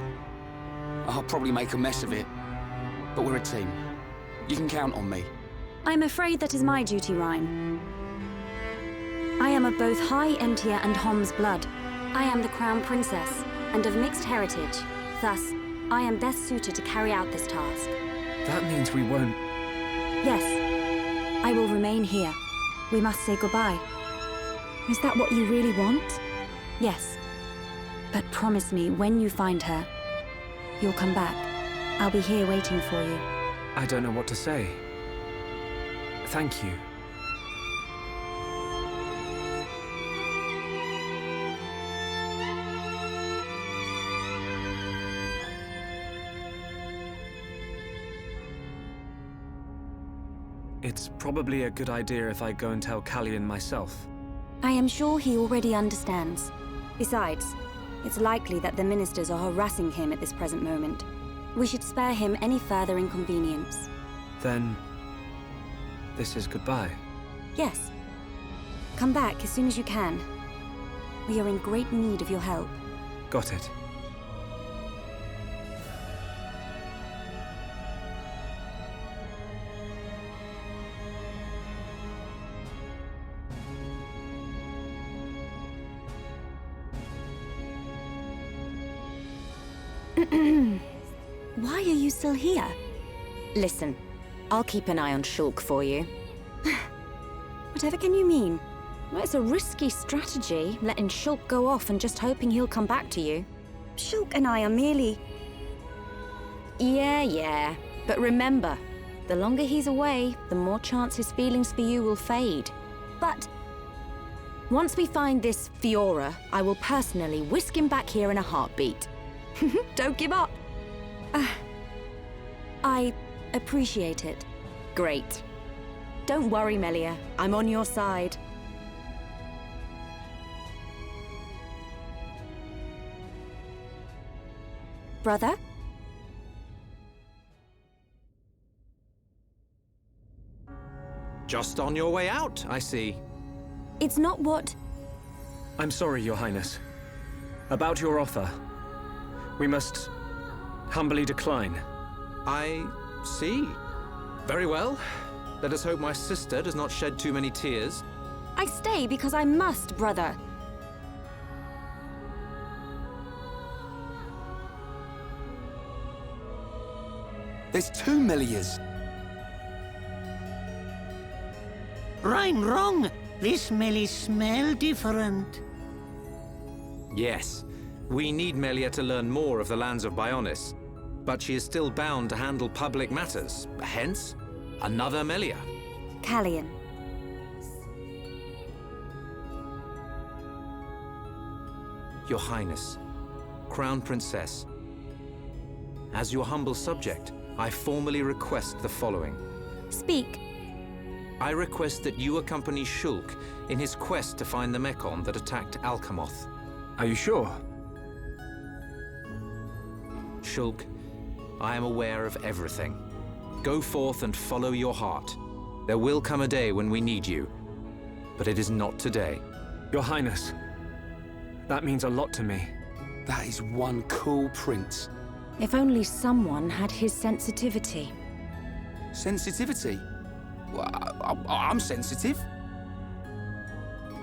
I'll probably make a mess of it, but we're a team. You can count on me. I'm afraid that is my duty, Rhyne. I am of both High Entia and Hom's blood. I am the Crown Princess, and of mixed heritage. Thus, I am best suited to carry out this task. That means we won't... Yes. I will remain here. We must say goodbye. Is that what you really want? Yes. But promise me, when you find her, you'll come back. I'll be here waiting for you. I don't know what to say. Thank you. It's probably a good idea if I go and tell Callian myself. I am sure he already understands. Besides, it's likely that the ministers are harassing him at this present moment. We should spare him any further inconvenience. Then... this is goodbye. Yes. Come back as soon as you can. We are in great need of your help. Got it. Why are you still here? Listen, I'll keep an eye on Shulk for you. Whatever can you mean? Well, it's a risky strategy, letting Shulk go off and just hoping he'll come back to you. Shulk and I are merely... Yeah. But remember, the longer he's away, the more chance his feelings for you will fade. But... Once we find this Fiora, I will personally whisk him back here in a heartbeat. Don't give up. I appreciate it. Great. Don't worry, Melia. I'm on your side. Brother? Just on your way out, I see. It's not what... I'm sorry, Your Highness. About your offer. We must humbly decline. I see. Very well. Let us hope my sister does not shed too many tears. I stay because I must, brother. There's 2 Melias. Rhyme wrong. This Melly smell different. Yes. We need Melia to learn more of the lands of Bionis. But she is still bound to handle public matters. Hence, another Melia. Callian. Your Highness, Crown Princess, as your humble subject, I formally request the following. Speak. I request that you accompany Shulk in his quest to find the Mekon that attacked Alcamoth. Are you sure? Shulk, I am aware of everything. Go forth and follow your heart. There will come a day when we need you, but it is not today. Your Highness, that means a lot to me. That is one cool prince. If only someone had his sensitivity. Sensitivity? Well, I'm sensitive.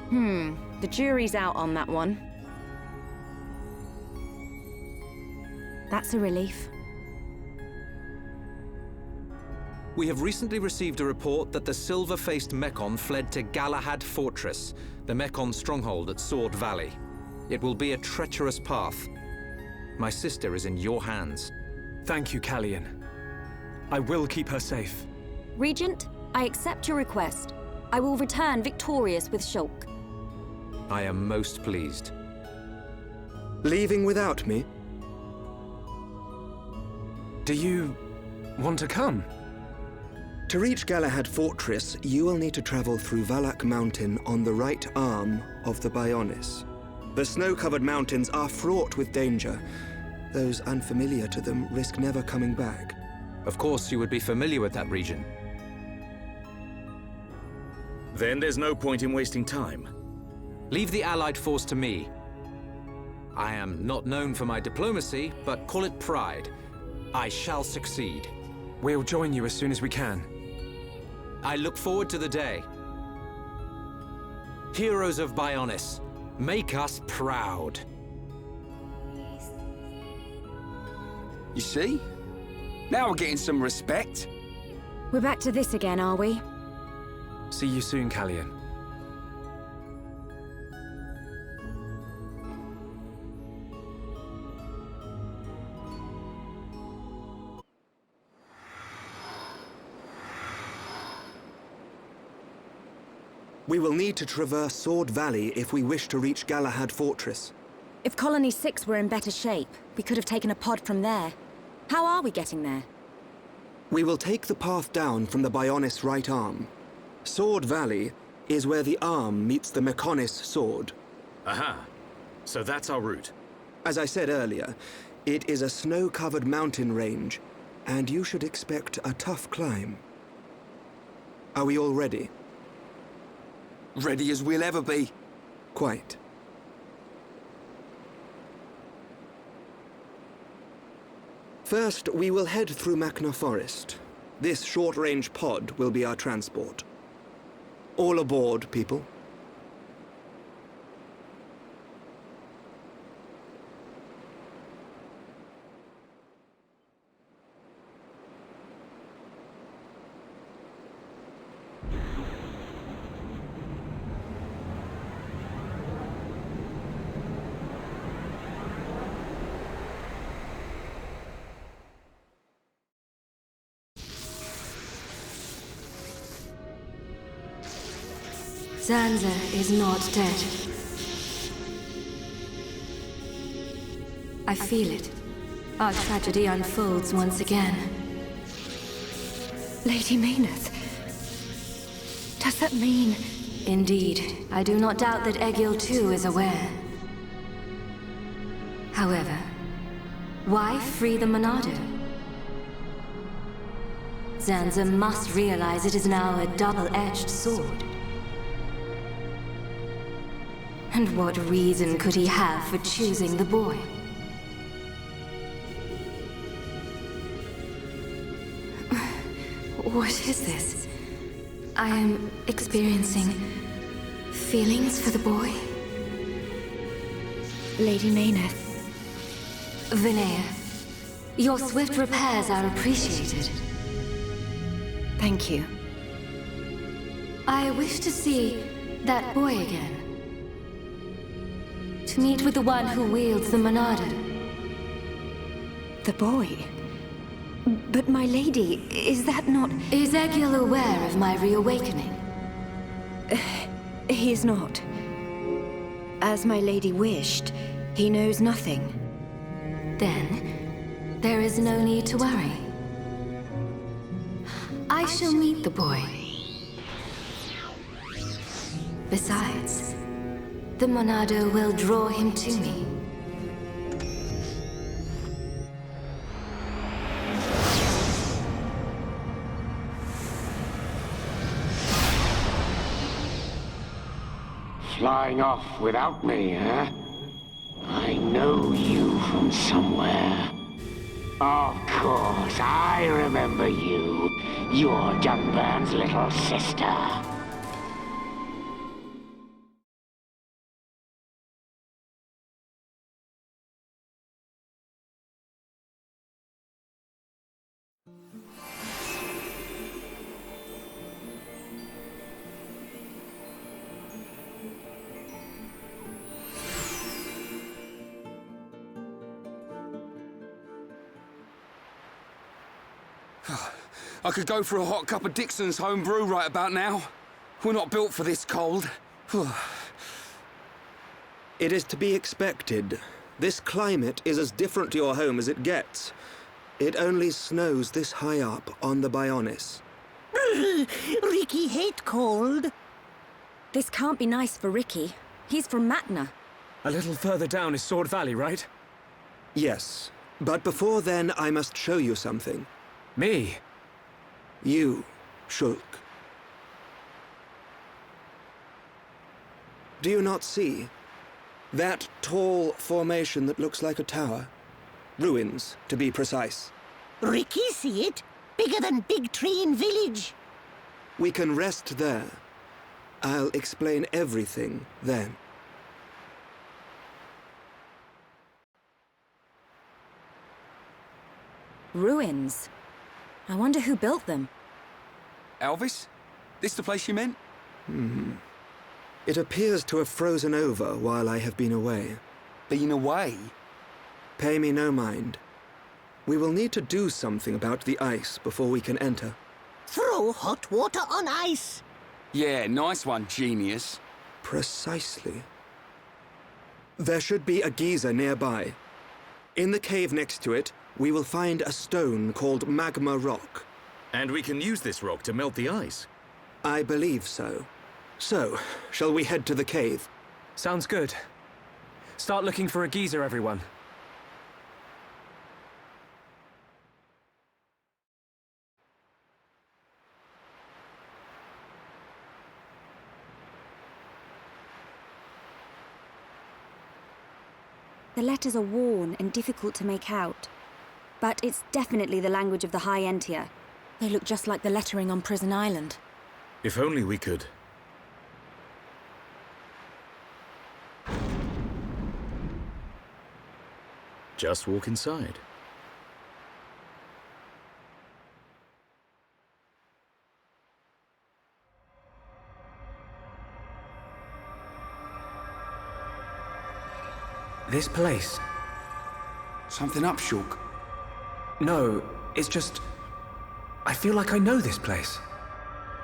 The jury's out on that one. That's a relief. We have recently received a report that the silver-faced Mekon fled to Galahad Fortress, the Mekon stronghold at Sword Valley. It will be a treacherous path. My sister is in your hands. Thank you, Callian. I will keep her safe. Regent, I accept your request. I will return victorious with Shulk. I am most pleased. Leaving without me? Do you want to come? To reach Galahad Fortress, you will need to travel through Valak Mountain on the right arm of the Bionis. The snow-covered mountains are fraught with danger. Those unfamiliar to them risk never coming back. Of course, you would be familiar with that region. Then there's no point in wasting time. Leave the Allied force to me. I am not known for my diplomacy, but call it pride. I shall succeed. We'll join you as soon as we can. I look forward to the day. Heroes of Bionis, make us proud. You see? Now we're getting some respect. We're back to this again, are we? See you soon, Callian. We will need to traverse Sword Valley if we wish to reach Galahad Fortress. If Colony 6 were in better shape, we could have taken a pod from there. How are we getting there? We will take the path down from the Bionis right arm. Sword Valley is where the arm meets the Mekonis sword. Aha. So that's our route. As I said earlier, it is a snow-covered mountain range, and you should expect a tough climb. Are we all ready? Ready as we'll ever be. Quite. First, we will head through Machna Forest. This short-range pod will be our transport. All aboard, people. Zanza is not dead. I feel it. Our tragedy unfolds once again. Lady Maynard. Does that mean... Indeed. I do not doubt that Egil too is aware. However, why free the Monado? Zanza must realize it is now a double-edged sword. And what reason could he have for choosing the boy? What is this? I am experiencing feelings for the boy. Lady Maynard. Vinaya, your swift repairs are appreciated. Thank you. I wish to see that boy again. To meet with the one who wields the Monado. The boy? But my lady, is that not... Is Egil aware of my reawakening? He is not. As my lady wished, he knows nothing. Then, there is no need to worry. I shall meet the boy. Besides, the Monado will draw him to me. Flying off without me, huh? I know you from somewhere. Of course, I remember you. You're Dunburn's little sister. I could go for a hot cup of Dixon's home brew right about now. We're not built for this cold. It is to be expected. This climate is as different to your home as it gets. It only snows this high up on the Bionis. Ricky hate cold. This can't be nice for Ricky. He's from Matna. A little further down is Sword Valley, right? Yes, but before then I must show you something. Me? You, Shulk. Do you not see? That tall formation that looks like a tower? Ruins, to be precise. Ricky see it? Bigger than Big Tree in Village. We can rest there. I'll explain everything then. Ruins. I wonder who built them. Elvis? This the place you meant? It appears to have frozen over while I have been away. Been away? Pay me no mind. We will need to do something about the ice before we can enter. Throw hot water on ice. Yeah, nice one, genius. Precisely. There should be a geyser nearby. In the cave next to it, we will find a stone called magma rock. And we can use this rock to melt the ice? I believe so. So, shall we head to the cave? Sounds good. Start looking for a geyser, everyone. The letters are worn and difficult to make out. But it's definitely the language of the High Entia. They look just like the lettering on Prison Island. If only we could. Just walk inside. This place. Something up, Shulk? No, it's just... I feel like I know this place.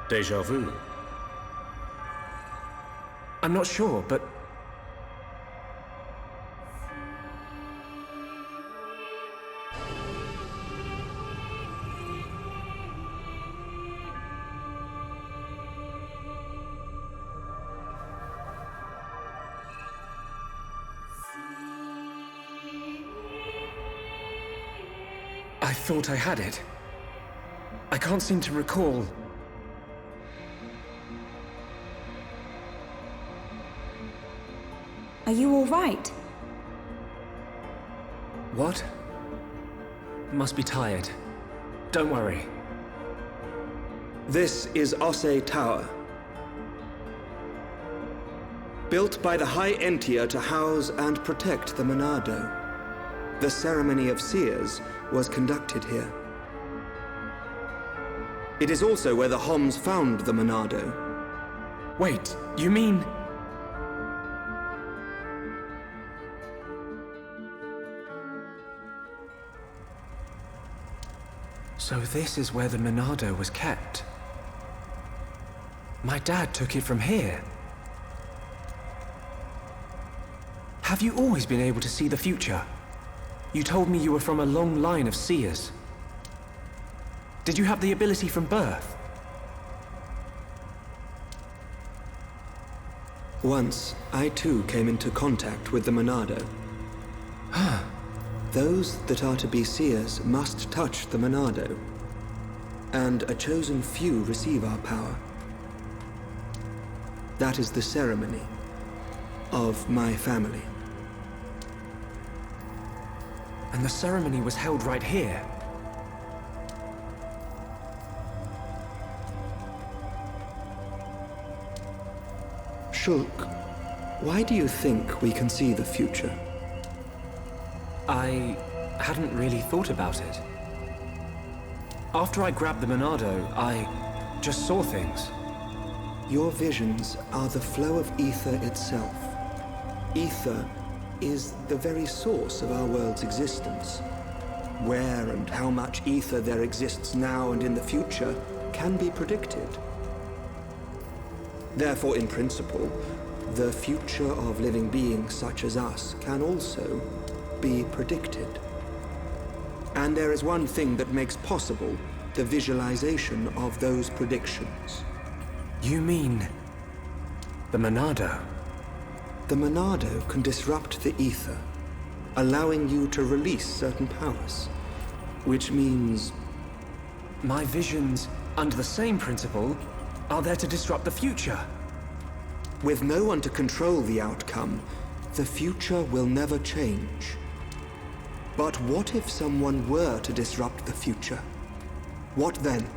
Déjà vu. I'm not sure, but... I thought I had it. I can't seem to recall. Are you all right? What? Must be tired. Don't worry. This is Osse Tower. Built by the High Entia to house and protect the Monado. The ceremony of seers was conducted here. It is also where the Homs found the Monado. Wait, you mean... So this is where the Monado was kept. My dad took it from here. Have you always been able to see the future? You told me you were from a long line of seers. Did you have the ability from birth? Once, I too came into contact with the Monado. Those that are to be seers must touch the Monado, and a chosen few receive our power. That is the ceremony of my family. And the ceremony was held right here. Shulk, why do you think we can see the future? I hadn't really thought about it. After I grabbed the Monado, I just saw things. Your visions are the flow of ether itself. Ether is the very source of our world's existence. Where and how much ether there exists now and in the future can be predicted. Therefore, in principle, the future of living beings such as us can also be predicted. And there is one thing that makes possible the visualization of those predictions. You mean the Monado? The Monado can disrupt the ether, allowing you to release certain powers, which means... My visions, under the same principle, are there to disrupt the future. With no one to control the outcome, the future will never change. But what if someone were to disrupt the future? What then?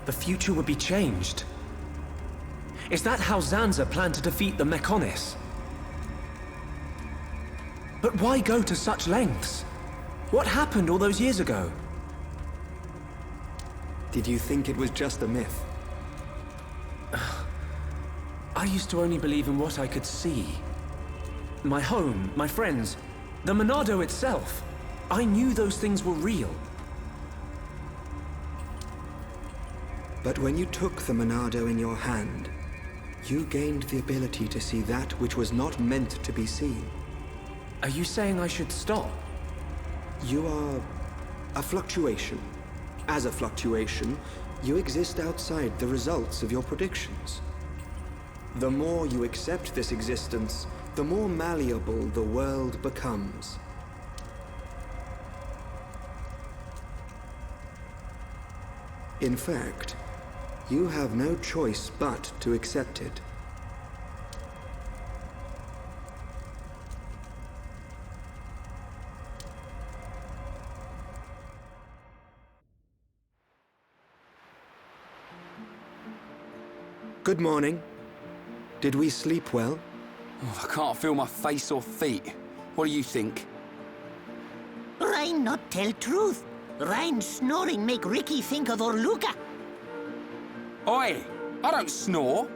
The future would be changed. Is that how Zanza planned to defeat the Mechonis? But why go to such lengths? What happened all those years ago? Did you think it was just a myth? I used to only believe in what I could see. My home, my friends, the Monado itself. I knew those things were real. But when you took the Monado in your hand, you gained the ability to see that which was not meant to be seen. Are you saying I should stop? You are a fluctuation. As a fluctuation, you exist outside the results of your predictions. The more you accept this existence, the more malleable the world becomes. In fact, you have no choice but to accept it. Good morning. Did we sleep well? Oh, I can't feel my face or feet. What do you think? Rhine not tell truth. Rhine snoring make Ricky think of Orluka. Oi! I don't snore.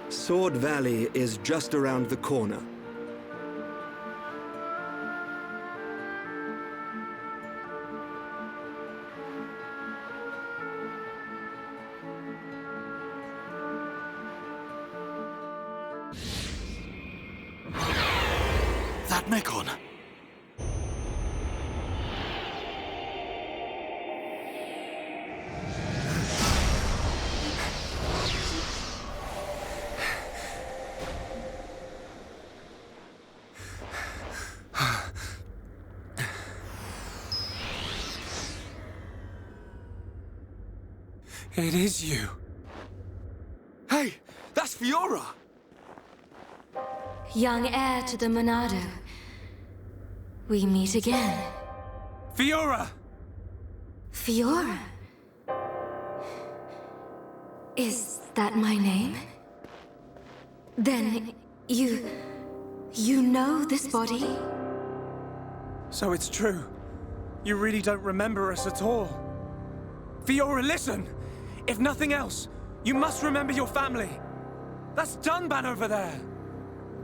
Sword Valley is just around the corner. that Mekon? It is you. Hey, that's Fiora! Young heir to the Monado. We meet again. Fiora! Fiora? Is that my name? Then you know this body? So it's true. You really don't remember us at all. Fiora, listen! If nothing else, you must remember your family. That's Dunban over there.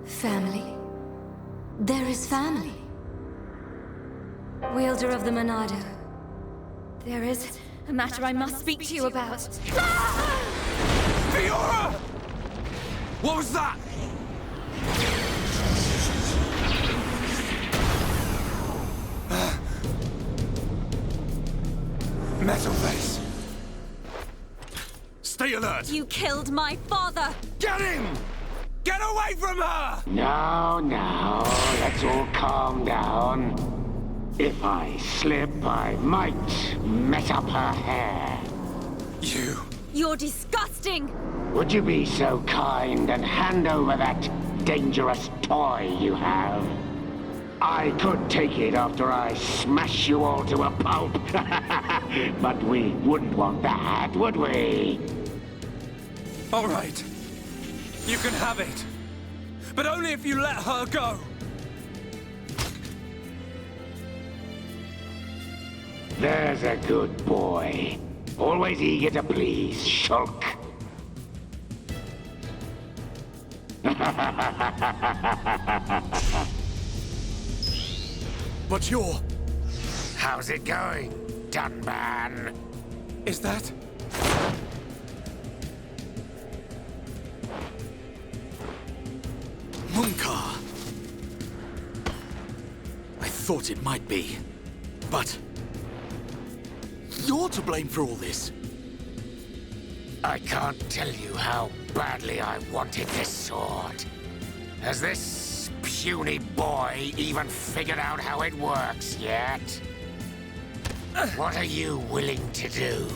Family? There is family. Wielder of the Monado. There is a matter I must speak to you about. Fiora! What was that? Metal face. Stay alert! You killed my father! Get him! Get away from her! Now, let's all calm down. If I slip, I might mess up her hair. You're disgusting! Would you be so kind and hand over that dangerous toy you have? I could take it after I smash you all to a pulp. But we wouldn't want that, would we? All right. You can have it. But only if you let her go. There's a good boy. Always eager to please, Shulk. But you're... How's it going, Dunban? Is that... Munkar. I thought it might be, but you're to blame for all this. I can't tell you how badly I wanted this sword. Has this puny boy even figured out how it works yet? What are you willing to do?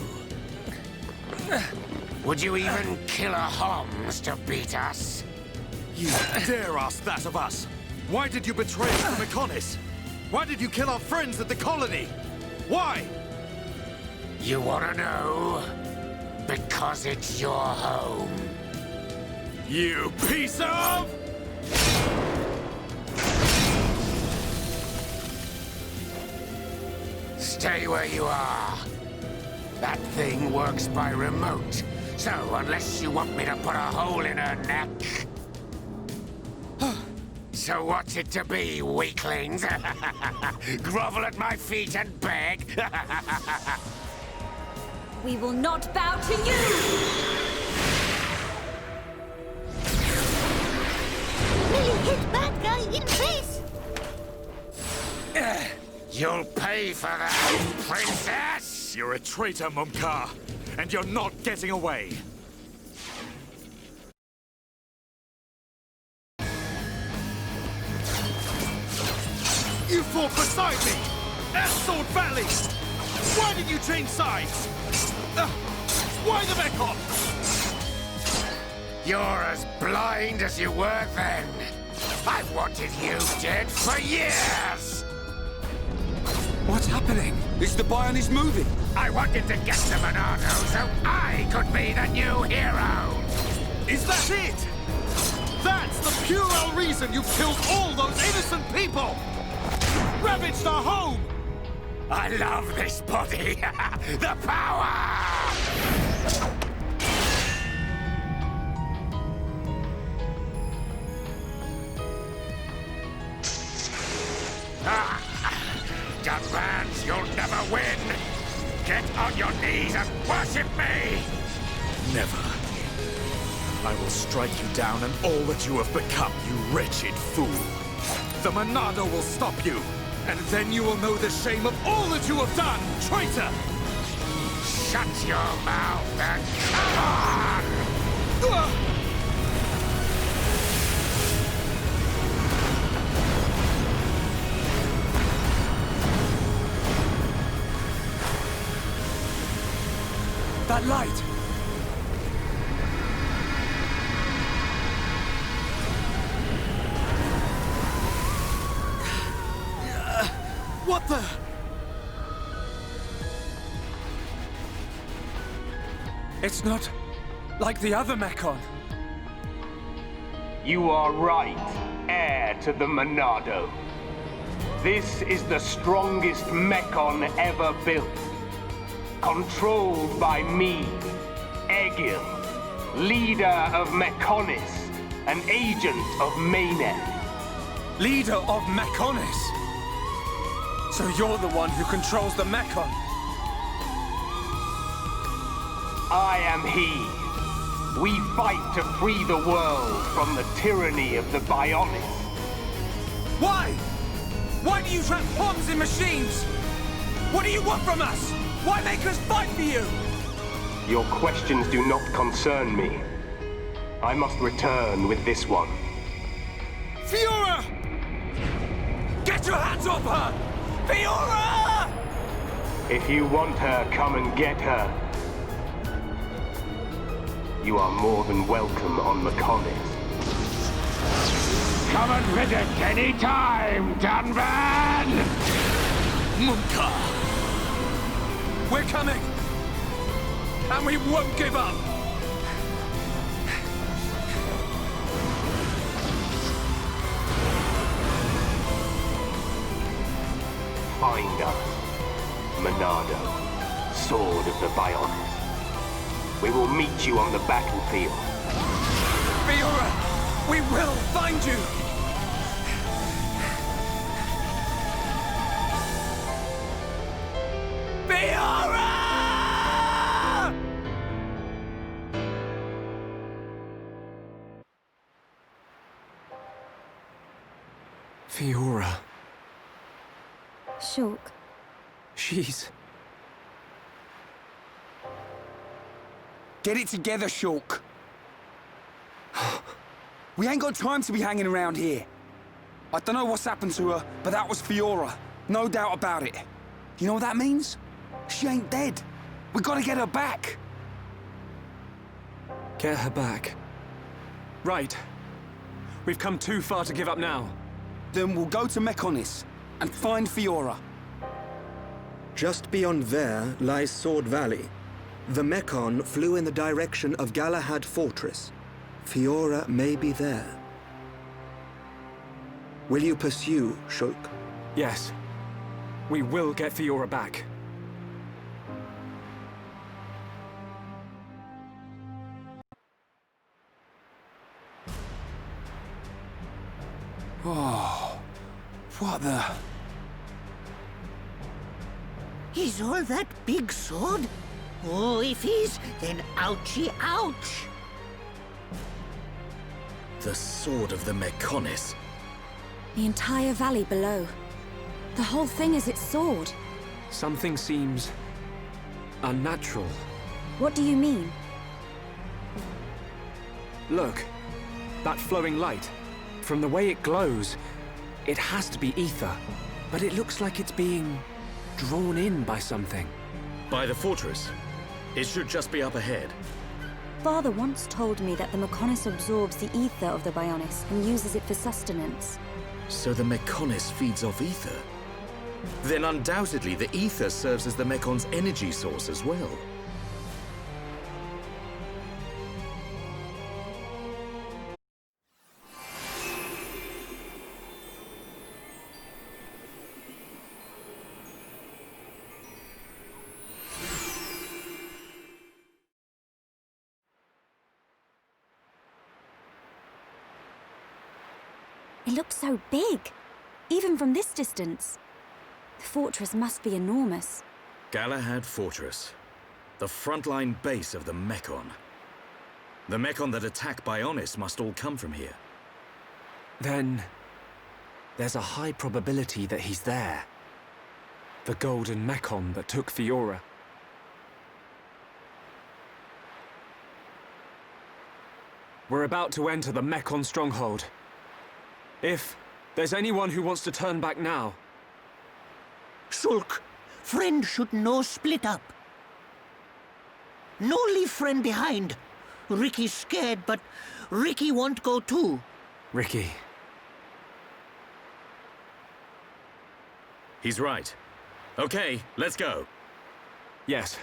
Would you even kill a Homs to beat us? You dare ask that of us? Why did you betray us to Mekonis? Why did you kill our friends at the colony? Why? You wanna know? Because it's your home. You piece of... Stay where you are. That thing works by remote, so unless you want me to put a hole in her neck... So what's it to be, weaklings? Grovel at my feet and beg? We will not bow to you! Millie hit bad guy in face! You'll pay for that, princess! You're a traitor, Munkar, and you're not getting away. You fought beside me! At Sword Valley! Why did you change sides? Why the Mekon? You're as blind as you were then. I've wanted you dead for years! What's happening? Is the Bionis moving? I wanted to get to Monado so I could be the new hero! Is that it? That's the puerile reason you killed all those innocent people! Ravaged our home! I love this body! The power! Dunbans, you'll never win! Get on your knees and worship me! Never. I will strike you down and all that you have become, you wretched fool. The Monado will stop you, and then you will know the shame of all that you have done, traitor! Shut your mouth and come on! That light! What the? It's not like the other Mekon. You are right, heir to the Monado. This is the strongest Mekon ever built. Controlled by me, Egil, leader of Mekonis, an agent of Mayneth. Leader of Mekonis? So you're the one who controls the Mekon? I am he. We fight to free the world from the tyranny of the Bionis. Why? Why do you trap bombs in machines? What do you want from us? Why make us fight for you? Your questions do not concern me. I must return with this one. Fiora! Get your hands off her! Fiora! If you want her, come and get her. You are more than welcome on Mekonis. Come and visit any time, Dunban! Munka! We're coming! And we won't give up! Find us, Monado, Sword of the Bionis. We will meet you on the battlefield. Fiora! We will find you! Fiora! Fiora. Shulk. She's... Get it together, Shulk. We ain't got time to be hanging around here. I don't know what's happened to her, but that was Fiora. No doubt about it. You know what that means? She ain't dead. We gotta get her back. Get her back. Right. We've come too far to give up now. Then we'll go to Mekonis and find Fiora. Just beyond there lies Sword Valley. The Mekon flew in the direction of Galahad Fortress. Fiora may be there. Will you pursue, Shulk? Yes. We will get Fiora back. Oh, what the... Is all that big sword? Oh, if he's, then ouchie ouch! The sword of the Mekonis. The entire valley below. The whole thing is its sword. Something seems... unnatural. What do you mean? Look. That flowing light. From the way it glows, it has to be ether. But it looks like it's being... drawn in by something. By the fortress? It should just be up ahead. Father once told me that the Mekonis absorbs the ether of the Bionis and uses it for sustenance. So the Mekonis feeds off ether? Then undoubtedly the ether serves as the Mekon's energy source as well. It looks so big, even from this distance. The fortress must be enormous. Galahad Fortress. The frontline base of the Mekon. The Mekon that attack Bionis must all come from here. Then... There's a high probability that he's there. The golden Mekon that took Fiora. We're about to enter the Mekon stronghold. If there's anyone who wants to turn back now... Shulk, friend should no split up. No leave friend behind. Ricky's scared, but Ricky won't go too. Ricky. He's right. Okay, let's go. Yes.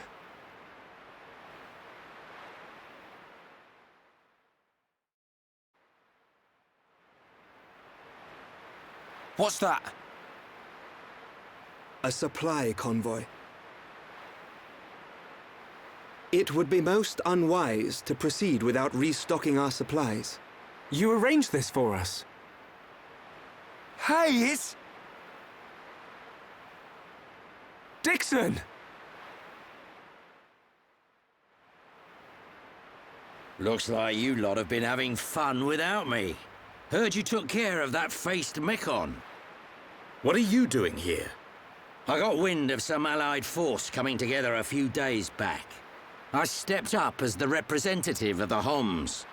What's that? A supply convoy. It would be most unwise to proceed without restocking our supplies. You arranged this for us. Hey, it's... Dixon! Looks like you lot have been having fun without me. Heard you took care of that faced Mekon. What are you doing here? I got wind of some allied force coming together a few days back. I stepped up as the representative of the Homs.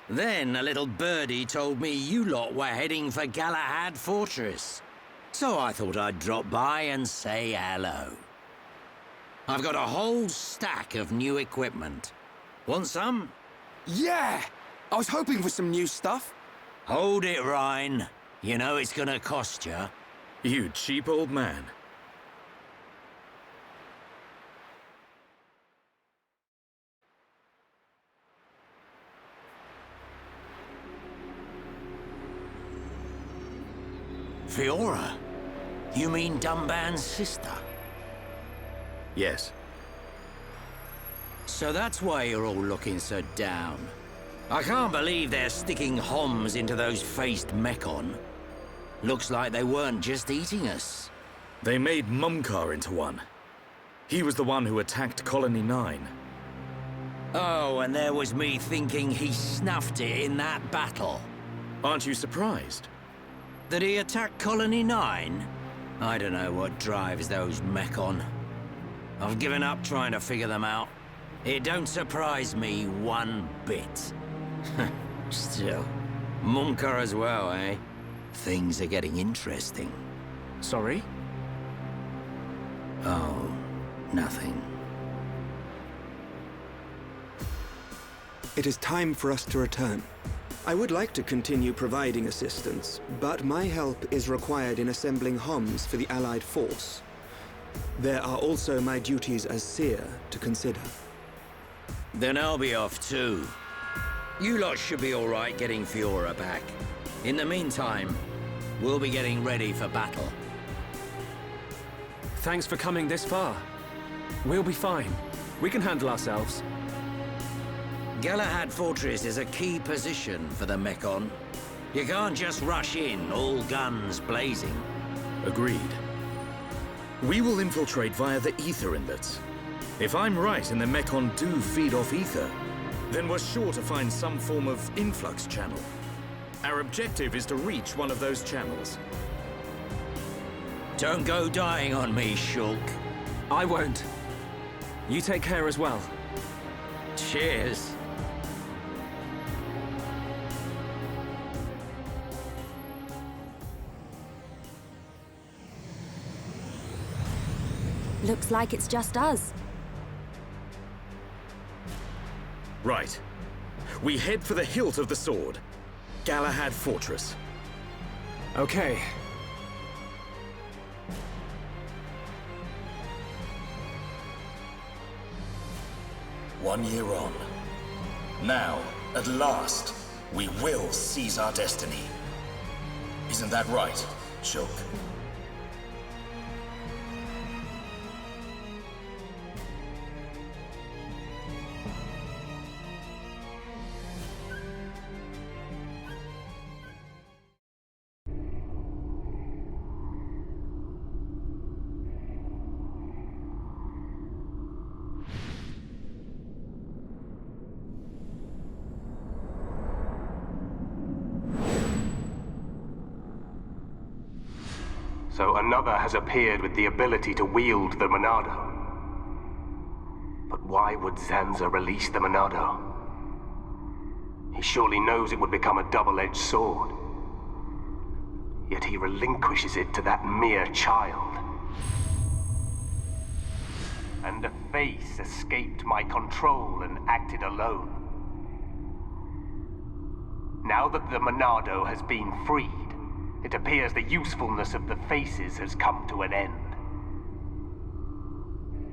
Then a little birdie told me you lot were heading for Galahad Fortress. So I thought I'd drop by and say hello. I've got a whole stack of new equipment. Want some? Yeah! I was hoping for some new stuff. Hold it, Ryan. You know it's gonna cost you. You cheap old man. Fiora? You mean Dunban's sister? Yes. So that's why you're all looking so down. I can't believe they're sticking Homs into those faced Mekon. Looks like they weren't just eating us. They made Mumkar into one. He was the one who attacked Colony 9. Oh, and there was me thinking he snuffed it in that battle. Aren't you surprised? That he attacked Colony 9? I don't know what drives those Mekon. I've given up trying to figure them out. It don't surprise me one bit. Still, Mumkar as well, eh? Things are getting interesting. Sorry? Oh, nothing. It is time for us to return. I would like to continue providing assistance, but my help is required in assembling Homs for the Allied force. There are also my duties as seer to consider. Then I'll be off too. You lot should be all right getting Fiora back. In the meantime, we'll be getting ready for battle. Thanks for coming this far. We'll be fine. We can handle ourselves. Galahad Fortress is a key position for the Mekon. You can't just rush in, all guns blazing. Agreed. We will infiltrate via the ether inlets. If I'm right and the Mekon do feed off ether, then we're sure to find some form of influx channel. Our objective is to reach one of those channels. Don't go dying on me, Shulk. I won't. You take care as well. Cheers. Looks like it's just us. Right. We head for the hilt of the sword. Galahad Fortress. Okay. One year on. Now, at last, we will seize our destiny. Isn't that right, Shulk? So another has appeared with the ability to wield the Monado. But why would Zanza release the Monado? He surely knows it would become a double-edged sword. Yet he relinquishes it to that mere child. And a face escaped my control and acted alone. Now that the Monado has been freed, it appears the usefulness of the faces has come to an end.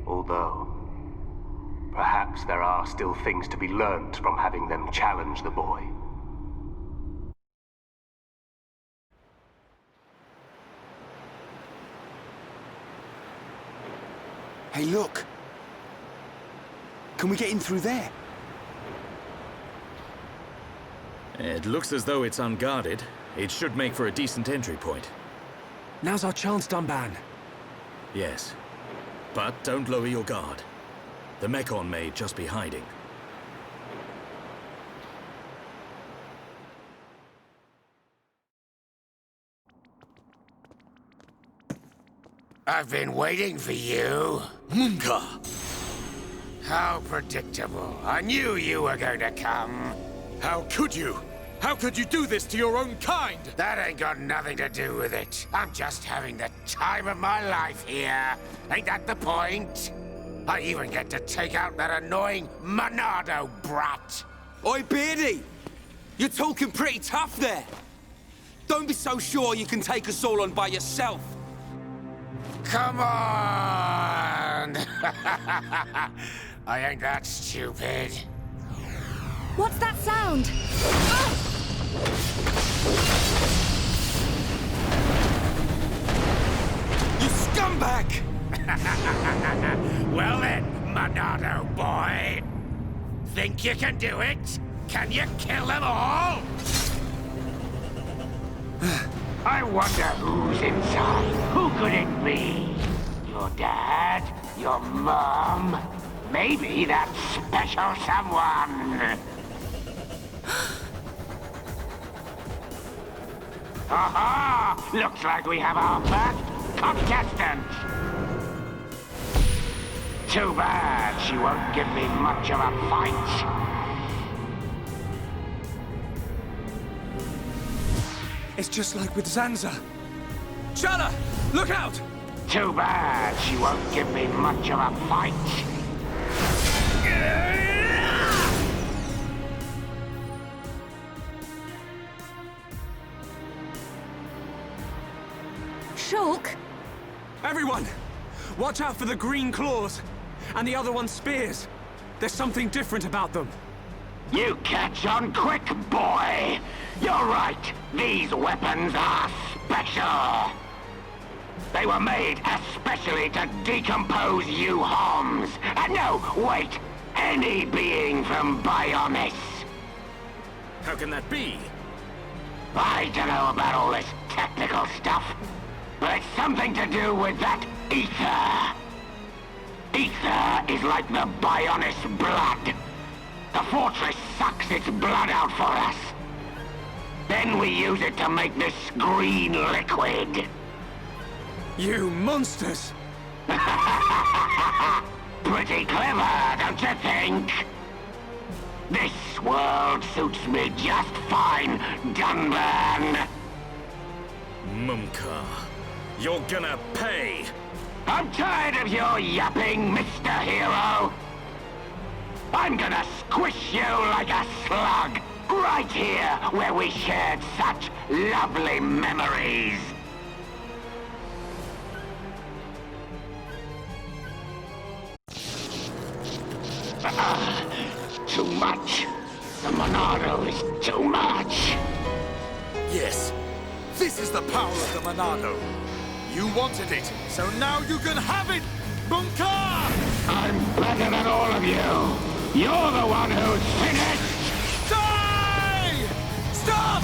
Although, perhaps there are still things to be learned from having them challenge the boy. Hey, look! Can we get in through there? It looks as though it's unguarded. It should make for a decent entry point. Now's our chance, Dunban. Yes. But don't lower your guard. The Mekon may just be hiding. I've been waiting for you. Munka! How predictable. I knew you were going to come. How could you? How could you do this to your own kind? That ain't got nothing to do with it. I'm just having the time of my life here. Ain't that the point? I even get to take out that annoying Monado brat. Oi, Beardy! You're talking pretty tough there. Don't be so sure you can take us all on by yourself. Come on! I ain't that stupid. What's that sound? You scumbag! Well then, Monado boy. Think you can do it? Can you kill them all? I wonder who's inside. Who could it be? Your dad? Your mom? Maybe that special someone. Aha! Looks like we have our first contestant. Too bad she won't give me much of a fight. It's just like with Zanza. Chala, look out! Too bad she won't give me much of a fight. Shulk? Everyone! Watch out for the green claws! And the other one's spears! There's something different about them. You catch on quick, boy! You're right, these weapons are special! They were made especially to decompose you Homs! No, wait! Any being from Bionis! How can that be? I don't know about all this technical stuff, but it's something to do with that ether. Ether is like the Bionis blood. The fortress sucks its blood out for us. Then we use it to make this green liquid. You monsters! Pretty clever, don't you think? This world suits me just fine, Dunban. Munka, you're gonna pay! I'm tired of your yapping, Mr. Hero. I'm gonna squish you like a slug, right here where we shared such lovely memories. Too much. The Monado is too much. Yes, this is the power of the Monado. You wanted it, so now you can have it, Munka! I'm better than all of you. You're the one who's finished. Die! Stop!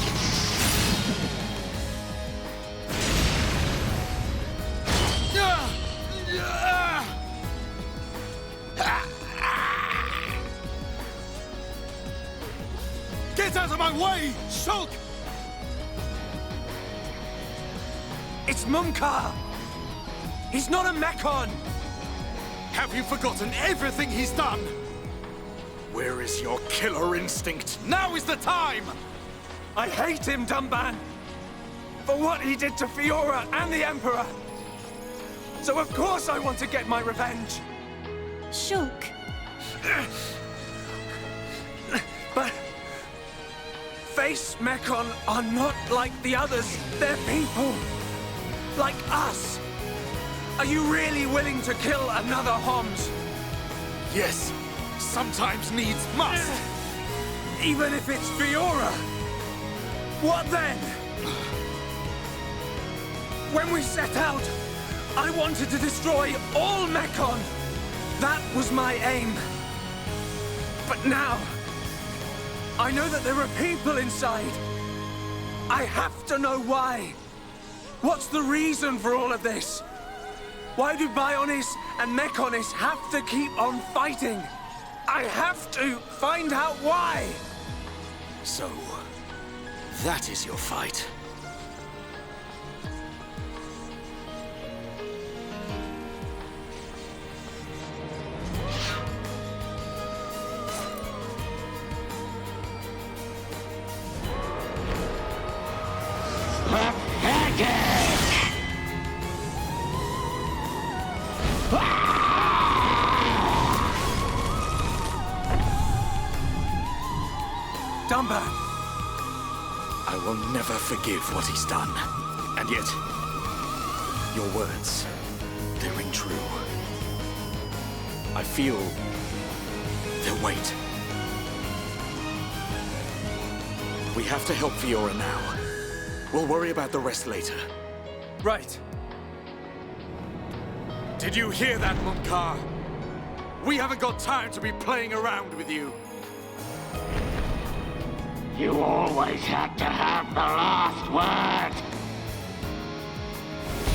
Get out of my way, Shulk! It's Mumkar! He's not a Mekon! Have you forgotten everything he's done? Where is your killer instinct? Now is the time! I hate him, Dumban! For what he did to Fiora and the Emperor! So of course I want to get my revenge! Shulk. But... Face Mekon are not like the others. They're people. Like us. Are you really willing to kill another Homs? Yes. Sometimes needs must. Even if it's Fiora? What then? When we set out, I wanted to destroy all Mekon. That was my aim. But now, I know that there are people inside. I have to know why. What's the reason for all of this? Why do Bionis and Mekonis have to keep on fighting? I have to find out why! So, that is your fight. Dumban! I will never forgive what he's done. And yet, your words, they ring true. I feel their weight. We have to help Fiora now. We'll worry about the rest later. Right. Did you hear that, Mumkar? We haven't got time to be playing around with you. You always had to have the last word.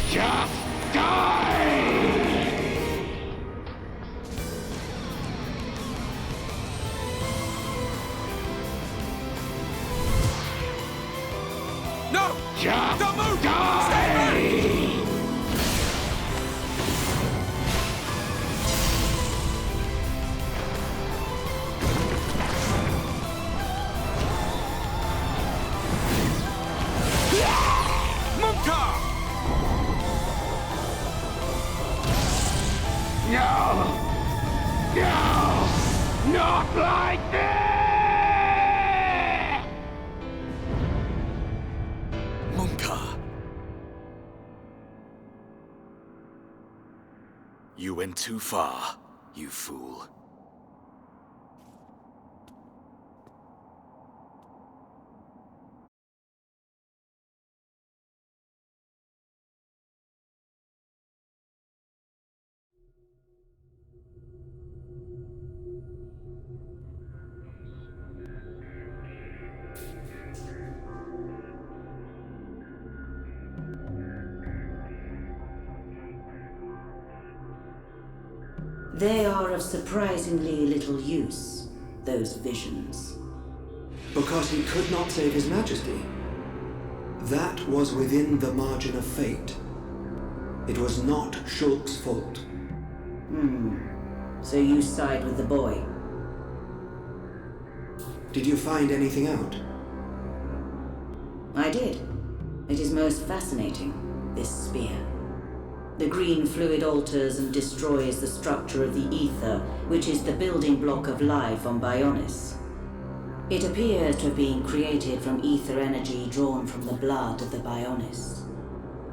Just die! No! Just don't move! die! Stay back! Mumkar! No! No! Not like this! Mumkar! You went too far, you fool. They are of surprisingly little use, those visions. Because he could not save His Majesty. That was within the margin of fate. It was not Shulk's fault. So you side with the boy? Did you find anything out? I did. It is most fascinating, this spear. The green fluid alters and destroys the structure of the ether, which is the building block of life on Bionis. It appears to have been created from ether energy drawn from the blood of the Bionis.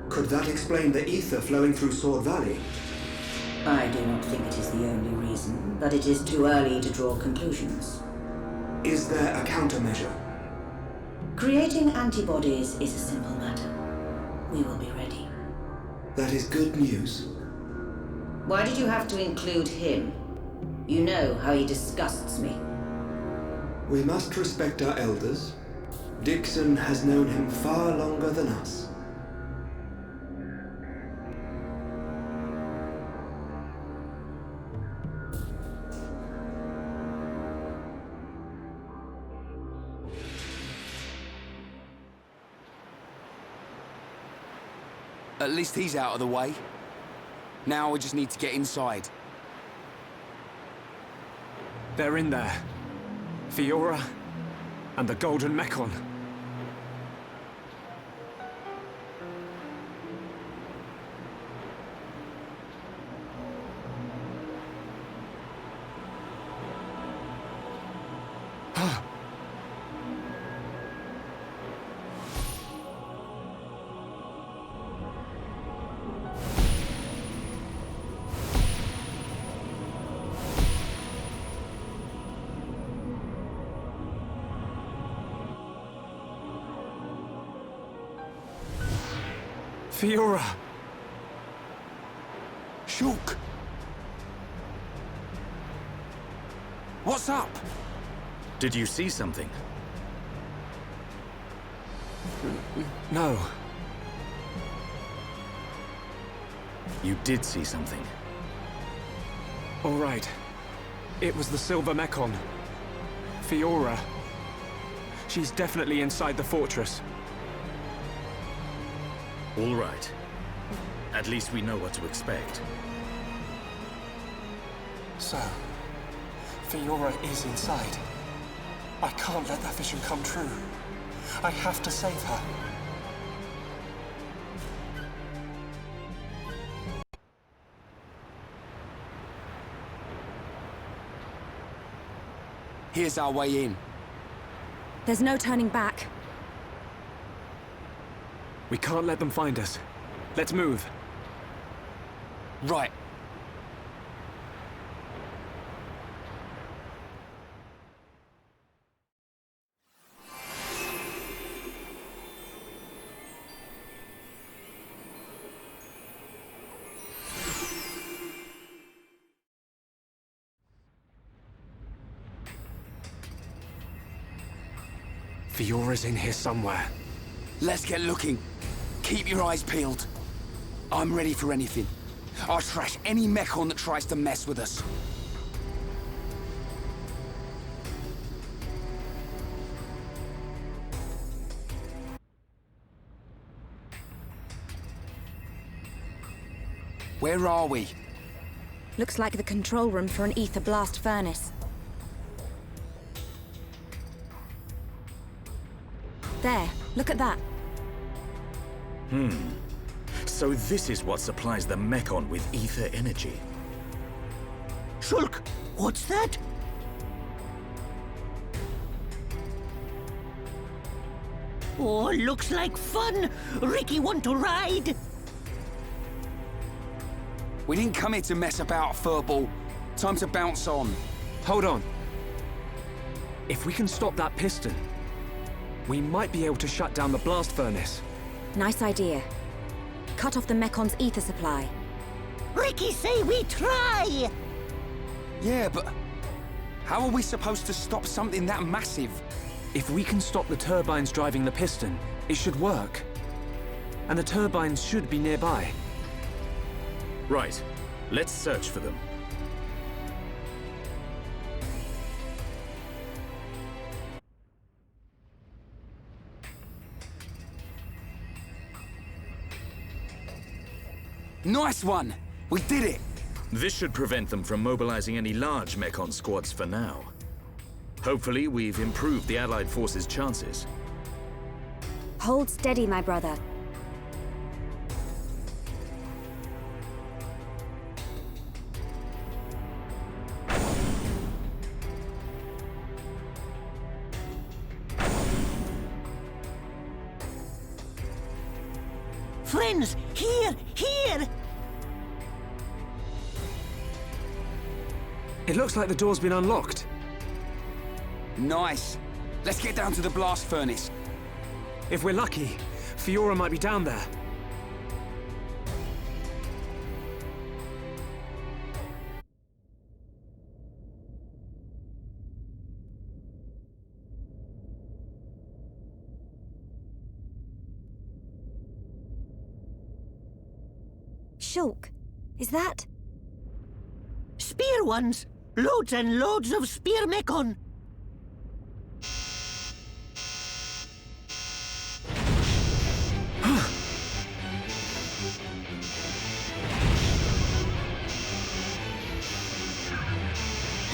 Could that explain the ether flowing through Sword Valley? I do not think it is the only reason, but it is too early to draw conclusions. Is there a countermeasure? Creating antibodies is a simple matter. We will be ready. That is good news. Why did you have to include him? You know how he disgusts me. We must respect our elders. Dixon has known him far longer than us. At least he's out of the way. Now we just need to get inside. They're in there. Fiora and the Golden Mechon. Fiora! Shulk! What's up? Did you see something? No. You did see something. All right. It was the Silver Mechon. Fiora. She's definitely inside the fortress. All right. At least we know what to expect. So, Fiora is inside. I can't let that vision come true. I have to save her. Here's our way in. There's no turning back. We can't let them find us. Let's move. Right. Fiora's in here somewhere. Let's get looking. Keep your eyes peeled. I'm ready for anything. I'll trash any Mechon that tries to mess with us. Where are we? Looks like the control room for an ether blast furnace. There, look at that. So this is what supplies the Mechon with ether energy. Shulk, what's that? Oh, looks like fun. Ricky want to ride? We didn't come here to mess about, furball. Time to bounce on. Hold on. If we can stop that piston, we might be able to shut down the blast furnace. Nice idea. Cut off the Mecon's ether supply. Ricky say we try! Yeah, but how are we supposed to stop something that massive? If we can stop the turbines driving the piston, it should work. And the turbines should be nearby. Right. Let's search for them. Nice one! We did it! This should prevent them from mobilizing any large Mechon squads for now. Hopefully, we've improved the Allied forces' chances. Hold steady, my brother. Friends, here, here! It looks like the door's been unlocked. Nice. Let's get down to the blast furnace. If we're lucky, Fiora might be down there. Shulk, is that? Spear ones! Loads and loads of spear Mechon!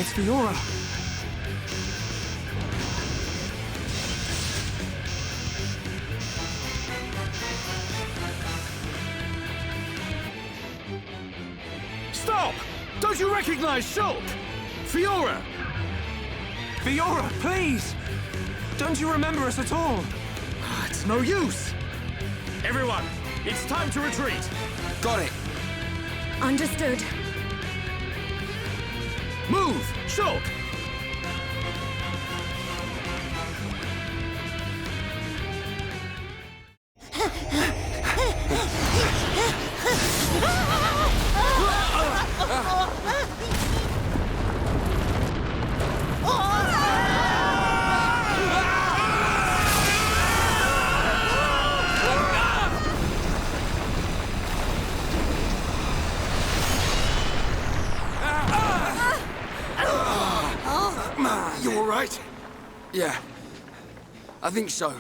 It's Fiora. Stop! Don't you recognize Shulk? Fiora! Fiora, please! Don't you remember us at all? It's no use! Everyone, it's time to retreat! Got it. Understood. Move! Shulk! You all right? Yeah, I think so.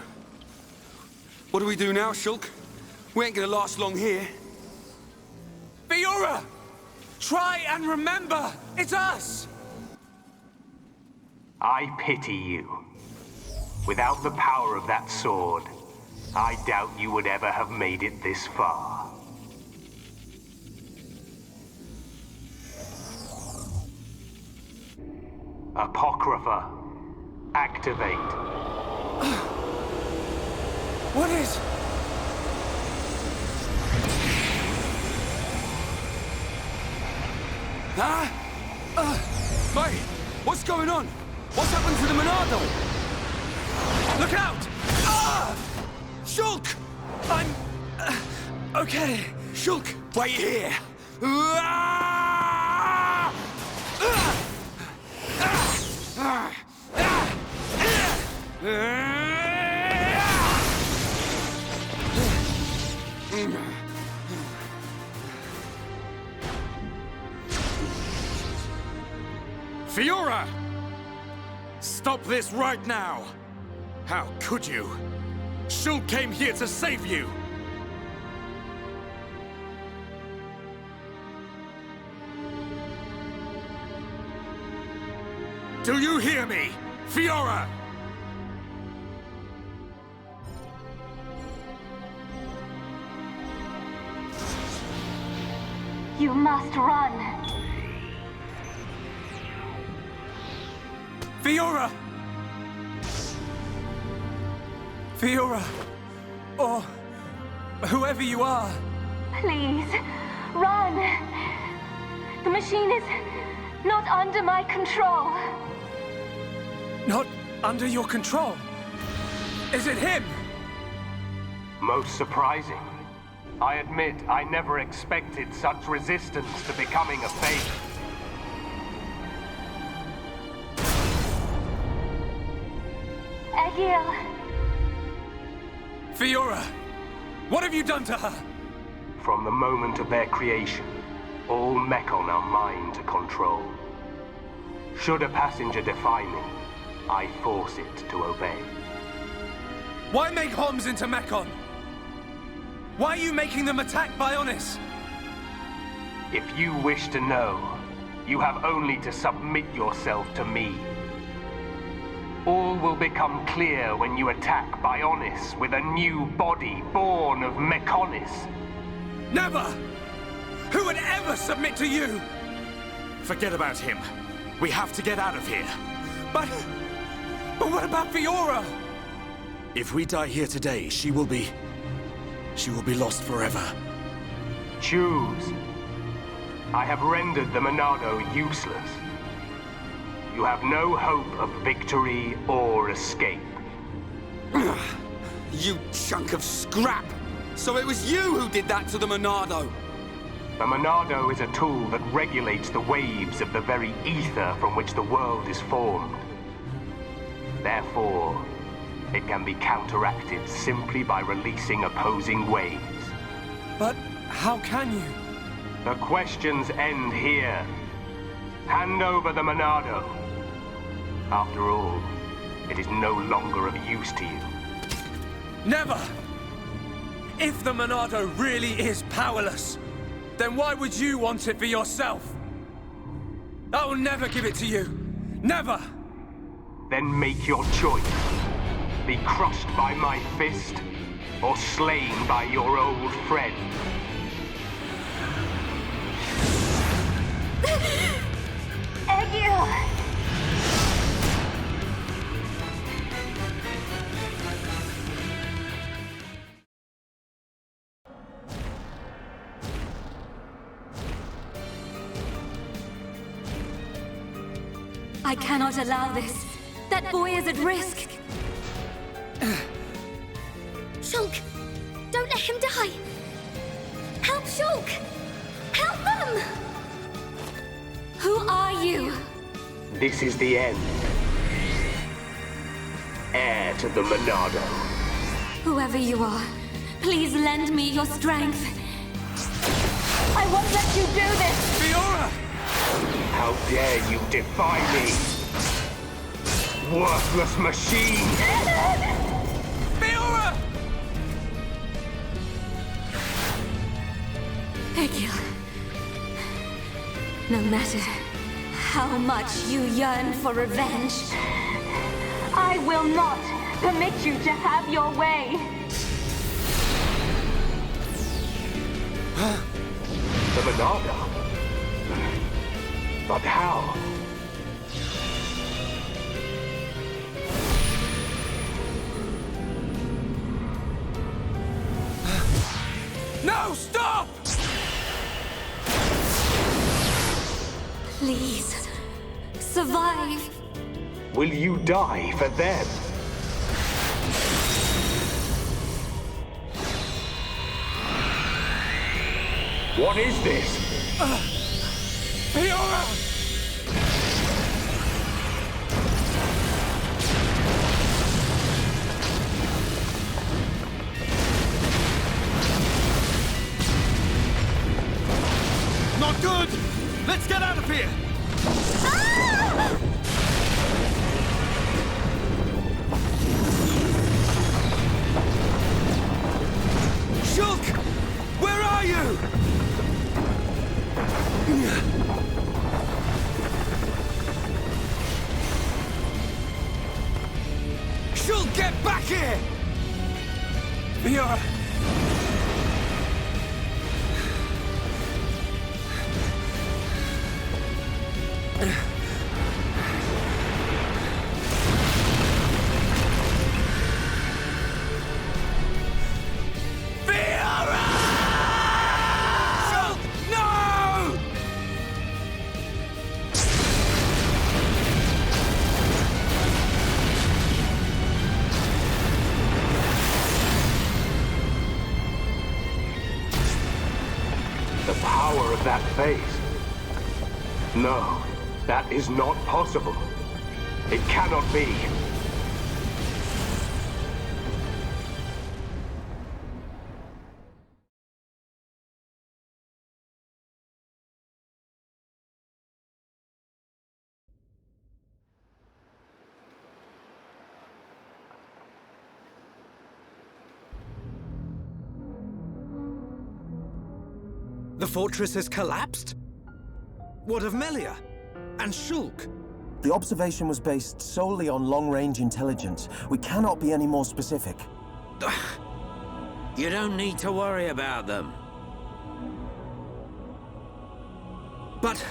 What do we do now, Shulk? We ain't gonna last long here. Fiora! Try and remember! It's us! I pity you. Without the power of that sword, I doubt you would ever have made it this far. Apocrypha, activate. What is... Huh? Mate, what's going on? What's happened to the Monado? Look out! Ah! Shulk! I'm... okay. Shulk, wait here. Ah! Ah! Ah! Fiora! Stop this right now! How could you? Shulk came here to save you! Do you hear me? Fiora! You must run. Fiora! Fiora! Or... whoever you are. Please, run. The machine is not under my control. Not under your control? Is it him? Most surprising. I admit I never expected such resistance to becoming a fate. Egil. Fiora! What have you done to her? From the moment of their creation, all Mekon are mine to control. Should a passenger defy me, I force it to obey. Why make Homs into Mekon? Why are you making them attack Bionis? If you wish to know, you have only to submit yourself to me. All will become clear when you attack Bionis with a new body born of Mekonis. Never! Who would ever submit to you? Forget about him. We have to get out of here. But what about Fiora? If we die here today, she will be lost forever. Choose. I have rendered the Monado useless. You have no hope of victory or escape. You chunk of scrap! So it was you who did that to the Monado! The Monado is a tool that regulates the waves of the very ether from which the world is formed. Therefore, it can be counteracted simply by releasing opposing waves. But how can you? The questions end here. Hand over the Monado. After all, it is no longer of use to you. Never! If the Monado really is powerless, then why would you want it for yourself? I will never give it to you. Never! Then make your choice. Be crushed by my fist, or slain by your old friend. Egil! I cannot allow this. That boy is at risk. Shulk! Don't let him die! Help Shulk! Help them! Who are you? This is the end. Heir to the Monado. Whoever you are, please lend me your strength. I won't let you do this! Fiora! How dare you defy me? Worthless machine! Fiora! Egil. No matter how much you yearn for revenge, I will not permit you to have your way. The Monado? But how? No, stop! please, survive. Will you die for them? What is this? Fiora! Not good! Let's get out of here! Shulk! Where are you? Shulk, get back here! Fiora! That face. No, that is not possible. It cannot be. The fortress has collapsed? What of Melia? And Shulk? The observation was based solely on long-range intelligence. We cannot be any more specific. You don't need to worry about them. But...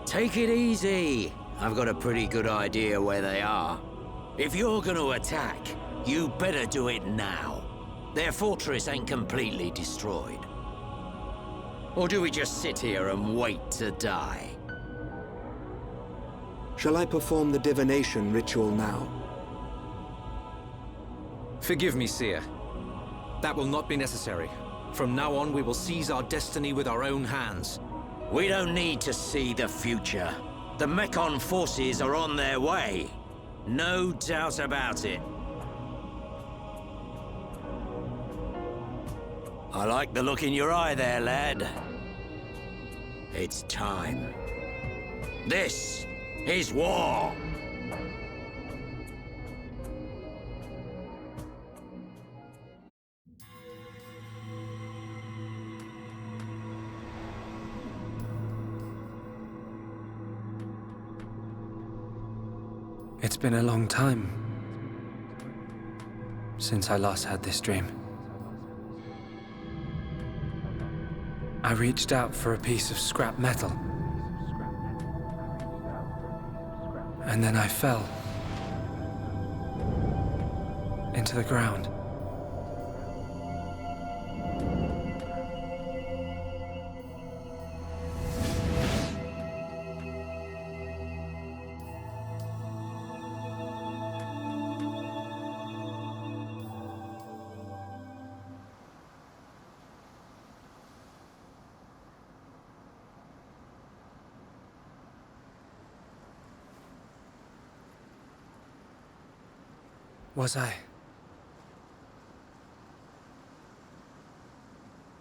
Take it easy. I've got a pretty good idea where they are. If you're gonna attack, you better do it now. Their fortress ain't completely destroyed. Or do we just sit here and wait to die? Shall I perform the divination ritual now? Forgive me, Seer. That will not be necessary. From now on, we will seize our destiny with our own hands. We don't need to see the future. The Mekon forces are on their way. No doubt about it. I like the look in your eye there, lad. It's time. This is war! It's been a long time since I last had this dream. I reached out for a piece of scrap metal. And then I fell into the ground.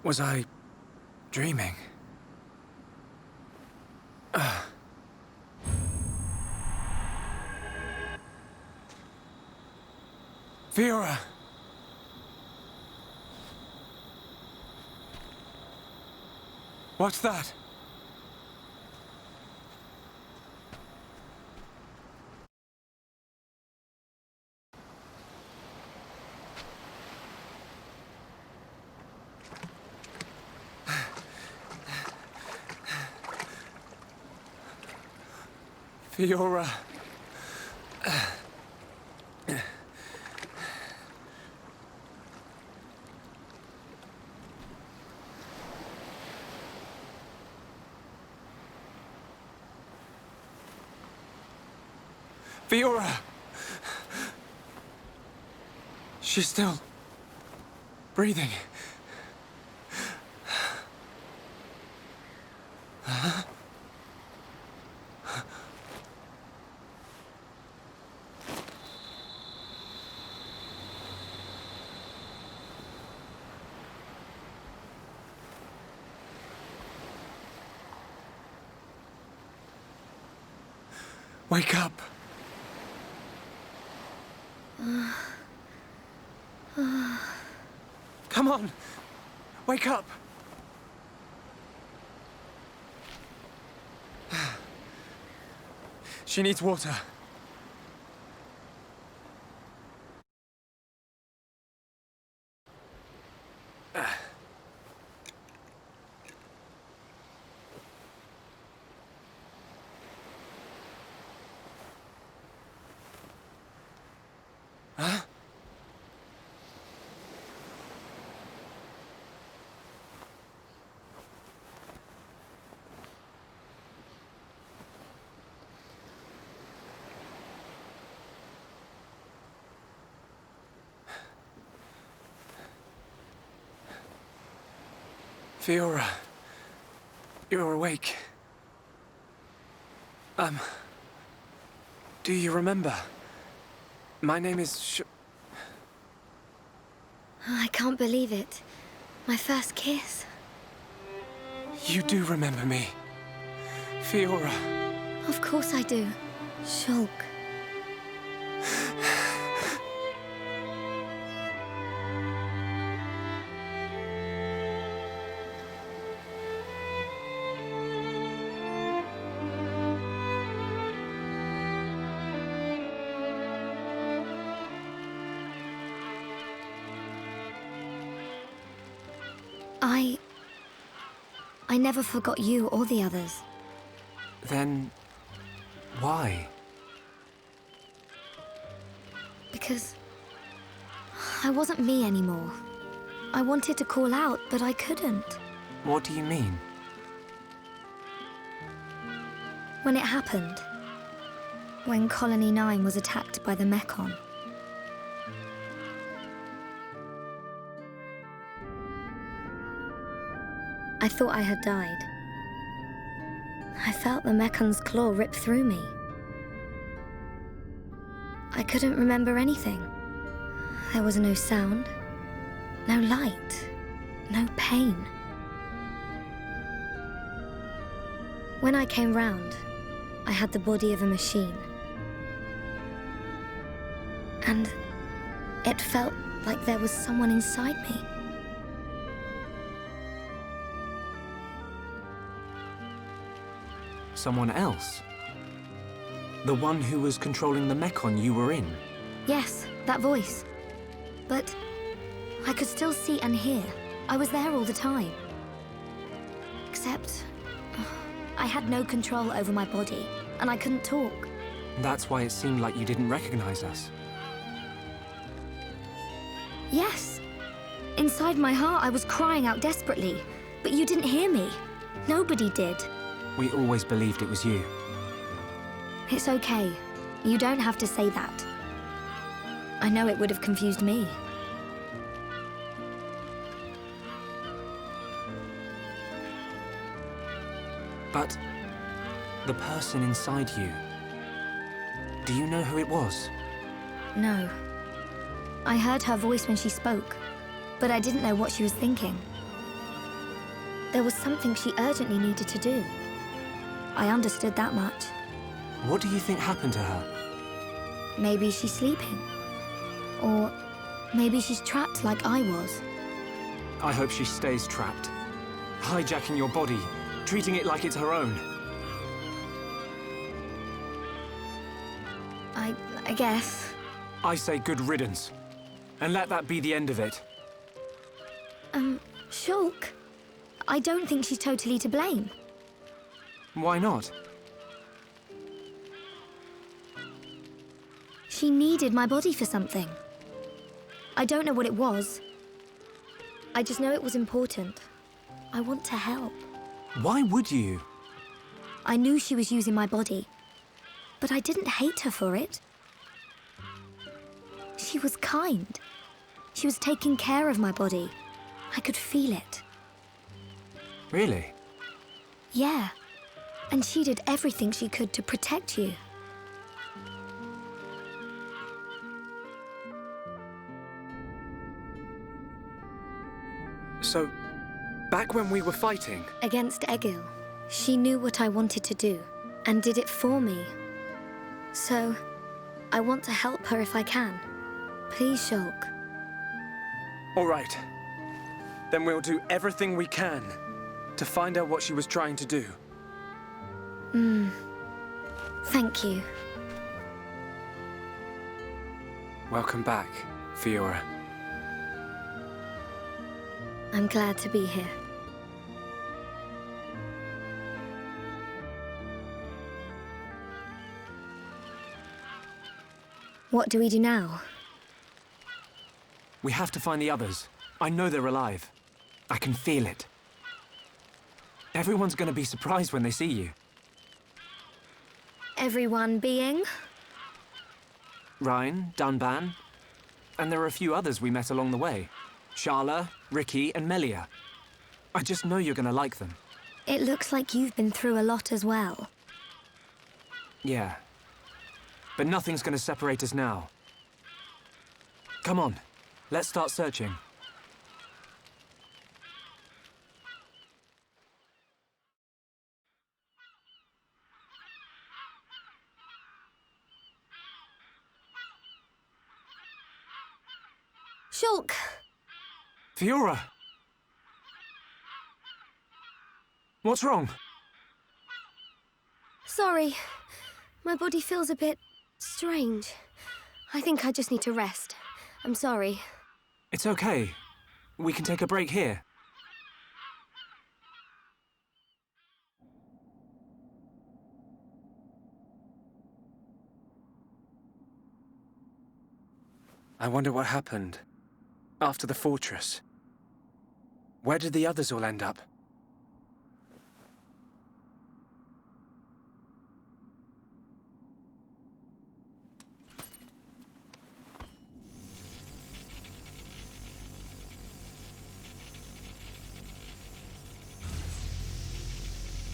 Was I dreaming? Fiora! What's that? Fiora. Fiora! She's still breathing. Wake up! Come on! Wake up! She needs water. Huh? Fiora, you're awake. Do you remember? My name is I can't believe it. My first kiss. You do remember me. Fiora. Of course I do. Shulk. I never forgot you or the others. Then why? Because I wasn't me anymore. I wanted to call out, but I couldn't. What do you mean? When it happened, when Colony 9 was attacked by the Mekon, I thought I had died. I felt the Mekon's claw rip through me. I couldn't remember anything. There was no sound, no light, no pain. When I came round, I had the body of a machine. And it felt like there was someone inside me. Someone else? The one who was controlling the mechon you were in? Yes, that voice. But I could still see and hear. I was there all the time. Except I had no control over my body, and I couldn't talk. That's why it seemed like you didn't recognize us. Yes. Inside my heart, I was crying out desperately, but you didn't hear me. Nobody did. We always believed it was you. It's okay. You don't have to say that. I know it would have confused me. But the person inside you, do you know who it was? No. I heard her voice when she spoke, but I didn't know what she was thinking. There was something she urgently needed to do. I understood that much. What do you think happened to her? Maybe she's sleeping. Or maybe she's trapped like I was. I hope she stays trapped. Hijacking your body, treating it like it's her own. I guess. I say good riddance. And let that be the end of it. Shulk, I don't think she's totally to blame. Why not? She needed my body for something. I don't know what it was. I just know it was important. I want to help. Why would you? I knew she was using my body, but I didn't hate her for it. She was kind. She was taking care of my body. I could feel it. Really? Yeah. And she did everything she could to protect you. So, back when we were fighting? Against Egil, she knew what I wanted to do, and did it for me. So, I want to help her if I can. Please, Shulk. All right. Then we'll do everything we can to find out what she was trying to do. Thank you. Welcome back, Fiora. I'm glad to be here. What do we do now? We have to find the others. I know they're alive. I can feel it. Everyone's gonna be surprised when they see you. Everyone being? Ryan, Dunban, and there are a few others we met along the way. Sharla, Ricky, and Melia. I just know you're gonna like them. It looks like you've been through a lot as well. Yeah. But nothing's gonna separate us now. Come on, let's start searching. Shulk! Fiora! What's wrong? Sorry. My body feels a bit strange. I think I just need to rest. I'm sorry. It's okay. We can take a break here. I wonder what happened after the fortress. Where did the others all end up?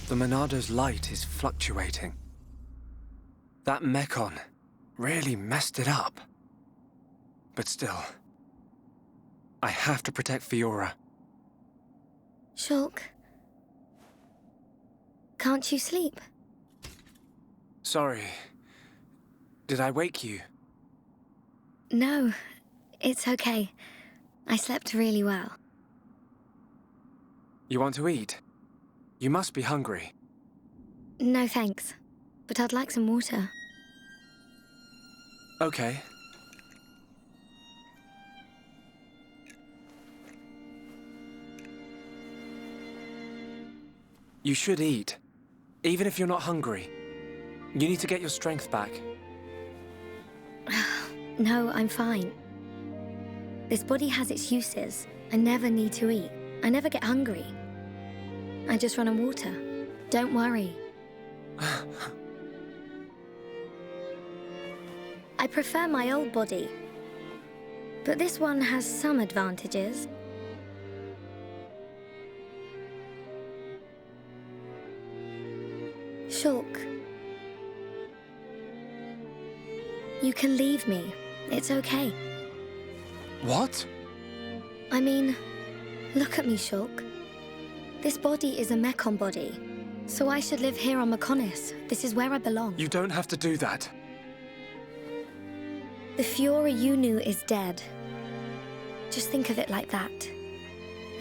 The Monado's light is fluctuating. That mechon really messed it up. But still, I have to protect Fiora. Shulk, can't you sleep? Sorry. Did I wake you? No, it's okay. I slept really well. You want to eat? You must be hungry. No thanks, but I'd like some water. Okay. You should eat, even if you're not hungry. You need to get your strength back. No, I'm fine. This body has its uses. I never need to eat. I never get hungry. I just run on water. Don't worry. I prefer my old body, but this one has some advantages. Shulk, you can leave me. It's okay. What? I mean, look at me, Shulk. This body is a Mekon body, so I should live here on Mekonis. This is where I belong. You don't have to do that. The Fiora you knew is dead. Just think of it like that.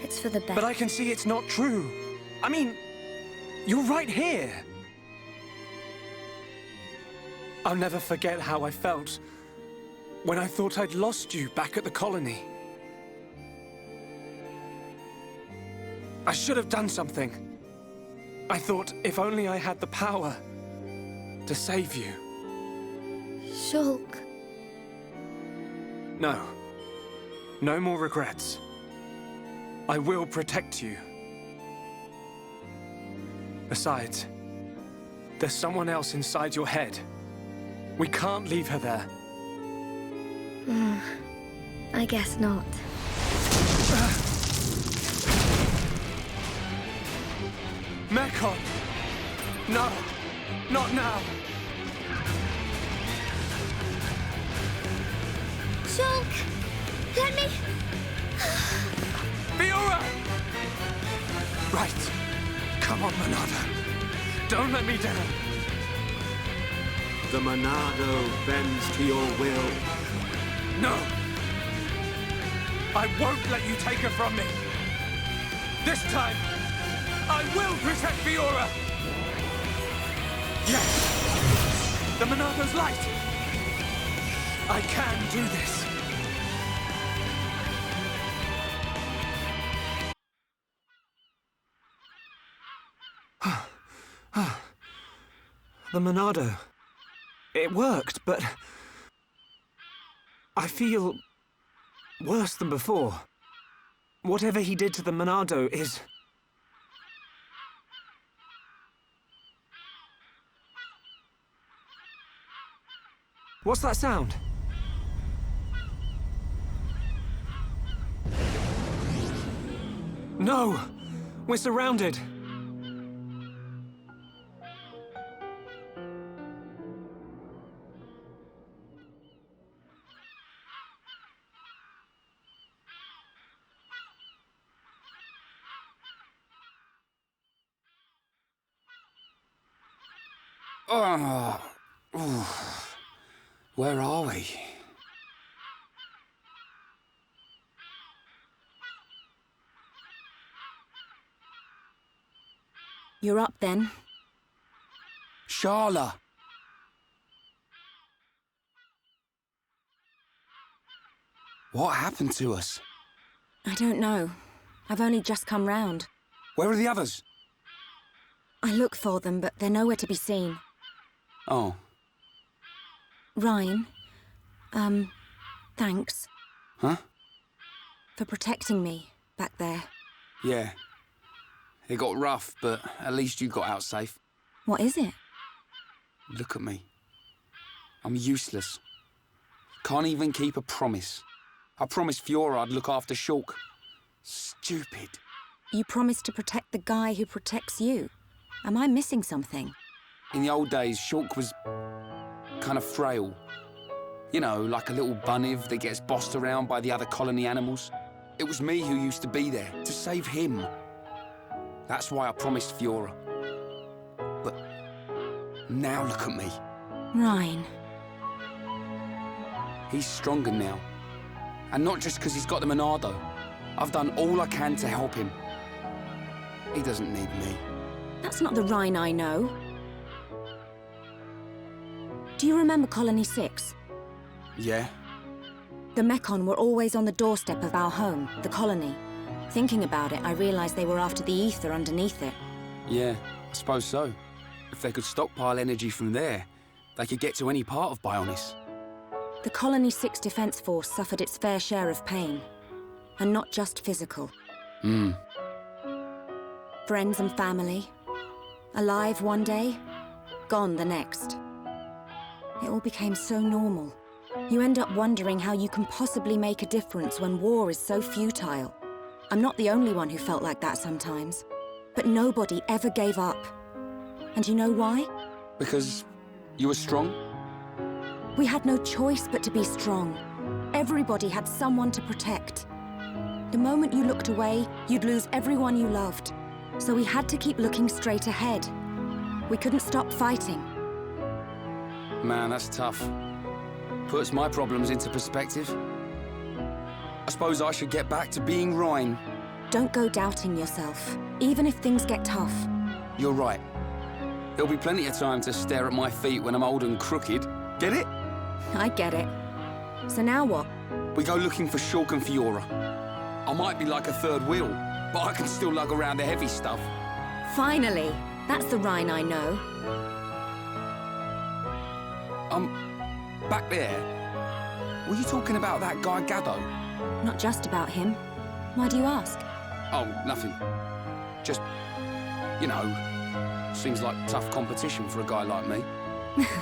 It's for the best. But I can see it's not true. I mean, you're right here. I'll never forget how I felt when I thought I'd lost you back at the colony. I should have done something. I thought if only I had the power to save you. Shulk. No. No more regrets. I will protect you. Besides, there's someone else inside your head. We can't leave her there. I guess not. Mekon! No! Not now! Shulk! Let me... Fiora! Right. Come on, Monado. Don't let me down. The Monado bends to your will. No! I won't let you take her from me. This time, I will protect Fiora! Yes! The Monado's light! I can do this. The Monado. It worked, but I feel worse than before. Whatever he did to the Monado is... What's that sound? No! We're surrounded! Oh, where are we? You're up then. Sharla! What happened to us? I don't know. I've only just come round. Where are the others? I look for them, but they're nowhere to be seen. Oh. Ryan, thanks. Huh? For protecting me back there. Yeah. It got rough, but at least you got out safe. What is it? Look at me. I'm useless. Can't even keep a promise. I promised Fiora I'd look after Shulk. Stupid. You promised to protect the guy who protects you. Am I missing something? In the old days, Shulk was kind of frail. You know, like a little bunniv that gets bossed around by the other colony animals. It was me who used to be there, to save him. That's why I promised Fiora. But now look at me. Ryan. He's stronger now. And not just because he's got the Monado. I've done all I can to help him. He doesn't need me. That's not the Ryan I know. Do you remember Colony 6? Yeah? The Mekon were always on the doorstep of our home, the colony. Thinking about it, I realized they were after the ether underneath it. Yeah, I suppose so. If they could stockpile energy from there, they could get to any part of Bionis. The Colony 6 Defense Force suffered its fair share of pain. And not just physical. Friends and family. Alive one day, gone the next. It all became so normal. You end up wondering how you can possibly make a difference when war is so futile. I'm not the only one who felt like that sometimes. But nobody ever gave up. And you know why? Because you were strong? We had no choice but to be strong. Everybody had someone to protect. The moment you looked away, you'd lose everyone you loved. So we had to keep looking straight ahead. We couldn't stop fighting. Man, that's tough. Puts my problems into perspective. I suppose I should get back to being Ryan. Don't go doubting yourself, even if things get tough. You're right. There'll be plenty of time to stare at my feet when I'm old and crooked. Get it? I get it. So now what? We go looking for Shulk and Fiora. I might be like a third wheel, but I can still lug around the heavy stuff. Finally! That's the Rhine I know. Back there, were you talking about that guy Gaddo? Not just about him. Why do you ask? Oh, nothing. Just, you know, seems like tough competition for a guy like me.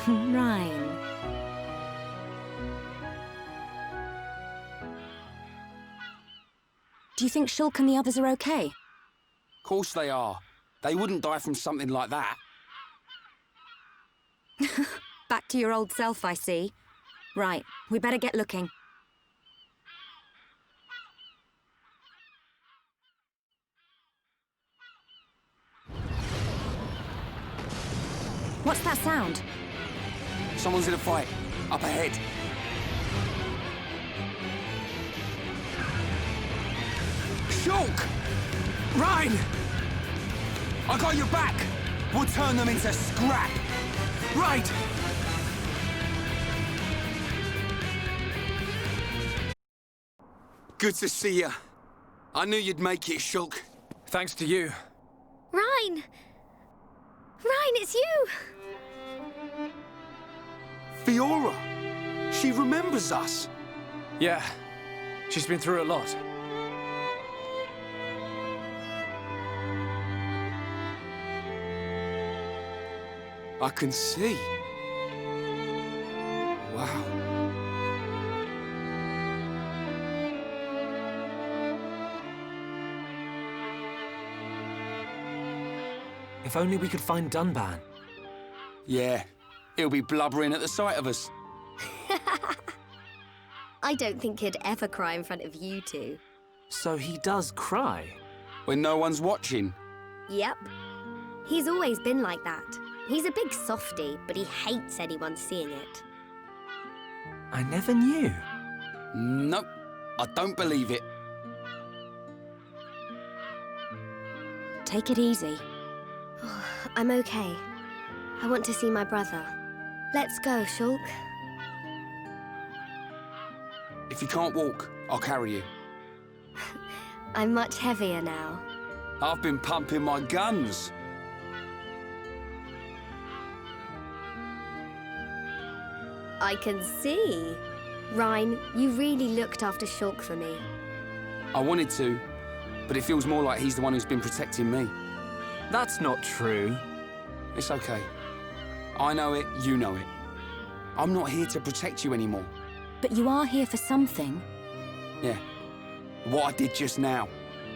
Rhine. Do you think Shulk and the others are okay? Of course they are. They wouldn't die from something like that. Back to your old self, I see. Right, we better get looking. What's that sound? Someone's in a fight. Up ahead. Shulk! Rhine! I got your back! We'll turn them into scrap! Right! Good to see you. I knew you'd make it, Shulk. Thanks to you. Rhine! Rhine, it's you! Fiora! She remembers us! Yeah, she's been through a lot. I can see. Wow. If only we could find Dunban. Yeah, he'll be blubbering at the sight of us. I don't think he'd ever cry in front of you two. So he does cry? When no one's watching? Yep. He's always been like that. He's a big softie, but he hates anyone seeing it. I never knew. Nope, I don't believe it. Take it easy. I'm okay. I want to see my brother. Let's go, Shulk. If you can't walk, I'll carry you. I'm much heavier now. I've been pumping my guns. I can see. Rhine, you really looked after Shulk for me. I wanted to, but it feels more like he's the one who's been protecting me. That's not true. It's okay. I know it, you know it. I'm not here to protect you anymore. But you are here for something. Yeah. What I did just now.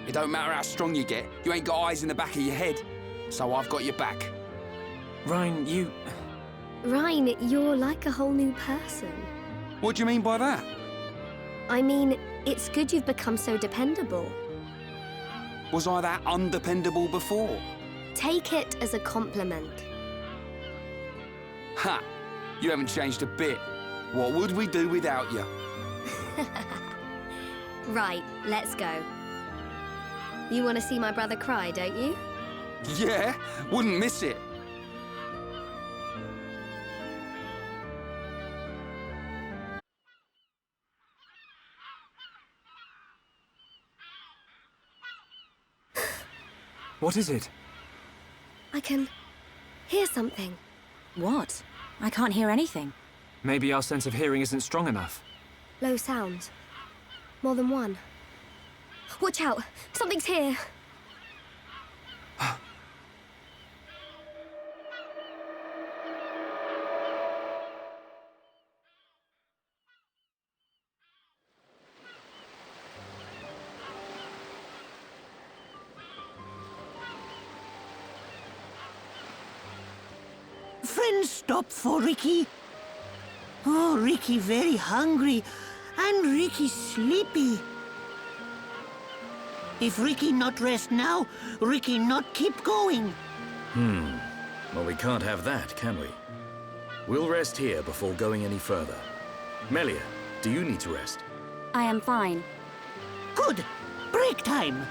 It don't matter how strong you get, you ain't got eyes in the back of your head. So I've got your back. Rhine, you... Rhine, you're like a whole new person. What do you mean by that? I mean, it's good you've become so dependable. Was I that undependable before? Take it as a compliment. Ha! You haven't changed a bit. What would we do without you? Right, let's go. You want to see my brother cry, don't you? Yeah, wouldn't miss it. What is it? I can hear something. What? I can't hear anything. Maybe our sense of hearing isn't strong enough. Low sounds. More than one. Watch out! Something's here! Friends, stop for Ricky. Oh, Ricky very hungry, and Ricky sleepy. If Ricky not rest now, Ricky not keep going. Well, we can't have that, can we? We'll rest here before going any further. Melia, do you need to rest? I am fine. Good. Break time.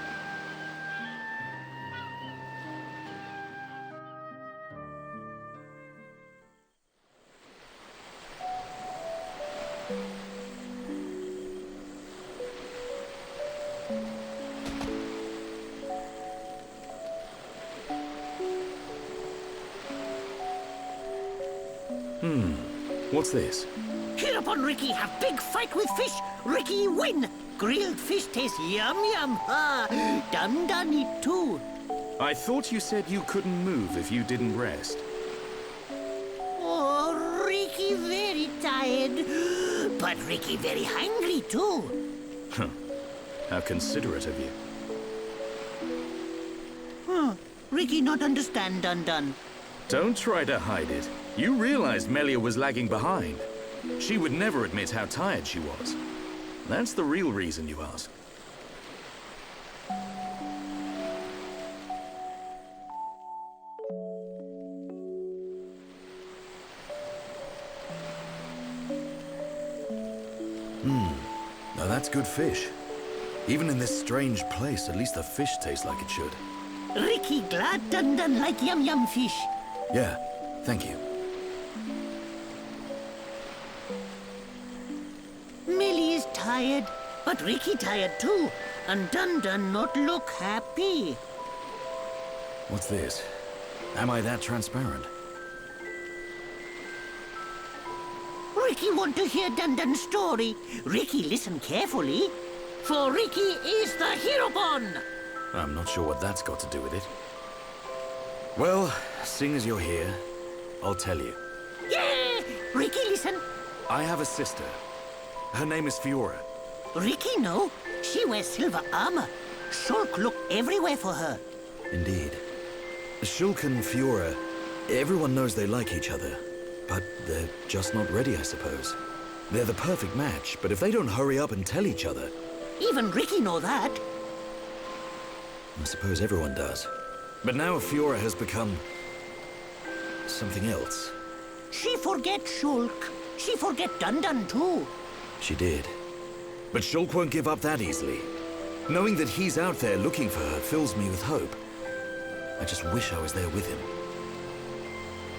What's this? Hereupon Ricky have big fight with fish. Ricky win. Grilled fish taste yum yum. Ah, done it too. I thought you said you couldn't move if you didn't rest. Oh, Ricky very tired. But Ricky very hungry too. Huh. How considerate of you. Ricky not understand Dun. Don't try to hide it. You realized Melia was lagging behind. She would never admit how tired she was. That's the real reason you ask. Now that's good fish. Even in this strange place, at least the fish tastes like it should. Ricky glad Dun like yum fish. Yeah, thank you. Millie is tired, but Ricky tired too. And Dun not look happy. What's this? Am I that transparent? Ricky want to hear Dun story. Ricky listen carefully. For Ricky is the Heropon. I'm not sure what that's got to do with it. Well, seeing as you're here, I'll tell you. Yeah! Ricky, listen. I have a sister. Her name is Fiora. Ricky know. She wears silver armor. Shulk look everywhere for her. Indeed. Shulk and Fiora, everyone knows they like each other. But they're just not ready, I suppose. They're the perfect match, but if they don't hurry up and tell each other... Even Ricky know that. I suppose everyone does. But now Fiora has become... something else. She forget Shulk. She forget Dun too. She did. But Shulk won't give up that easily. Knowing that he's out there looking for her fills me with hope. I just wish I was there with him.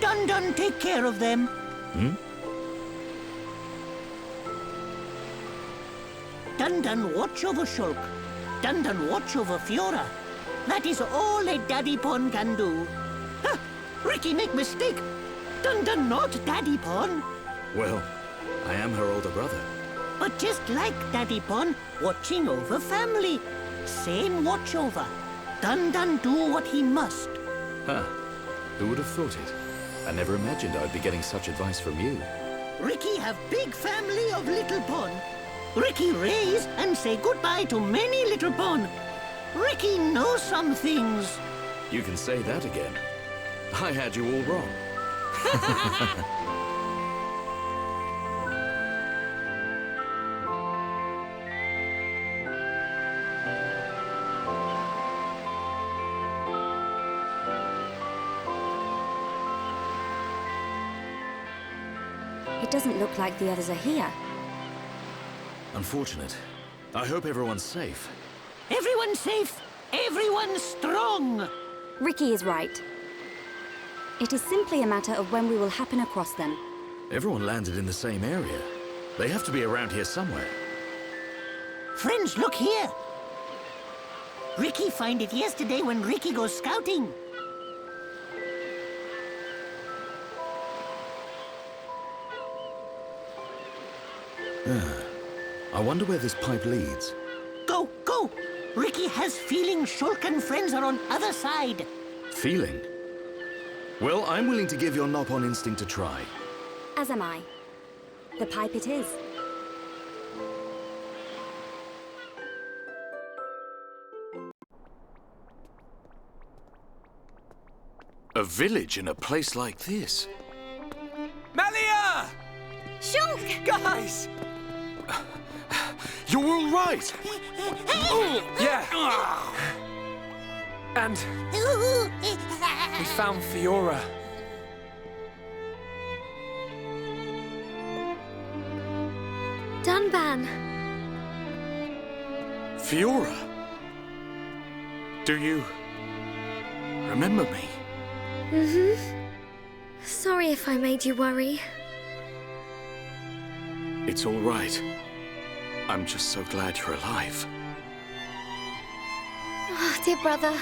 Dun take care of them. Dun watch over Shulk. Dun watch over Fiora. That is all a Daddy Pon can do. Huh, Ricky make mistake. Dun not Daddy Pon. Well, I am her older brother. But just like Daddy Pon, watching over family. Same watch over. Dun do what he must. Huh. Who would have thought it? I never imagined I'd be getting such advice from you. Ricky have big family of little Pon. Ricky raise and say goodbye to many little Pon. Ricky knows some things. You can say that again. I had you all wrong. It doesn't look like the others are here. Unfortunate. I hope everyone's safe. Everyone's safe. Everyone's strong. Ricky is right. It is simply a matter of when we will happen across them. Everyone landed in the same area. They have to be around here somewhere. Friends, look here. Ricky find it yesterday when Ricky goes scouting. I wonder where this pipe leads. Go, go! Ricky has feeling Shulk and friends are on other side. Feeling? Well, I'm willing to give your Nop-on instinct a try. As am I. The pipe it is. A village in a place like this? Melia! Shulk! Guys! You're all right! Yeah. And we found Fiora. Dunban. Fiora? Do you remember me? Sorry if I made you worry. It's all right. I'm just so glad you're alive. Oh, dear brother.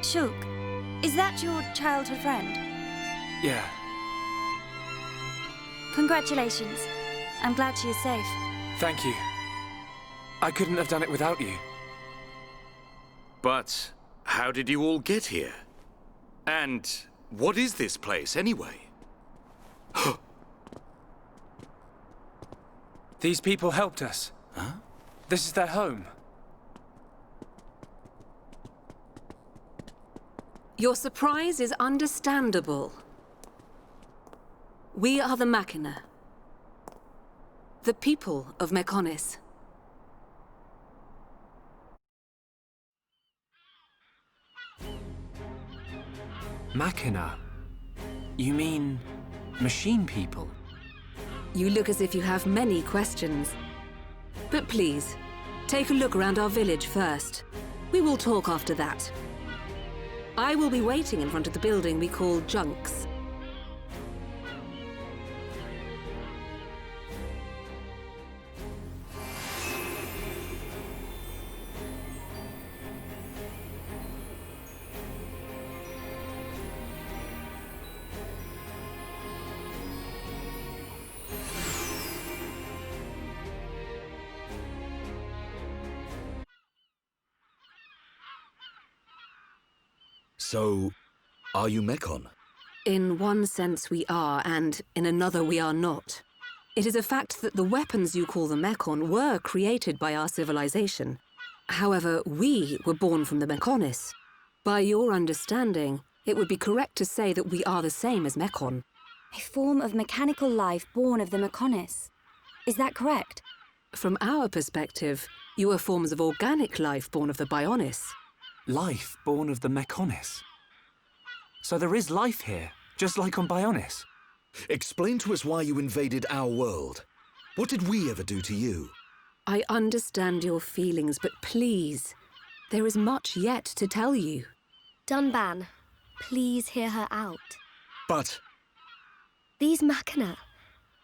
Shulk, is that your childhood friend? Yeah. Congratulations. I'm glad she is safe. Thank you. I couldn't have done it without you. But how did you all get here? And what is this place, anyway? These people helped us. Huh? This is their home. Your surprise is understandable. We are the Machina. The people of Mechonis. Machina? You mean machine people? You look as if you have many questions. But please, take a look around our village first. We will talk after that. I will be waiting in front of the building we call Junks. So, are you Mechon? In one sense we are, and in another we are not. It is a fact that the weapons you call the Mechon were created by our civilization. However, we were born from the Mechonis. By your understanding, it would be correct to say that we are the same as Mechon. A form of mechanical life born of the Mechonis. Is that correct? From our perspective, you are forms of organic life born of the Bionis. Life born of the Mechonis. So there is life here, just like on Bionis. Explain to us why you invaded our world. What did we ever do to you? I understand your feelings, but please, there is much yet to tell you. Dunban, please hear her out. But... These Machina,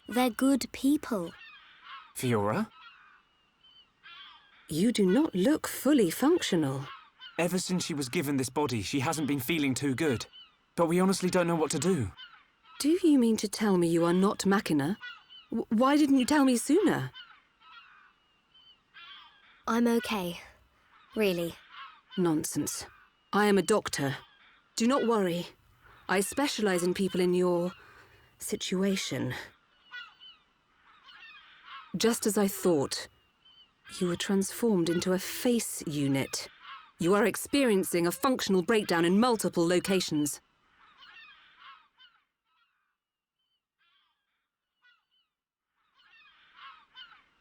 they're good people. Fiora? You do not look fully functional. Ever since she was given this body, she hasn't been feeling too good. But we honestly don't know what to do. Do you mean to tell me you are not Machina? Why didn't you tell me sooner? I'm okay. Really. Nonsense. I am a doctor. Do not worry. I specialize in people in your situation. Just as I thought, you were transformed into a face unit. You are experiencing a functional breakdown in multiple locations.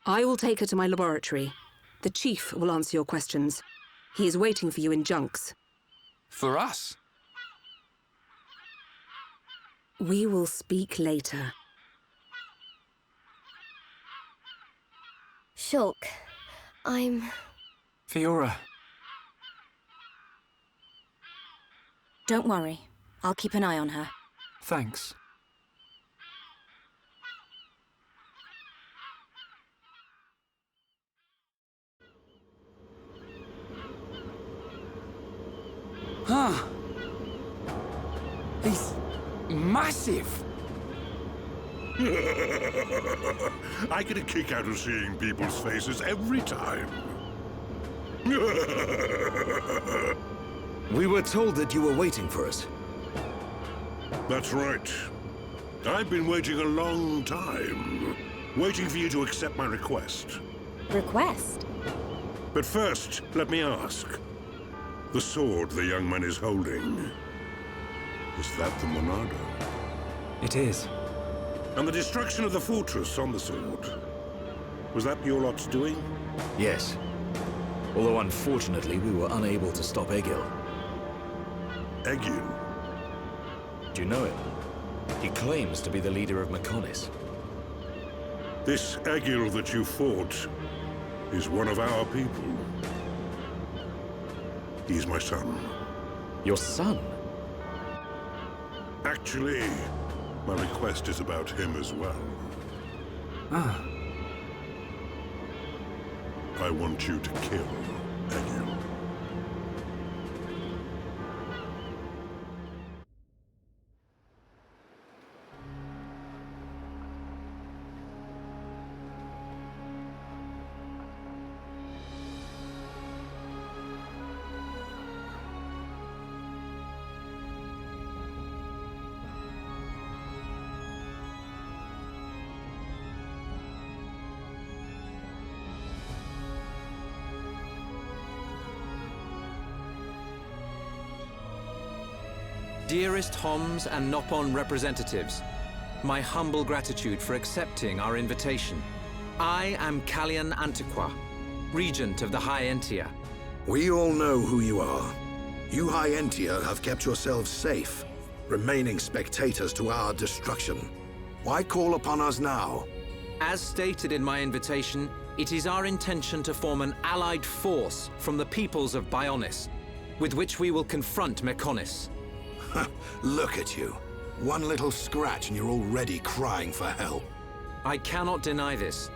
I will take her to my laboratory. The Chief will answer your questions. He is waiting for you in Junks. For us? We will speak later. Shulk, I'm... Fiora. Don't worry. I'll keep an eye on her. Thanks. Huh. He's massive. I get a kick out of seeing people's faces every time. We were told that you were waiting for us. That's right. I've been waiting a long time. Waiting for you to accept my request. Request? But first, let me ask. The sword the young man is holding, is that the Monado? It is. And the destruction of the fortress on the sword, was that your lot's doing? Yes. Although unfortunately we were unable to stop Egil. Egil? Do you know him? He claims to be the leader of Mechonis. This Egil that you fought is one of our people. He's my son. Your son? Actually, my request is about him as well. Ah. I want you to kill Egil. Dearest Homs and Nopon representatives, my humble gratitude for accepting our invitation. I am Kallian Antiqua, Regent of the High Entia. We all know who you are. You High Entia have kept yourselves safe, remaining spectators to our destruction. Why call upon us now? As stated in my invitation, it is our intention to form an allied force from the peoples of Bionis, with which we will confront Mechonis. Look at you. One little scratch and you're already crying for help. I cannot deny this.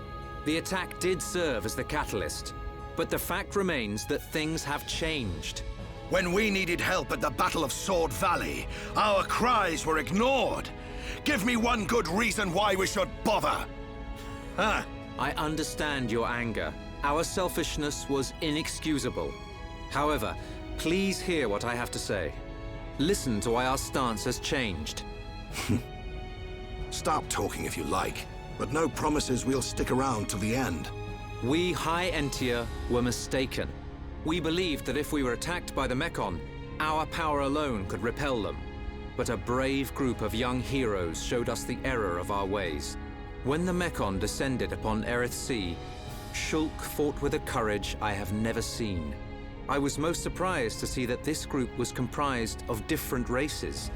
The attack did serve as the catalyst, but the fact remains that things have changed. When we needed help at the Battle of Sword Valley, our cries were ignored. Give me one good reason why we should bother. Huh? I understand your anger. Our selfishness was inexcusable. However, please hear what I have to say. Listen to why our stance has changed. Stop talking if you like, but no promises we'll stick around till the end. We High Entia were mistaken. We believed that if we were attacked by the Mechon, our power alone could repel them. But a brave group of young heroes showed us the error of our ways. When the Mechon descended upon Erith Sea, Shulk fought with a courage I have never seen. I was most surprised to see that this group was comprised of different races.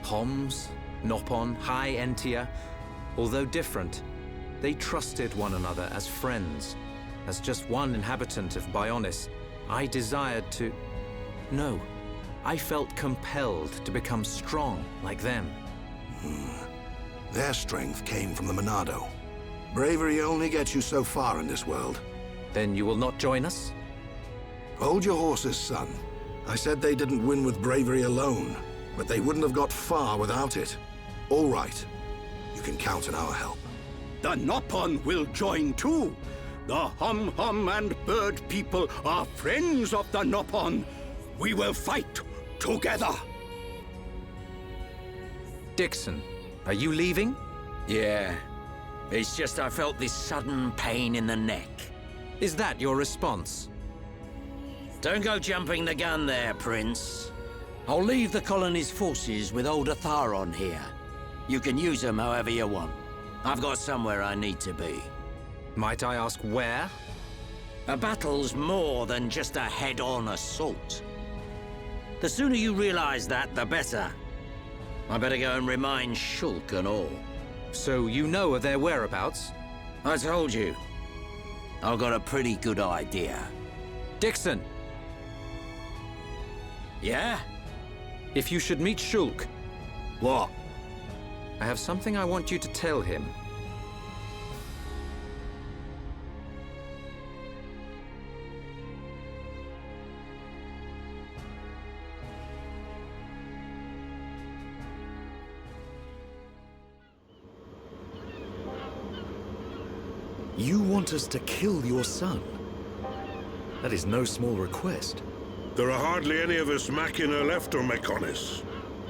Homs, Nopon, High Entia. Although different, they trusted one another as friends. As just one inhabitant of Bionis, I desired to... No, I felt compelled to become strong like them. Their strength came from the Monado. Bravery only gets you so far in this world. Then you will not join us? Hold your horses, son. I said they didn't win with bravery alone, but they wouldn't have got far without it. All right. You can count on our help. The Nopon will join too. The Hum-Hum and Bird people are friends of the Nopon. We will fight together. Dixon, are you leaving? Yeah. It's just I felt this sudden pain in the neck. Is that your response? Don't go jumping the gun there, Prince. I'll leave the colony's forces with old Atharon here. You can use them however you want. I've got somewhere I need to be. Might I ask where? A battle's more than just a head-on assault. The sooner you realize that, the better. I better go and remind Shulk and all. So you know of their whereabouts? I told you. I've got a pretty good idea. Dixon! Yeah? If you should meet Shulk... What? I have something I want you to tell him. You want us to kill your son? That is no small request. There are hardly any of us Machina left on Mechonis.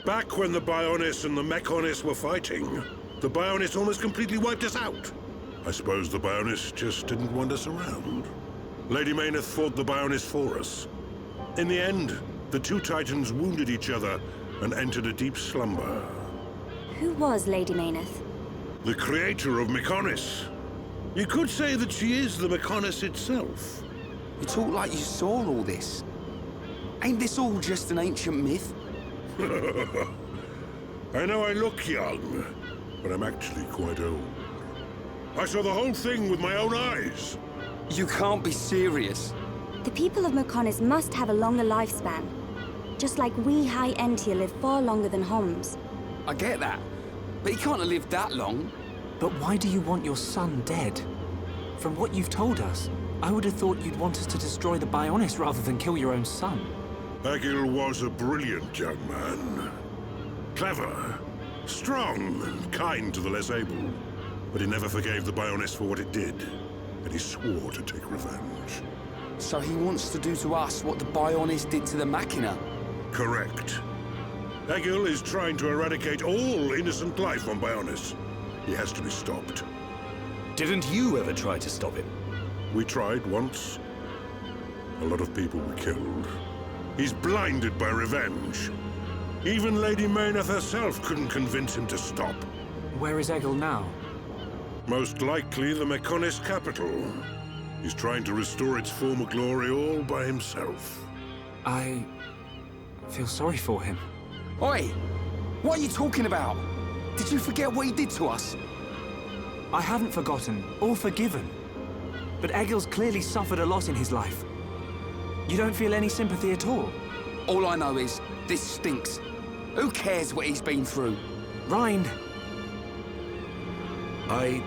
Back when the Bionis and the Mechonis were fighting, the Bionis almost completely wiped us out. I suppose the Bionis just didn't want us around. Lady Mayneth fought the Bionis for us. In the end, the two Titans wounded each other and entered a deep slumber. Who was Lady Mayneth? The creator of Mechonis. You could say that she is the Mechonis itself. You talk like you saw all this. Ain't this all just an ancient myth? I know I look young, but I'm actually quite old. I saw the whole thing with my own eyes. You can't be serious. The people of Mechonis must have a longer lifespan. Just like we High Entia live far longer than Homs. I get that, but he can't have lived that long. But why do you want your son dead? From what you've told us, I would have thought you'd want us to destroy the Bionis rather than kill your own son. Egil was a brilliant young man. Clever, strong, and kind to the less able. But he never forgave the Bionis for what it did, and he swore to take revenge. So he wants to do to us what the Bionis did to the Machina? Correct. Egil is trying to eradicate all innocent life on Bionis. He has to be stopped. Didn't you ever try to stop him? We tried once. A lot of people were killed. He's blinded by revenge. Even Lady Mayneth herself couldn't convince him to stop. Where is Egil now? Most likely the Mechonis capital. He's trying to restore its former glory all by himself. I feel sorry for him. Oi! What are you talking about? Did you forget what he did to us? I haven't forgotten, or forgiven. But Egil's clearly suffered a lot in his life. You don't feel any sympathy at all? All I know is, this stinks. Who cares what he's been through? Reyn! I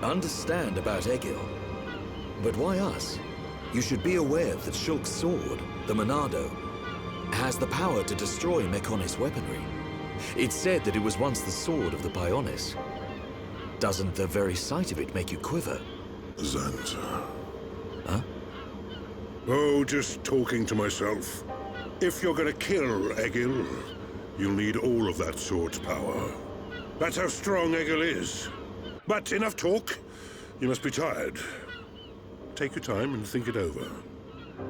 understand about Egil. But why us? You should be aware that Shulk's sword, the Monado, has the power to destroy Mechonis weaponry. It's said that it was once the sword of the Bionis. Doesn't the very sight of it make you quiver? Zanza. Huh? Oh, just talking to myself. If you're gonna kill Egil, you'll need all of that sword's power. That's how strong Egil is. But enough talk. You must be tired. Take your time and think it over.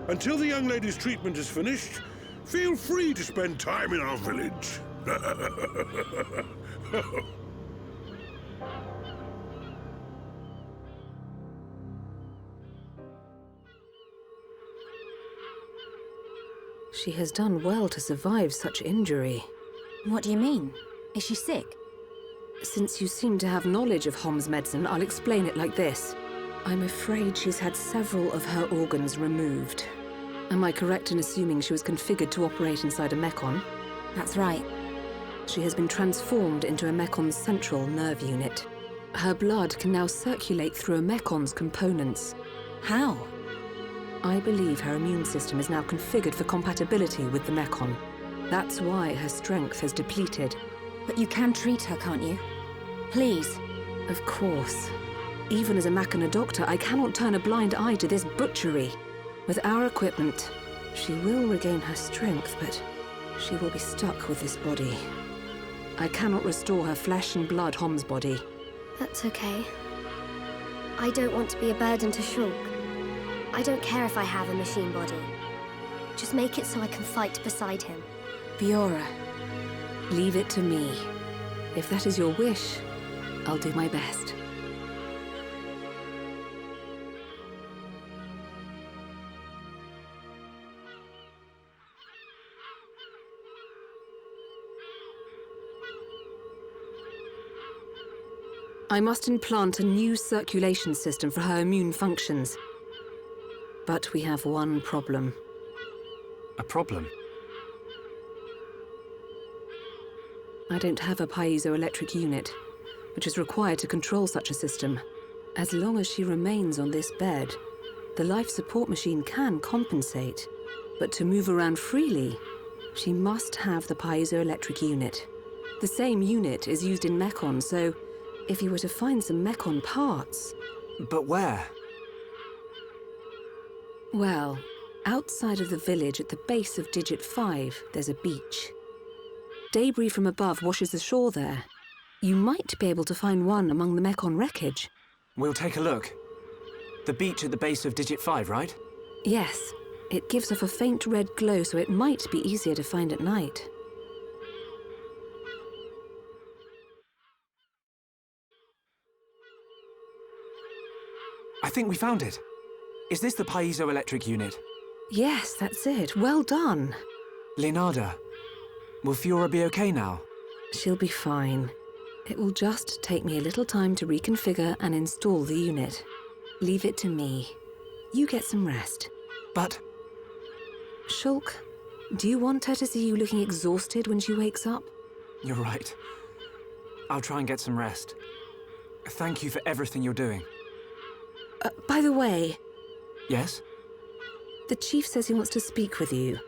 Until the young lady's treatment is finished, feel free to spend time in our village. She has done well to survive such injury. What do you mean? Is she sick? Since you seem to have knowledge of Hom's medicine, I'll explain it like this. I'm afraid she's had several of her organs removed. Am I correct in assuming she was configured to operate inside a Mechon? That's right. She has been transformed into a Mekon's central nerve unit. Her blood can now circulate through a Mekon's components. How? I believe her immune system is now configured for compatibility with the Mechon. That's why her strength has depleted. But you can treat her, can't you? Please. Of course. Even as a Machina doctor, I cannot turn a blind eye to this butchery. With our equipment, she will regain her strength, but she will be stuck with this body. I cannot restore her flesh and blood Hom's body. That's okay. I don't want to be a burden to Shulk. I don't care if I have a machine body. Just make it so I can fight beside him. Fiora, leave it to me. If that is your wish, I'll do my best. I must implant a new circulation system for her immune functions. But we have one problem. A problem? I don't have a piezoelectric unit, which is required to control such a system. As long as she remains on this bed, the life support machine can compensate. But to move around freely, she must have the piezoelectric unit. The same unit is used in Mechon, so if you were to find some Mechon parts, But where? Well, outside of the village at the base of Digit 5, there's a beach. Debris from above washes ashore there. You might be able to find one among the Mekon wreckage. We'll take a look. The beach at the base of Digit 5, right? Yes. It gives off a faint red glow, so it might be easier to find at night. I think we found it. Is this the piezoelectric unit? Yes, that's it. Well done. Leonardo, will Fiora be okay now? She'll be fine. It will just take me a little time to reconfigure and install the unit. Leave it to me. You get some rest. But... Shulk, do you want her to see you looking exhausted when she wakes up? You're right. I'll try and get some rest. Thank you for everything you're doing. By the way... Yes? The chief says he wants to speak with you.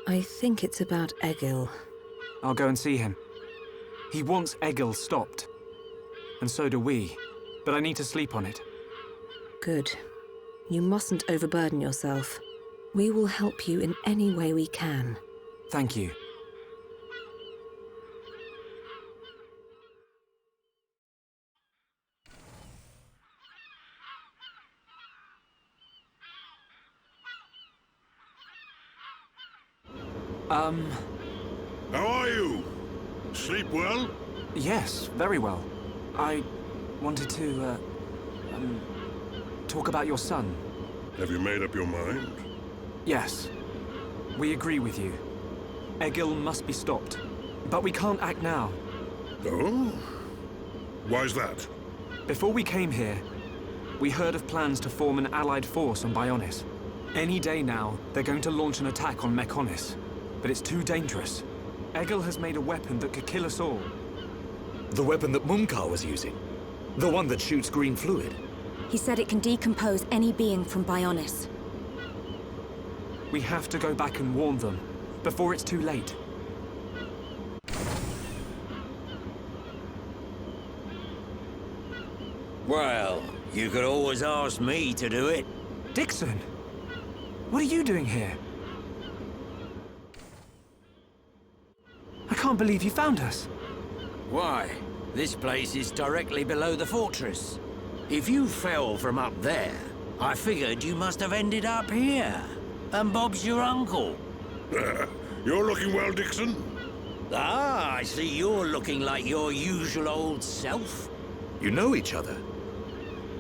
I think it's about Egil. I'll go and see him. He wants Egil stopped. And so do we. But I need to sleep on it. Good. You mustn't overburden yourself. We will help you in any way we can. Thank you. How are you? Sleep well? Yes, very well. I wanted to, talk about your son. Have you made up your mind? Yes. We agree with you. Egil must be stopped. But we can't act now. Oh? Why's that? Before we came here, we heard of plans to form an allied force on Bionis. Any day now, they're going to launch an attack on Mekonis. But it's too dangerous. Egil has made a weapon that could kill us all. The weapon that Mumkar was using? The one that shoots green fluid? He said it can decompose any being from Bionis. We have to go back and warn them, before it's too late. Well, you could always ask me to do it. Dixon! What are you doing here? I can't believe you found us. Why? This place is directly below the fortress. If you fell from up there, I figured you must have ended up here. And Bob's your uncle. You're looking well, Dixon. Ah, I see you're looking like your usual old self. You know each other?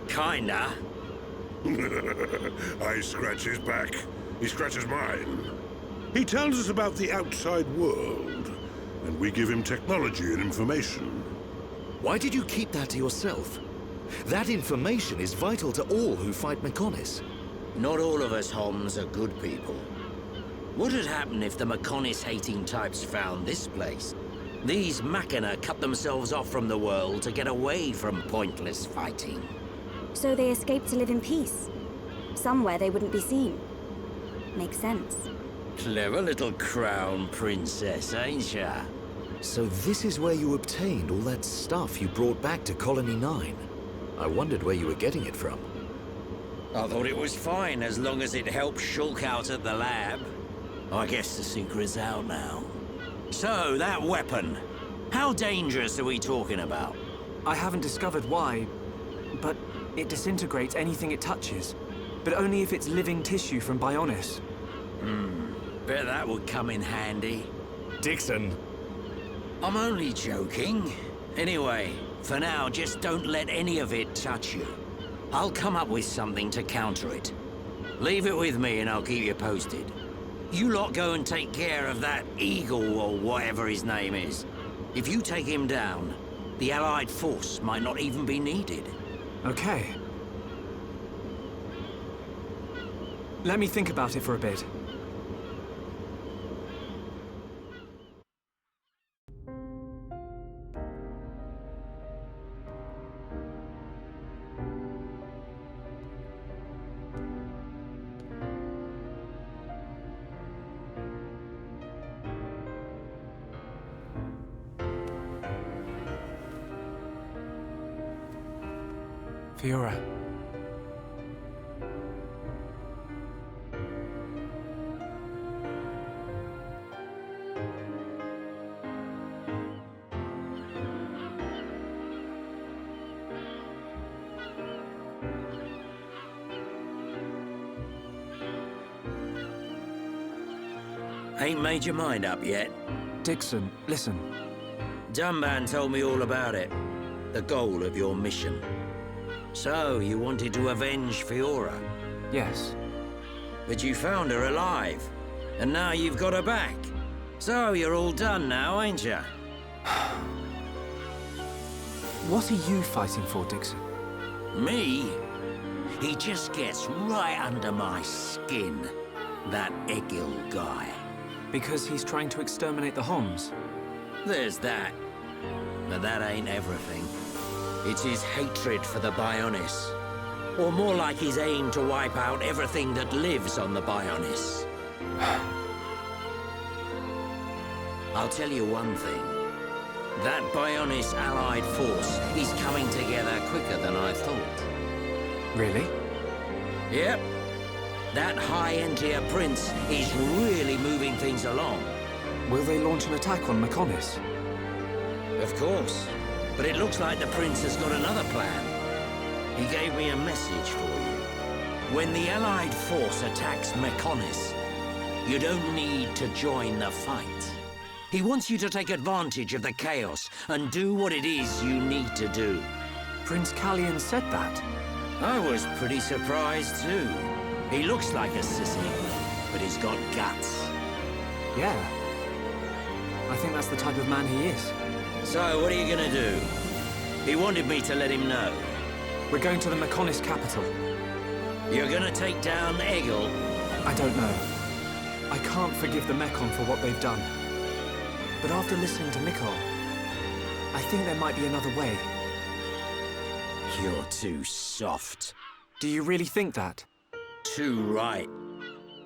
Kinda. I scratch his back. He scratches mine. He tells us about the outside world, and we give him technology and information. Why did you keep that to yourself? That information is vital to all who fight Mekonis. Not all of us Homs are good people. What would happen if the Mekonis-hating types found this place? These Machina cut themselves off from the world to get away from pointless fighting. So they escaped to live in peace. Somewhere they wouldn't be seen. Makes sense. Clever little crown princess, ain't ya? So this is where you obtained all that stuff you brought back to Colony 9. I wondered where you were getting it from. I thought it was fine as long as it helped Shulk out at the lab. I guess the secret's out now. So, that weapon. How dangerous are we talking about? I haven't discovered why, but it disintegrates anything it touches. But only if it's living tissue from Bionis. Bet that would come in handy. Dixon! I'm only joking. Anyway, for now, just don't let any of it touch you. I'll come up with something to counter it. Leave it with me and I'll keep you posted. You lot go and take care of that Eagle or whatever his name is. If you take him down, the Allied force might not even be needed. Okay. Let me think about it for a bit. Fiora, Ain't made your mind up yet? Dixon, listen. Dunban told me all about it. The goal of your mission. So, you wanted to avenge Fiora? Yes. But you found her alive. And now you've got her back. So, you're all done now, ain't you? What are you fighting for, Dixon? Me? He just gets right under my skin. That Egil guy. Because he's trying to exterminate the Homs? There's that. But that ain't everything. It's his hatred for the Bionis. Or more like his aim to wipe out everything that lives on the Bionis. I'll tell you one thing. That Bionis allied force is coming together quicker than I thought. Really? Yep. That high-end-tier prince is really moving things along. Will they launch an attack on Mechonis? Of course. But it looks like the prince has got another plan. He gave me a message for you. When the allied force attacks Mechonis, you don't need to join the fight. He wants you to take advantage of the chaos and do what it is you need to do. Prince Callian said that? I was pretty surprised too. He looks like a sissy, but he's got guts. Yeah. I think that's the type of man he is. So, what are you gonna do? He wanted me to let him know. We're going to the Mechonis capital. You're gonna take down Egil? I don't know. I can't forgive the Mechon for what they've done. But after listening to Mikol, I think there might be another way. You're too soft. Do you really think that? Too right.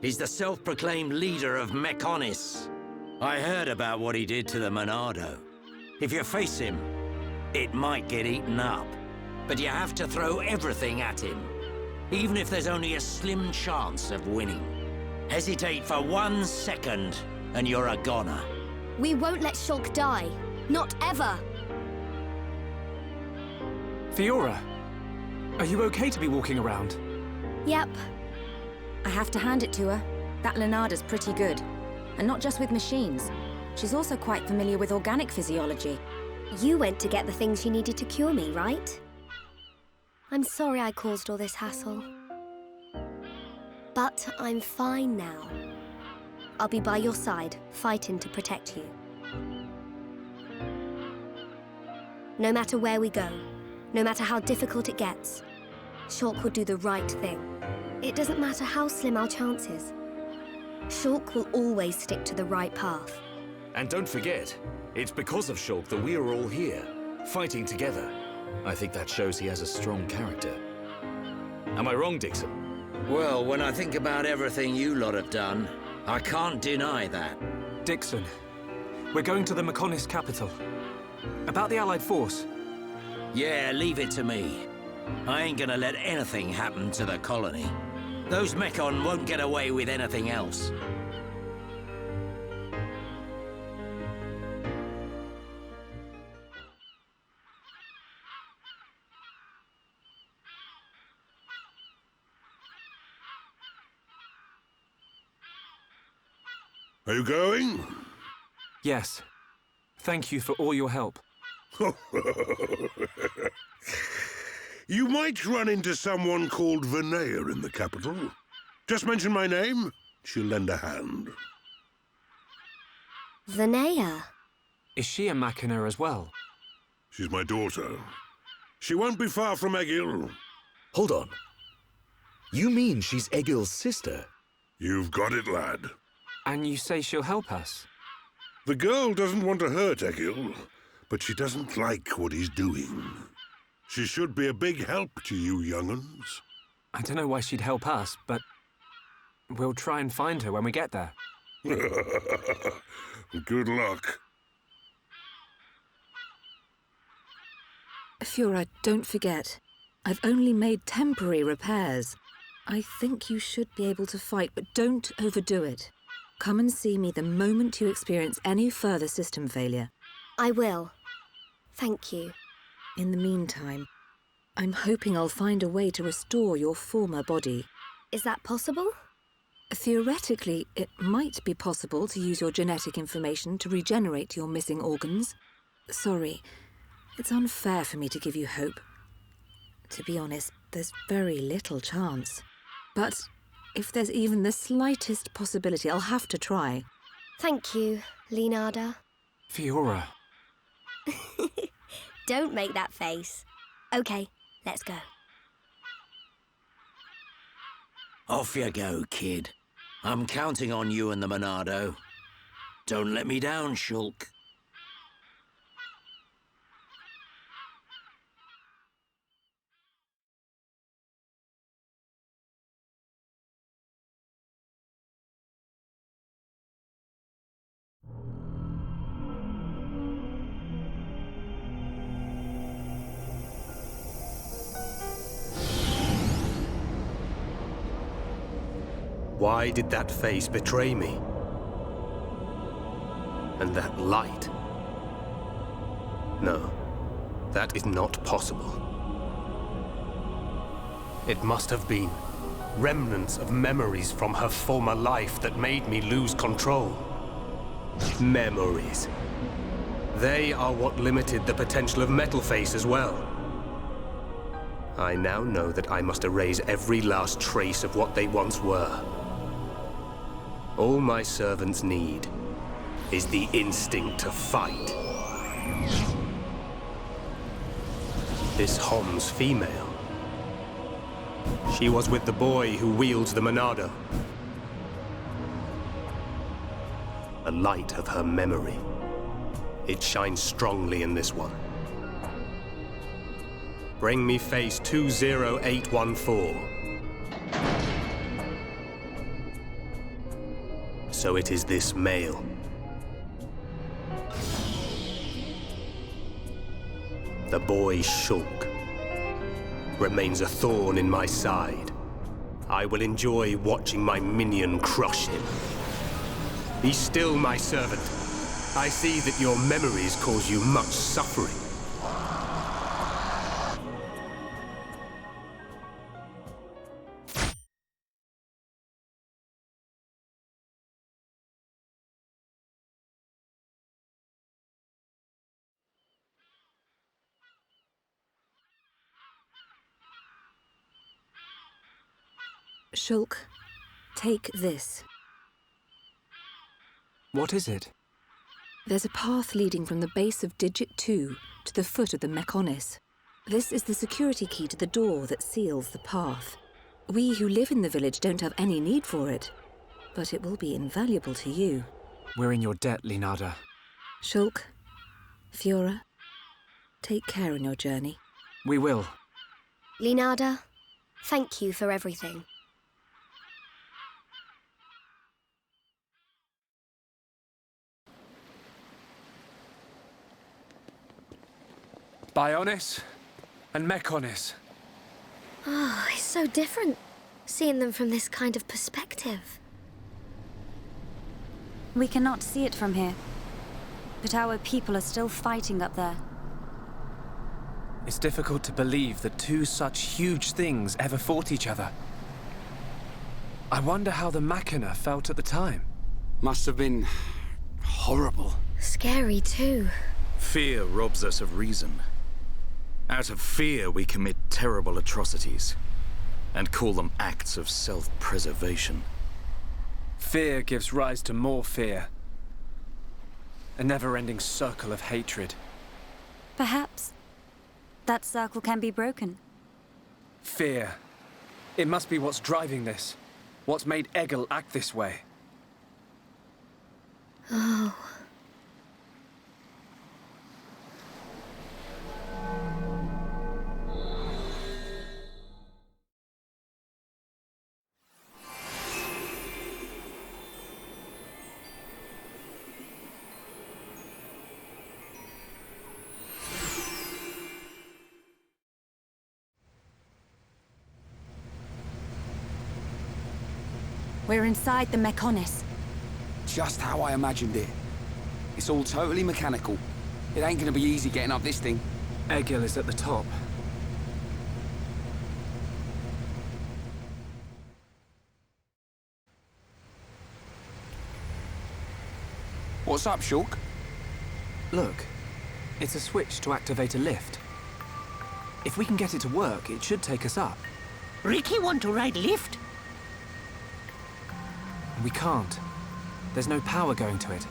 He's the self-proclaimed leader of Mechonis. I heard about what he did to the Monado. If you face him, it might get eaten up. But you have to throw everything at him, even if there's only a slim chance of winning. Hesitate for 1 second, and you're a goner. We won't let Shulk die. Not ever. Fiora, are you okay to be walking around? Yep. I have to hand it to her. That Lenada's pretty good. And not just with machines. She's also quite familiar with organic physiology. You went to get the things she needed to cure me, right? I'm sorry I caused all this hassle. But I'm fine now. I'll be by your side, fighting to protect you. No matter where we go, no matter how difficult it gets, Shulk will do the right thing. It doesn't matter how slim our chances. Shulk will always stick to the right path. And don't forget, it's because of Shulk that we are all here, fighting together. I think that shows he has a strong character. Am I wrong, Dixon? Well, when I think about everything you lot have done, I can't deny that. Dixon, we're going to the Mechonis capital. About the Allied force. Yeah, leave it to me. I ain't gonna let anything happen to the colony. Those Mechon won't get away with anything else. Are you going? Yes. Thank you for all your help. You might run into someone called Vinaya in the capital. Just mention my name, she'll lend a hand. Vinaya? Is she a Machina as well? She's my daughter. She won't be far from Egil. Hold on. You mean she's Egil's sister? You've got it, lad. And you say she'll help us? The girl doesn't want to hurt Egil, but she doesn't like what he's doing. She should be a big help to you young'uns. I don't know why she'd help us, but we'll try and find her when we get there. Good luck. Fiora, don't forget. I've only made temporary repairs. I think you should be able to fight, but don't overdo it. Come and see me the moment you experience any further system failure. I will. Thank you. In the meantime, I'm hoping I'll find a way to restore your former body. Is that possible? Theoretically, it might be possible to use your genetic information to regenerate your missing organs. Sorry, it's unfair for me to give you hope. To be honest, there's very little chance. But if there's even the slightest possibility, I'll have to try. Thank you, Leonardo. Fiora. Don't make that face. Okay, let's go. Off you go, kid. I'm counting on you and the Monado. Don't let me down, Shulk. Why did that face betray me? And that light? No, that is not possible. It must have been remnants of memories from her former life that made me lose control. Memories. They are what limited the potential of Metalface as well. I now know that I must erase every last trace of what they once were. All my servants need is the instinct to fight. This Hom's female. She was with the boy who wields the Monado. A light of her memory. It shines strongly in this one. Bring me face 20814. So it is this male. The boy Shulk remains a thorn in my side. I will enjoy watching my minion crush him. Be still, my servant. I see that your memories cause you much suffering. Shulk, take this. What is it? There's a path leading from the base of Digit 2 to the foot of the Mechonis. This is the security key to the door that seals the path. We who live in the village don't have any need for it, but it will be invaluable to you. We're in your debt, Leonardo. Shulk, Fiora, take care on your journey. We will. Leonardo, thank you for everything. Bionis and Mechonis. Oh, it's so different, seeing them from this kind of perspective. We cannot see it from here, but our people are still fighting up there. It's difficult to believe that two such huge things ever fought each other. I wonder how the Machina felt at the time. Must have been horrible. Scary too. Fear robs us of reason. Out of fear, we commit terrible atrocities and call them acts of self-preservation. Fear gives rise to more fear. A never-ending circle of hatred. Perhaps that circle can be broken. Fear. It must be what's driving this. What's made Egil act this way. Oh. We're inside the Mechonis. Just how I imagined it. It's all totally mechanical. It ain't gonna be easy getting up this thing. Egil is at the top. What's up, Shulk? Look, it's a switch to activate a lift. If we can get it to work, it should take us up. Ricky want to ride lift? We can't. There's no power going to it.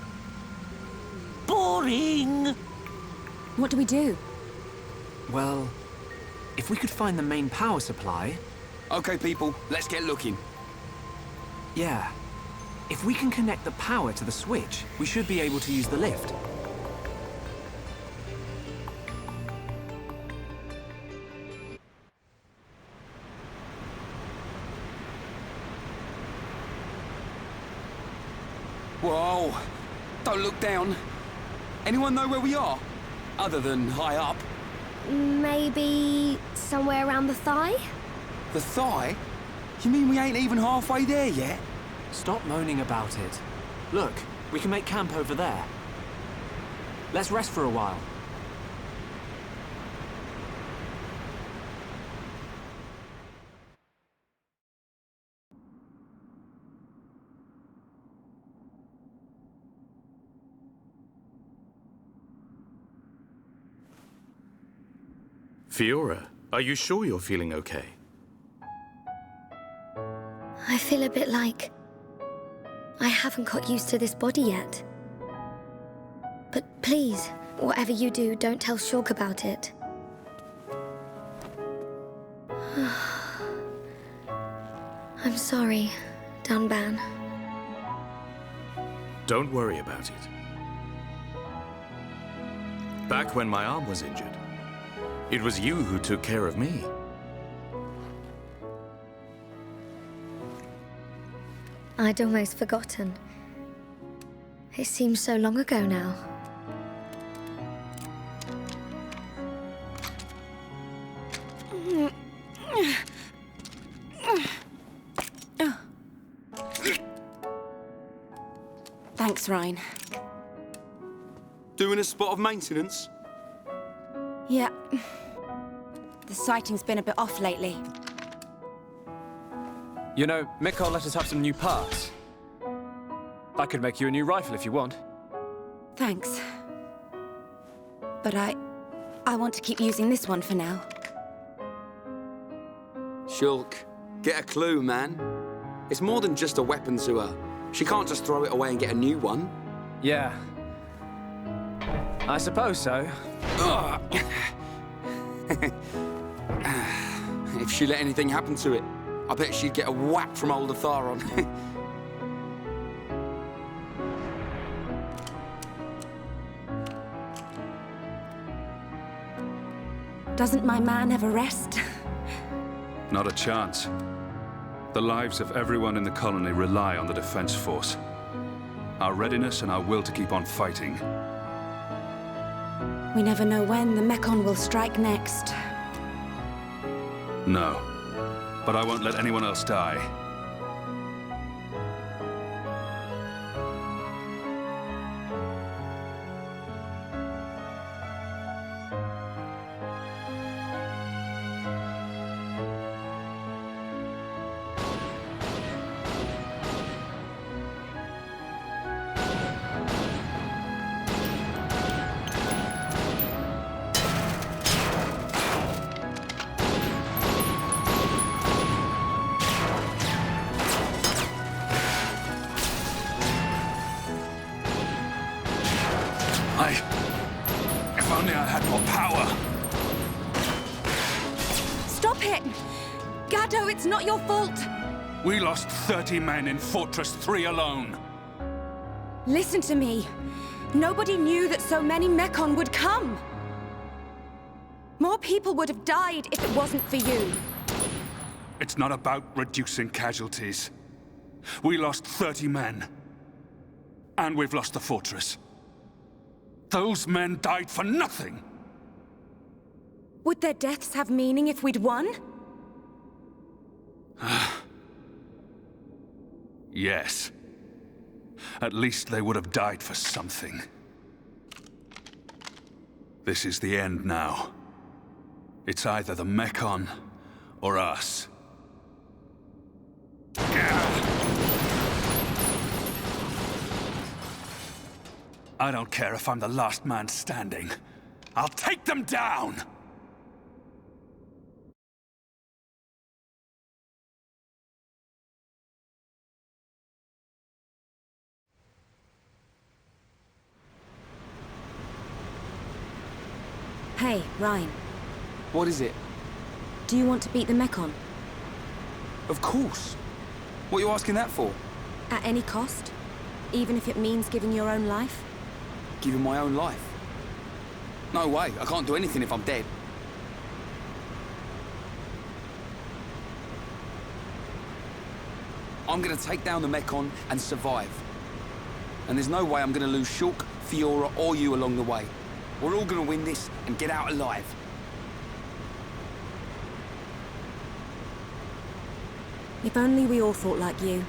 Boring! What do we do? Well, if we could find the main power supply... Okay, people, let's get looking. Yeah. If we can connect the power to the switch, we should be able to use the lift. Whoa! Don't look down. Anyone know where we are? Other than high up. Maybe somewhere around the thigh? The thigh? You mean we ain't even halfway there yet? Stop moaning about it. Look, we can make camp over there. Let's rest for a while. Fiora, are you sure you're feeling okay? I feel a bit like I haven't got used to this body yet. But please, whatever you do, don't tell Shulk about it. I'm sorry, Dunban. Don't worry about it. Back when my arm was injured, it was you who took care of me. I'd almost forgotten. It seems so long ago now. Thanks, Ryan. Doing a spot of maintenance? Yeah. The sighting's been a bit off lately. You know, Mikko let us have some new parts. I could make you a new rifle if you want. Thanks. But I want to keep using this one for now. Shulk, get a clue, man. It's more than just a weapon to her. She can't just throw it away and get a new one. Yeah. I suppose so. If she let anything happen to it, I bet she'd get a whack from old Atharon. Doesn't my man ever rest? Not a chance. The lives of everyone in the colony rely on the Defense Force. Our readiness and our will to keep on fighting. We never know when the Mekon will strike next. No. But I won't let anyone else die. If only I had more power. Stop it! Gaddo, it's not your fault! We lost 30 men in Fortress 3 alone. Listen to me. Nobody knew that so many Mekon would come. More people would have died if it wasn't for you. It's not about reducing casualties. We lost 30 men. And we've lost the fortress. Those men died for nothing! Would their deaths have meaning if we'd won? Yes. At least they would have died for something. This is the end now. It's either the Mekon or us. I don't care if I'm the last man standing. I'll take them down! Hey, Ryan. What is it? Do you want to beat the Mekon? Of course. What are you asking that for? At any cost? Even if it means giving your own life? Giving my own life? No way. I can't do anything if I'm dead. I'm gonna take down the Mekon and survive. And there's no way I'm gonna lose Shulk, Fiora, or you along the way. We're all gonna win this and get out alive. If only we all thought like you.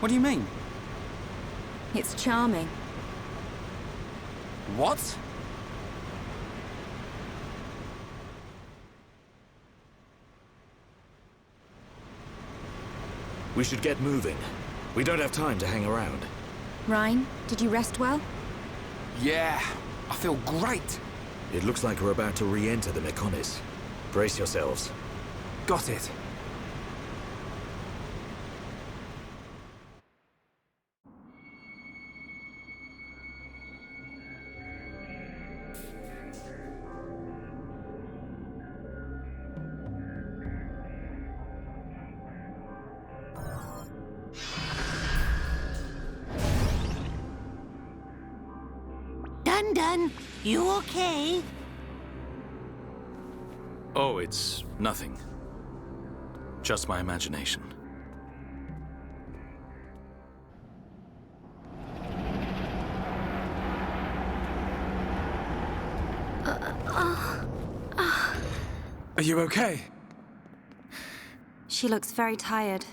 What do you mean? It's charming. What? We should get moving. We don't have time to hang around. Ryan, did you rest well? Yeah, I feel great. It looks like we're about to re-enter the Mekonis. Brace yourselves. Got it. Dun, you okay? Oh, it's nothing. Just my imagination. Are you okay? She looks very tired.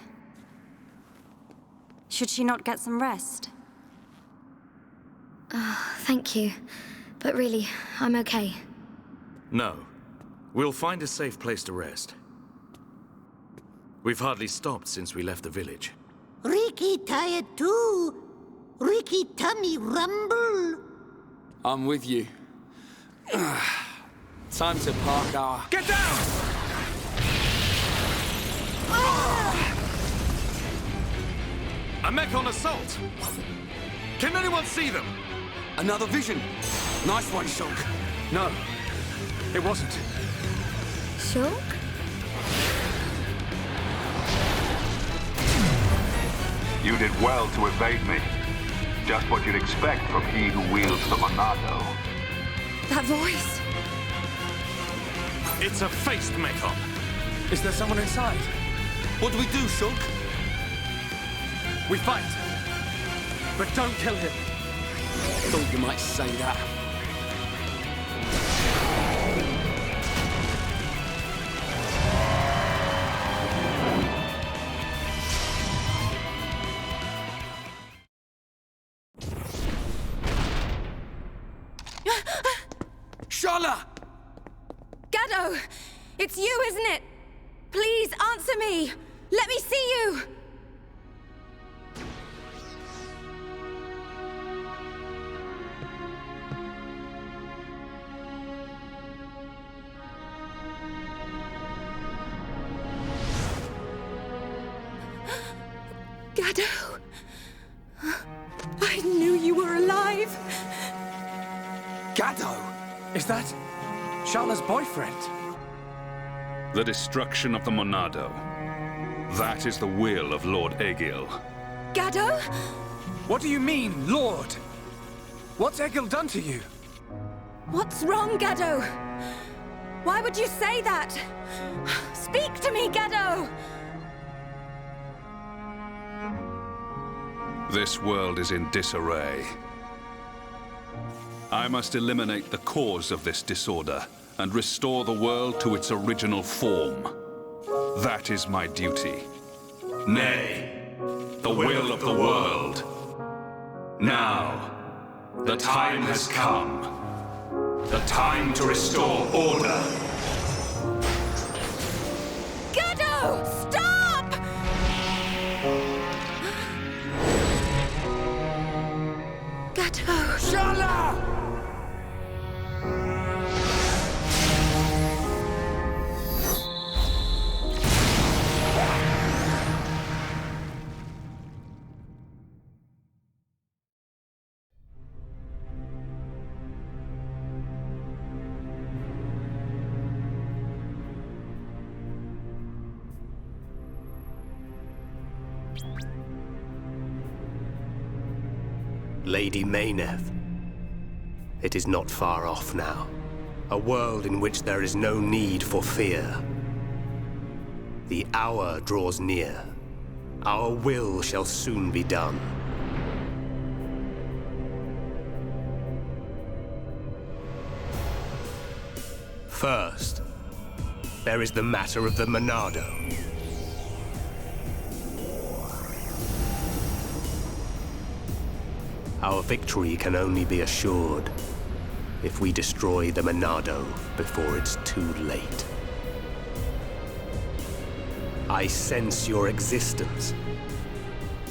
Should she not get some rest? Thank you. But really, I'm okay. No. We'll find a safe place to rest. We've hardly stopped since we left the village. Ricky tired too. Ricky tummy rumble. I'm with you. Time to park our... Get down! A Mekon assault! Can anyone see them? Another vision. Nice one, Shulk. No, it wasn't. Shulk? You did well to evade me. Just what you'd expect from he who wields the Monado. That voice! It's a faced Mekon. Is there someone inside? What do we do, Shulk? We fight. But don't kill him. Thought you might say that. Shala! Gaddo! It's you, isn't it? Please answer me! Let me see you! Gaddo! I knew you were alive! Gaddo! Is that Shala's boyfriend? The destruction of the Monado. That is the will of Lord Egil. Gaddo? What do you mean, Lord? What's Egil done to you? What's wrong, Gaddo? Why would you say that? Speak to me, Gaddo! This world is in disarray. I must eliminate the cause of this disorder and restore the world to its original form. That is my duty. Nay, the will of the world. Now, the time has come. The time to restore order. Gaddo! Stop! Gaddo! Lady Mayneth. It is not far off now. A world in which there is no need for fear. The hour draws near. Our will shall soon be done. First, there is the matter of the Monado. Our victory can only be assured if we destroy the Monado before it's too late. I sense your existence.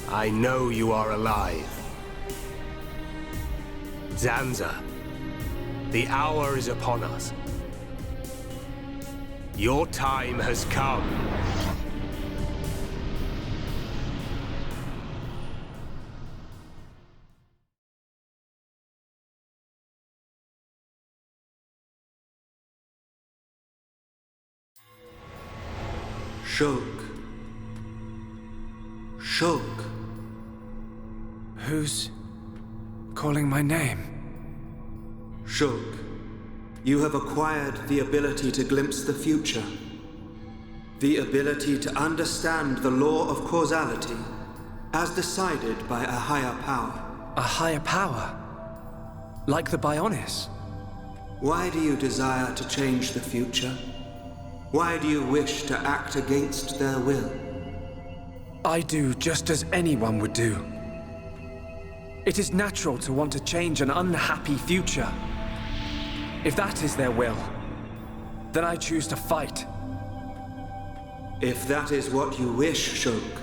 I know you are alive. Zanza, the hour is upon us. Your time has come. Shulk. Shulk. Who's calling my name? Shulk, you have acquired the ability to glimpse the future. The ability to understand the law of causality as decided by a higher power. A higher power? Like the Bionis? Why do you desire to change the future? Why do you wish to act against their will? I do just as anyone would do. It is natural to want to change an unhappy future. If that is their will, then I choose to fight. If that is what you wish, Shulk,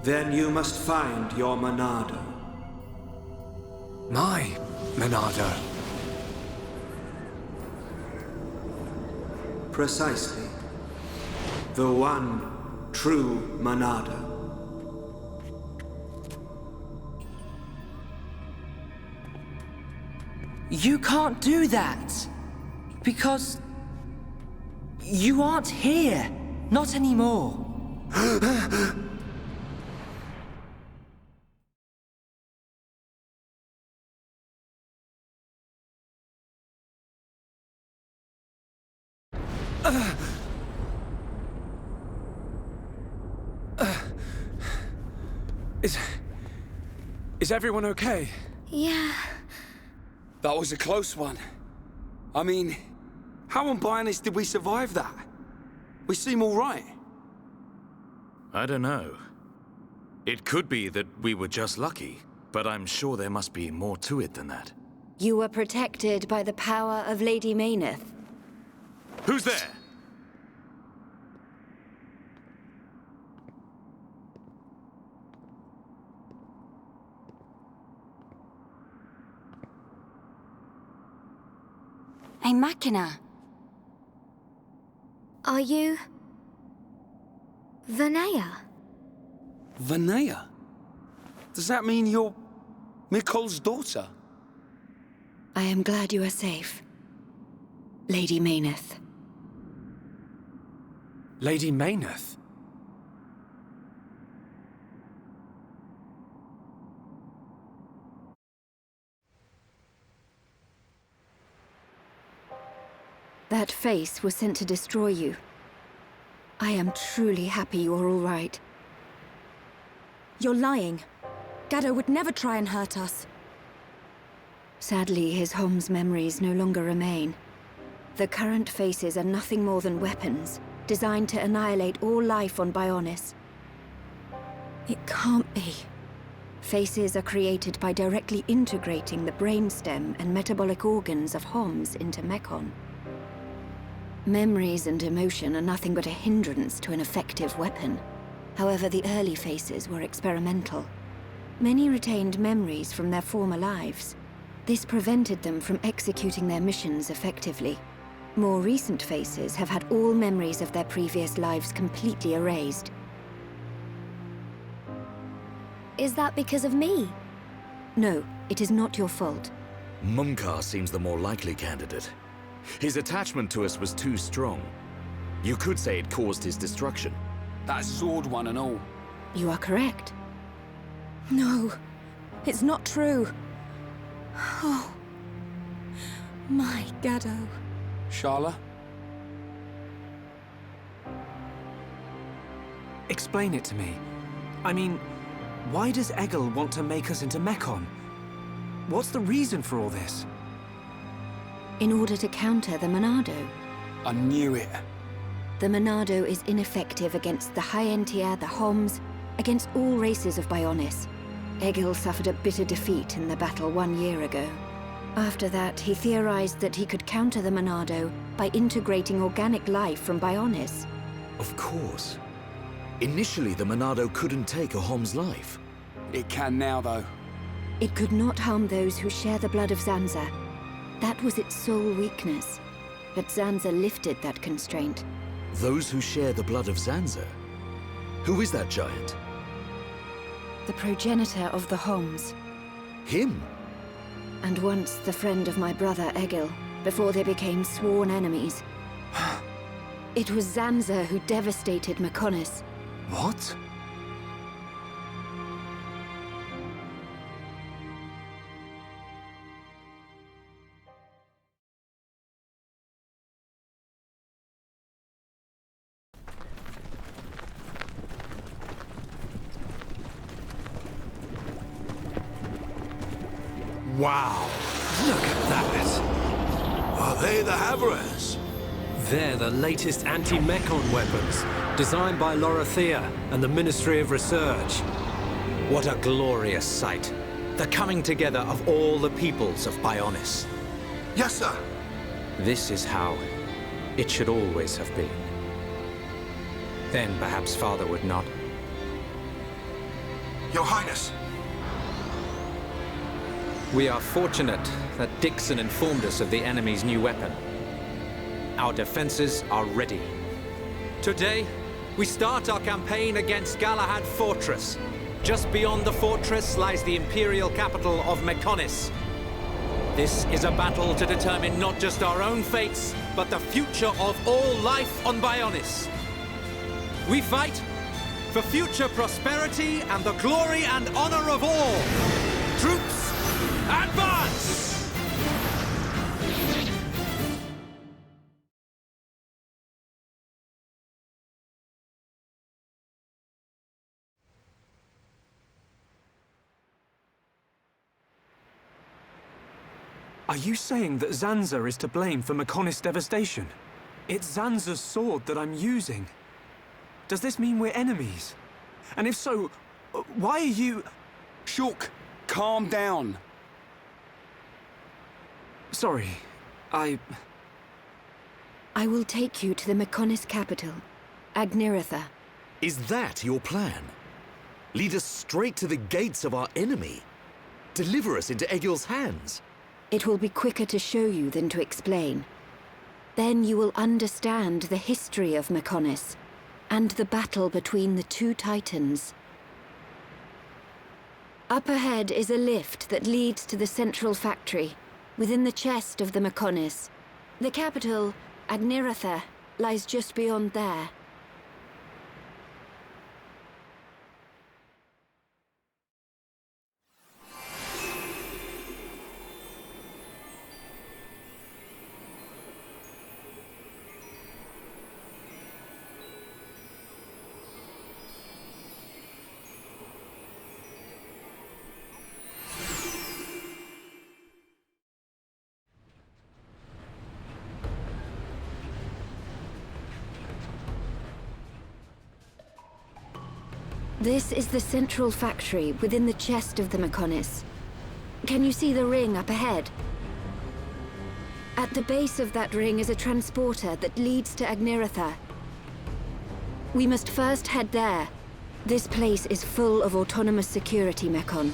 then you must find your Monado. My Monado? Precisely. The one true Monado. You can't do that. Because you aren't here. Not anymore. Is everyone okay? Yeah. That was a close one. I mean, how unbiased did we survive that? We seem all right. I don't know. It could be that we were just lucky, but I'm sure there must be more to it than that. You were protected by the power of Lady Mayneth. Who's there? A machina. Are you... Vanea? Vanea? Does that mean you're Mikol's daughter? I am glad you are safe. Lady Mayneth. Lady Mayneth? That face was sent to destroy you. I am truly happy you're all right. You're lying. Gaddo would never try and hurt us. Sadly, his home's memories no longer remain. The current faces are nothing more than weapons, designed to annihilate all life on Bionis. It can't be. Faces are created by directly integrating the brainstem and metabolic organs of Homs into Mekon. Memories and emotion are nothing but a hindrance to an effective weapon. However, the early faces were experimental. Many retained memories from their former lives. This prevented them from executing their missions effectively. More recent faces have had all memories of their previous lives completely erased. Is that because of me? No, it is not your fault. Mumkar seems the more likely candidate. His attachment to us was too strong. You could say it caused his destruction. That Zord one and all. You are correct. No, it's not true. Oh, my Gaddo. Sharla? Explain it to me. I mean, why does Egil want to make us into Mekon? What's the reason for all this? In order to counter the Monado. I knew it. The Monado is ineffective against the High-Entier, the Homs, against all races of Bionis. Egil suffered a bitter defeat in the battle 1 year ago. After that, he theorized that he could counter the Monado by integrating organic life from Bionis. Of course. Initially, the Monado couldn't take a Hom's life. It can now, though. It could not harm those who share the blood of Zanza. That was its sole weakness. But Zanza lifted that constraint. Those who share the blood of Zanza? Who is that giant? The progenitor of the Homs. Him? And once the friend of my brother Egil, before they became sworn enemies. It was Zanza who devastated Mekonis. What? Wow! Look at that! Are they the Havras? They're the latest anti-Mekon weapons, designed by Lorothea and the Ministry of Research. What a glorious sight. The coming together of all the peoples of Bionis. Yes, sir. This is how it should always have been. Then perhaps Father would not. Your Highness. We are fortunate that Dixon informed us of the enemy's new weapon. Our defenses are ready. Today, we start our campaign against Galahad Fortress. Just beyond the fortress lies the imperial capital of Mekonis. This is a battle to determine not just our own fates, but the future of all life on Bionis. We fight for future prosperity and the glory and honor of all. Troops, advance! Are you saying that Zanza is to blame for Mekonis' devastation? It's Zanza's sword that I'm using. Does this mean we're enemies? And if so, why are you... Shulk, calm down. Sorry, I will take you to the Mekonis capital, Agniratha. Is that your plan? Lead us straight to the gates of our enemy? Deliver us into Egil's hands? It will be quicker to show you than to explain. Then you will understand the history of Mekonis and the battle between the two titans. Up ahead is a lift that leads to the central factory, within the chest of the Mekonis. The capital, Agniratha, lies just beyond there. This is the central factory within the chest of the Mekonis. Can you see the ring up ahead? At the base of that ring is a transporter that leads to Agniratha. We must first head there. This place is full of autonomous security, Mekon.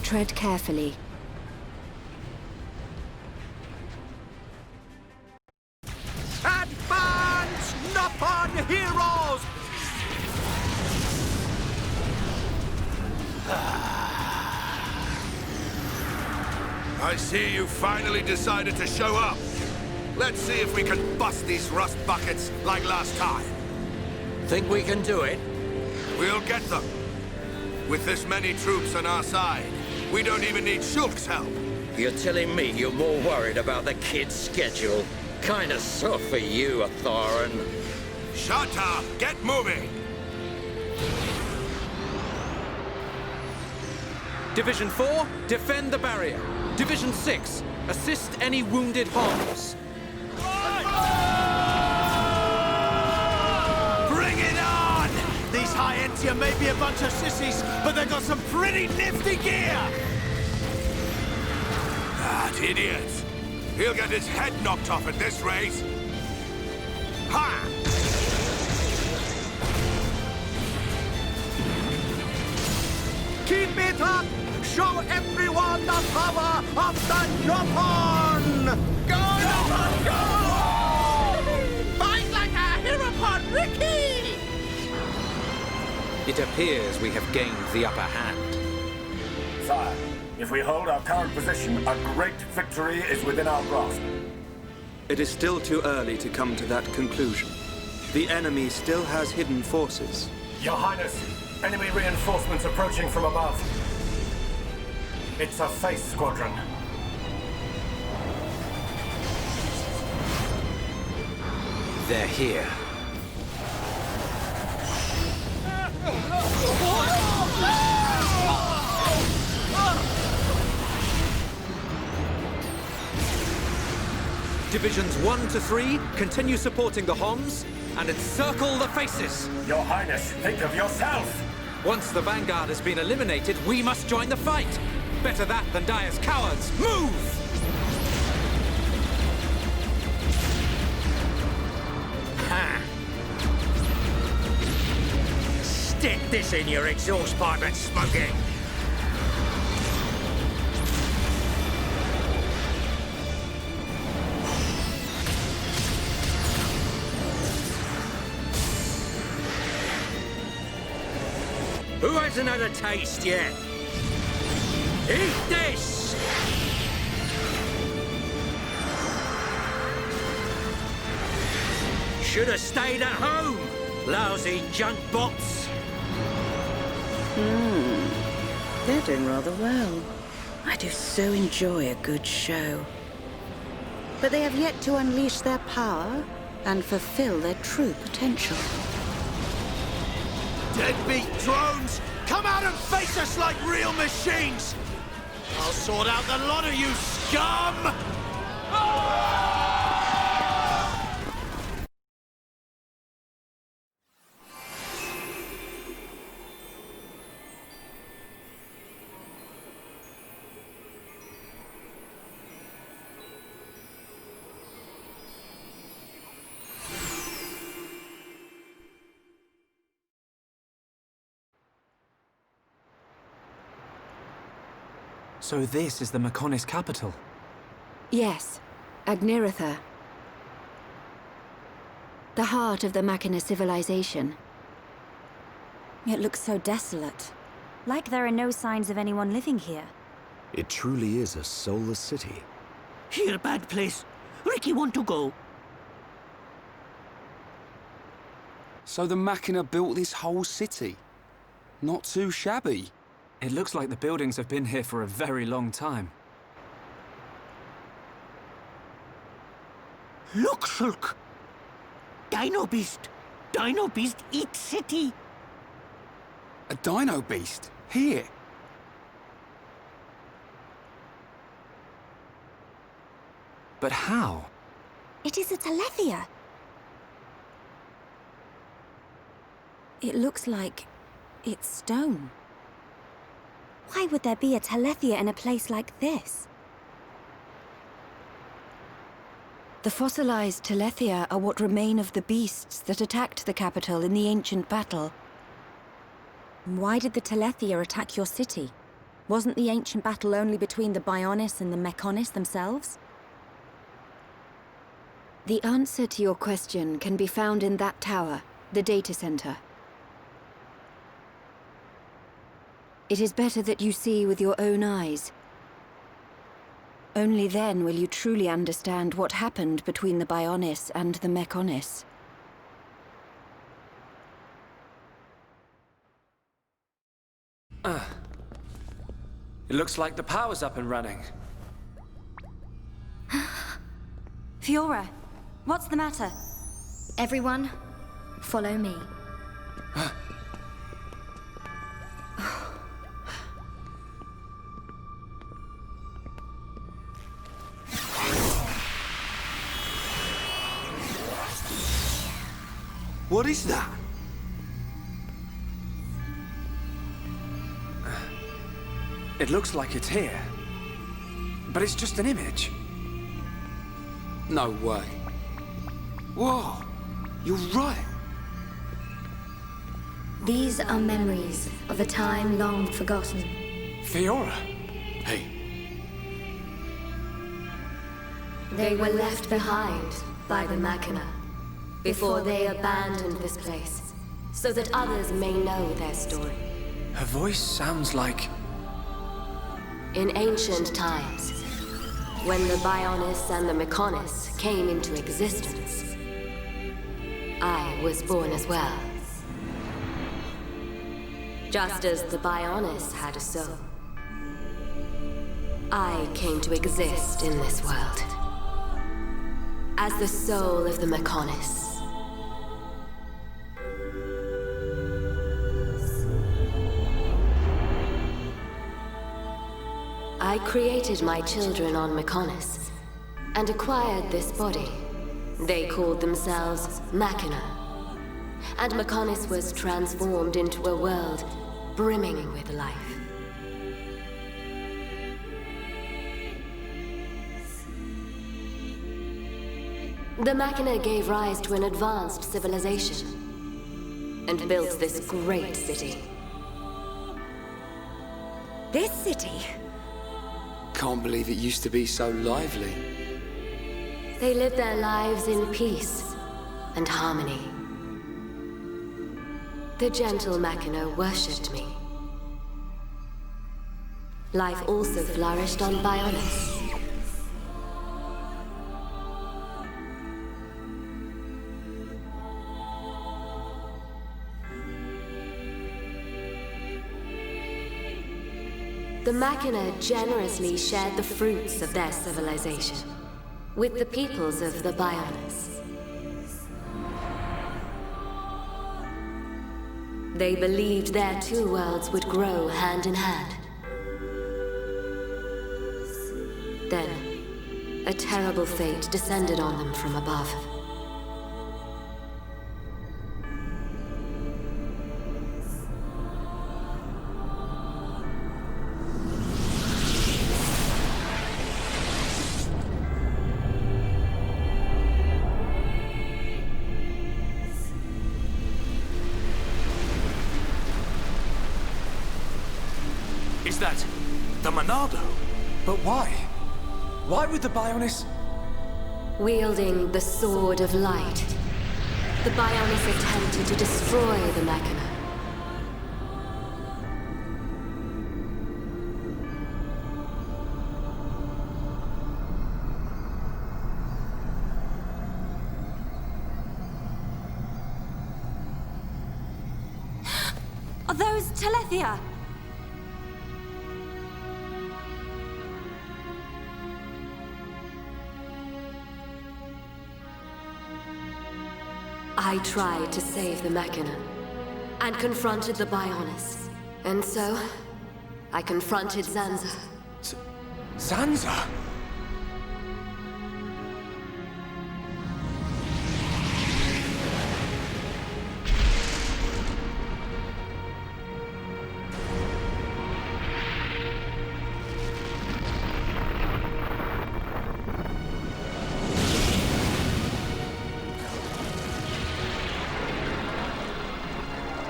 Tread carefully. Advance, Nopon heroes! I see you finally decided to show up. Let's see if we can bust these rust buckets like last time. Think we can do it? We'll get them. With this many troops on our side, we don't even need Shulk's help. You're telling me you're more worried about the kid's schedule? Kinda soft for you, Thorin. Shut up! Get moving! Division 4, defend the barrier. Division 6, assist any wounded Homs. Bring it on! These High-Entia may be a bunch of sissies, but they've got some pretty nifty gear! That idiot! He'll get his head knocked off at this rate! Ha! Keep it up! Show everyone the power of the Nopon! Go, Nopon, go! Fight like a Hirapon, Ricky! It appears we have gained the upper hand. Sire, if we hold our current position, a great victory is within our grasp. It is still too early to come to that conclusion. The enemy still has hidden forces. Your Highness, enemy reinforcements approaching from above. It's a face squadron. They're here. Divisions 1 to 3, continue supporting the Homs, and encircle the faces. Your Highness, think of yourself! Once the Vanguard has been eliminated, we must join the fight. Better that than die as cowards. Move! Ha! Stick this in your exhaust pipe and smoke it! Who hasn't had a taste yet? Eat this! Should have stayed at home, lousy junk bots. They're doing rather well. I do so enjoy a good show. But they have yet to unleash their power and fulfill their true potential. Deadbeat drones! Come out and face us like real machines! I'll sort out the lot of you, scum! So this is the Mechonis capital? Yes, Agniratha. The heart of the Machina civilization. It looks so desolate. Like there are no signs of anyone living here. It truly is a soulless city. Here, bad place. Ricky want to go. So the Machina built this whole city? Not too shabby. It looks like the buildings have been here for a very long time. Look, Shulk. Dino Beast. Dino Beast eats city. A dino beast? Here? But how? It is a Telethia. It looks like it's stone. Why would there be a Telethia in a place like this? The fossilized Telethia are what remain of the beasts that attacked the capital in the ancient battle. Why did the Telethia attack your city? Wasn't the ancient battle only between the Bionis and the Mechonis themselves? The answer to your question can be found in that tower, the data center. It is better that you see with your own eyes. Only then will you truly understand what happened between the Bionis and the Mechonis. It looks like the power's up and running. Fiora, what's the matter? Everyone, follow me. What is that? It looks like it's here. But it's just an image. No way. Whoa, you're right. These are memories of a time long forgotten. Fiora. Hey. They were left behind by the Machina before they abandoned this place, so that others may know their story. Her voice sounds like... In ancient times, when the Bionis and the Mechonis came into existence, I was born as well. Just as the Bionis had a soul, I came to exist in this world as the soul of the Mechonis. I created my children on Mechonis and acquired this body. They called themselves Machina, and Mechonis was transformed into a world brimming with life. The Machina gave rise to an advanced civilization and built this great city. This city? Can't believe it used to be so lively. They lived their lives in peace and harmony. The gentle Machina worshipped me. Life also flourished on Bionis. The Machina generously shared the fruits of their civilization with the peoples of the Bionis. They believed their two worlds would grow hand in hand. Then, a terrible fate descended on them from above. Is that the Monado? But why? Why would the Bionis... Wielding the Sword of Light, the Bionis attempted to destroy the Machina. Are those Telethia? I tried to save the Machina and confronted the Bionis. And so, I confronted Zanza. Zanza?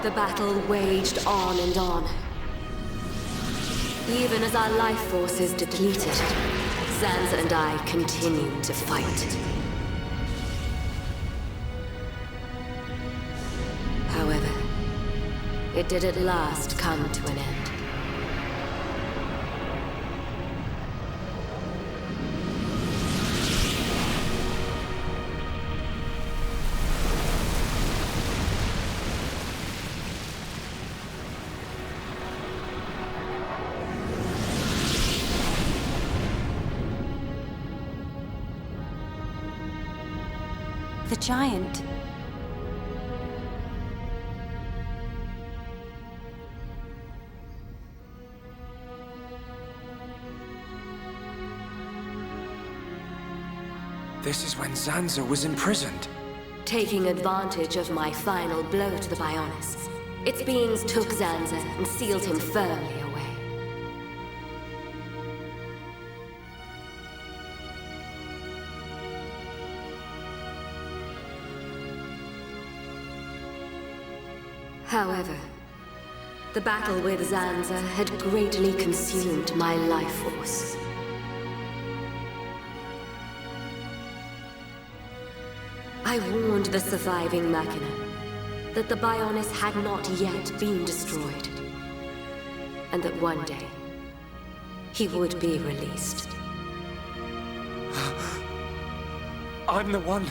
The battle waged on and on. Even as our life forces depleted, Zanza and I continued to fight. However, it did at last come to an end. The giant. This is when Zanza was imprisoned. Taking advantage of my final blow to the Bionis, its beings took Zanza and sealed him firmly away. However, the battle with Zanza had greatly consumed my life force. I warned the surviving Machina that the Bionis had not yet been destroyed, and that one day he would be released. I'm the one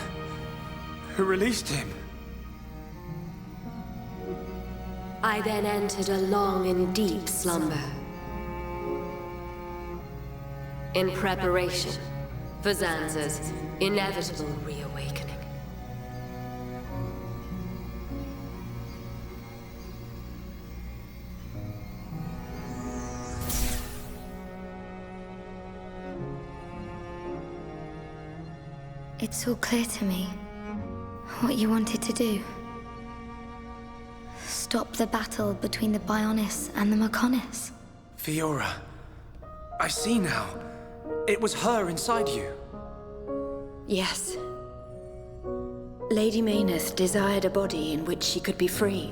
who released him. I then entered a long and deep slumber, in preparation for Zanza's inevitable reawakening. It's all clear to me what you wanted to do. Stop the battle between the Bionis and the Mechonis. Fiora, I see now. It was her inside you. Yes. Lady Mayneth desired a body in which she could be free.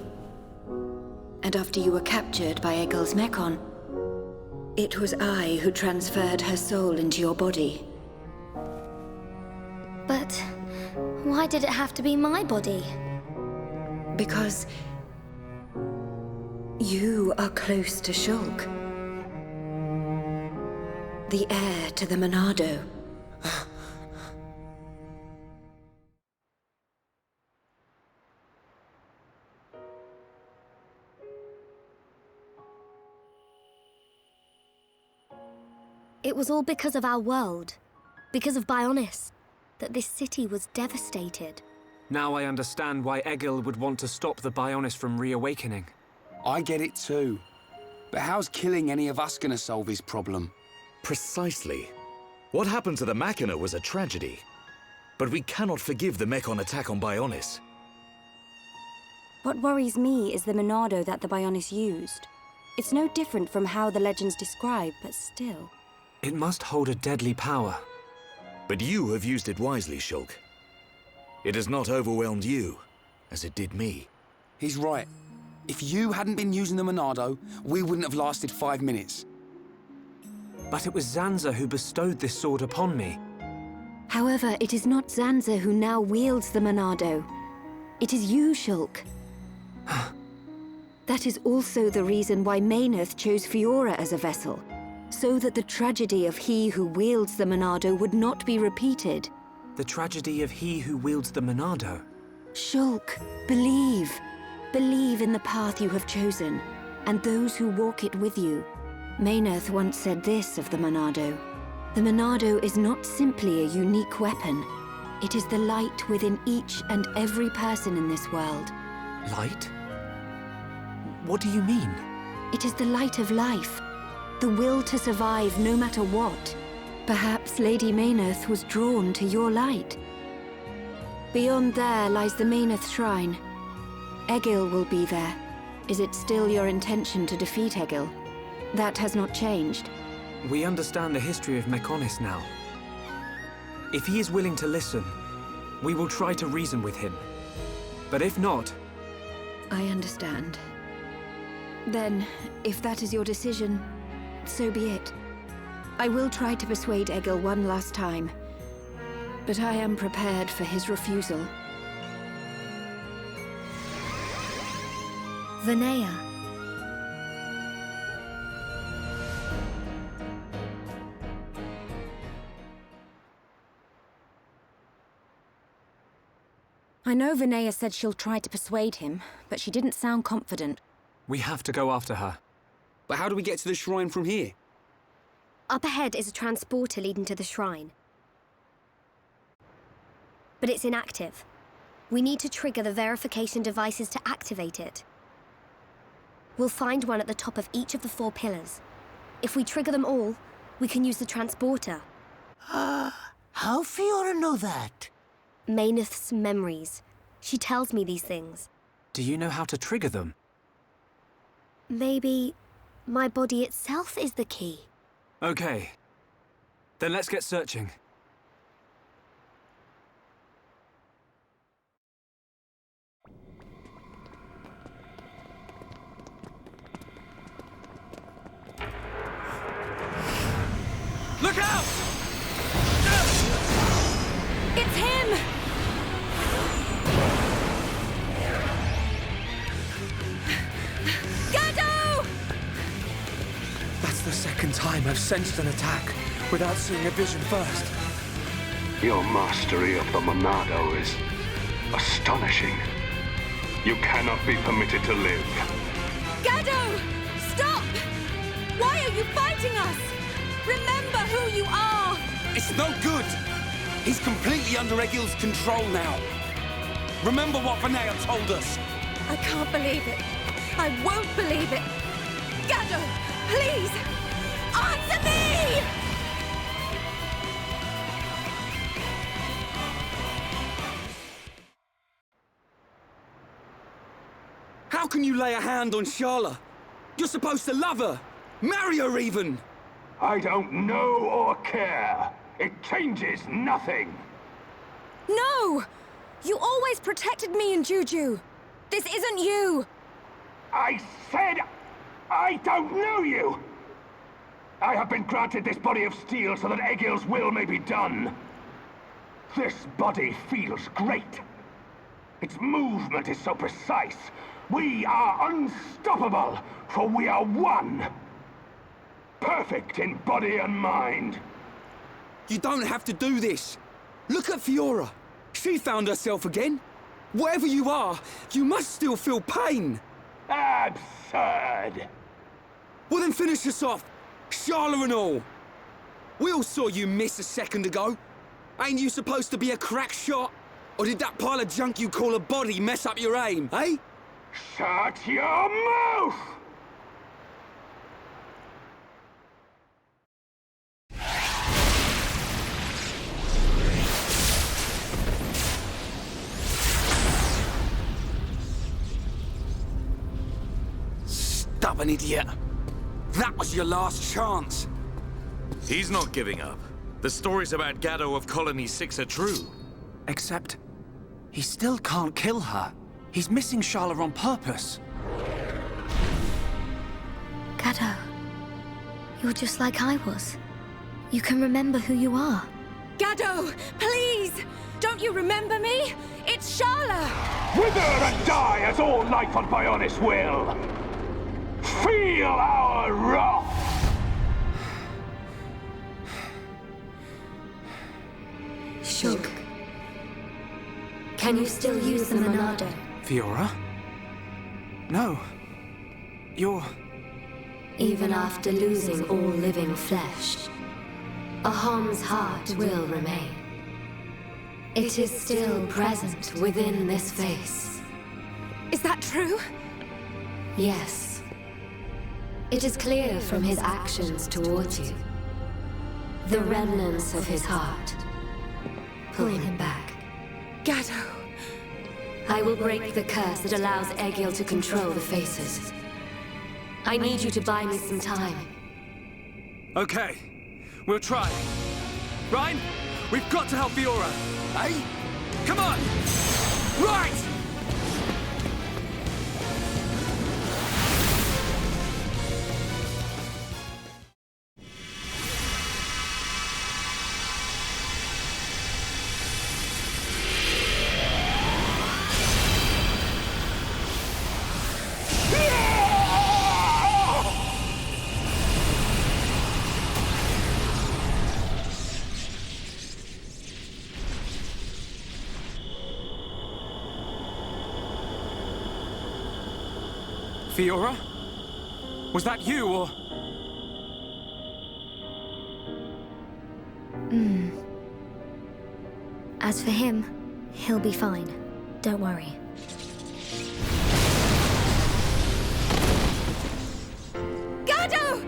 And after you were captured by Egil's Mechon, it was I who transferred her soul into your body. But why did it have to be my body? Because you are close to Shulk, the heir to the Monado. It was all because of our world, because of Bionis, that this city was devastated. Now I understand why Egil would want to stop the Bionis from reawakening. I get it too. But how's killing any of us gonna solve his problem? Precisely. What happened to the Machina was a tragedy. But we cannot forgive the Mechon attack on Bionis. What worries me is the Monado that the Bionis used. It's no different from how the legends describe, but still. It must hold a deadly power. But you have used it wisely, Shulk. It has not overwhelmed you, as it did me. He's right. If you hadn't been using the Monado, we wouldn't have lasted 5 minutes. But it was Zanza who bestowed this sword upon me. However, it is not Zanza who now wields the Monado. It is you, Shulk. That is also the reason why Mayneth chose Fiora as a vessel, so that the tragedy of he who wields the Monado would not be repeated. The tragedy of he who wields the Monado. Shulk, believe. Believe in the path you have chosen, and those who walk it with you. Mayneth once said this of the Monado. The Monado is not simply a unique weapon. It is the light within each and every person in this world. Light? What do you mean? It is the light of life. The will to survive no matter what. Perhaps Lady Mayneth was drawn to your light. Beyond there lies the Mayneth Shrine. Egil will be there. Is it still your intention to defeat Egil? That has not changed. We understand the history of Mechonis now. If he is willing to listen, we will try to reason with him. But if not... I understand. Then, if that is your decision, so be it. I will try to persuade Egil one last time, but I am prepared for his refusal. Vinaya. I know Vinaya said she'll try to persuade him, but she didn't sound confident. We have to go after her. But how do we get to the shrine from here? Up ahead is a transporter leading to the shrine. But it's inactive. We need to trigger the verification devices to activate it. We'll find one at the top of each of the 4 pillars. If we trigger them all, we can use the transporter. How Fiora know that? Mayneth's memories. She tells me these things. Do you know how to trigger them? Maybe my body itself is the key. Okay. Then let's get searching. Look out! It's him! Gado! That's the second time I've sensed an attack without seeing a vision first. Your mastery of the Monado is astonishing. You cannot be permitted to live. Gado! Stop! Why are you fighting us? Remember who you are! It's no good! He's completely under Egil's control now. Remember what Vinaya told us. I can't believe it. I won't believe it. Gado, please! Answer me! How can you lay a hand on Sharla? You're supposed to love her! Marry her even! I don't know or care. It changes nothing. No! You always protected me and Juju. This isn't you. I said I don't know you. I have been granted this body of steel so that Egil's will may be done. This body feels great. Its movement is so precise. We are unstoppable, for we are one. Perfect in body and mind. You don't have to do this. Look at Fiora. She found herself again. Whatever you are, you must still feel pain. Absurd. Well then finish us off. Sharla and all. We all saw you miss a second ago. Ain't you supposed to be a crack shot? Or did that pile of junk you call a body mess up your aim, eh? Shut your mouth! Stubborn idiot. That was your last chance. He's not giving up. The stories about Gado of Colony 6 are true. Except, he still can't kill her. He's missing Sharla on purpose. Gado, you're just like I was. You can remember who you are. Gado, please! Don't you remember me? It's Sharla! Wither and die as all life on Bionis will! Feel our wrath! Shulk, can you still use the Monado? Fiora? No. You're... Even after losing all living flesh, a Hom's heart will remain. It is still present within this face. Is that true? Yes. It is clear from his actions towards you. The remnants of his heart pull him back. Gado. I will break the curse that allows Egil to control the faces. I need you to buy me some time. Okay. We'll try. Ryan, we've got to help Fiora. Hey? Come on! Right! Fiora? Was that you, or...? As for him, he'll be fine. Don't worry. Gado!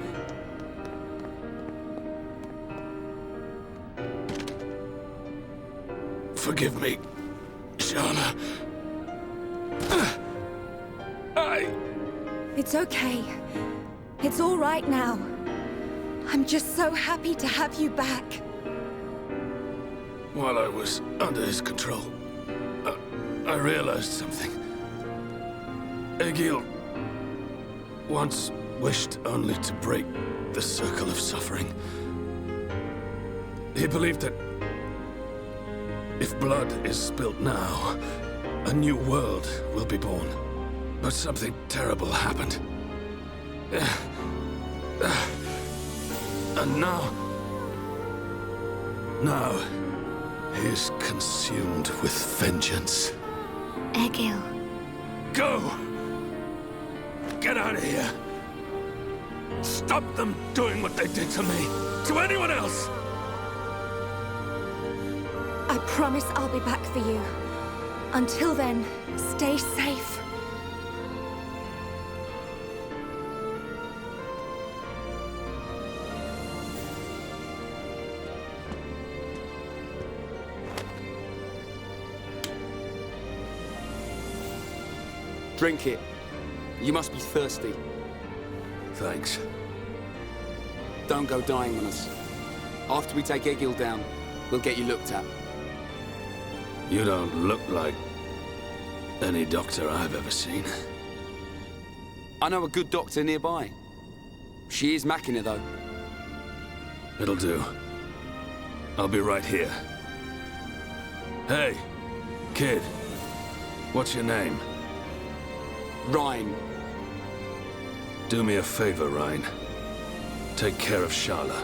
Forgive me, Shana. It's okay. It's all right now. I'm just so happy to have you back. While I was under his control, I realized something. Egil once wished only to break the circle of suffering. He believed that if blood is spilt now, a new world will be born. But something terrible happened. And now, he is consumed with vengeance. Egil. Go! Get out of here! Stop them doing what they did to me! To anyone else! I promise I'll be back for you. Until then, stay safe. Drink it. You must be thirsty. Thanks. Don't go dying on us. After we take Egil down, we'll get you looked at. You don't look like any doctor I've ever seen. I know a good doctor nearby. She is Machina, though. It'll do. I'll be right here. Hey, kid. What's your name? Ryan. Do me a favor, Ryan. Take care of Sharla.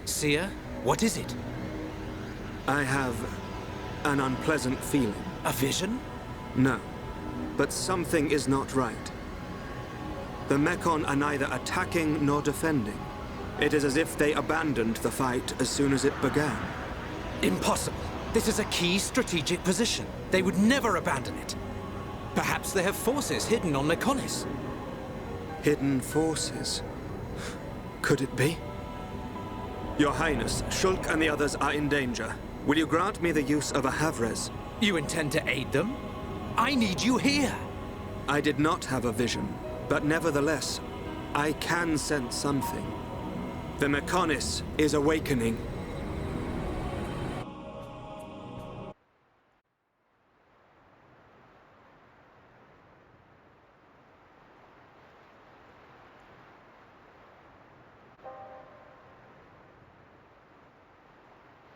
Seer, what is it? I have an unpleasant feeling. A vision? No, but something is not right. The Mekon are neither attacking nor defending. It is as if they abandoned the fight as soon as it began. Impossible. This is a key strategic position. They would never abandon it. Perhaps they have forces hidden on Mekonis. Hidden forces? Could it be? Your Highness, Shulk and the others are in danger. Will you grant me the use of a Havres? You intend to aid them? I need you here! I did not have a vision, but nevertheless, I can sense something. The Mekonis is awakening.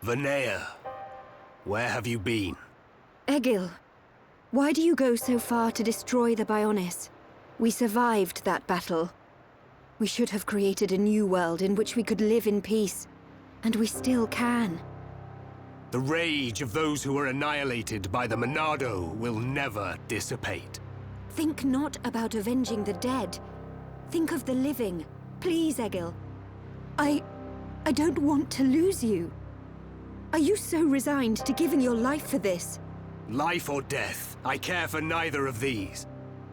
Vanea, where have you been? Egil, why do you go so far to destroy the Bionis? We survived that battle. We should have created a new world in which we could live in peace. And we still can. The rage of those who were annihilated by the Monado will never dissipate. Think not about avenging the dead. Think of the living. Please, Egil. I don't want to lose you. Are you so resigned to giving your life for this? Life or death, I care for neither of these.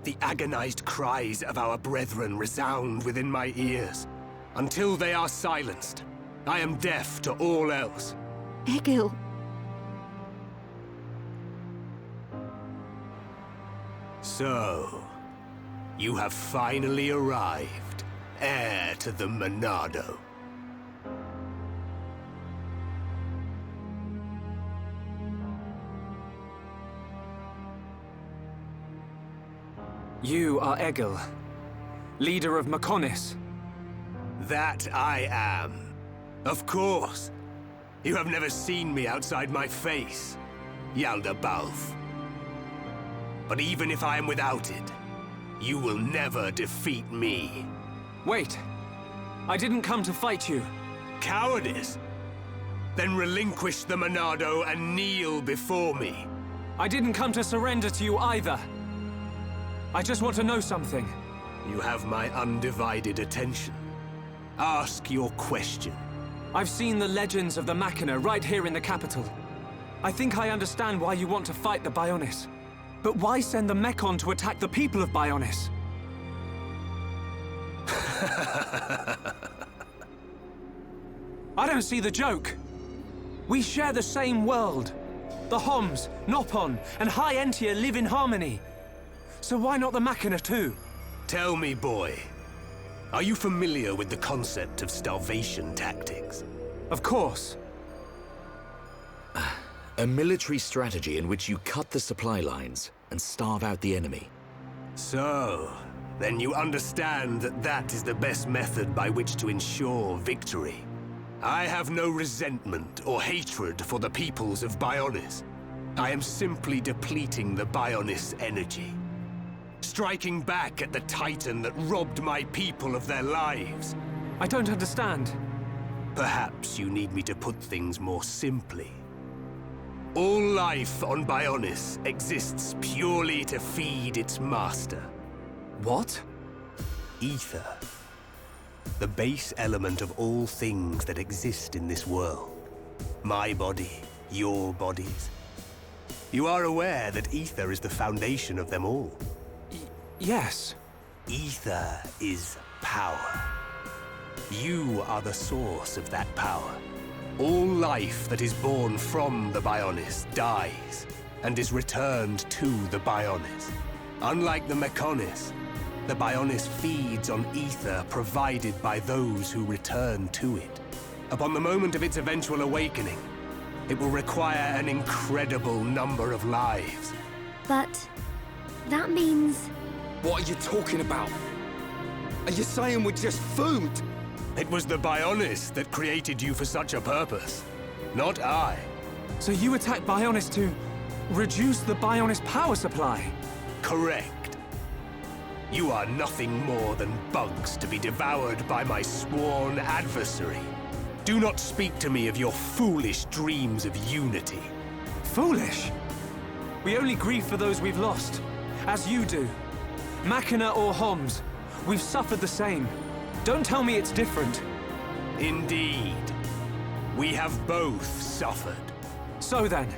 The agonized cries of our brethren resound within my ears. Until they are silenced, I am deaf to all else. Egil. So, you have finally arrived, heir to the Monado. You are Egil, leader of Mekonis. That I am. Of course. You have never seen me outside my face, Yaldabaoth. But even if I am without it, you will never defeat me. Wait. I didn't come to fight you. Cowardice? Then relinquish the Monado and kneel before me. I didn't come to surrender to you either. I just want to know something. You have my undivided attention. Ask your question. I've seen the legends of the Machina right here in the capital. I think I understand why you want to fight the Bionis. But why send the Mechon to attack the people of Bionis? I don't see the joke. We share the same world. The Homs, Nopon, and High Entia live in harmony. So why not the Machina too? Tell me, boy. Are you familiar with the concept of starvation tactics? Of course. A military strategy in which you cut the supply lines and starve out the enemy. So, then you understand that that is the best method by which to ensure victory. I have no resentment or hatred for the peoples of Bionis. I am simply depleting the Bionis energy. Striking back at the Titan that robbed my people of their lives. I don't understand. Perhaps you need me to put things more simply. All life on Bionis exists purely to feed its master. What? Ether. The base element of all things that exist in this world. My body, your bodies. You are aware that ether is the foundation of them all. Yes. Ether is power. You are the source of that power. All life that is born from the Bionis dies and is returned to the Bionis. Unlike the Mechonis, the Bionis feeds on ether provided by those who return to it. Upon the moment of its eventual awakening, it will require an incredible number of lives. But that means... What are you talking about? Are you saying we're just food? It was the Bionis that created you for such a purpose, not I. So you attacked Bionis to reduce the Bionis power supply? Correct. You are nothing more than bugs to be devoured by my sworn adversary. Do not speak to me of your foolish dreams of unity. Foolish? We only grieve for those we've lost, as you do. Machina or Homs, we've suffered the same. Don't tell me it's different. Indeed. We have both suffered. So then.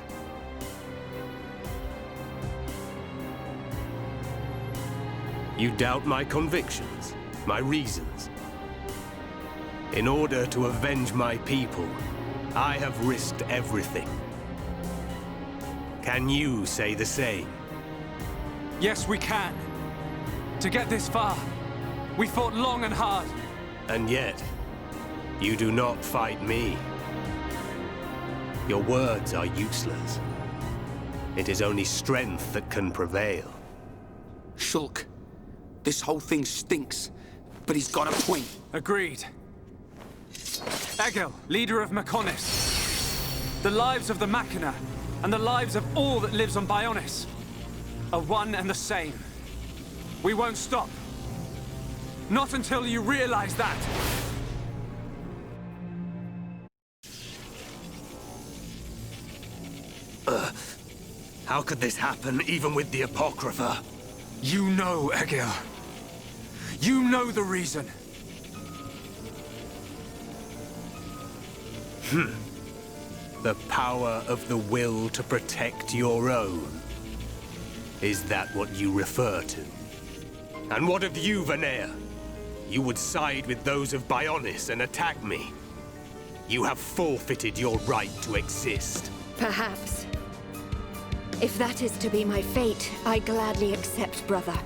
You doubt my convictions, my reasons. In order to avenge my people, I have risked everything. Can you say the same? Yes, we can. To get this far, we fought long and hard. And yet, you do not fight me. Your words are useless. It is only strength that can prevail. Shulk, this whole thing stinks, but he's got a point. Agreed. Egil, leader of Mechonis. The lives of the Machina and the lives of all that lives on Bionis are one and the same. We won't stop. Not until you realize that. How could this happen, even with the Apocrypha? You know, Egil. You know the reason. The power of the will to protect your own. Is that what you refer to? And what of you, Vanea? You would side with those of Bionis and attack me. You have forfeited your right to exist. Perhaps. If that is to be my fate, I gladly accept, brother.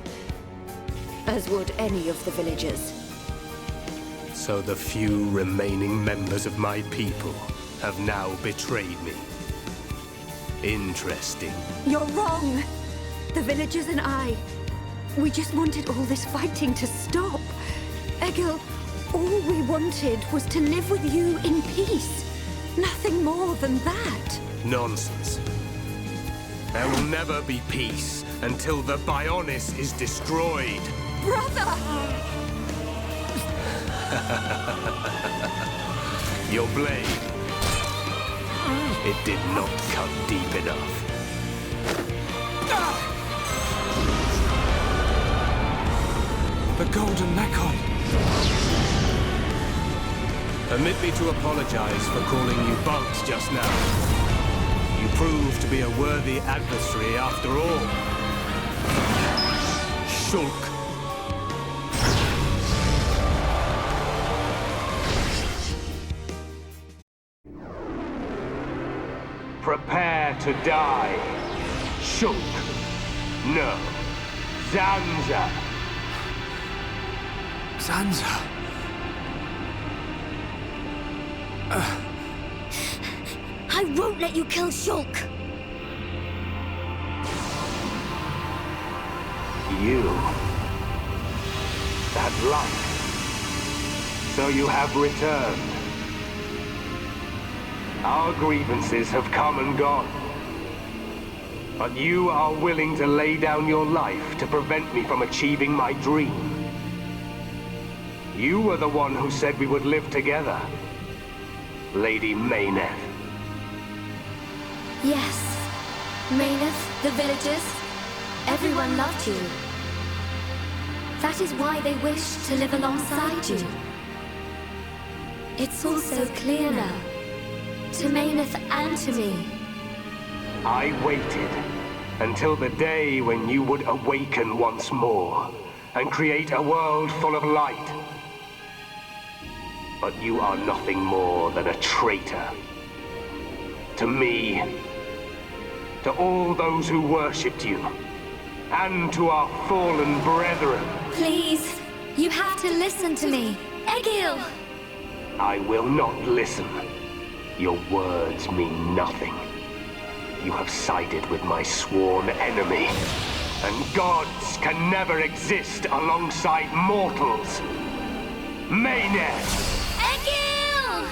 As would any of the villagers. So the few remaining members of my people have now betrayed me. Interesting. You're wrong! The villagers and I, we just wanted all this fighting to stop. Egil, All we wanted was to live with you in peace. Nothing more than that. Nonsense. There will never be peace until the Bionis is destroyed. Brother! Your blade. It did not cut deep enough. The Golden Mekon. Permit me to apologize for calling you Bugs just now. You proved to be a worthy adversary after all. Shulk. Prepare to die. Shulk. No. Zanza. Zanza. I won't let you kill Shulk. You. That light. So you have returned. Our grievances have come and gone. But you are willing to lay down your life to prevent me from achieving my dream. You were the one who said we would live together, Lady Mayneth. Yes. Mayneth, the villagers, everyone loved you. That is why they wished to live alongside you. It's all so clear now. To Mayneth and to me. I waited until the day when you would awaken once more and create a world full of light. But you are nothing more than a traitor. To me, to all those who worshipped you, and to our fallen brethren. Please, you have to listen to me. Egil! I will not listen. Your words mean nothing. You have sided with my sworn enemy, and gods can never exist alongside mortals. Mayneth! Egil!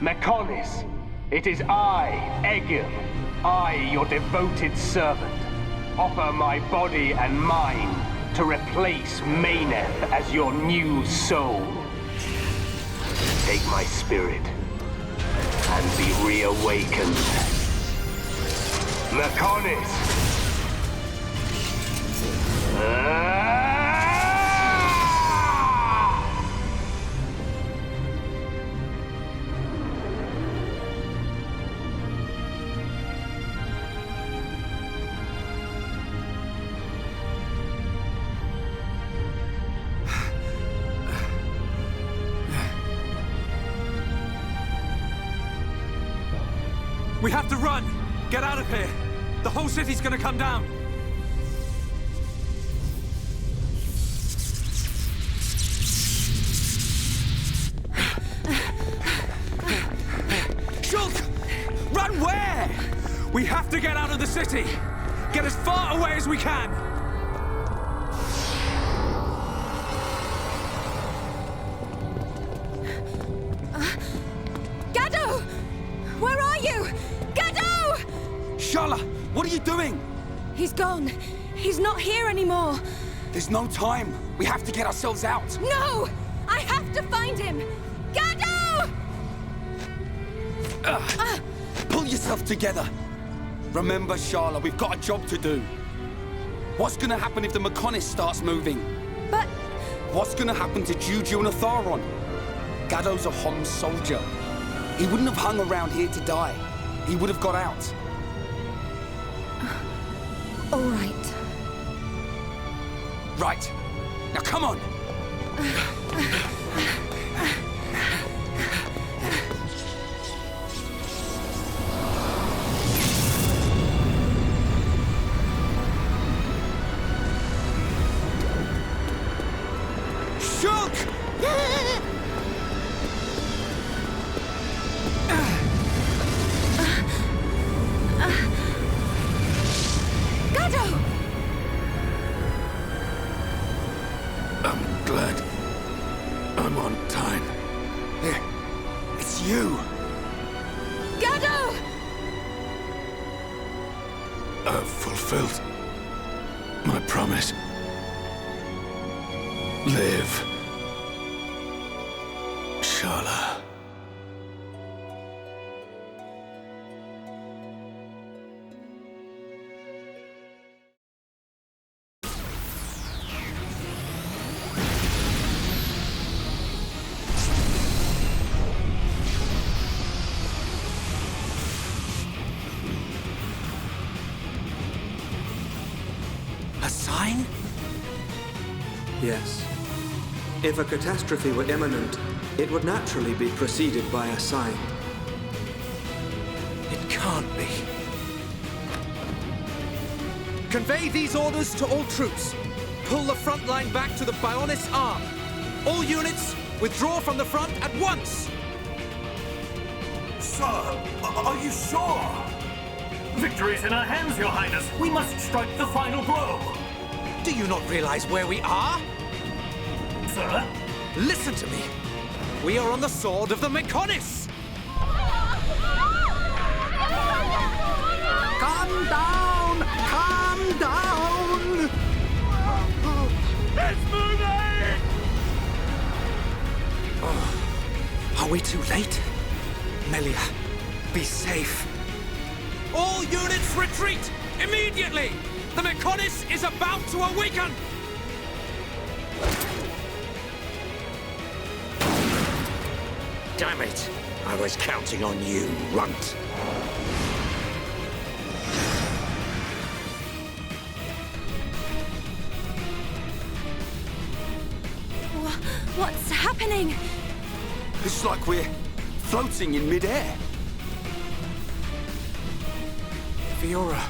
Mechonis, it is I, Egil, I, your devoted servant, offer my body and mind to replace Mayneth as your new soul. Take my spirit and be reawakened. Mechonis! We have to run! Get out of here! The whole city's gonna come down! Shulk! Run where? We have to get out of the city! Get as far away as we can! Gado! Where are you? Gado! Sharla, what are you doing? He's gone. He's not here anymore. There's no time. We have to get ourselves out. No! I have to find him! Gado! Pull yourself together. Remember, Sharla, we've got a job to do. What's gonna happen if the Mechonis starts moving? But... What's gonna happen to Juju and Atharon? Gado's a Homs soldier. He wouldn't have hung around here to die. He would have got out. All right. Right. Now come on! I've fulfilled my promise. Live, Shala. A sign? Yes. If a catastrophe were imminent, it would naturally be preceded by a sign. It can't be. Convey these orders to all troops. Pull the front line back to the Bionis arm. All units, withdraw from the front at once! Sir, are you sure? Victory's in our hands, Your Highness. We must strike the final blow. Do you not realize where we are? Sir? Listen to me. We are on the sword of the Mechonis! Calm down! Calm down! It's moving! Are we too late? Melia, be safe. All units retreat! Immediately! The Mechonis is about to awaken! Damn it! I was counting on you, runt. What's happening? It's like we're floating in midair. Fiora,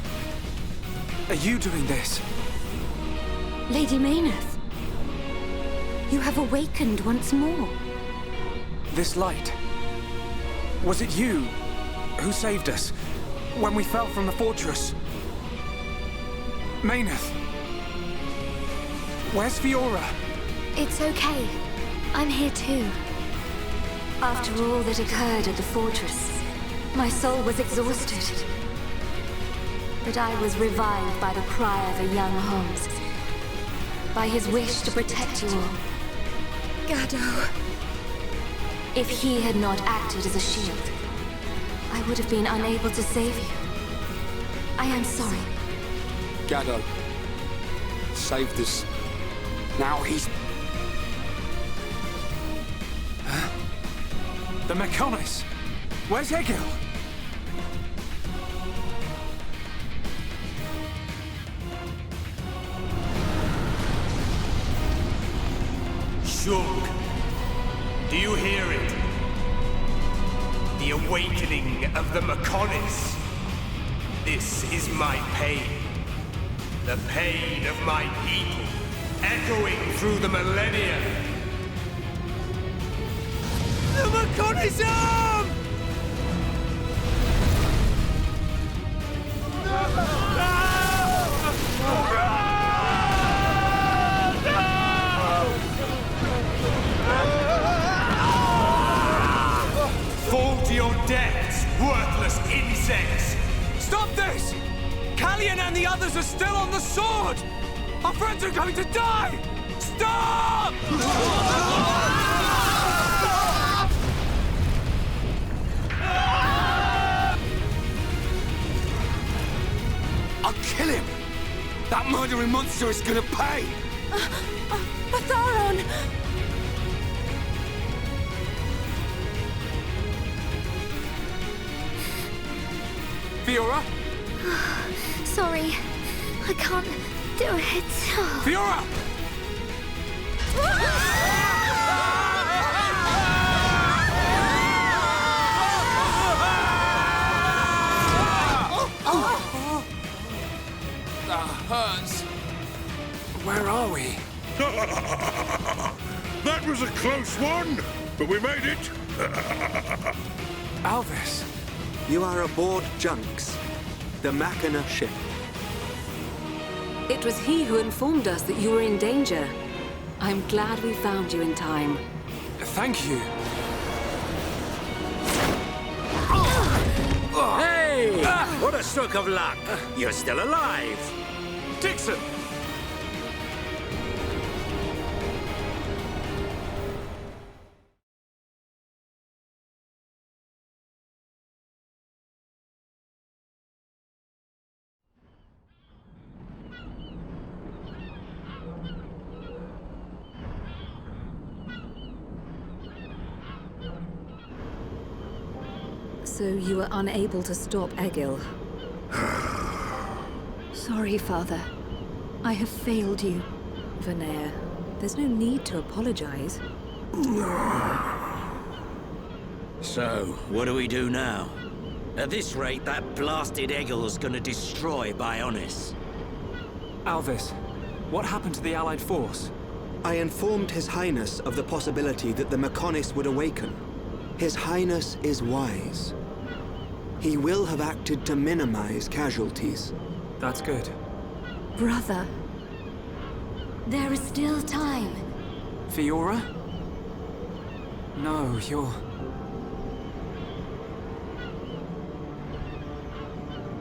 are you doing this? Lady Mayneth, you have awakened once more. This light. Was it you who saved us when we fell from the fortress? Mayneth, where's Fiora? It's okay. I'm here too. After all that occurred at the fortress, my soul was exhausted. But I was revived by the cry of a young Holmes, by his wish to protect you all. Gado. If he had not acted as a shield, I would have been unable to save you. I am sorry. Gado saved us. Now he's... Huh? The Mechonis! Where's Egil? Shulk, do you hear it? The awakening of the Mechonis. This is my pain. The pain of my people, echoing through the millennia. The Mechonis arm! Fall to your deaths, worthless insects! Stop this! Callian and the others are still on the sword! Our friends are going to die! Stop! I'll kill him! That murdering monster is gonna pay! Batharon! Fiora? Sorry, I can't do it. Fiora! That hurts. Where are we? That was a close one, but we made it. Alvis. You are aboard Junks, the Machina ship. It was he who informed us that you were in danger. I'm glad we found you in time. Thank you. Hey! What a stroke of luck, you're still alive. Dixon! So you were unable to stop Egil. Sorry, Father. I have failed you. Vanea, there's no need to apologize. So, what do we do now? At this rate, that blasted Egil's gonna destroy Bionis. Alvis, what happened to the Allied force? I informed His Highness of the possibility that the Mechonis would awaken. His Highness is wise. He will have acted to minimize casualties. That's good. Brother. There is still time. Fiora? No, you're...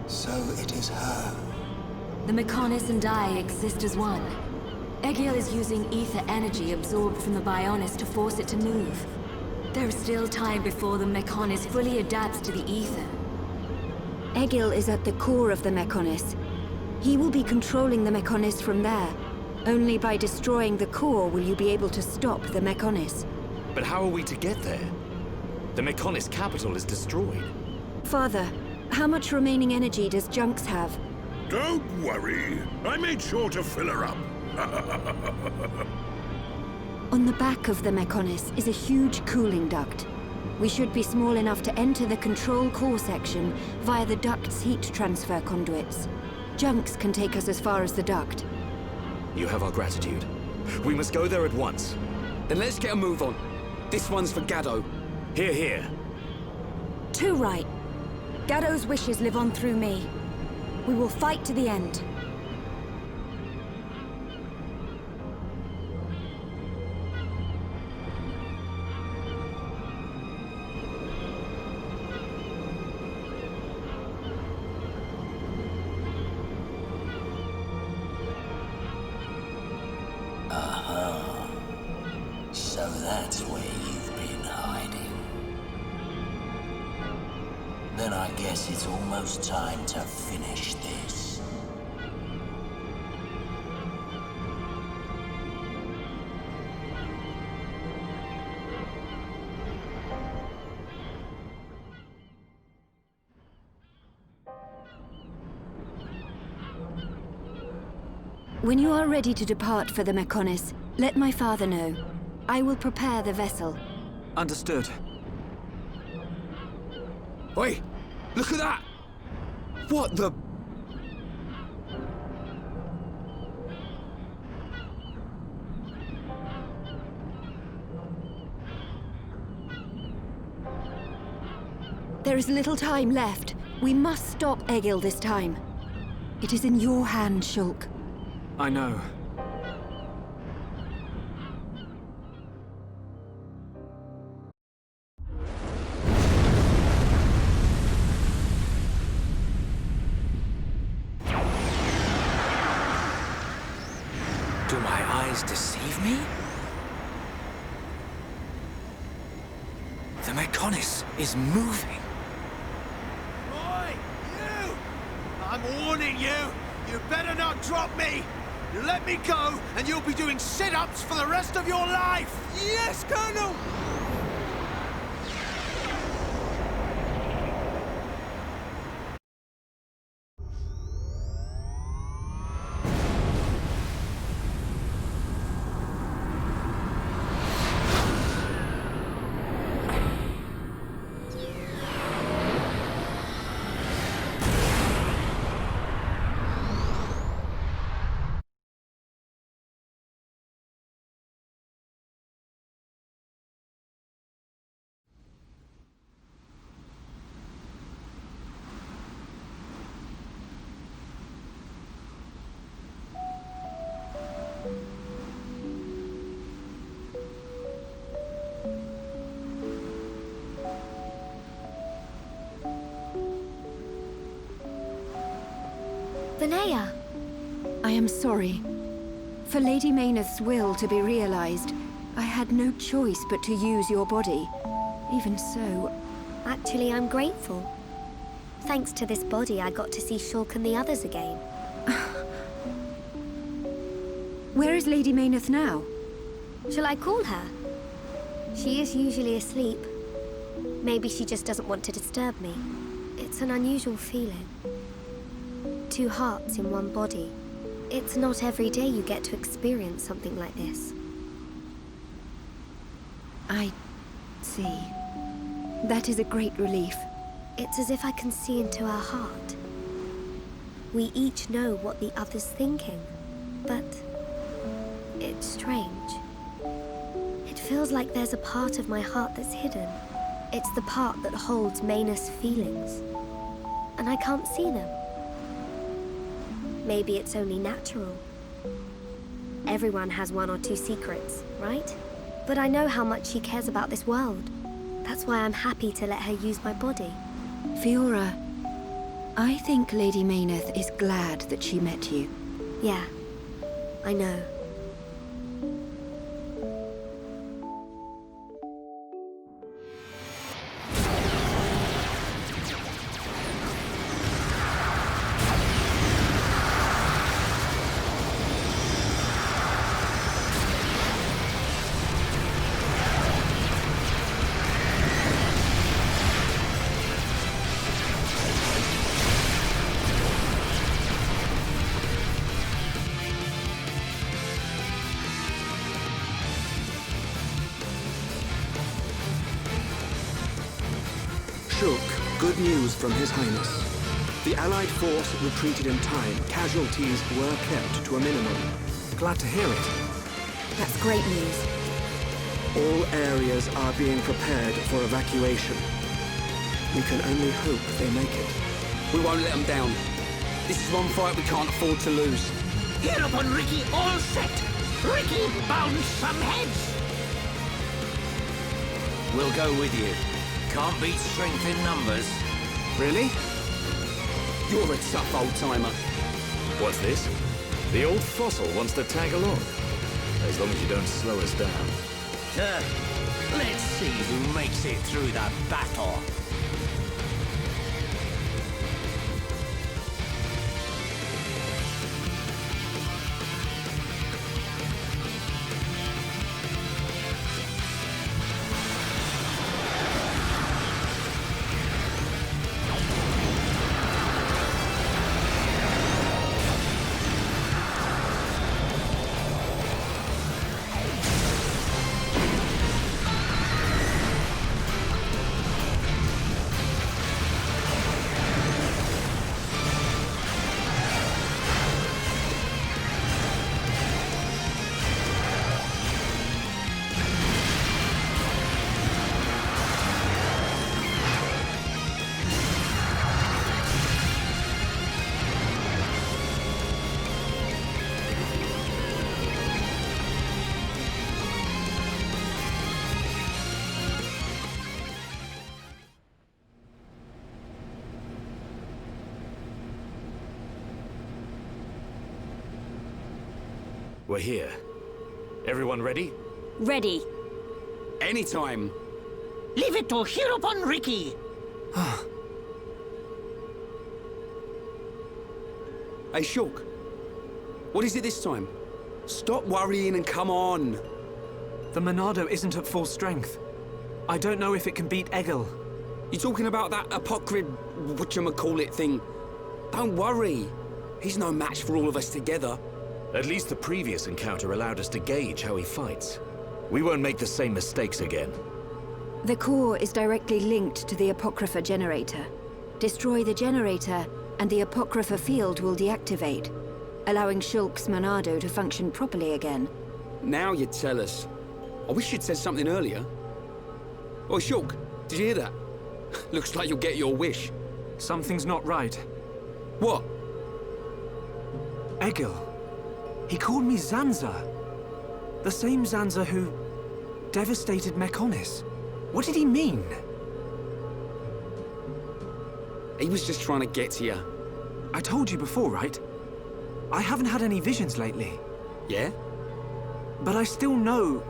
So it is her. The Mechonis and I exist as one. Egil is using ether energy absorbed from the Bionis to force it to move. There is still time before the Mechonis fully adapts to the ether. Egil is at the core of the Mechonis. He will be controlling the Mechonis from there. Only by destroying the core will you be able to stop the Mechonis. But how are we to get there? The Mechonis capital is destroyed. Father, how much remaining energy does Junks have? Don't worry. I made sure to fill her up. On the back of the Mechonis is a huge cooling duct. We should be small enough to enter the control core section via the duct's heat transfer conduits. Junks can take us as far as the duct. You have our gratitude. We must go there at once. Then let's get a move on. This one's for Gaddo. Here, here. Too right. Gaddo's wishes live on through me. We will fight to the end. So that's where you've been hiding. Then I guess it's almost time to finish this. When you are ready to depart for the Mechonis, let my father know. I will prepare the vessel. Understood. Oi! Look at that! What the... There is little time left. We must stop Egil this time. It is in your hand, Shulk. I know. Do my eyes deceive me? The Mechonis is moving. Oi, you! I'm warning you! You better not drop me! You let me go, and you'll be doing sit-ups for the rest of your life! Yes, Colonel! Vanea! I am sorry. For Lady Mayneth's will to be realized, I had no choice but to use your body. Even so... Actually, I'm grateful. Thanks to this body, I got to see Shulk and the others again. Where is Lady Mayneth now? Shall I call her? She is usually asleep. Maybe she just doesn't want to disturb me. It's an unusual feeling. 2 hearts in one body. It's not every day you get to experience something like this. I see. That is a great relief. It's as if I can see into our heart. We each know what the other's thinking, but it's strange. It feels like there's a part of my heart that's hidden. It's the part that holds Mayneth's feelings, and I can't see them. Maybe it's only natural. Everyone has 1 or 2 secrets, right? But I know how much she cares about this world. That's why I'm happy to let her use my body. Fiora, I think Lady Mayneth is glad that she met you. Yeah, I know. Shulk, good news from His Highness. The Allied force retreated in time. Casualties were kept to a minimum. Glad to hear it. That's great news. All areas are being prepared for evacuation. We can only hope they make it. We won't let them down. This is one fight we can't afford to lose. Hereupon, Ricky, all set. Ricky, bounce some heads. We'll go with you. Can't beat strength in numbers. Really? You're a tough old-timer. What's this? The old fossil wants to tag along. As long as you don't slow us down. Let's see who makes it through the battle. We're here. Everyone ready? Ready. Anytime. Leave it to Hereupon, Ricky. Hey, Shulk. What is it this time? Stop worrying and come on. The Monado isn't at full strength. I don't know if it can beat Egil. You talking about that apocryph, whatchamacallit thing? Don't worry. He's no match for all of us together. At least the previous encounter allowed us to gauge how he fights. We won't make the same mistakes again. The core is directly linked to the Apocrypha generator. Destroy the generator, and the Apocrypha field will deactivate, allowing Shulk's Monado to function properly again. Now you tell us. I wish you'd said something earlier. Oh, Shulk, did you hear that? Looks like you'll get your wish. Something's not right. What? Egil. He called me Zanza. The same Zanza who devastated Mechonis. What did he mean? He was just trying to get to you. I told you before, right? I haven't had any visions lately. Yeah? But I still know,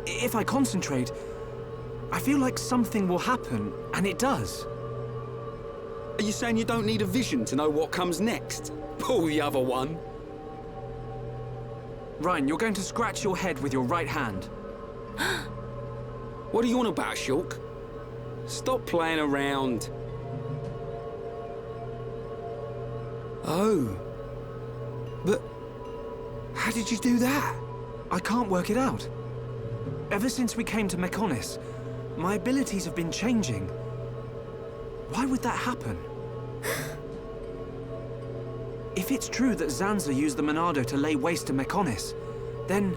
if I concentrate, I feel like something will happen, and it does. Are you saying you don't need a vision to know what comes next? Pull the other one. Ryan, you're going to scratch your head with your right hand. What are you on about, Shulk? Stop playing around. Oh. But how did you do that? I can't work it out. Ever since we came to Mekonis, my abilities have been changing. Why would that happen? If it's true that Zanza used the Monado to lay waste to Mekonis, then...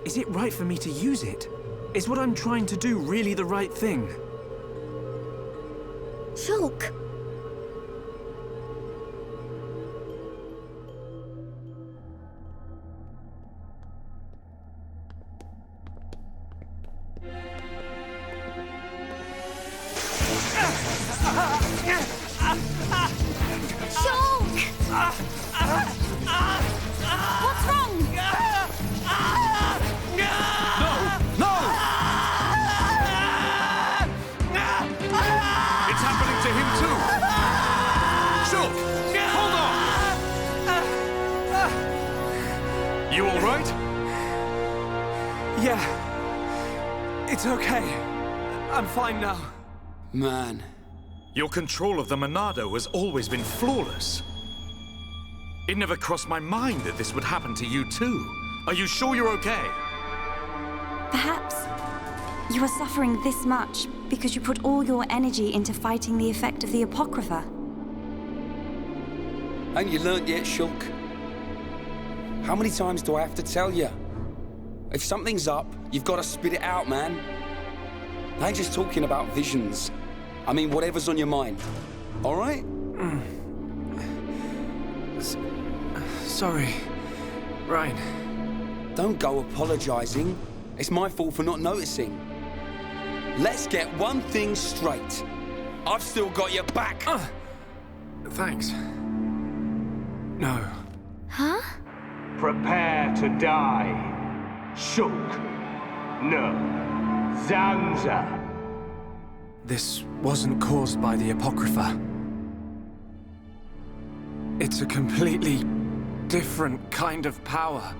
is it right for me to use it? Is what I'm trying to do really the right thing? Shulk! What's wrong? No! It's happening to him too! Shulk! Hold on! You all right? Yeah. It's okay. I'm fine now. Man. Your control of the Monado has always been flawless. It never crossed my mind that this would happen to you too. Are you sure you're okay? Perhaps you are suffering this much because you put all your energy into fighting the effect of the Apocrypha. Ain't you learnt yet, Shulk? How many times do I have to tell you? If something's up, you've got to spit it out, man. I ain't just talking about visions. I mean, whatever's on your mind. All right? Sorry, Ryan. Don't go apologizing. It's my fault for not noticing. Let's get one thing straight. I've still got your back. Thanks. No. Huh? Prepare to die. Shulk. No. Zanza. This wasn't caused by the Apocrypha. It's a completely different kind of power.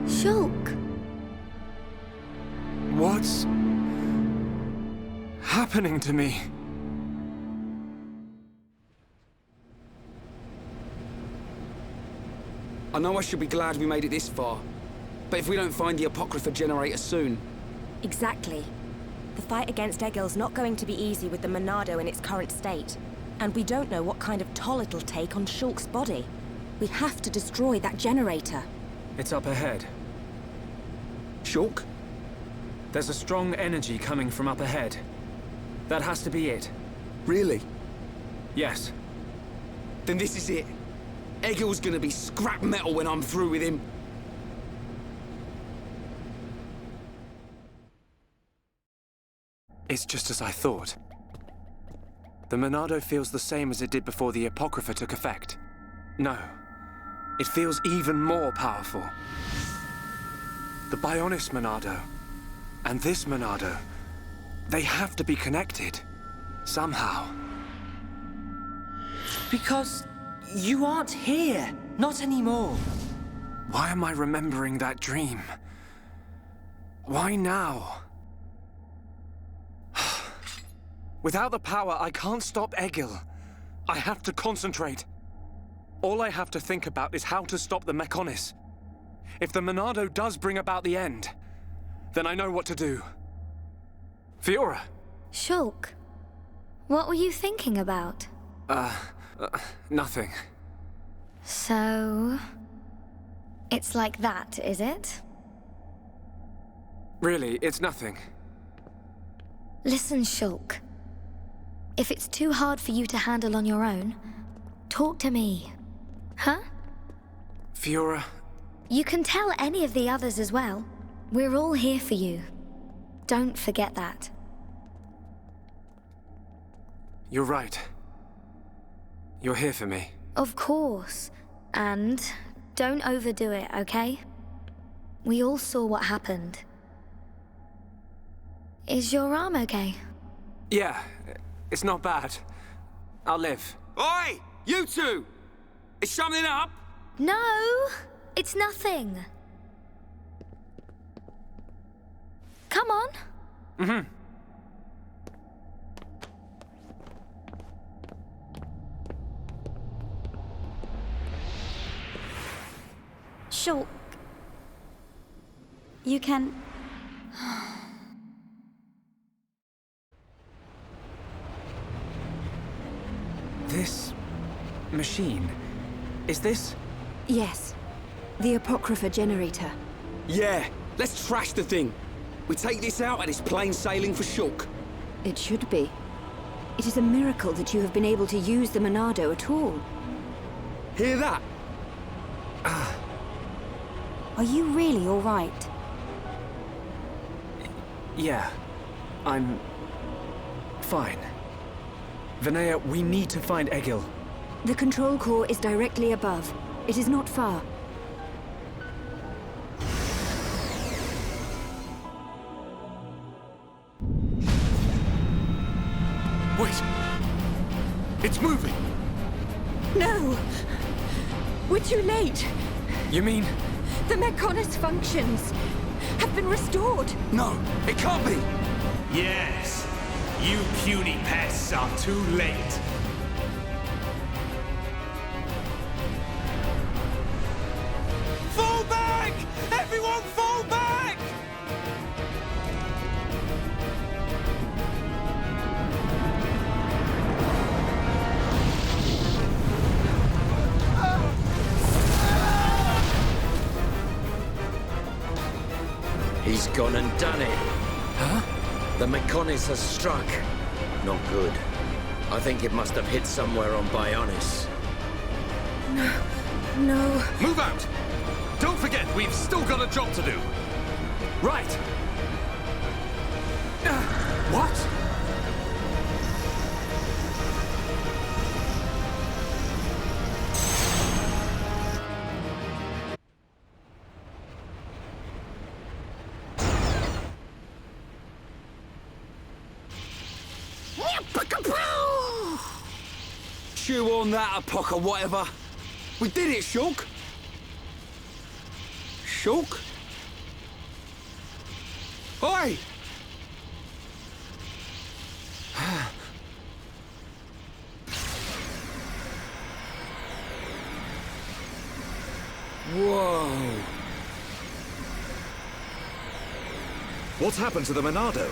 Shulk. What's happening to me? I know I should be glad we made it this far, but if we don't find the Apocrypha generator soon... Exactly. The fight against Egil's not going to be easy with the Monado in its current state. And we don't know what kind of toll it'll take on Shulk's body. We have to destroy that generator. It's up ahead. Shulk? There's a strong energy coming from up ahead. That has to be it. Really? Yes. Then this is it. Egil's gonna be scrap metal when I'm through with him. It's just as I thought. The Monado feels the same as it did before the Apocrypha took effect. No. It feels even more powerful. The Bionis Monado and this Monado, they have to be connected. Somehow. Because you aren't here. Not anymore. Why am I remembering that dream? Why now? Without the power, I can't stop Egil. I have to concentrate. All I have to think about is how to stop the Mekonis. If the Monado does bring about the end, then I know what to do. Fiora! Shulk, what were you thinking about? Nothing. So... it's like that, is it? Really, it's nothing. Listen, Shulk. If it's too hard for you to handle on your own, talk to me. Huh? Fiora... You can tell any of the others as well. We're all here for you. Don't forget that. You're right. You're here for me. Of course. And don't overdo it, okay? We all saw what happened. Is your arm okay? Yeah, it's not bad. I'll live. Oi! You two! Is something up? No! It's nothing. Come on. Mm-hmm. Shulk. You can... This... machine... is this... Yes. The Apocrypha generator. Yeah, let's trash the thing. We take this out and it's plain sailing for Shulk. It should be. It is a miracle that you have been able to use the Monado at all. Hear that? Are you really all right? Yeah. I'm... fine. Vinaya, we need to find Egil. The control core is directly above. It is not far. Wait! It's moving! No! We're too late! You mean? The Mechonis functions have been restored! No, it can't be! Yes, you puny pests are too late. Fall back! Everyone fall back! He's gone and done it. Huh? The Mechonis has struck. Not good. I think it must have hit somewhere on Bionis. No. Move out! Don't forget, we've still got a job to do. Right! What? Chew on that, Apoc or whatever. We did it, Shulk. Shulk? Oi! Whoa. What's happened to the Monado?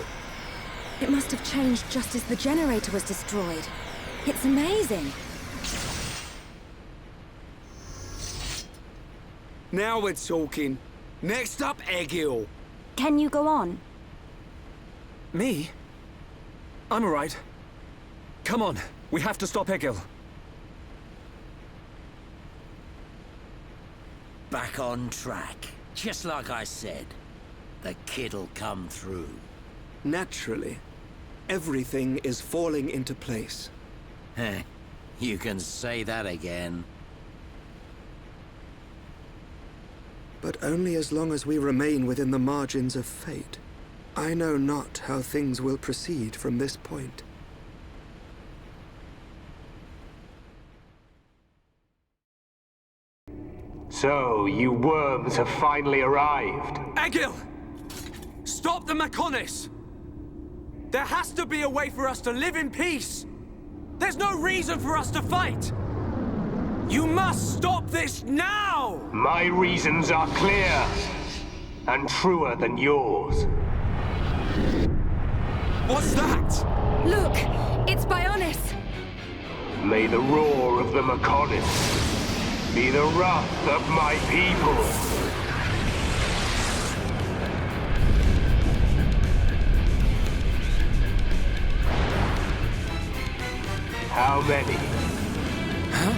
It must have changed just as the generator was destroyed. It's amazing. Now we're talking. Next up, Egil. Can you go on? Me? I'm alright. Come on, we have to stop Egil. Back on track. Just like I said. The kid'll come through. Naturally. Everything is falling into place. Heh. You can say that again. But only as long as we remain within the margins of fate. I know not how things will proceed from this point. So, you worms have finally arrived. Egil! Stop the Mechonis! There has to be a way for us to live in peace! There's no reason for us to fight! You must stop this now! My reasons are clear, and truer than yours. What's that? Look! It's Bionis! May the roar of the Mechonis be the wrath of my people. How many? Huh?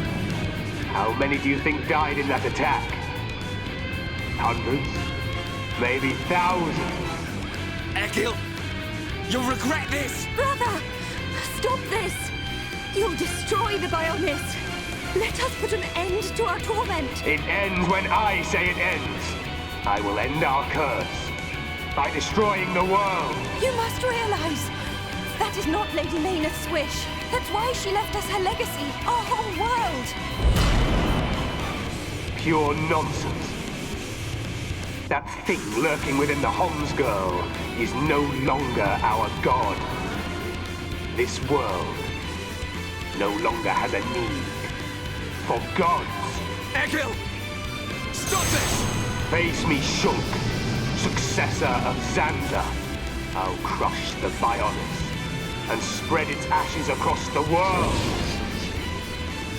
How many do you think died in that attack? Hundreds? Maybe thousands? Egil! You'll regret this! Brother! Stop this! You'll destroy the Bionis! Let us put an end to our torment. It ends when I say it ends. I will end our curse by destroying the world. You must realize that is not Lady Mayneth's wish. That's why she left us her legacy, our whole world. Pure nonsense. That thing lurking within the Homs girl is no longer our god. This world no longer has a need for gods. Egil! Stop this! Face me, Shulk, successor of Xanza. I'll crush the Bionis and spread its ashes across the world.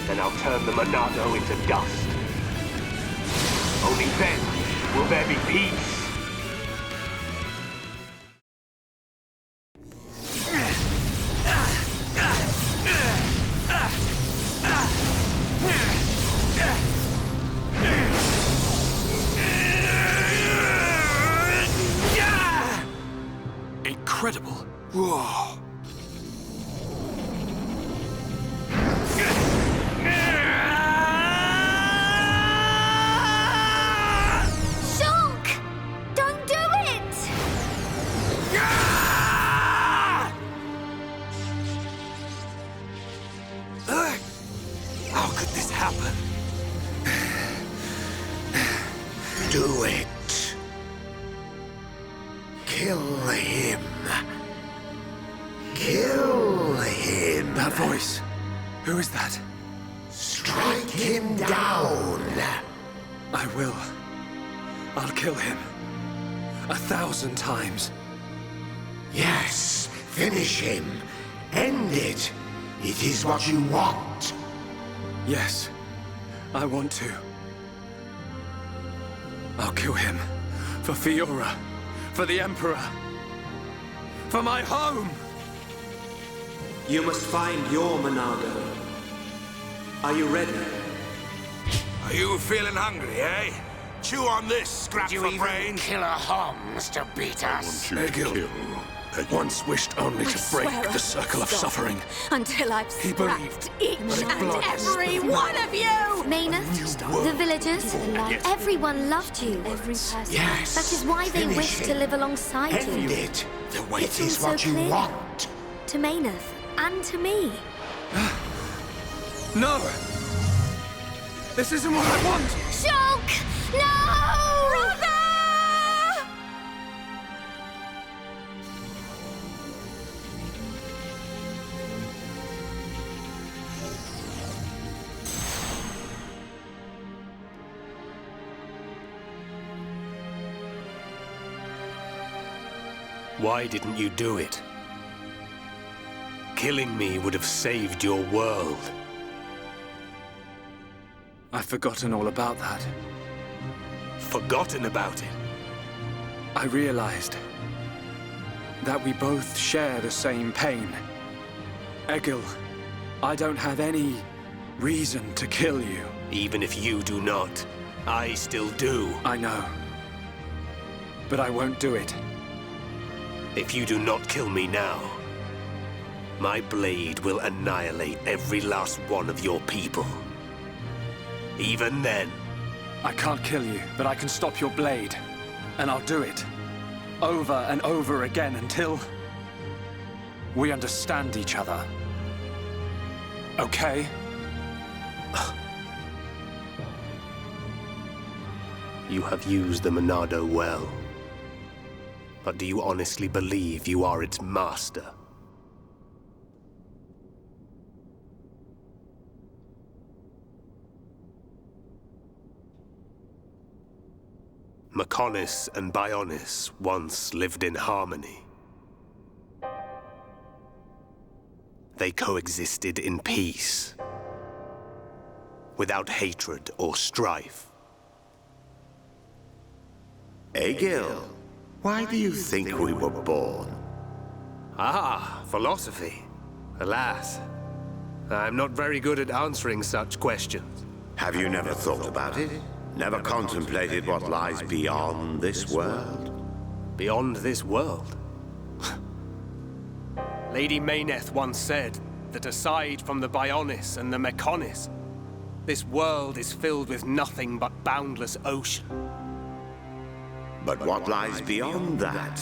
Then I'll turn the Monado into dust. Only then will there be peace. Incredible. Whoa. Shulk! Don't do it! How could this happen? Do it. Kill him. Kill him. That voice. Who is that? Strike him down. I will. I'll kill him. 1,000 times. Yes, finish him. End it. It is what you want. Yes, I want to. I'll kill him. For Fiora. For the Emperor. For my home! You must find your Monado. Are you ready? Are you feeling hungry, eh? Chew on this, scrap for brain. Kill a Homs to beat us. Egil once wished only to break the circle of suffering. Until I've scrapped each and every one of you! Mayneth, the villagers, everyone loved you. Every person. Yes. That is why they wished to live alongside you. End it. It is so what you clear. want. To Mayneth and to me. No! This isn't what I want! Shulk! No! Brother! Why didn't you do it? Killing me would have saved your world. I've forgotten all about that. Forgotten about it? I realized that we both share the same pain. Egil, I don't have any reason to kill you. Even if you do not, I still do. I know. But I won't do it. If you do not kill me now, my blade will annihilate every last one of your people. Even then... I can't kill you, but I can stop your blade. And I'll do it. Over and over again until... we understand each other. Okay? You have used the Monado well. But do you honestly believe you are its master? Mechonis and Bionis once lived in harmony. They coexisted in peace, without hatred or strife. Egil, why do you think we were born? Ah, philosophy. Alas, I'm not very good at answering such questions. Have you never thought about it? Never contemplated what lies beyond this world? Beyond this world? Lady Mayneth once said that aside from the Bionis and the Mechonis, This world is filled with nothing but boundless ocean. But what lies beyond that?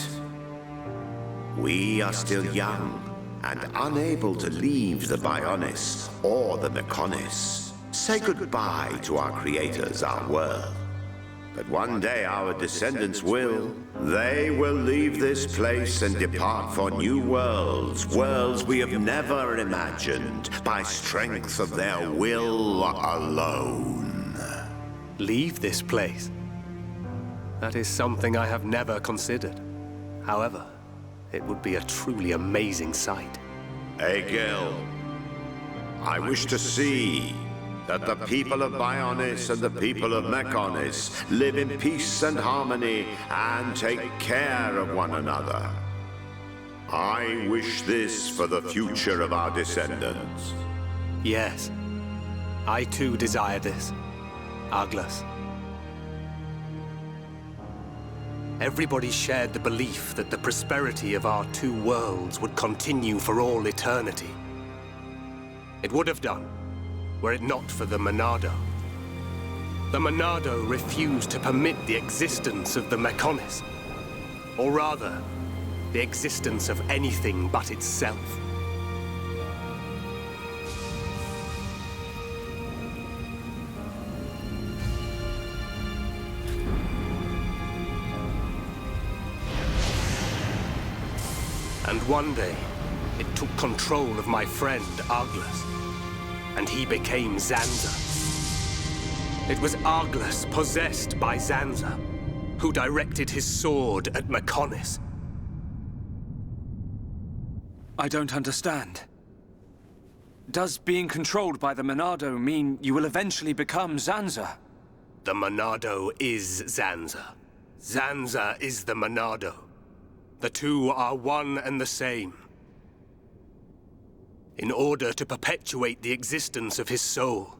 We are still young and unable to leave the Bionis or the Mechonis. Say goodbye to our creators, our world. But one day our descendants will. They will leave this place and depart for new worlds, worlds we have never imagined, by strength of their will alone. Leave this place? That is something I have never considered. However, it would be a truly amazing sight. Egil, I wish to see that the people of Bionis and the people of Mechonis live in peace and harmony and take care of one another. I wish this for the future of our descendants. Yes, I too desire this, Arglas. Everybody shared the belief that the prosperity of our two worlds would continue for all eternity. It would have done, were it not for the Monado. The Monado refused to permit the existence of the Mechonis, or rather, the existence of anything but itself. And one day, it took control of my friend, Arglas, and he became Zanza. It was Arglas, possessed by Zanza, who directed his sword at Mechonis. I don't understand. Does being controlled by the Monado mean you will eventually become Zanza? The Monado is Zanza. Zanza is the Monado. The two are one and the same. In order to perpetuate the existence of his soul,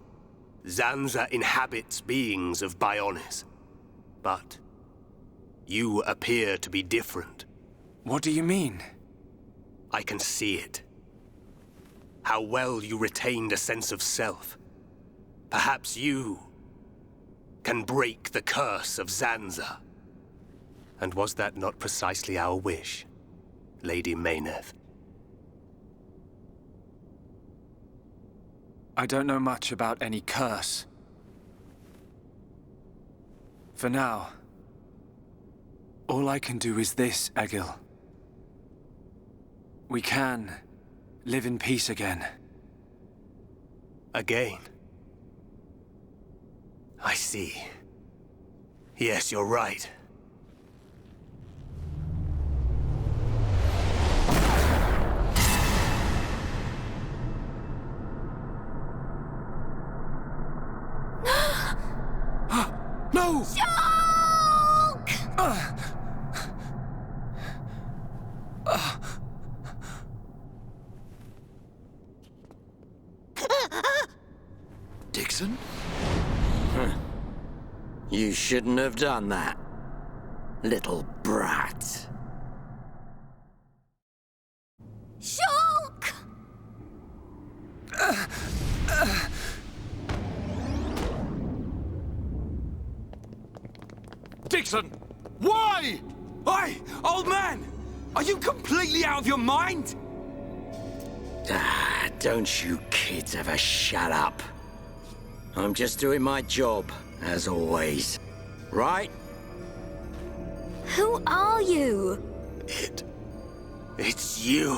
Zanza inhabits beings of Bionis. But you appear to be different. What do you mean? I can see it. How well you retained a sense of self. Perhaps you can break the curse of Zanza. And was that not precisely our wish, Lady Mayneth? I don't know much about any curse. For now, all I can do is this, Egil. We can live in peace again. Again? I see. Yes, you're right. No! Shulk! Dixon? You shouldn't have done that, little brat. Shulk! Dixon! Why? Oi, old man! Are you completely out of your mind? Don't you kids ever shut up. I'm just doing my job, as always. Right? Who are you? It's you.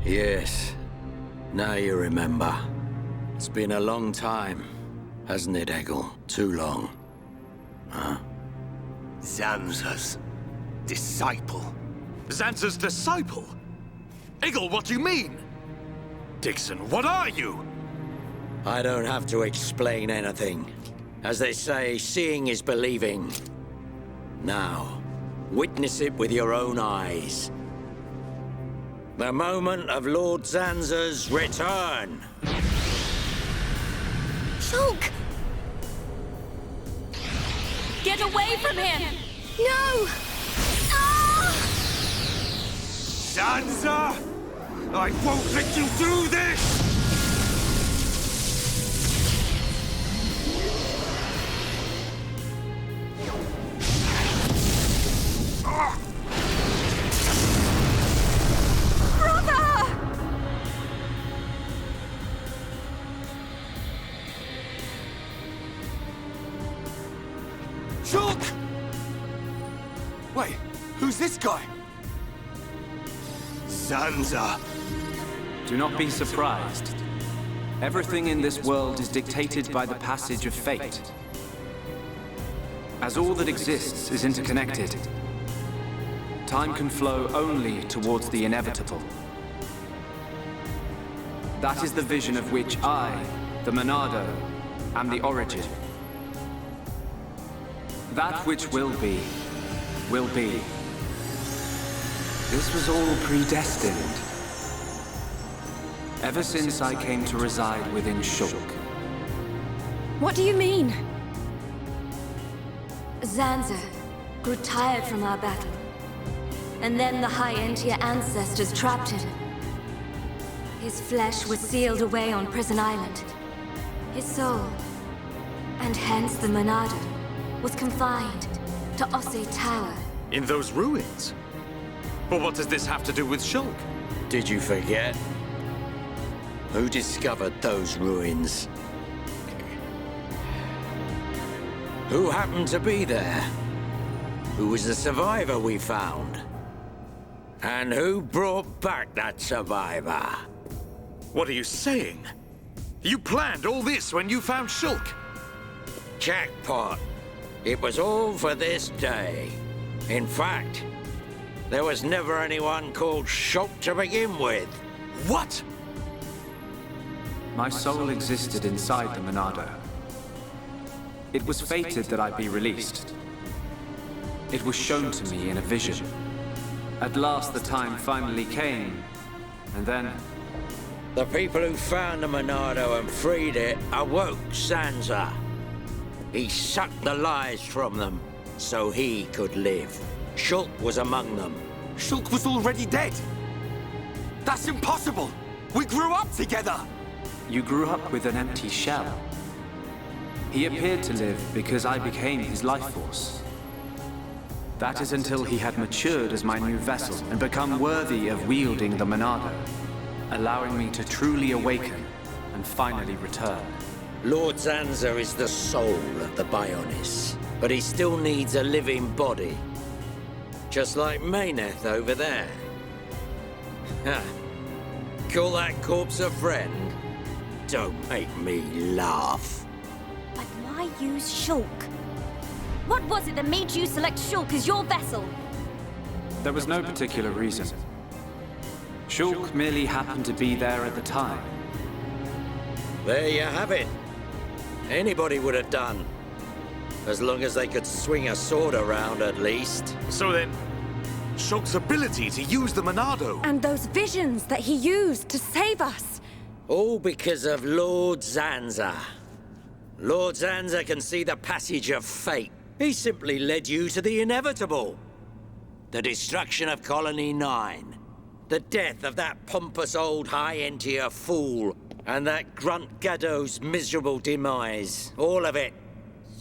Yes. Now you remember. It's been a long time, hasn't it, Egil? Too long. Huh? Zanza's disciple. Zanza's disciple? Egil, what do you mean? Dixon, what are you? I don't have to explain anything. As they say, seeing is believing. Now, witness it with your own eyes. The moment of Lord Zanza's return. Shulk! Get away from him! No! Ah! Zanza! I won't let you do this! Shulk! Wait, who's this guy? Zanza. Do not be surprised. Everything in this world is dictated by the passage of fate. As all that exists is interconnected, time can flow only towards the inevitable. That is the vision of which I, the Monado, am the origin. That which will be, will be. This was all predestined. Ever since I came to reside within Shulk. What do you mean? Zanza grew tired from our battle. And then the High Entier ancestors trapped him. His flesh was sealed away on Prison Island. His soul, and hence the Monado, was confined to Osse Tower. In those ruins? But what does this have to do with Shulk? Did you forget? Who discovered those ruins? Who happened to be there? Who was the survivor we found? And who brought back that survivor? What are you saying? You planned all this when you found Shulk? Jackpot. It was all for this day. In fact, there was never anyone called Shulk to begin with. What? My soul existed inside the Monado. It was fated that I be released. It was shown to me in a vision. At last the time finally came, and then... The people who found the Monado and freed it awoke Zanza. He sucked the lives from them, so he could live. Shulk was among them. Shulk was already dead! That's impossible! We grew up together! You grew up with an empty shell. He appeared to live because I became his life force. That is until he had matured as my new vessel and become worthy of wielding the Monado, allowing me to truly awaken and finally return. Lord Zanza is the soul of the Bionis, but he still needs a living body. Just like Mayneth over there. Ha! Call that corpse a friend? Don't make me laugh. But why use Shulk? What was it that made you select Shulk as your vessel? There was no particular reason. Shulk merely happened to be there at the time. There you have it. Anybody would have done. As long as they could swing a sword around, at least. So then, Shulk's ability to use the Monado... And those visions that he used to save us. All because of Lord Zanza. Lord Zanza can see the passage of fate. He simply led you to the inevitable. The destruction of Colony 9. The death of that pompous old High Entier fool. And that Grunt Gaddo's miserable demise. All of it.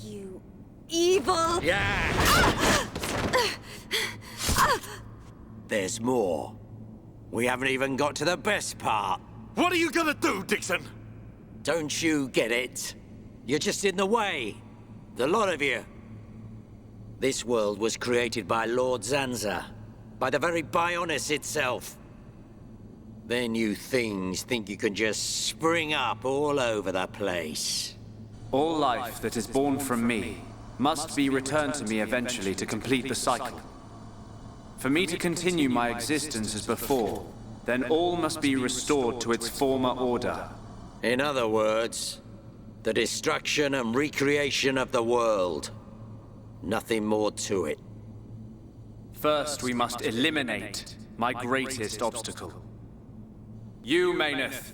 You evil... Yeah! There's more. We haven't even got to the best part. What are you gonna do, Dixon? Don't you get it? You're just in the way. The lot of you. This world was created by Lord Zanza. By the very Bionis itself. Then you things think you can just spring up all over the place. All life that is born from me must be returned to me eventually to complete the cycle. For me to continue my existence as before, then all must be restored to its former order. In other words, the destruction and recreation of the world. Nothing more to it. First, we must eliminate my greatest obstacle. You, Mayneth,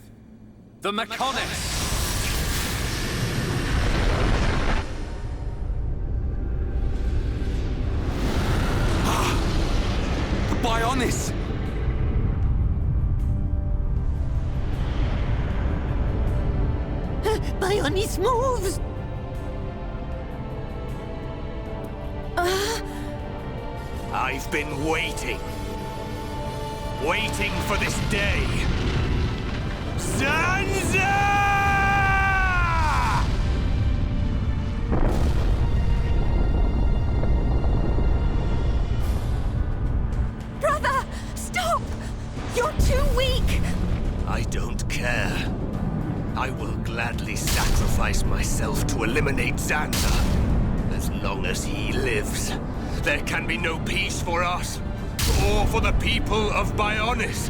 the Mechonis! The Bionis! Mechonis moves! I've been waiting. Waiting for this day. Zanza! Brother! Stop! You're too weak! I don't care. I will gladly sacrifice myself to eliminate Xanza. As long as he lives, there can be no peace for us, or for the people of Bionis.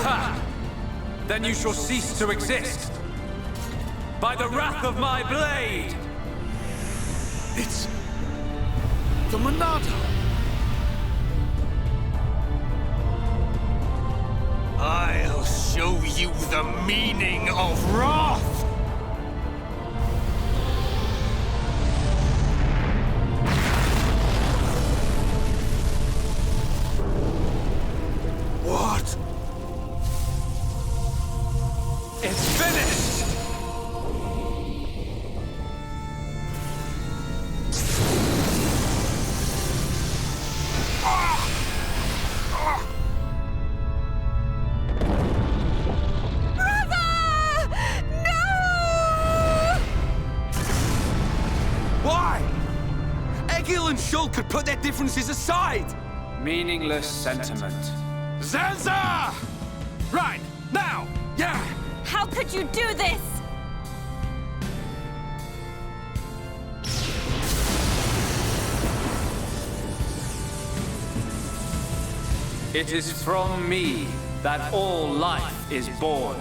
Ha! Then you shall cease to exist. By the wrath of my blade! It's... the Monado! I'll show you the meaning of wrath! What? It's finished! Why? Egil and Shulk could put their differences aside! Meaningless sentiment. Xanza! Right, now! Yeah! How could you do this? It is from me that all life is born.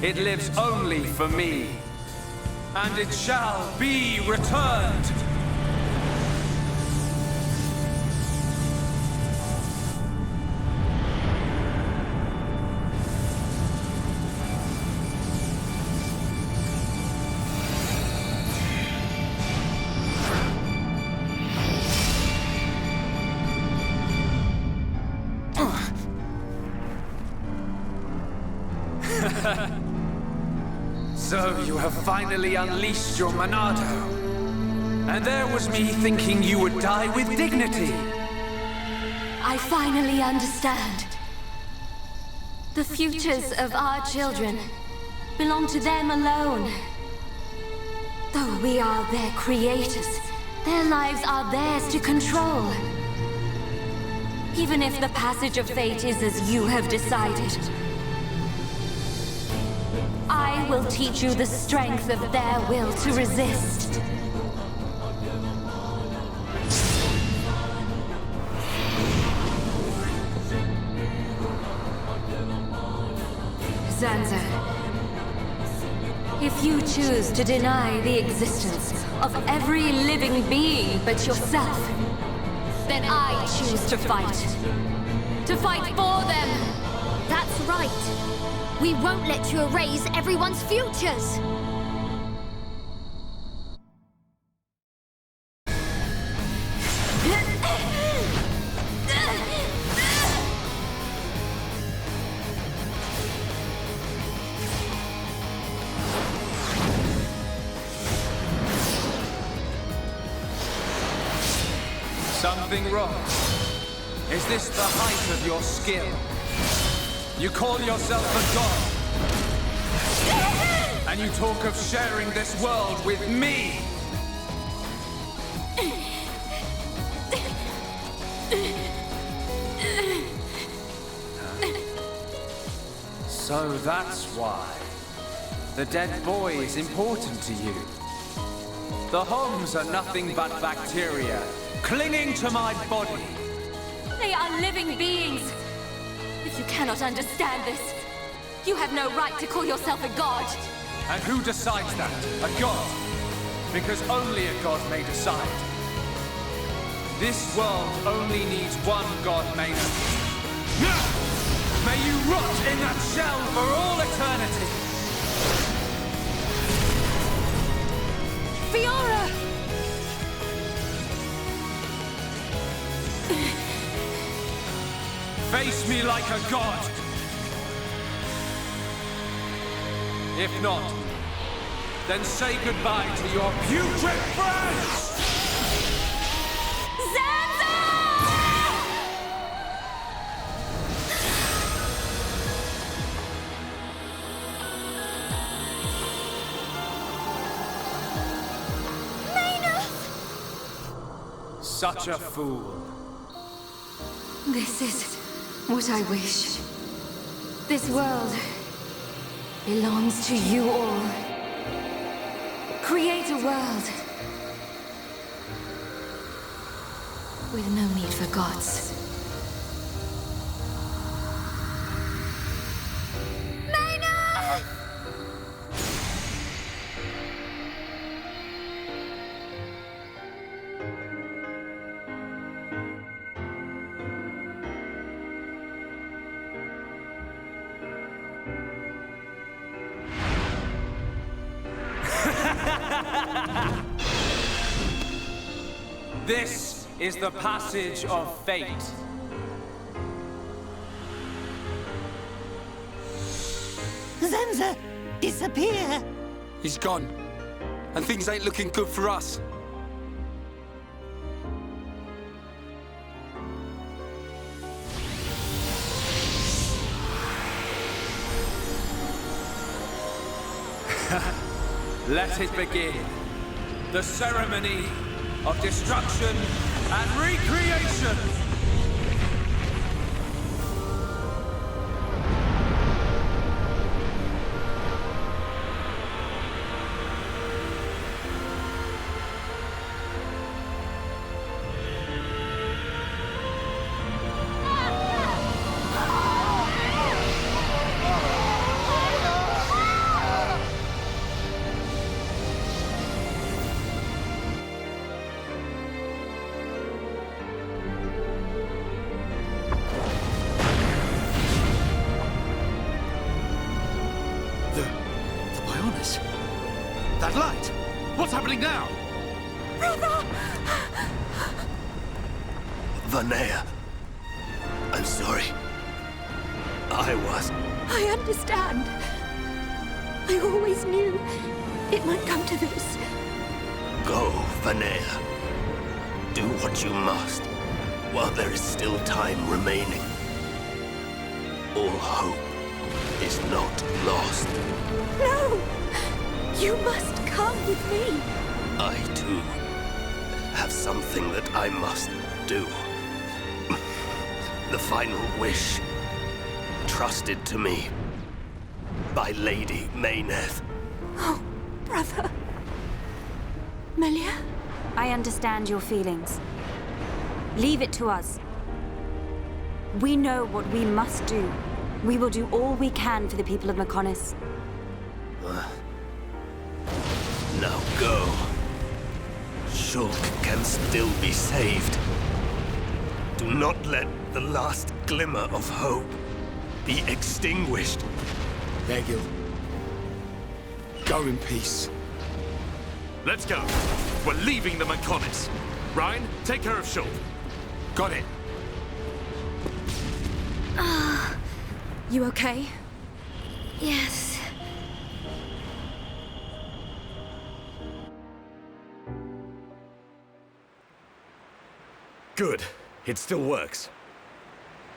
It lives only for me, and it shall be returned. So you have finally unleashed your Monado. And there was me thinking you would die with dignity. I finally understand. The futures of our children belong to them alone. Though we are their creators, their lives are theirs to control. Even if the passage of fate is as you have decided, I will teach you the strength of their will to resist. Xanza, if you choose to deny the existence of every living being but yourself, then I choose to fight. To fight for them! That's right. We won't let you erase everyone's futures! Something wrong? Is this the height of your skill? You call yourself a god, and you talk of sharing this world with me! So that's why. The dead boy is important to you. The Homs are nothing but bacteria, clinging to my body. They are living beings. If you cannot understand this, you have no right to call yourself a god. And who decides that? A god? Because only a god may decide. This world only needs one god, Maynard. May you rot in that shell for all eternity! Fiora! Face me like a god! If not, then say goodbye to your putrid friends! Such a fool. This is what I wish. This world belongs to you all. Create a world with no need for gods. This is the passage of fate. Zanza, disappear! He's gone. And things ain't looking good for us. Let it begin. The ceremony of destruction and recreation! That light! What's happening now? Brother! Vanea. I'm sorry. I I understand. I always knew it might come to this. Go, Vanea. Do what you must, while there is still time remaining. All hope is not lost. No! You must come with me. I, too, have something that I must do. The final wish, trusted to me by Lady Mayneth. Oh, brother. Melia? I understand your feelings. Leave it to us. We know what we must do. We will do all we can for the people of Mechonis. Now go. Shulk can still be saved. Do not let the last glimmer of hope be extinguished. Egil, go in peace. Let's go. We're leaving the Mechonis. Ryan, take care of Shulk. Got it. You okay? Yes. Good. It still works.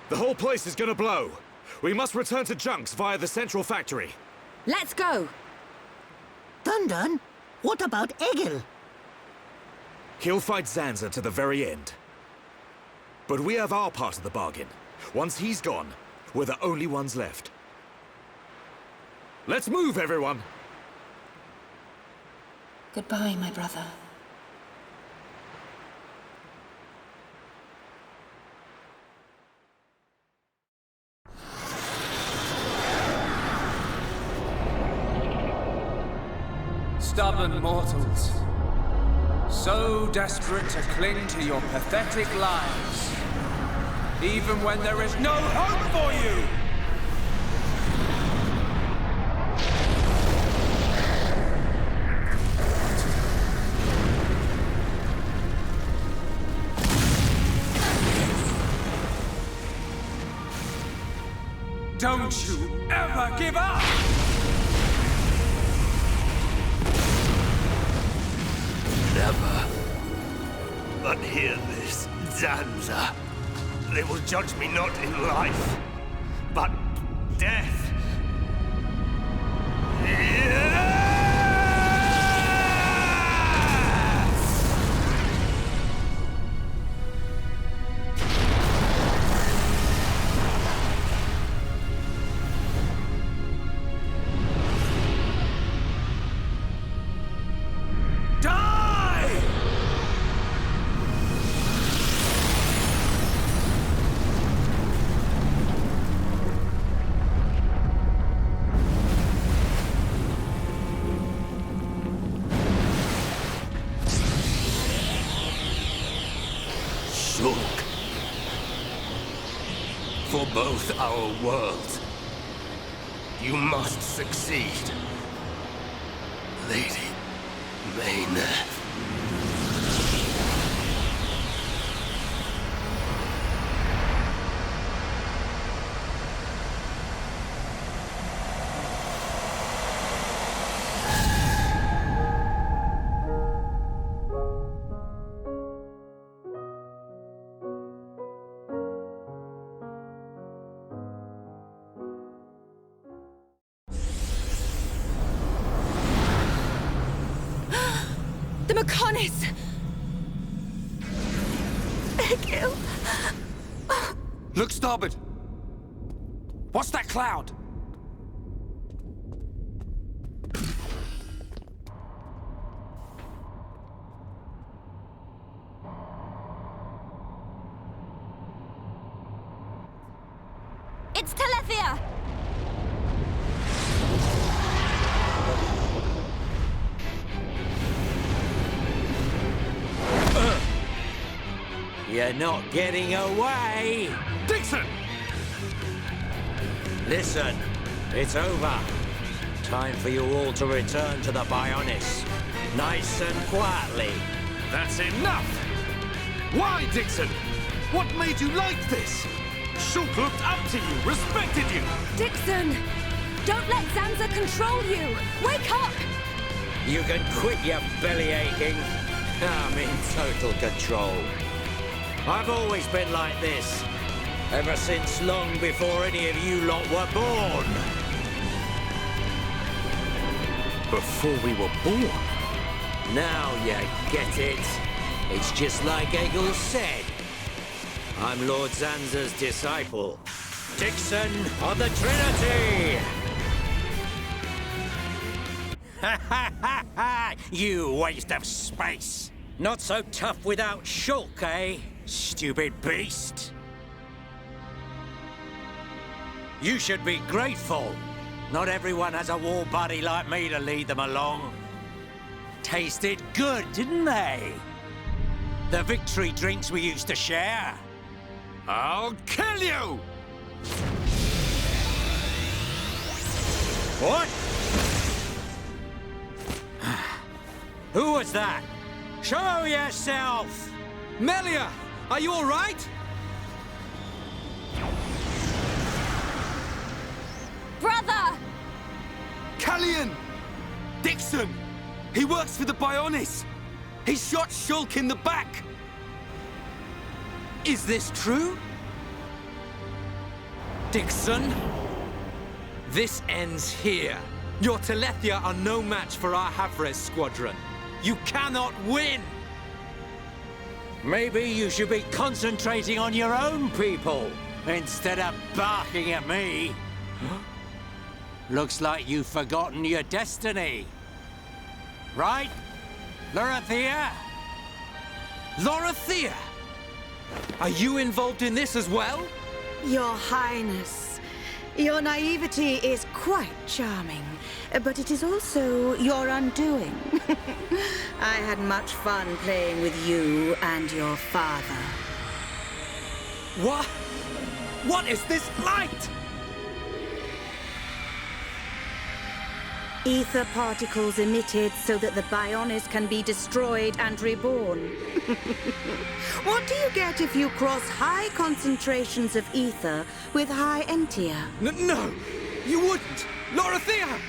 The whole place is gonna blow. We must return to Junks via the central factory. Let's go! Dun, what about Egil? He'll fight Zanza to the very end. But we have our part of the bargain. Once he's gone, we're the only ones left. Let's move, everyone! Goodbye, my brother. Stubborn mortals. So desperate to cling to your pathetic lives. Even when there is no hope for you! Don't you ever give up! never. But hear this, Zanza. They will judge me not in life, but death. Shulk. For both our worlds, you must succeed. Lady Mayneth. The Mechonis! Egil! Look starboard! What's that cloud? It's Telethia! You're not getting away! Dixon! Listen, it's over. Time for you all to return to the Bionis. Nice and quietly. That's enough! Why, Dixon? What made you like this? Shulk looked up to you, respected you! Dixon! Don't let Zanza control you! Wake up! You can quit your belly aching. I'm in total control. I've always been like this. Ever since long before any of you lot were born. Before we were born? Now you get it. It's just like Egil said. I'm Lord Zanza's disciple. Dixon of the Trinity! Ha ha ha ha! You waste of space! Not so tough without Shulk, eh? Stupid beast! You should be grateful. Not everyone has a war buddy like me to lead them along. Tasted good, didn't they? The victory drinks we used to share. I'll kill you! What? Who was that? Show yourself! Melia! Are you all right? Brother! Callian! Dixon! He works for the Bionis! He shot Shulk in the back! Is this true? Dixon? This ends here. Your Telethia are no match for our Havres squadron. You cannot win! Maybe you should be concentrating on your own people, instead of barking at me. Looks like you've forgotten your destiny. Right, Lorithia? Lorithia? Are you involved in this as well? Your Highness, your naivety is quite charming, but it is also your undoing. I had much fun playing with you and your father. What? What is this light? Ether particles emitted so that the Bionis can be destroyed and reborn. What do you get if you cross high concentrations of ether with high entia? No, you wouldn't! Lorithia!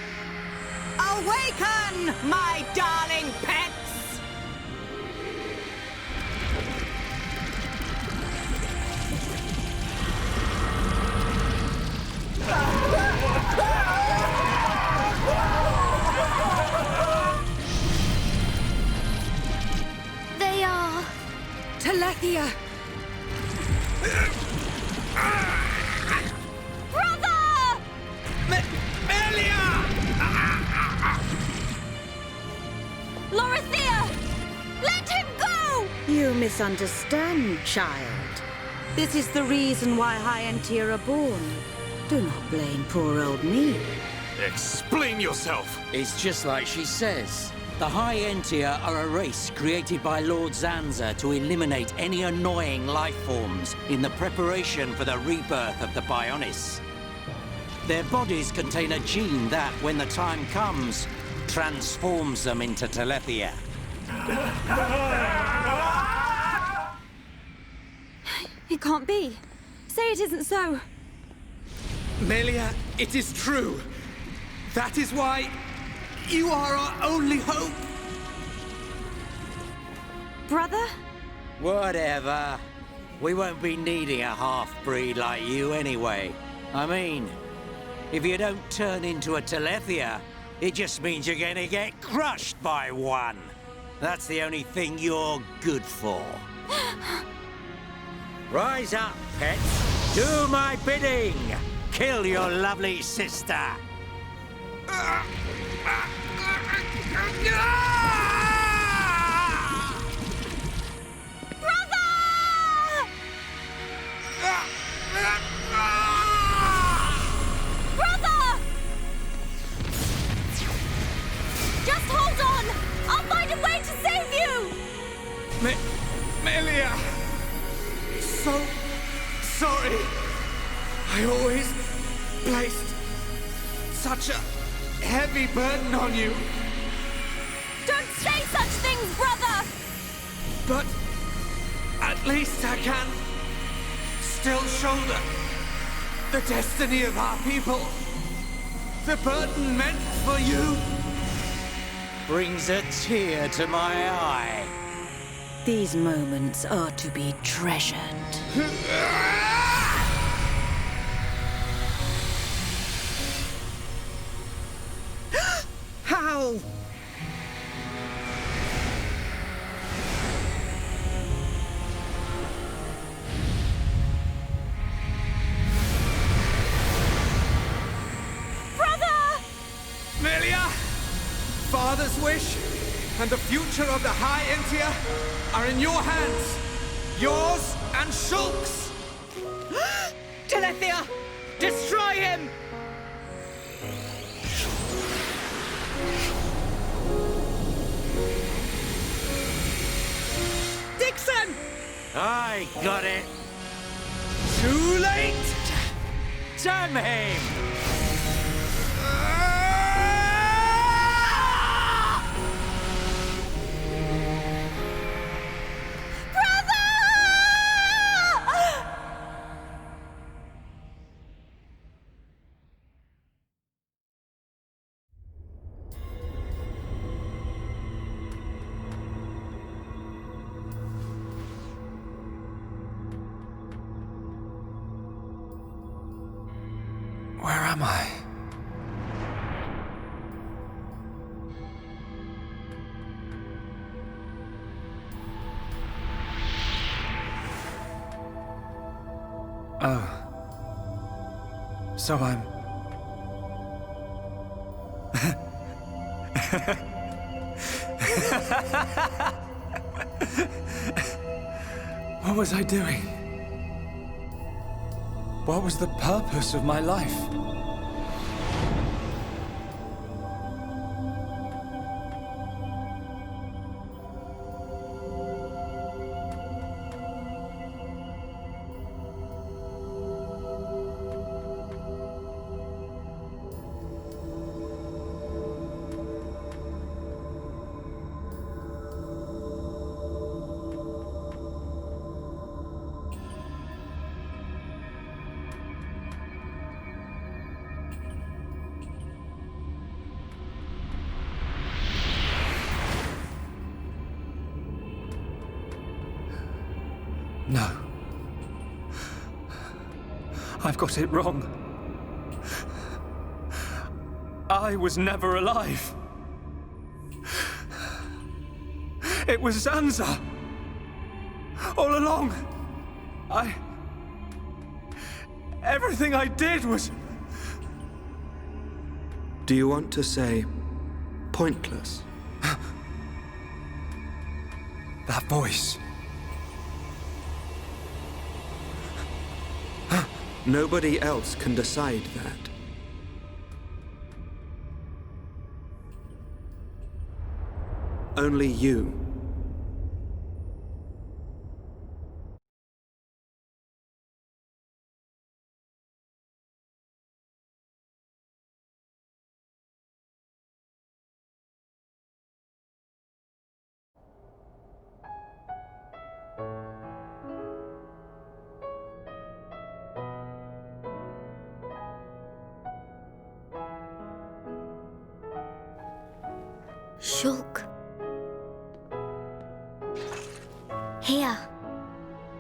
Awaken, my darling pets! Brother! Melia! Lorithia! Let him go! You misunderstand, child. This is the reason why High Entia are born. Do not blame poor old me. Explain yourself! It's just like she says. The High Entia are a race created by Lord Zanza to eliminate any annoying life forms in the preparation for the rebirth of the Bionis. Their bodies contain a gene that, when the time comes, transforms them into Telethia. It can't be. Say it isn't so. Melia, it is true. That is why you are our only hope. Brother? Whatever. We won't be needing a half-breed like you anyway. I mean, if you don't turn into a Telethia, it just means you're gonna get crushed by one. That's the only thing you're good for. Rise up, pets. Do my bidding. Kill your lovely sister. Brother! Just hold on! I'll find a way to save you! Melia! So sorry. I always placed such a heavy burden on you. Don't say such things, brother! But at least I can still shoulder the destiny of our people. The burden meant for you brings a tear to my eye. These moments are to be treasured. How? Brother! Melia! Father's wish and the future of the High Entia are in your hands. Yours and Shulk's. Telethia! Destroy him! Dixon! I got it. Too late! Damn him! Where am I? Oh. So I'm... What was I doing? What was the purpose of my life? No. I've got it wrong. I was never alive. It was Zanza. All along. Everything I did was... Do you want to say pointless? That voice. Nobody else can decide that. Only you. Shulk. Here.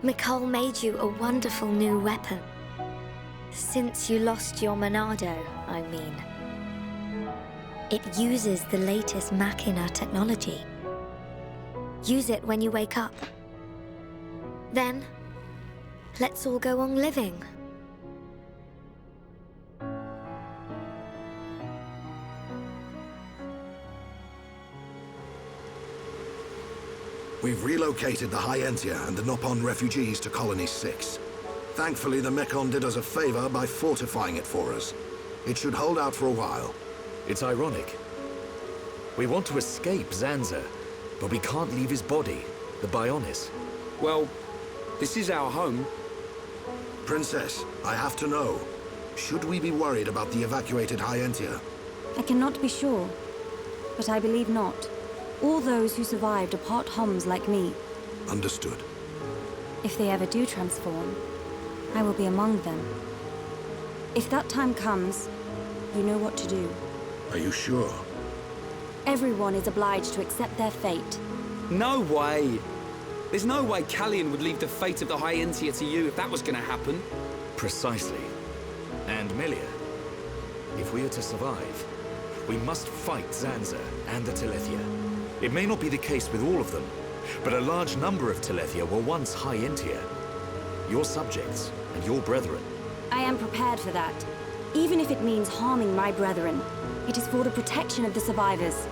Mikol made you a wonderful new weapon. Since you lost your Monado, I mean. It uses the latest Machina technology. Use it when you wake up. Then, let's all go on living. We've relocated the Hyentia and the Nopon refugees to Colony 6. Thankfully, the Mekon did us a favor by fortifying it for us. It should hold out for a while. It's ironic. We want to escape Zanza, but we can't leave his body, the Bionis. Well, this is our home. Princess, I have to know. Should we be worried about the evacuated Hyentia? I cannot be sure, but I believe not. All those who survived are part Homs like me. Understood. If they ever do transform, I will be among them. If that time comes, you know what to do. Are you sure? Everyone is obliged to accept their fate. No way! There's no way Callian would leave the fate of the Hyentia to you if that was gonna happen. Precisely. And Melia, if we are to survive, we must fight Zanza and the Telethia. It may not be the case with all of them, but a large number of Telethia were once Hyentia. Your subjects and your brethren. I am prepared for that. Even if it means harming my brethren, it is for the protection of the survivors.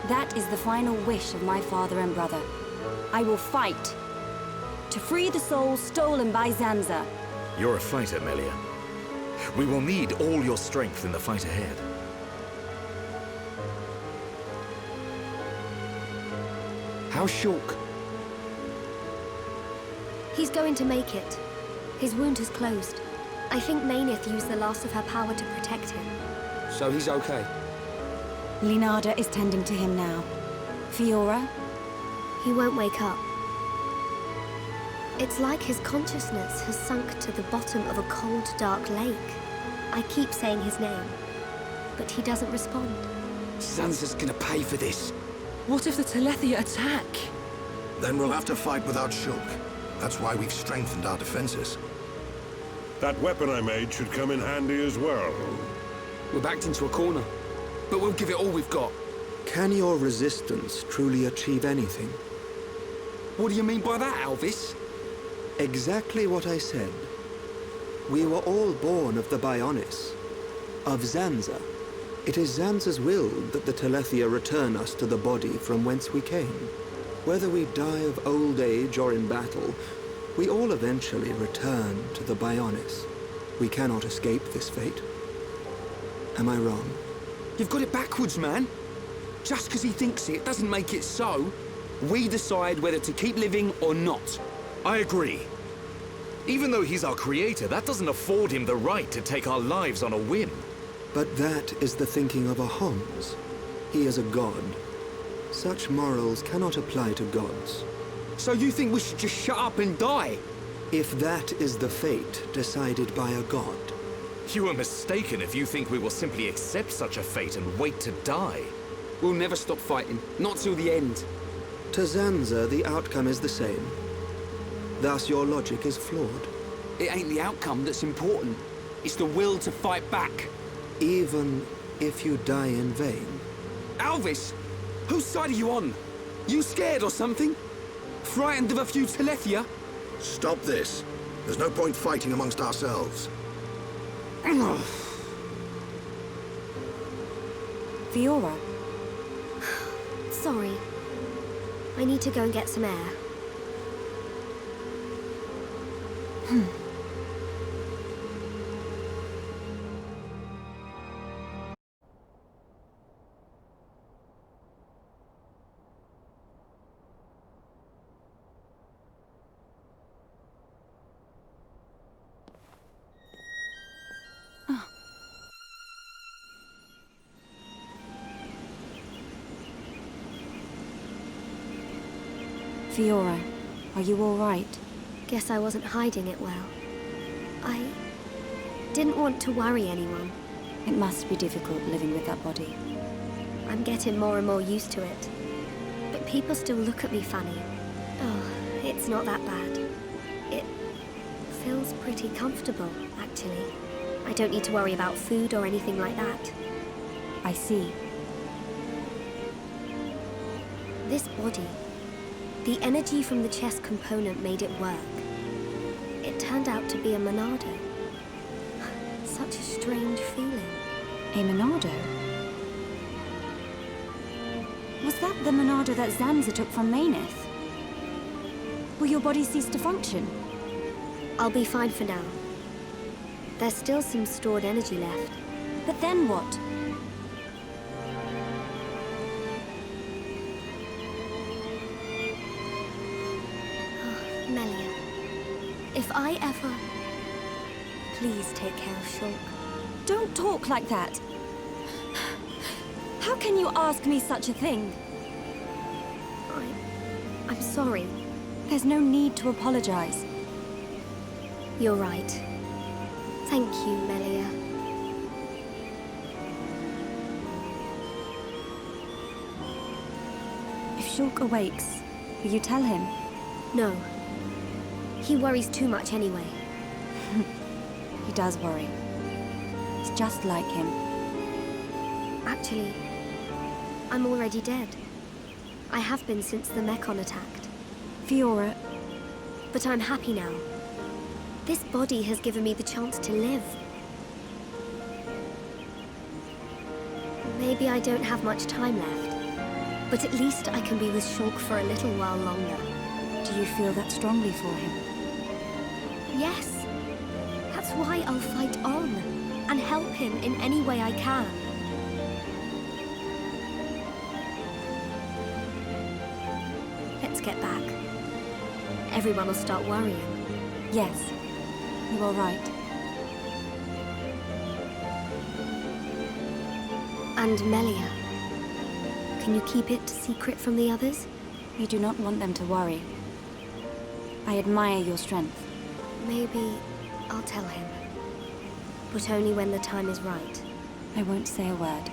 That is the final wish of my father and brother. I will fight to free the souls stolen by Zanza. You're a fighter, Melia. We will need all your strength in the fight ahead. How's Shulk? He's going to make it. His wound has closed. I think Mainith used the last of her power to protect him. So he's okay? Linada is tending to him now. Fiora? He won't wake up. It's like his consciousness has sunk to the bottom of a cold, dark lake. I keep saying his name, but he doesn't respond. Zanza's gonna pay for this. What if the Telethia attack? Then we'll have to fight without Shulk. That's why we've strengthened our defenses. That weapon I made should come in handy as well. We're backed into a corner, but we'll give it all we've got. Can your resistance truly achieve anything? What do you mean by that, Alvis? Exactly what I said. We were all born of the Bionis, of Zanza. It is Zanza's will that the Telethia return us to the body from whence we came. Whether we die of old age or in battle, we all eventually return to the Bionis. We cannot escape this fate. Am I wrong? You've got it backwards, man. Just because he thinks it doesn't make it so. We decide whether to keep living or not. I agree. Even though he's our creator, that doesn't afford him the right to take our lives on a whim. But that is the thinking of a Homs. He is a god. Such morals cannot apply to gods. So you think we should just shut up and die? If that is the fate decided by a god. You are mistaken if you think we will simply accept such a fate and wait to die. We'll never stop fighting, not till the end. To Zanza, the outcome is the same. Thus your logic is flawed. It ain't the outcome that's important. It's the will to fight back. Even if you die in vain. Alvis! Whose side are you on? You scared or something? Frightened of a few Telethia? Stop this. There's no point fighting amongst ourselves. Fiora. Sorry. I need to go and get some air. Fiora, are you all right? Guess I wasn't hiding it well. I didn't want to worry anyone. It must be difficult living with that body. I'm getting more and more used to it. But people still look at me funny. Oh, it's not that bad. It feels pretty comfortable, actually. I don't need to worry about food or anything like that. I see. This body, the energy from the chest component made it work. It turned out to be a Monado. Such a strange feeling. A Monado? Was that the Monado that Zanza took from Maynith? Will your body cease to function? I'll be fine for now. There's still some stored energy left. But then what? Melia, if I ever... Please take care of Shulk. Don't talk like that. How can you ask me such a thing? I'm sorry. There's no need to apologize. You're right. Thank you, Melia. If Shulk awakes, will you tell him? No. He worries too much anyway. He does worry. It's just like him. Actually, I'm already dead. I have been since the Mechon attacked. Fiora. But I'm happy now. This body has given me the chance to live. Maybe I don't have much time left, but at least I can be with Shulk for a little while longer. Do you feel that strongly for him? Yes. That's why I'll fight on and help him in any way I can. Let's get back. Everyone will start worrying. Yes, you are right. And Melia, can you keep it secret from the others? You do not want them to worry. I admire your strength. Maybe I'll tell him. But only when the time is right. I won't say a word.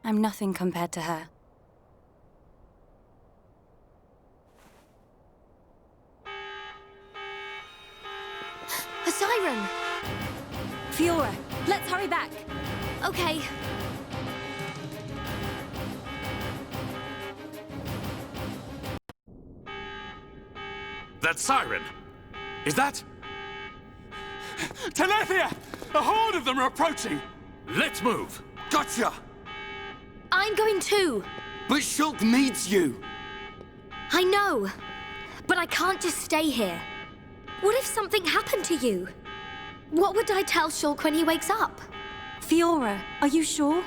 I'm nothing compared to her. A siren! Fiora, let's hurry back! Okay. That siren! Is that... Telethia! A horde of them are approaching! Let's move! Gotcha! I'm going too! But Shulk needs you! I know, but I can't just stay here. What if something happened to you? What would I tell Shulk when he wakes up? Fiora, are you sure?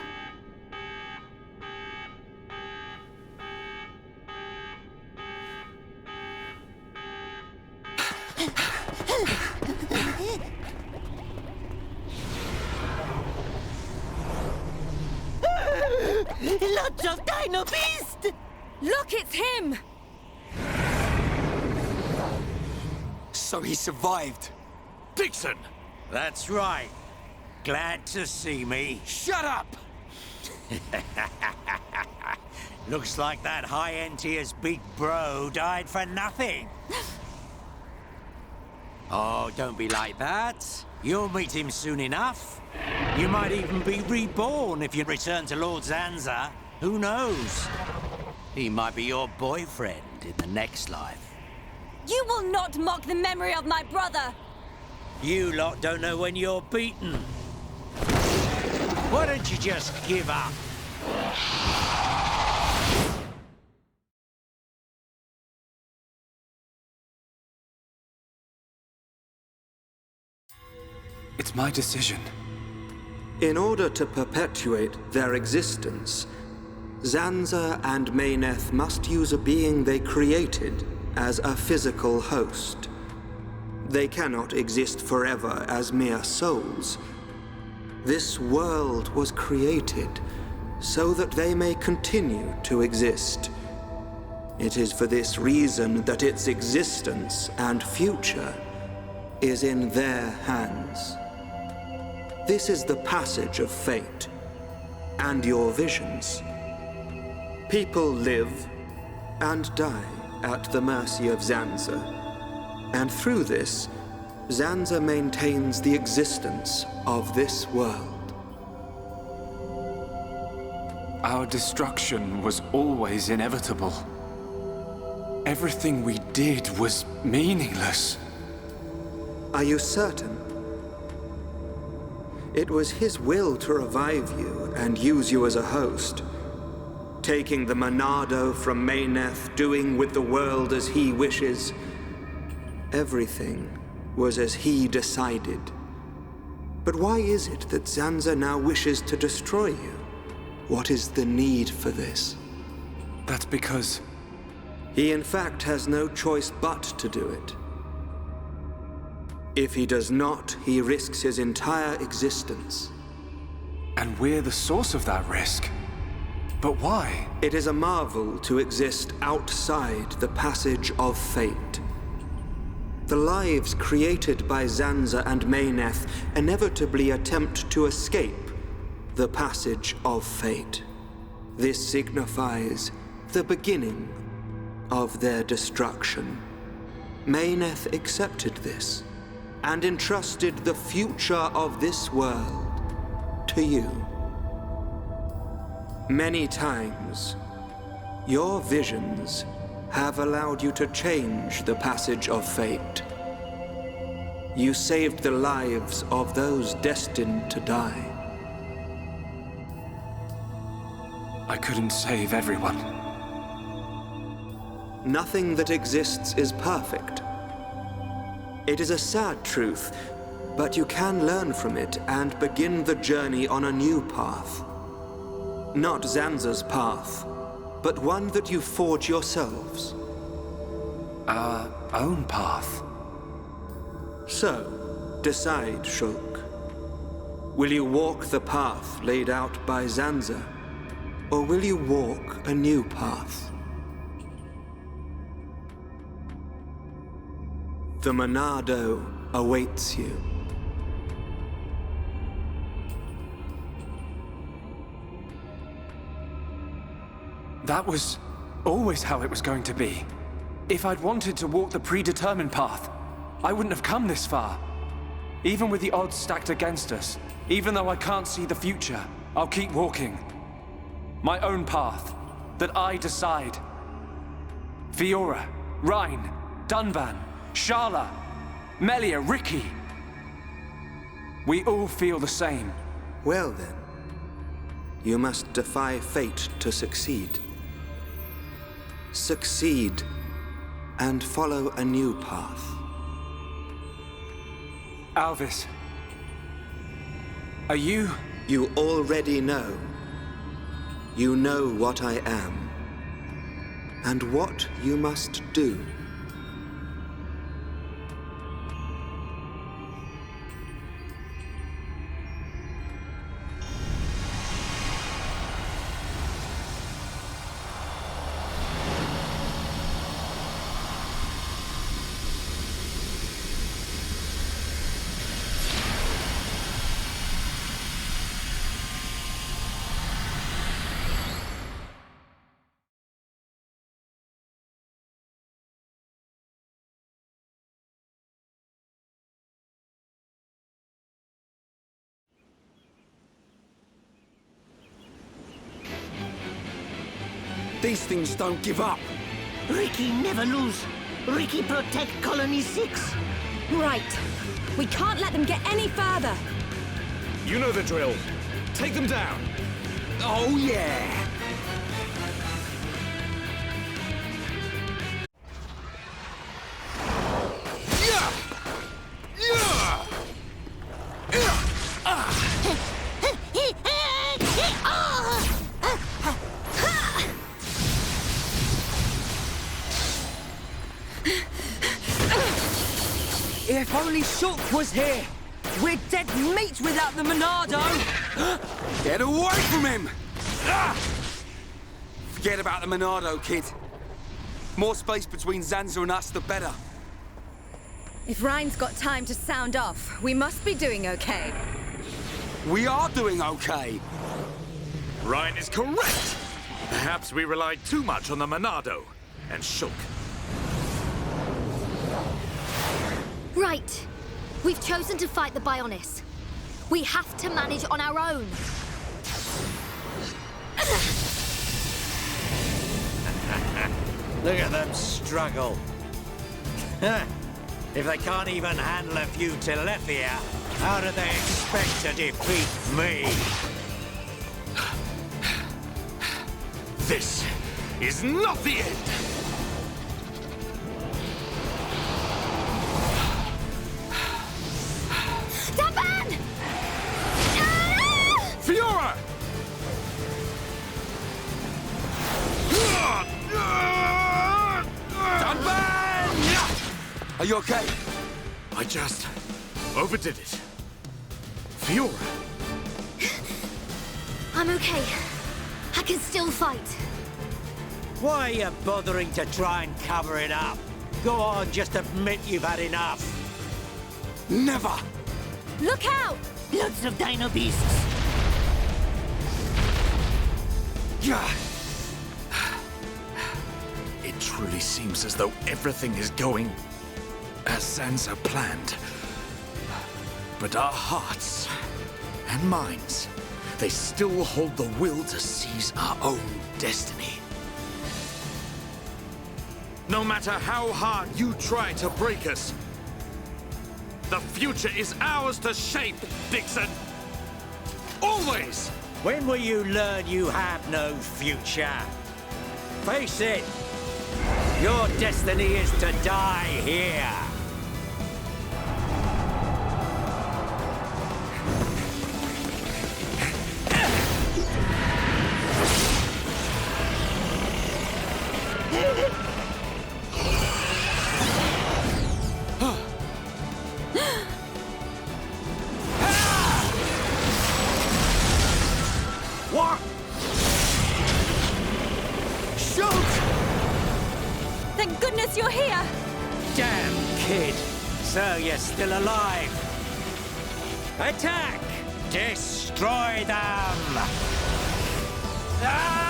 Lots of Dino Beast! Look, it's him! So he survived. Dixon! That's right. Glad to see me. Shut up! Looks like that high-end tier's big bro died for nothing. Oh, don't be like that. You'll meet him soon enough. You might even be reborn if you return to Lord Zanza. Who knows? He might be your boyfriend in the next life. You will not mock the memory of my brother! You lot don't know when you're beaten. Why don't you just give up? It's my decision. In order to perpetuate their existence, Zanza and Mayneth must use a being they created as a physical host. They cannot exist forever as mere souls. This world was created so that they may continue to exist. It is for this reason that its existence and future is in their hands. This is the passage of fate, and your visions. People live and die at the mercy of Zanza, and through this, Zanza maintains the existence of this world. Our destruction was always inevitable. Everything we did was meaningless. Are you certain? It was his will to revive you and use you as a host. Taking the Monado from Mayneth, doing with the world as he wishes. Everything was as he decided. But why is it that Zanza now wishes to destroy you? What is the need for this? That's because... He in fact has no choice but to do it. If he does not, he risks his entire existence. And we're the source of that risk. But why? It is a marvel to exist outside the passage of fate. The lives created by Zanza and Mayneth inevitably attempt to escape the passage of fate. This signifies the beginning of their destruction. Mayneth accepted this and entrusted the future of this world to you. Many times, your visions have allowed you to change the passage of fate. You saved the lives of those destined to die. I couldn't save everyone. Nothing that exists is perfect. It is a sad truth, but you can learn from it and begin the journey on a new path. Not Zanza's path, but one that you forge yourselves. Our own path. So, decide, Shulk. Will you walk the path laid out by Zanza, or will you walk a new path? The Monado awaits you. That was always how it was going to be. If I'd wanted to walk the predetermined path, I wouldn't have come this far. Even with the odds stacked against us, even though I can't see the future, I'll keep walking. My own path, that I decide. Fiora, Rhine, Dunban, Sharla, Melia, Ricky. We all feel the same. Well then, you must defy fate to succeed. Succeed and follow a new path. Alvis, are you... You already know. You know what I am, and what you must do. These things don't give up. Ricky never lose. Ricky protect Colony 6. Right. We can't let them get any further. You know the drill. Take them down. Oh, yeah. If only Shulk was here! We're dead meat without the Monado! Get away from him! Forget about the Monado, kid. More space between Zanza and us, the better. If Rhine's got time to sound off, we must be doing okay. We are doing okay. Rhine is correct. Perhaps we relied too much on the Monado and Shulk. Right. We've chosen to fight the Bionis. We have to manage on our own. Look at them struggle. If they can't even handle a few Telethia, how do they expect to defeat me? This is not the end! Daban! Fiora! Are you okay? I just overdid it. Fiora! I'm okay. I can still fight. Why are you bothering to try and cover it up? Go on, just admit you've had enough. Never! Look out! Lots of dino beasts. It truly seems as though everything is going as Zanza planned. But our hearts and minds, they still hold the will to seize our own destiny. No matter how hard you try to break us, the future is ours to shape, Dixon. Always! When will you learn you have no future? Face it, your destiny is to die here. What? Shulk! Thank goodness you're here! Damn kid! So you're still alive! Attack! Destroy them! Ah!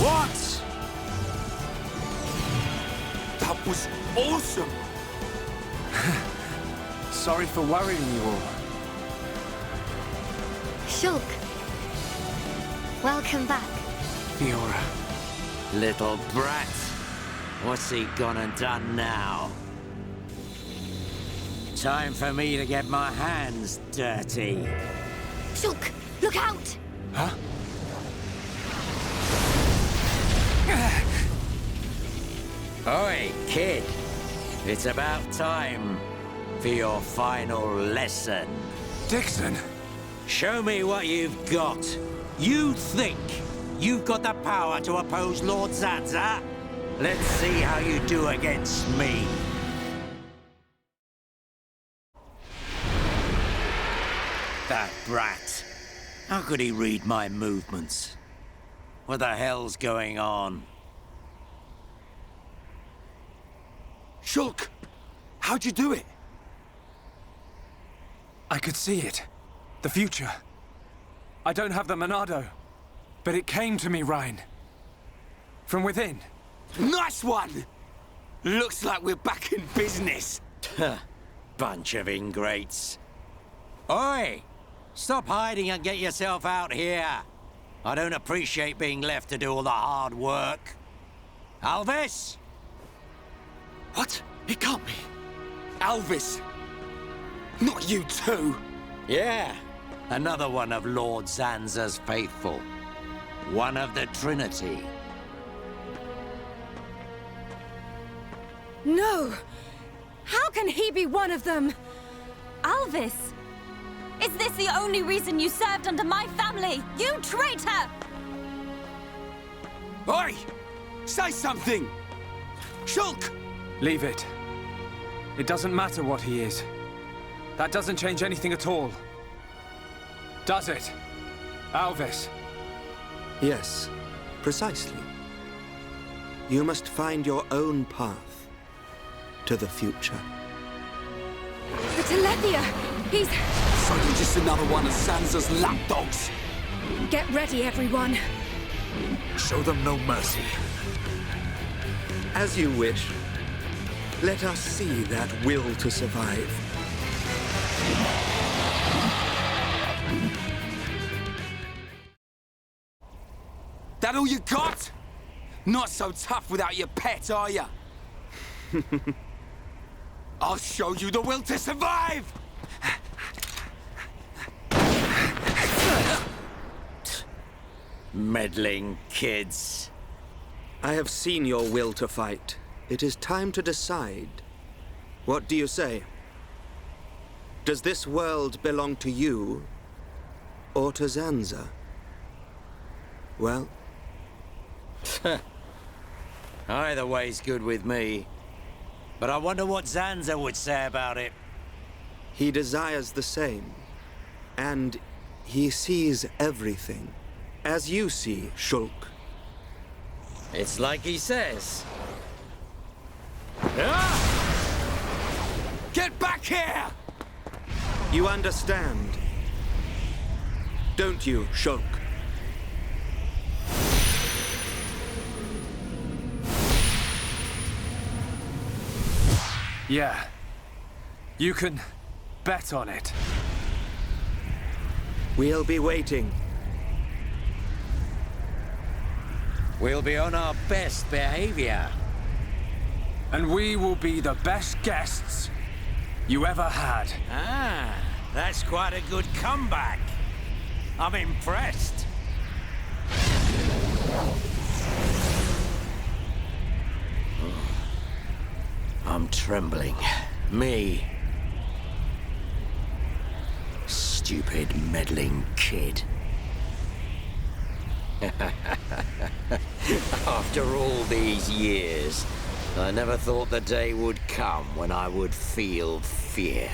What? That was awesome! Sorry for worrying you all. Shulk. Welcome back. Fiora. Little brat. What's he gone and done now? Time for me to get my hands dirty. Shulk, look out! Huh? Oi, kid. It's about time for your final lesson. Dixon! Show me what you've got. You think you've got the power to oppose Lord Zanza? Let's see how you do against me. That brat. How could he read my movements? What the hell's going on? Shulk! How'd you do it? I could see it. The future. I don't have the Monado, but it came to me, Rhine. From within. Nice one! Looks like we're back in business. Bunch of ingrates. Oi! Stop hiding and get yourself out here. I don't appreciate being left to do all the hard work. Alvis? What? It can't be. Alvis! Not you too! Yeah, another one of Lord Zanza's faithful. One of the Trinity. No! How can he be one of them? Alvis! Is this the only reason you served under my family? You traitor! Oi! Say something! Shulk! Leave it. It doesn't matter what he is. That doesn't change anything at all. Does it? Alvis? Yes, precisely. You must find your own path to the future. The Telethia! He's... So you're just another one of Sansa's lapdogs? Get ready, everyone. Show them no mercy. As you wish. Let us see that will to survive. That all you got? Not so tough without your pet, are ya? I'll show you the will to survive! Meddling kids. I have seen your will to fight. It is time to decide. What do you say? Does this world belong to you, or to Zanza? Well... Either way's good with me. But I wonder what Zanza would say about it. He desires the same. And he sees everything. As you see, Shulk. It's like he says. Get back here! You understand, don't you, Shulk? Yeah. You can bet on it. We'll be waiting. We'll be on our best behavior. And we will be the best guests you ever had. Ah, that's quite a good comeback. I'm impressed. I'm trembling. Me. Stupid, meddling kid. After all these years, I never thought the day would come when I would feel fear.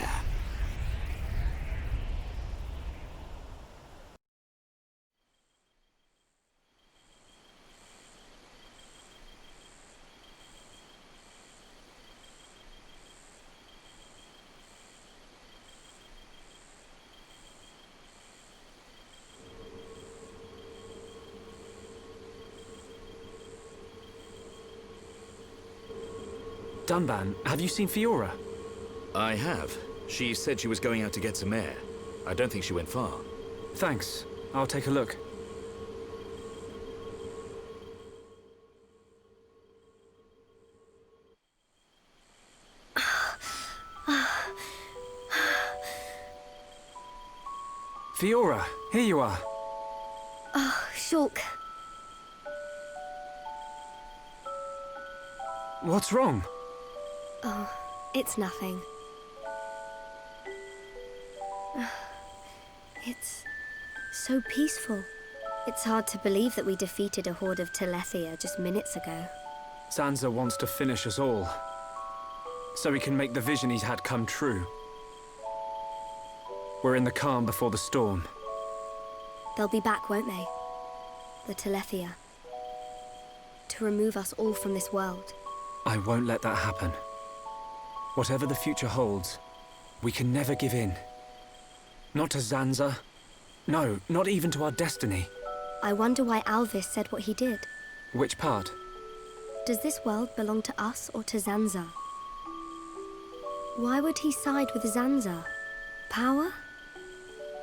Dunban, have you seen Fiora? I have. She said she was going out to get some air. I don't think she went far. Thanks. I'll take a look. Fiora, here you are. Oh, Shulk. What's wrong? Oh, it's nothing. It's so peaceful. It's hard to believe that we defeated a horde of Telethia just minutes ago. Zanza wants to finish us all, so he can make the vision he's had come true. We're in the calm before the storm. They'll be back, won't they? The Telethia. To remove us all from this world. I won't let that happen. Whatever the future holds, we can never give in. Not to Zanza. No, not even to our destiny. I wonder why Alvis said what he did. Which part? Does this world belong to us or to Zanza? Why would he side with Zanza? Power?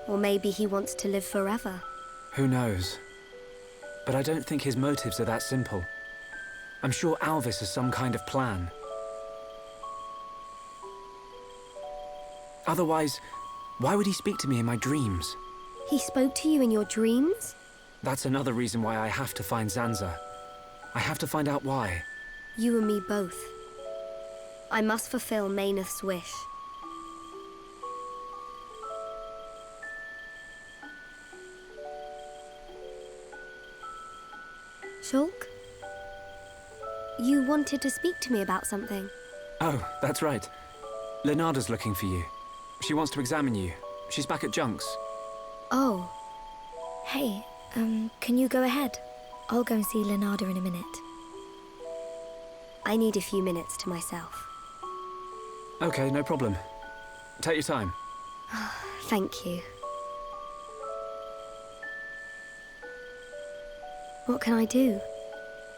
Or maybe he wants to live forever. Who knows? But I don't think his motives are that simple. I'm sure Alvis has some kind of plan. Otherwise, why would he speak to me in my dreams? He spoke to you in your dreams? That's another reason why I have to find Zanza. I have to find out why. You and me both. I must fulfill Mayneth's wish. Shulk? You wanted to speak to me about something. Oh, that's right. Lenada's looking for you. She wants to examine you. She's back at Junk's. Oh. Hey, can you go ahead? I'll go and see Lenada in a minute. I need a few minutes to myself. Okay, no problem. Take your time. Thank you. What can I do?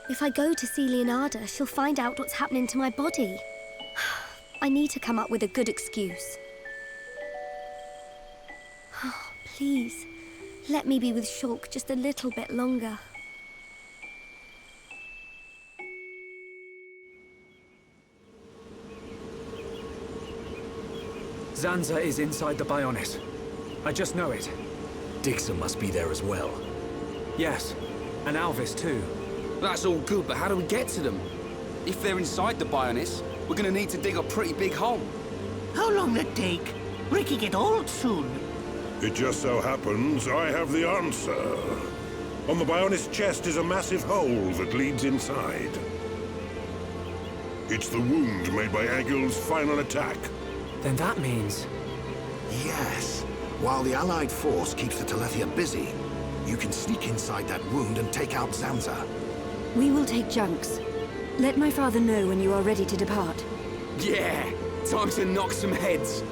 If I go to see Leonarda, she'll find out what's happening to my body. I need to come up with a good excuse. Please, let me be with Shulk just a little bit longer. Zanza is inside the Bionis. I just know it. Dixon must be there as well. Yes, and Alvis too. That's all good, but how do we get to them? If they're inside the Bionis, we're gonna need to dig a pretty big hole. How long that take? Ricky get old soon. It just so happens I have the answer. On the Bionis chest is a massive hole that leads inside. It's the wound made by Agil's final attack. Then that means... Yes. While the Allied force keeps the Telethia busy, you can sneak inside that wound and take out Zanza. We will take Junk's. Let my father know when you are ready to depart. Yeah! Time to knock some heads.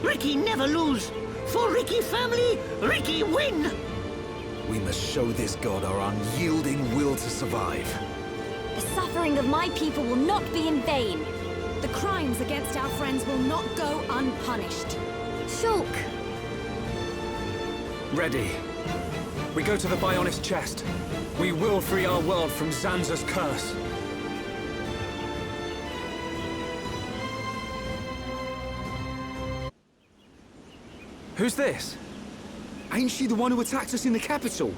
Ricky never lose. For Ricky family, Ricky win! We must show this god our unyielding will to survive. The suffering of my people will not be in vain. The crimes against our friends will not go unpunished. Shulk! Ready. We go to the Bionis chest. We will free our world from Zanza's curse. Who's this? Ain't she the one who attacked us in the capital?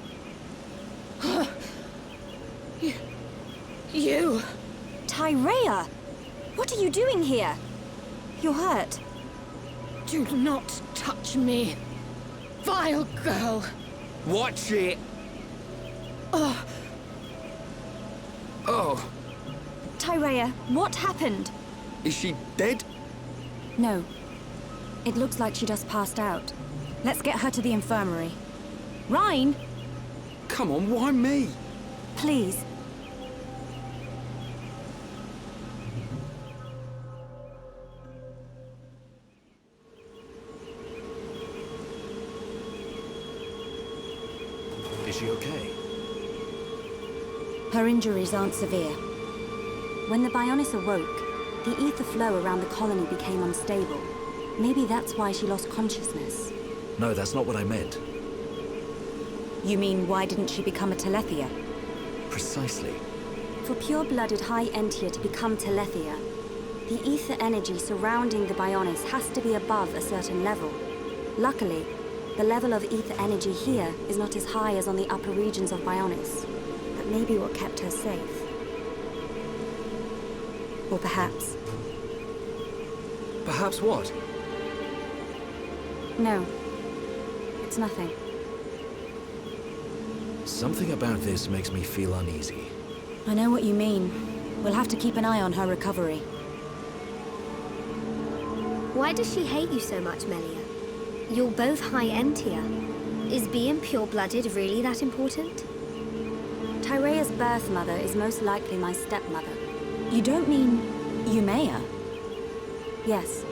You! Tyrea! What are you doing here? You're hurt. Do not touch me, vile girl! Watch it! Oh. Oh. Tyrea, what happened? Is she dead? No. It looks like she just passed out. Let's get her to the infirmary. Rhine! Come on, why me? Please. Is she okay? Her injuries aren't severe. When the Bionis awoke, the ether flow around the colony became unstable. Maybe that's why she lost consciousness. No, that's not what I meant. You mean, why didn't she become a Telethia? Precisely. For pure-blooded High Entia to become Telethia, the ether energy surrounding the Bionis has to be above a certain level. Luckily, the level of ether energy here is not as high as on the upper regions of Bionis. That may be what kept her safe. Or perhaps... Perhaps what? No. It's nothing. Something about this makes me feel uneasy. I know what you mean. We'll have to keep an eye on her recovery. Why does she hate you so much, Melia? You're both High Entia. Is being pure-blooded really that important? Tyrea's birth mother is most likely my stepmother. You don't mean... Yumea? Yes.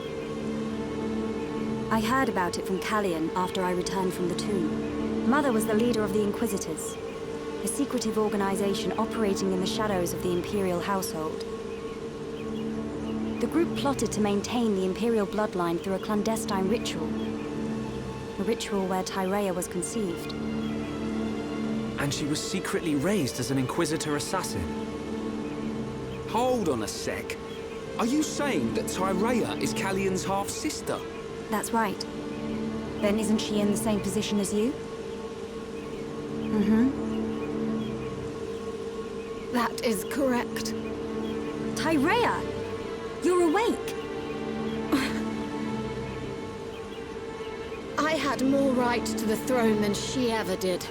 I heard about it from Callian after I returned from the tomb. Mother was the leader of the Inquisitors, a secretive organization operating in the shadows of the Imperial household. The group plotted to maintain the Imperial bloodline through a clandestine ritual. A ritual where Tyrea was conceived. And she was secretly raised as an Inquisitor assassin. Hold on a sec. Are you saying that Tyrea is Callion's half-sister? That's right. Then isn't she in the same position as you? Mm-hmm. That is correct. Tyrea! You're awake! I had more right to the throne than she ever did.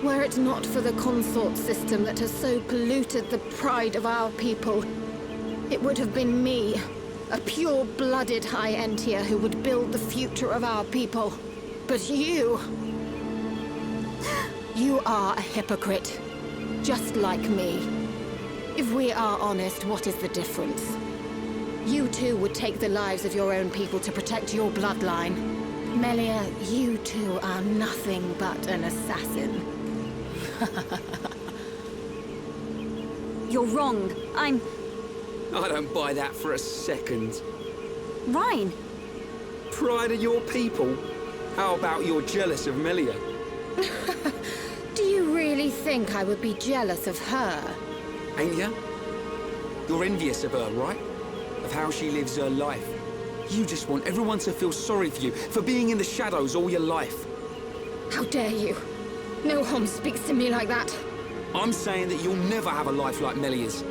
Were it not for the consort system that has so polluted the pride of our people, it would have been me, a pure-blooded High Entier who would build the future of our people. But you... you are a hypocrite, just like me. If we are honest, what is the difference? You too would take the lives of your own people to protect your bloodline. Melia, you too are nothing but an assassin. You're wrong. I don't buy that for a second. Reyn! Pride of your people? How about you're jealous of Melia? Do you really think I would be jealous of her? Ain't ya? You're envious of her, right? Of how she lives her life. You just want everyone to feel sorry for you, for being in the shadows all your life. How dare you? No Hom speaks to me like that. I'm saying that you'll never have a life like Melia's.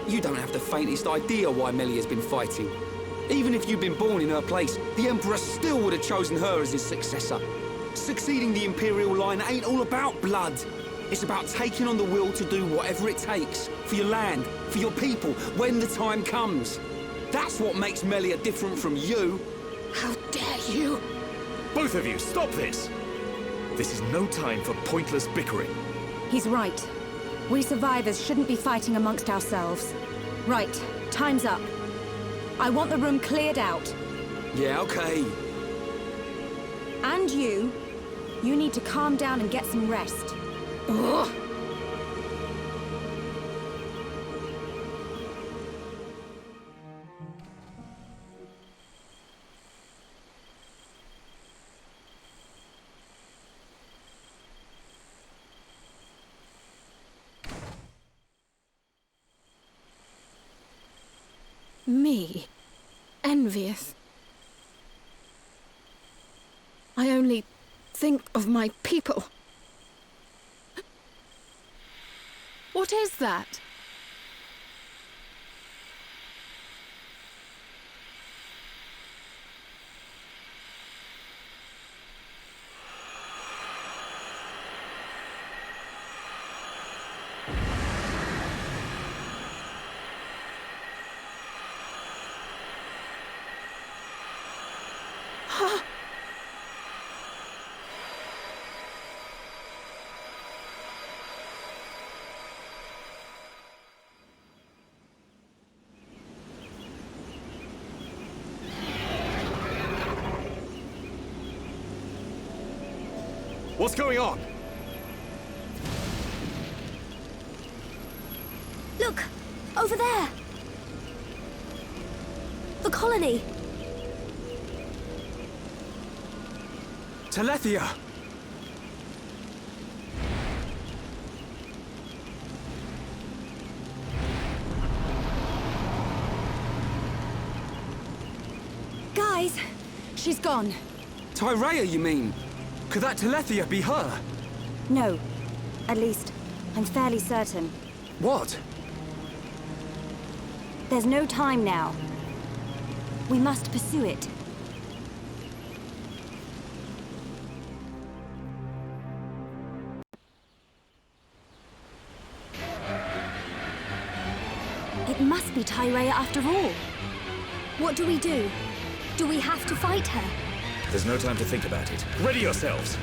You don't have the faintest idea why Melia's been fighting. Even if you'd been born in her place, the Emperor still would have chosen her as his successor. Succeeding the Imperial line ain't all about blood. It's about taking on the will to do whatever it takes, for your land, for your people, when the time comes. That's what makes Melia different from you. How dare you? Both of you, stop this! This is no time for pointless bickering. He's right. We survivors shouldn't be fighting amongst ourselves. Right, time's up. I want the room cleared out. Yeah, okay. And you need to calm down and get some rest. Ugh. Me? Envious? I only think of my people. What is that? What's going on? Look! Over there! The colony! Telethia! Guys! She's gone. Tyrea, you mean? Could that Telethia be her? No. At least, I'm fairly certain. What? There's no time now. We must pursue it. It must be Tyrea after all. What do we do? Do we have to fight her? There's no time to think about it. Ready yourselves!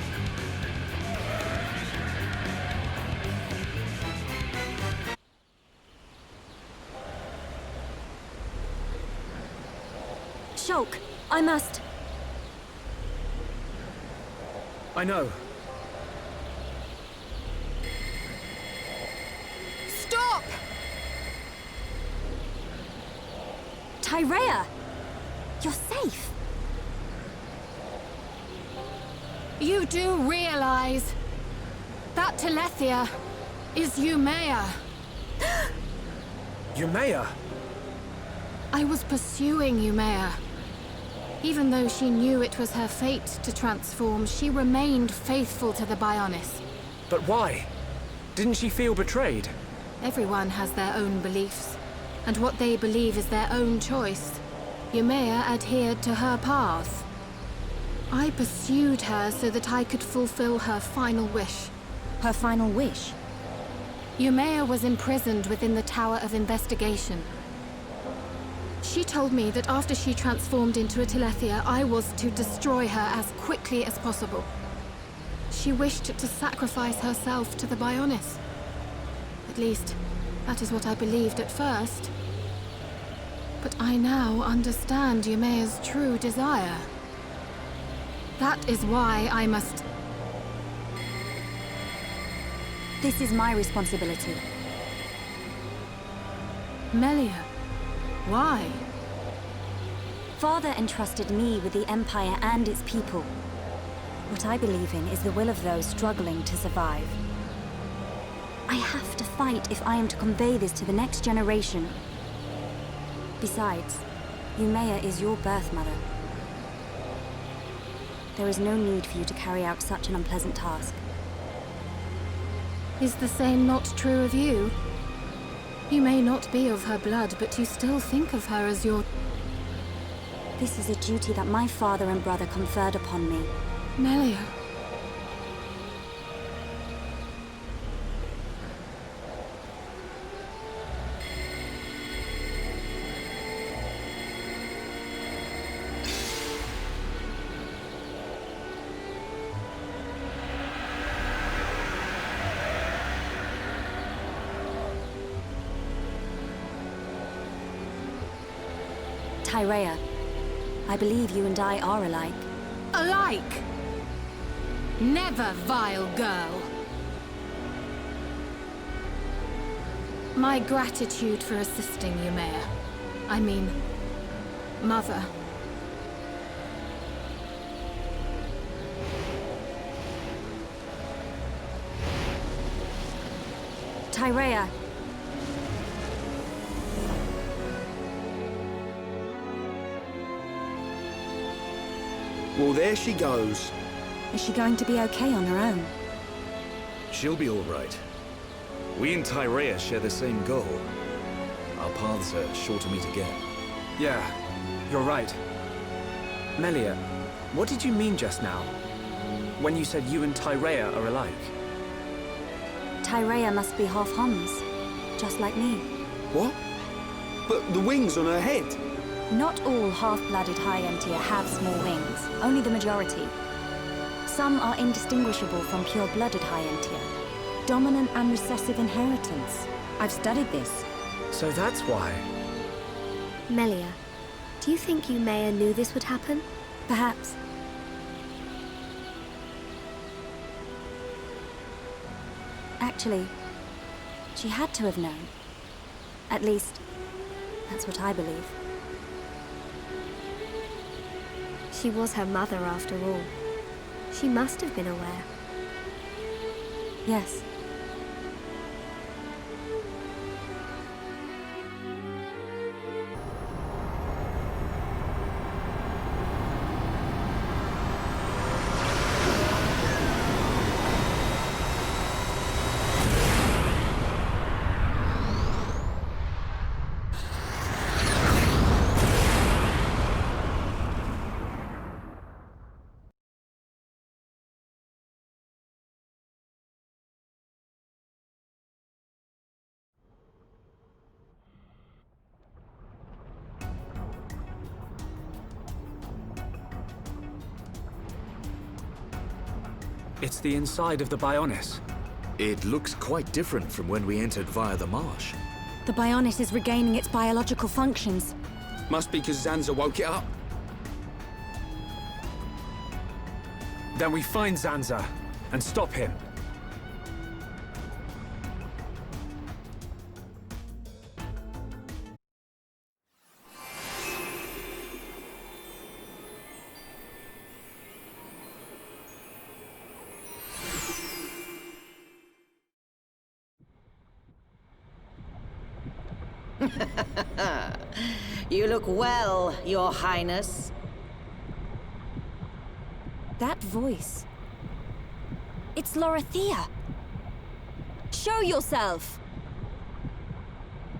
Shulk, I must... I know. Stop! Tyrea! You're safe. You do realize that Telethia is Yumea. Yumea? I was pursuing Yumea. Even though she knew it was her fate to transform, she remained faithful to the Bionis. But why? Didn't she feel betrayed? Everyone has their own beliefs, and what they believe is their own choice. Yumea adhered to her path. I pursued her so that I could fulfill her final wish. Her final wish? Yumea was imprisoned within the Tower of Investigation. She told me that after she transformed into a Telethia, I was to destroy her as quickly as possible. She wished to sacrifice herself to the Bionis. At least, that is what I believed at first. But I now understand Yumea's true desire. That is why I must... This is my responsibility. Melia, why? Father entrusted me with the Empire and its people. What I believe in is the will of those struggling to survive. I have to fight if I am to convey this to the next generation. Besides, Yumea is your birth mother. There is no need for you to carry out such an unpleasant task. Is the same not true of you? You may not be of her blood, but you still think of her as your... This is a duty that my father and brother conferred upon me. Melia. Tyrea, I believe you and I are alike. Alike? Never, vile girl. My gratitude for assisting Yumea. I mean, Mother. Tyrea. Well, there she goes. Is she going to be okay on her own? She'll be all right. We and Tyrea share the same goal. Our paths are sure to meet again. Yeah, you're right. Melia, what did you mean just now? When you said you and Tyrea are alike? Tyrea must be half Homs, just like me. What? But the wings on her head? Not all half-blooded High Entier have small wings, only the majority. Some are indistinguishable from pure-blooded High Entier. Dominant and recessive inheritance. I've studied this. So that's why. Melia, do you think Yumea knew this would happen? Perhaps. Actually, she had to have known. At least, that's what I believe. She was her mother after all. She must have been aware. Yes. It's the inside of the Bionis. It looks quite different from when we entered via the marsh. The Bionis is regaining its biological functions. Must be because Zanza woke it up. Then we find Zanza and stop him. You look well, Your Highness. That voice. It's Lorithia. Show yourself!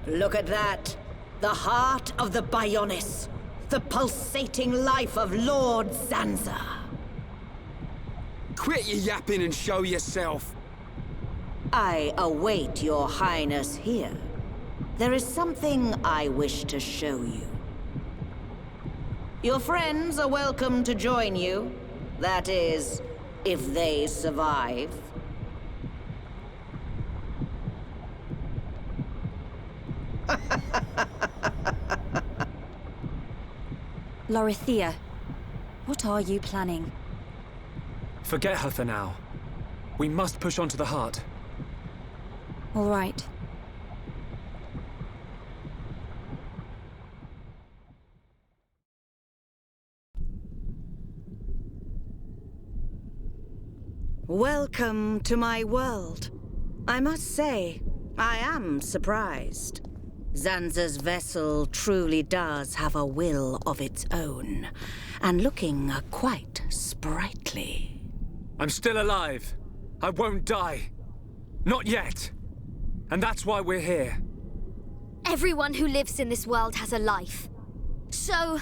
Look at that. The heart of the Bionis. The pulsating life of Lord Zanza. Quit your yapping and show yourself. I await Your Highness here. There is something I wish to show you. Your friends are welcome to join you. That is, if they survive. Lorithia, what are you planning? Forget her for now. We must push on to the heart. All right. Welcome to my world. I must say, I am surprised. Zanza's vessel truly does have a will of its own, and looking quite sprightly. I'm still alive. I won't die. Not yet. And that's why we're here. Everyone who lives in this world has a life. So,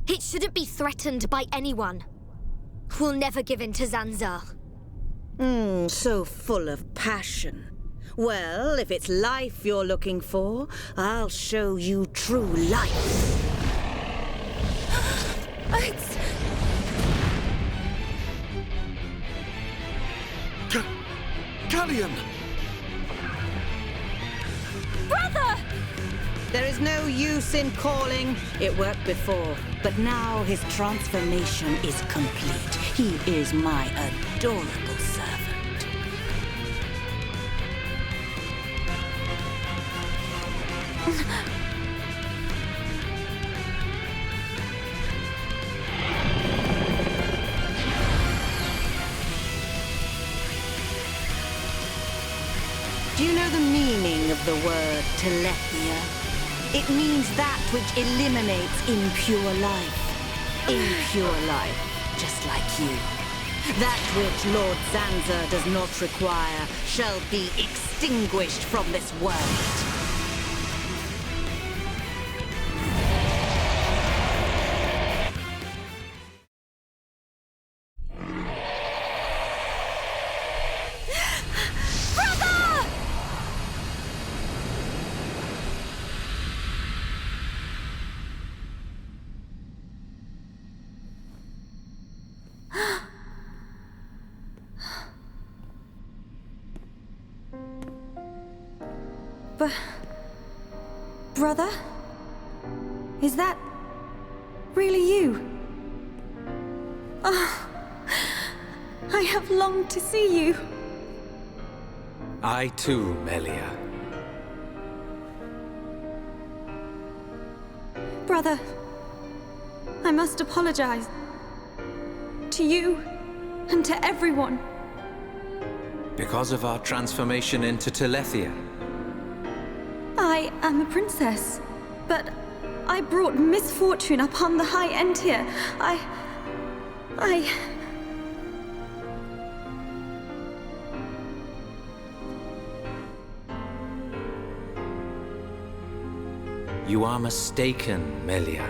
it shouldn't be threatened by anyone. We'll never give in to Zanza. So full of passion. Well, if it's life you're looking for, I'll show you true life. It's... Galleon! Brother! There is no use in calling. It worked before, but now his transformation is complete. He is my adorable servant. Do you know the meaning of the word telethia? It means that which eliminates impure life. Impure life, just like you. That which Lord Zanza does not require shall be extinguished from this world. Brother? Is that really you? Oh, I have longed to see you. I too, Melia. Brother, I must apologize. To you and to everyone. Because of our transformation into Telethia. I am a princess, but I brought misfortune upon the High Entier. You are mistaken, Melia.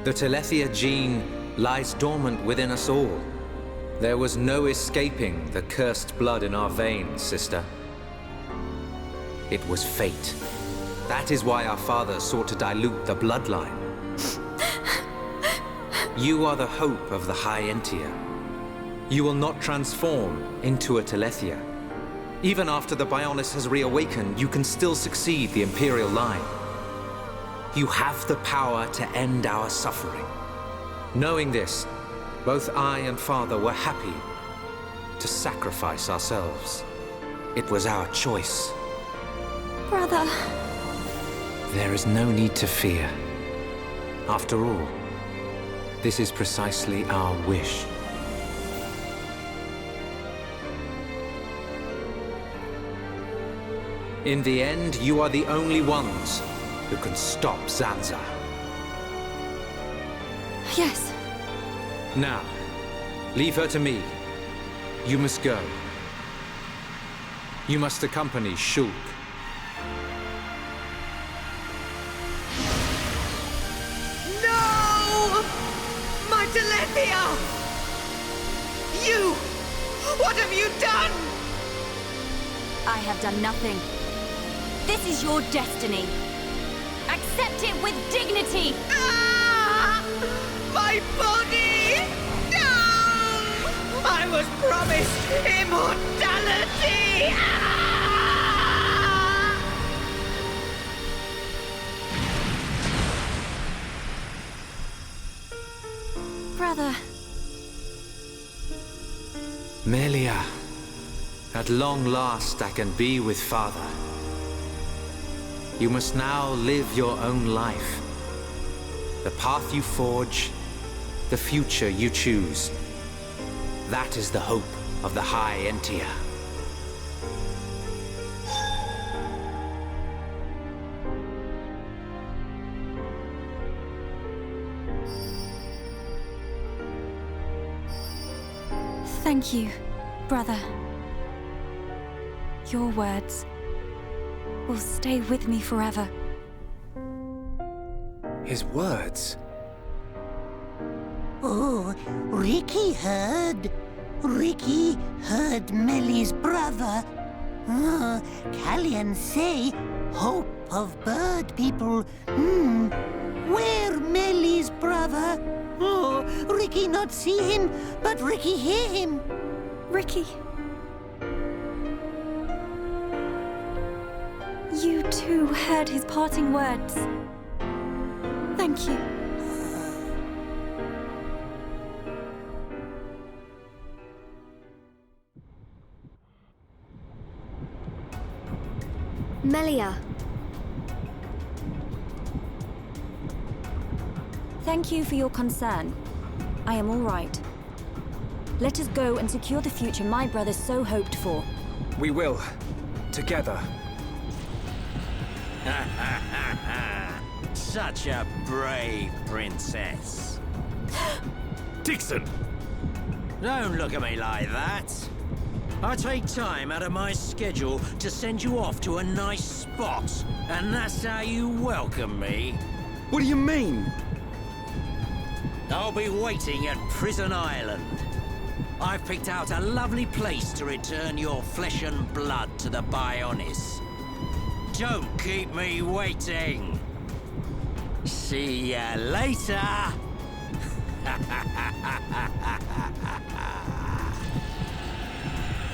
The Telethia gene lies dormant within us all. There was no escaping the cursed blood in our veins, sister. It was fate. That is why our father sought to dilute the bloodline. You are the hope of the High Entier. You will not transform into a Telethia. Even after the Bionis has reawakened, you can still succeed the Imperial line. You have the power to end our suffering. Knowing this, both I and Father were happy to sacrifice ourselves. It was our choice. Brother. There is no need to fear. After all, this is precisely our wish. In the end, you are the only ones who can stop Zanza. Yes. Now, leave her to me. You must go. You must accompany Shulk. No! My Telethia! You! What have you done? I have done nothing. This is your destiny. Accept it with dignity! Ah! My body! No! I was promised immortality! Ah! Brother. Melia, at long last I can be with Father. You must now live your own life. The path you forge, the future you choose. That is the hope of the High Entia. Thank you, brother. Your words will stay with me forever. His words? Oh, Ricky heard. Ricky heard Melly's brother. Oh, Callian say, hope of bird people. Where Melly's brother? Oh, Ricky not see him, but Ricky hear him. Ricky. You too heard his parting words. Thank you. Melia. Thank you for your concern. I am all right. Let us go and secure the future my brother so hoped for. We will. Together. Such a brave princess. Dixon! Don't look at me like that. I take time out of my schedule to send you off to a nice spot, and that's how you welcome me. What do you mean? I'll be waiting at Prison Island. I've picked out a lovely place to return your flesh and blood to the Bionis. Don't keep me waiting. See ya later.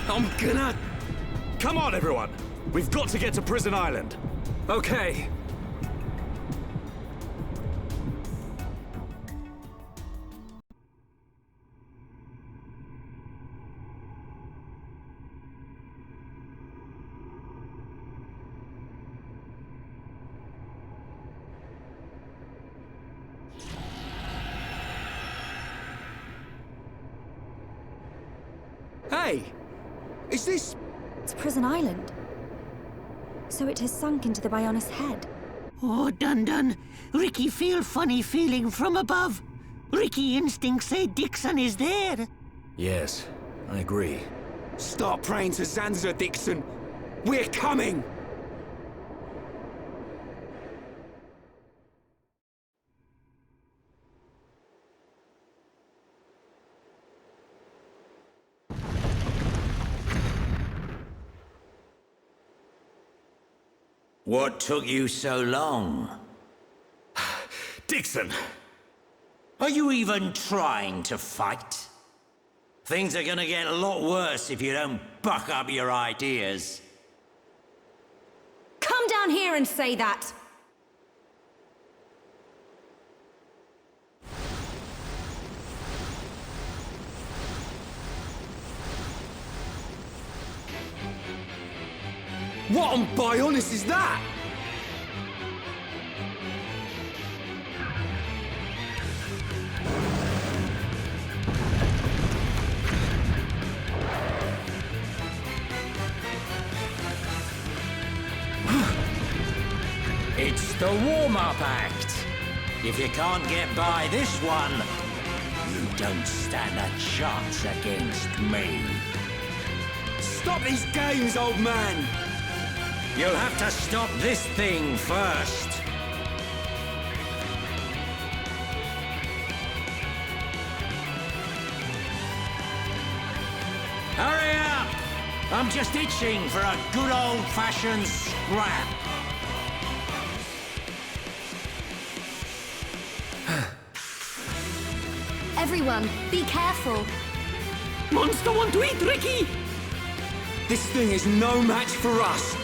I'm gonna... Come on, everyone! We've got to get to Prison Island. Okay. Hey! Is this... It's Prison Island. So it has sunk into the Bionis head. Oh, Dun. Ricky feel funny feeling from above. Ricky instinct say Dixon is there. Yes, I agree. Start praying to Zanza, Dixon! We're coming! What took you so long? Dixon! Are you even trying to fight? Things are gonna get a lot worse if you don't buck up your ideas. Come down here and say that! What on Bionis is that? It's The warm-up act. If you can't get by this one, you don't stand a chance against me. Stop these games, old man! You'll have to stop this thing first. Hurry up! I'm just itching for a good old-fashioned scrap. Everyone, be careful. Monster want to eat Ricky! This thing is no match for us.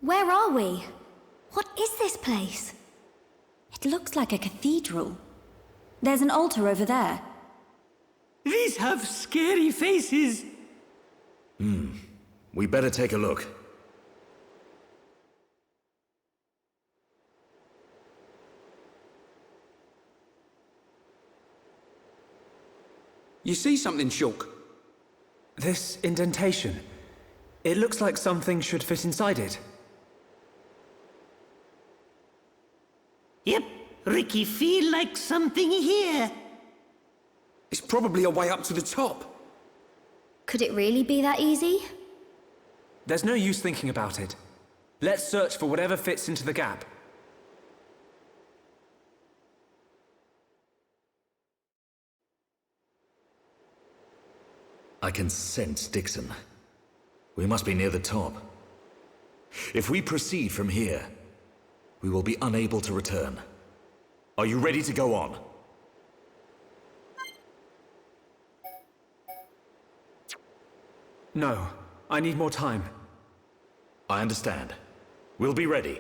Where are we? What is this place? It looks like a cathedral. There's an altar over there. These have scary faces. We better take a look. You see something, Shulk? This indentation. It looks like something should fit inside it. Yep, Ricky feel like something here. It's probably a way up to the top. Could it really be that easy? There's no use thinking about it. Let's search for whatever fits into the gap. I can sense Dixon. We must be near the top. If we proceed from here, we will be unable to return. Are you ready to go on? No, I need more time. I understand. We'll be ready.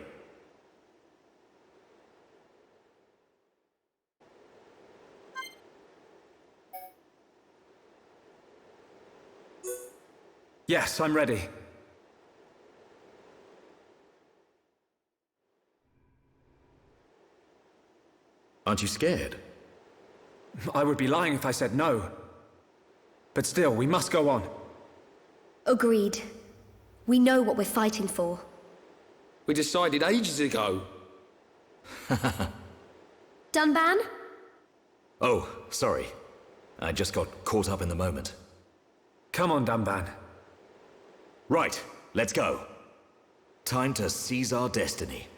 Yes, I'm ready. Aren't you scared? I would be lying if I said no. But still, we must go on. Agreed. We know what we're fighting for. We decided ages ago. Dunban? Oh, sorry. I just got caught up in the moment. Come on, Dunban. Right, let's go. Time to seize our destiny.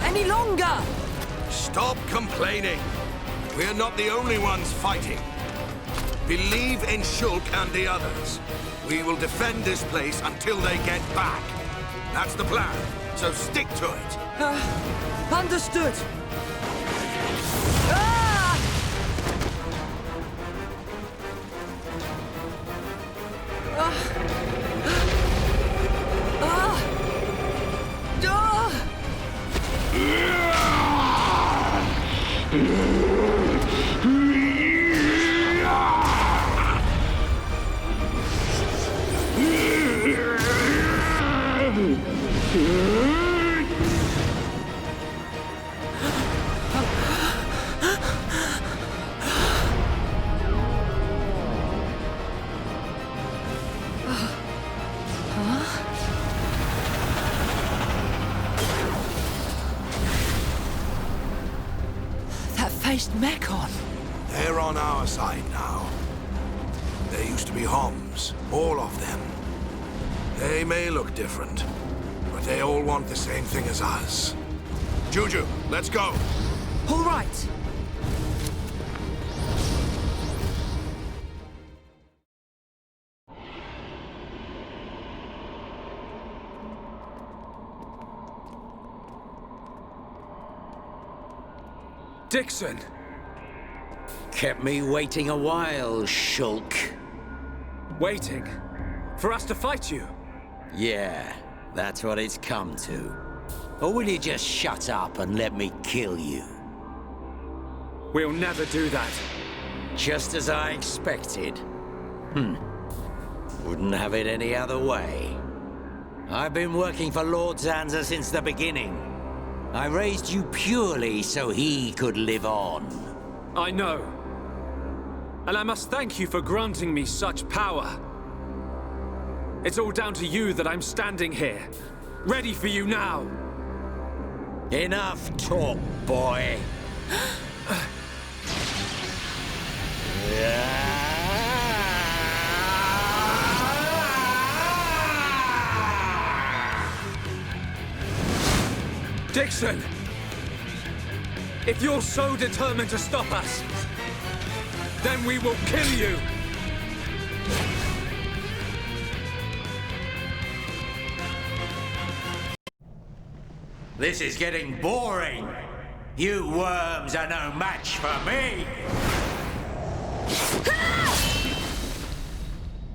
Any longer! Stop complaining. We're not the only ones fighting. Believe in Shulk and the others. We will defend this place until they get back. That's the plan, so stick to it. Understood. Ah! Mekon. They're on our side now. There used to be Homs, all of them. They may look different, but they all want the same thing as us. Juju, let's go. All right. Dixon! Kept me waiting a while, Shulk. Waiting? For us to fight you? Yeah, that's what it's come to. Or will you just shut up and let me kill you? We'll never do that. Just as I expected. Wouldn't have it any other way. I've been working for Lord Zanza since the beginning. I raised you purely so he could live on. I know. And I must thank you for granting me such power. It's all down to you that I'm standing here, ready for you now. Enough talk, boy. Dixon! If you're so determined to stop us, then we will kill you! This is getting boring. You worms are no match for me.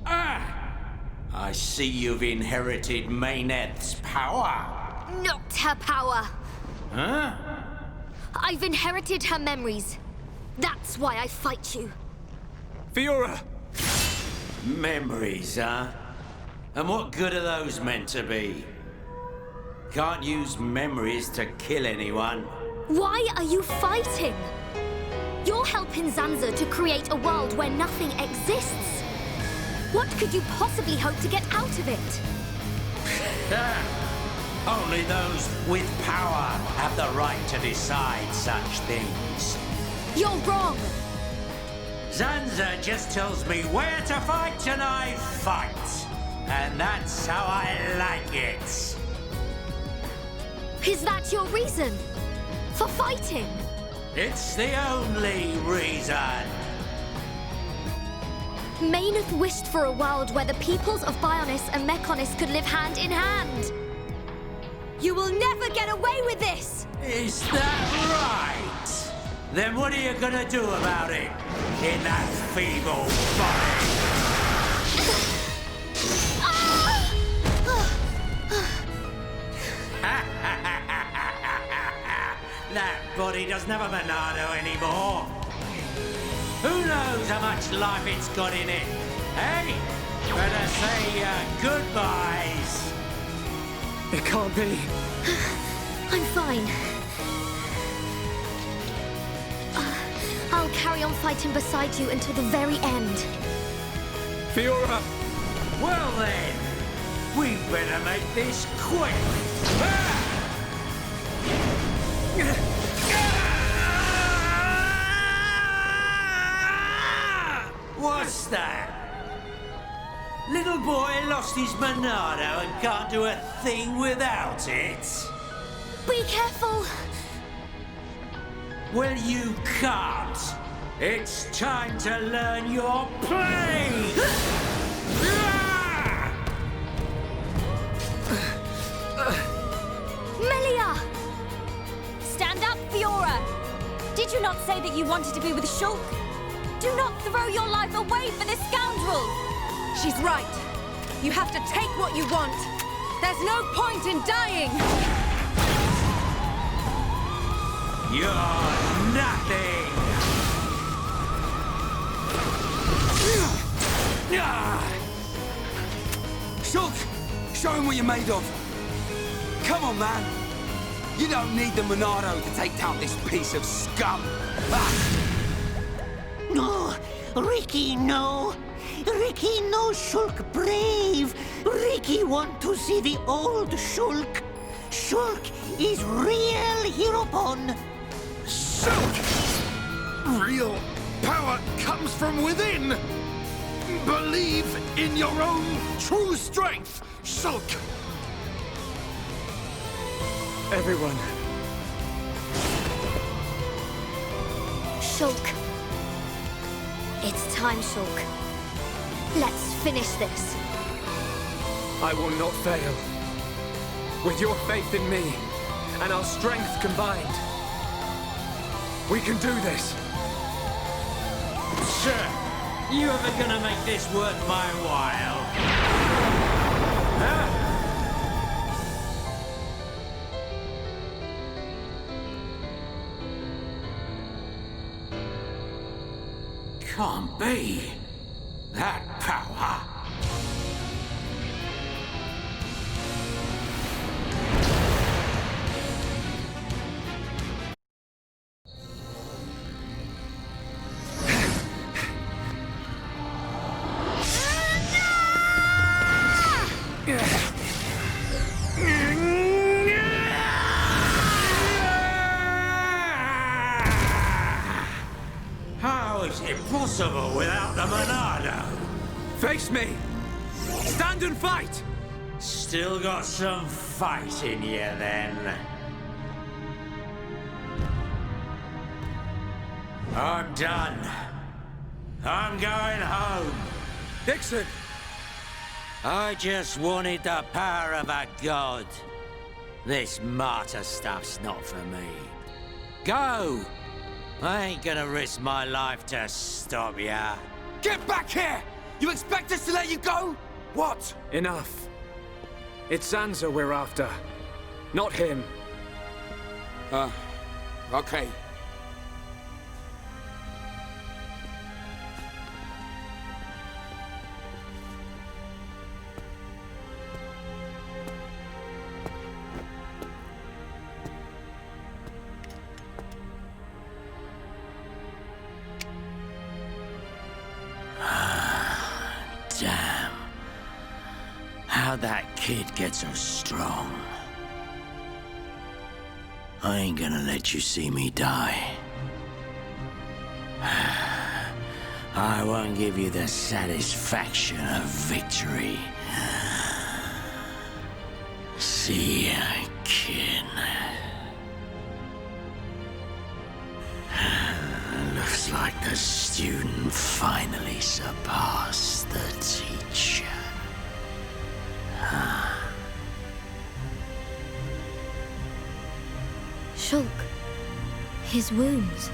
I see you've inherited Mayneth's power. Not her power. Huh? I've inherited her memories. That's why I fight you. Fiora! Memories, huh? And what good are those meant to be? Can't use memories to kill anyone. Why are you fighting? You're helping Zanza to create a world where nothing exists. What could you possibly hope to get out of it? Only those with power have the right to decide such things. You're wrong. Zanza just tells me where to fight and I fight. And that's how I like it. Is that your reason for fighting? It's the only reason. Mayneth wished for a world where the peoples of Bionis and Mechonis could live hand in hand. You will never get away with this! Is that right? Then what are you gonna do about it? In that feeble That body doesn't have a Monado anymore. Who knows how much life it's got in it? Hey, better say your goodbyes. It can't be. I'm fine. I'll carry on fighting beside you until the very end. Fiora! Well then, we better make this quick. What's that? Little boy lost his Monado and can't do a thing without it. Be careful. Well, you can't. It's time to learn your play. Melia! Stand up, Fiora! Did you not say that you wanted to be with Shulk? Do not throw your life away for this scoundrel! She's right. You have to take what you want. There's no point in dying! You're nothing! Shulk! Show him what you're made of! Come on, man! You don't need the Monado to take down this piece of scum! No! Ricky, no! Ricky, no, Shulk brave! Ricky want to see the old Shulk! Shulk is real Heropon! Shulk! Real power comes from within! Believe in your own true strength, Shulk! Everyone. Shulk. It's time, Shulk. Let's finish this. I will not fail. With your faith in me, and our strength combined, we can do this. You ever gonna make this worth my while? Huh? Can't be. That power. How is it possible without the Monado? Face me! Stand and fight! Still got some fight in you, then. I'm done. I'm going home. Dixon! I just wanted the power of a god. This martyr stuff's not for me. Go! I ain't gonna risk my life to stop ya. Get back here! You expect us to let you go? What? Enough. It's Sansa we're after, not him. Okay. Damn. How'd that kid get so strong? I ain't gonna let you see me die. I won't give you the satisfaction of victory. See ya, kid. Looks like the student finally surpassed the teacher. Shulk. His wounds.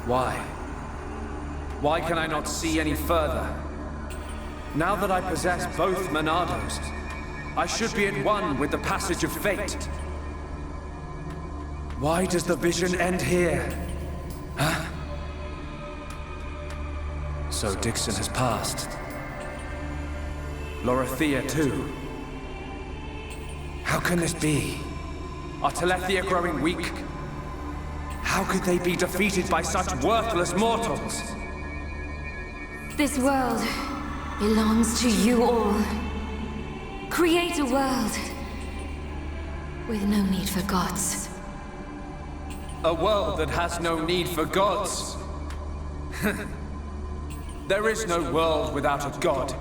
Why? Why can I not see any further? Now that I possess both Monados, I should be at one with the passage of fate. Why does the vision end here? Huh? So Dixon has passed. Lorithia too. How can this be? Are Telethia growing weak? How could they be defeated by such worthless mortals? This world belongs to you all. Create a world with no need for gods. A world that has no need for gods. There is no world without a god.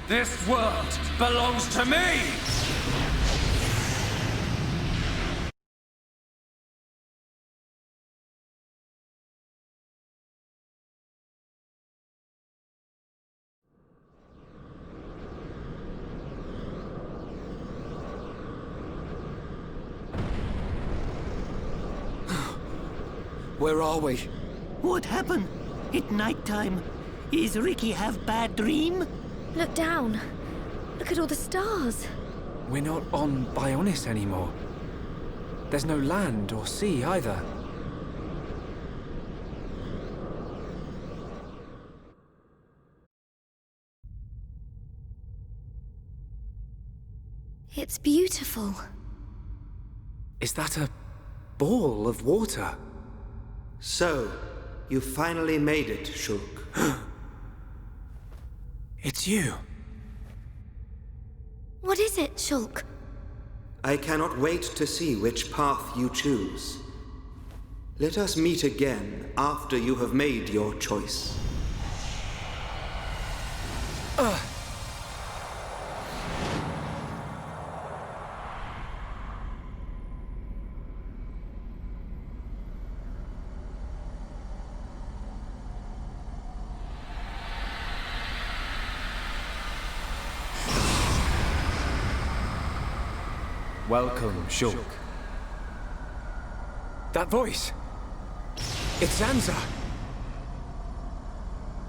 This world belongs to me! Where are we? What happened? It's nighttime. Is Ricky have bad dream? Look down. Look at all the stars. We're not on Bionis anymore. There's no land or sea either. It's beautiful. Is that a ball of water? So, you finally made it, Shulk. It's you. What is it, Shulk? I cannot wait to see which path you choose. Let us meet again after you have made your choice. Welcome, Shulk. That voice! It's Zanza!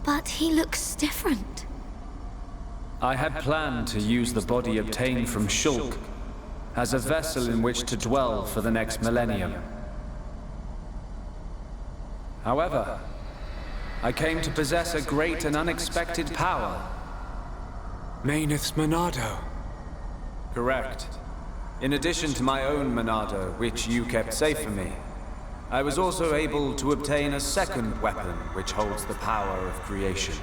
But he looks different. I had planned to use the body obtained from Shulk as a vessel in which to dwell for the next millennium. However, I came to possess a great and unexpected power. Mayneth's Monado. Correct. In addition to my own Monado, which you kept safe for me, I was also able to obtain a second weapon which holds the power of creation.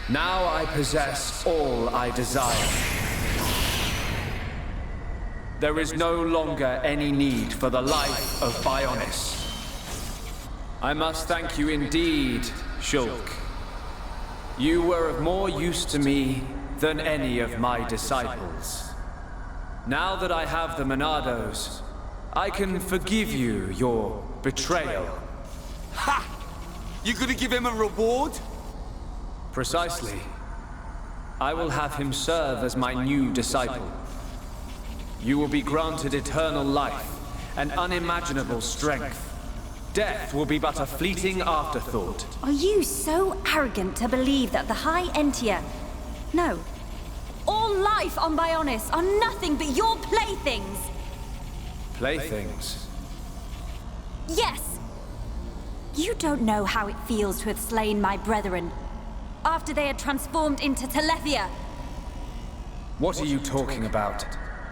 Now I possess all I desire. There is no longer any need for the life of Bionis. I must thank you indeed, Shulk. You were of more use to me than any of my disciples. Now that I have the Monados, I can forgive you your betrayal. Ha! You gonna give him a reward? Precisely. I will have him serve as my new disciple. You will be granted eternal life and unimaginable strength. Death will be but a fleeting afterthought. Are you so arrogant to believe that the High Entia... No. All life on Bionis are nothing but your playthings! Playthings? Yes! You don't know how it feels to have slain my brethren, after they had transformed into Telethia. What are you talking about?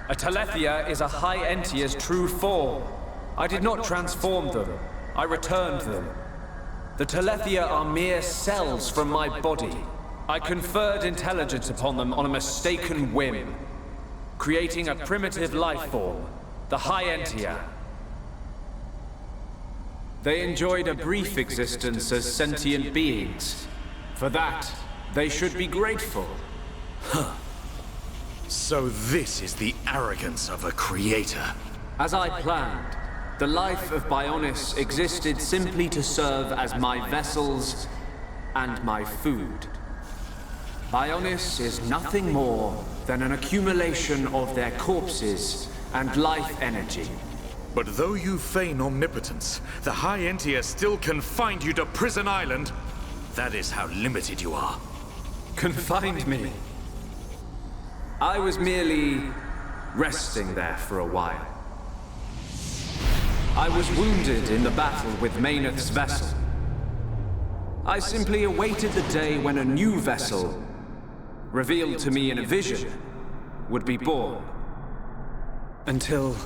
A Telethia is a High Entia's true form. I did not transform them. I returned them. The Telethia are mere cells from my body. I conferred intelligence upon them on a mistaken whim, creating a primitive life form, the High Entia. They enjoyed a brief existence as sentient beings. For that, they should be grateful. Huh. So this is the arrogance of a creator. As I planned, the life of Bionis existed simply to serve as my vessels and my food. Bionis is nothing more than an accumulation of their corpses and life energy. But though you feign omnipotence, the High Entia still confined you to Prison Island. That is how limited you are. Confined me? I was merely resting there for a while. I was wounded in the battle with Mayneth's vessel. I simply awaited the day when a new vessel, revealed to me in a vision, would be born. Until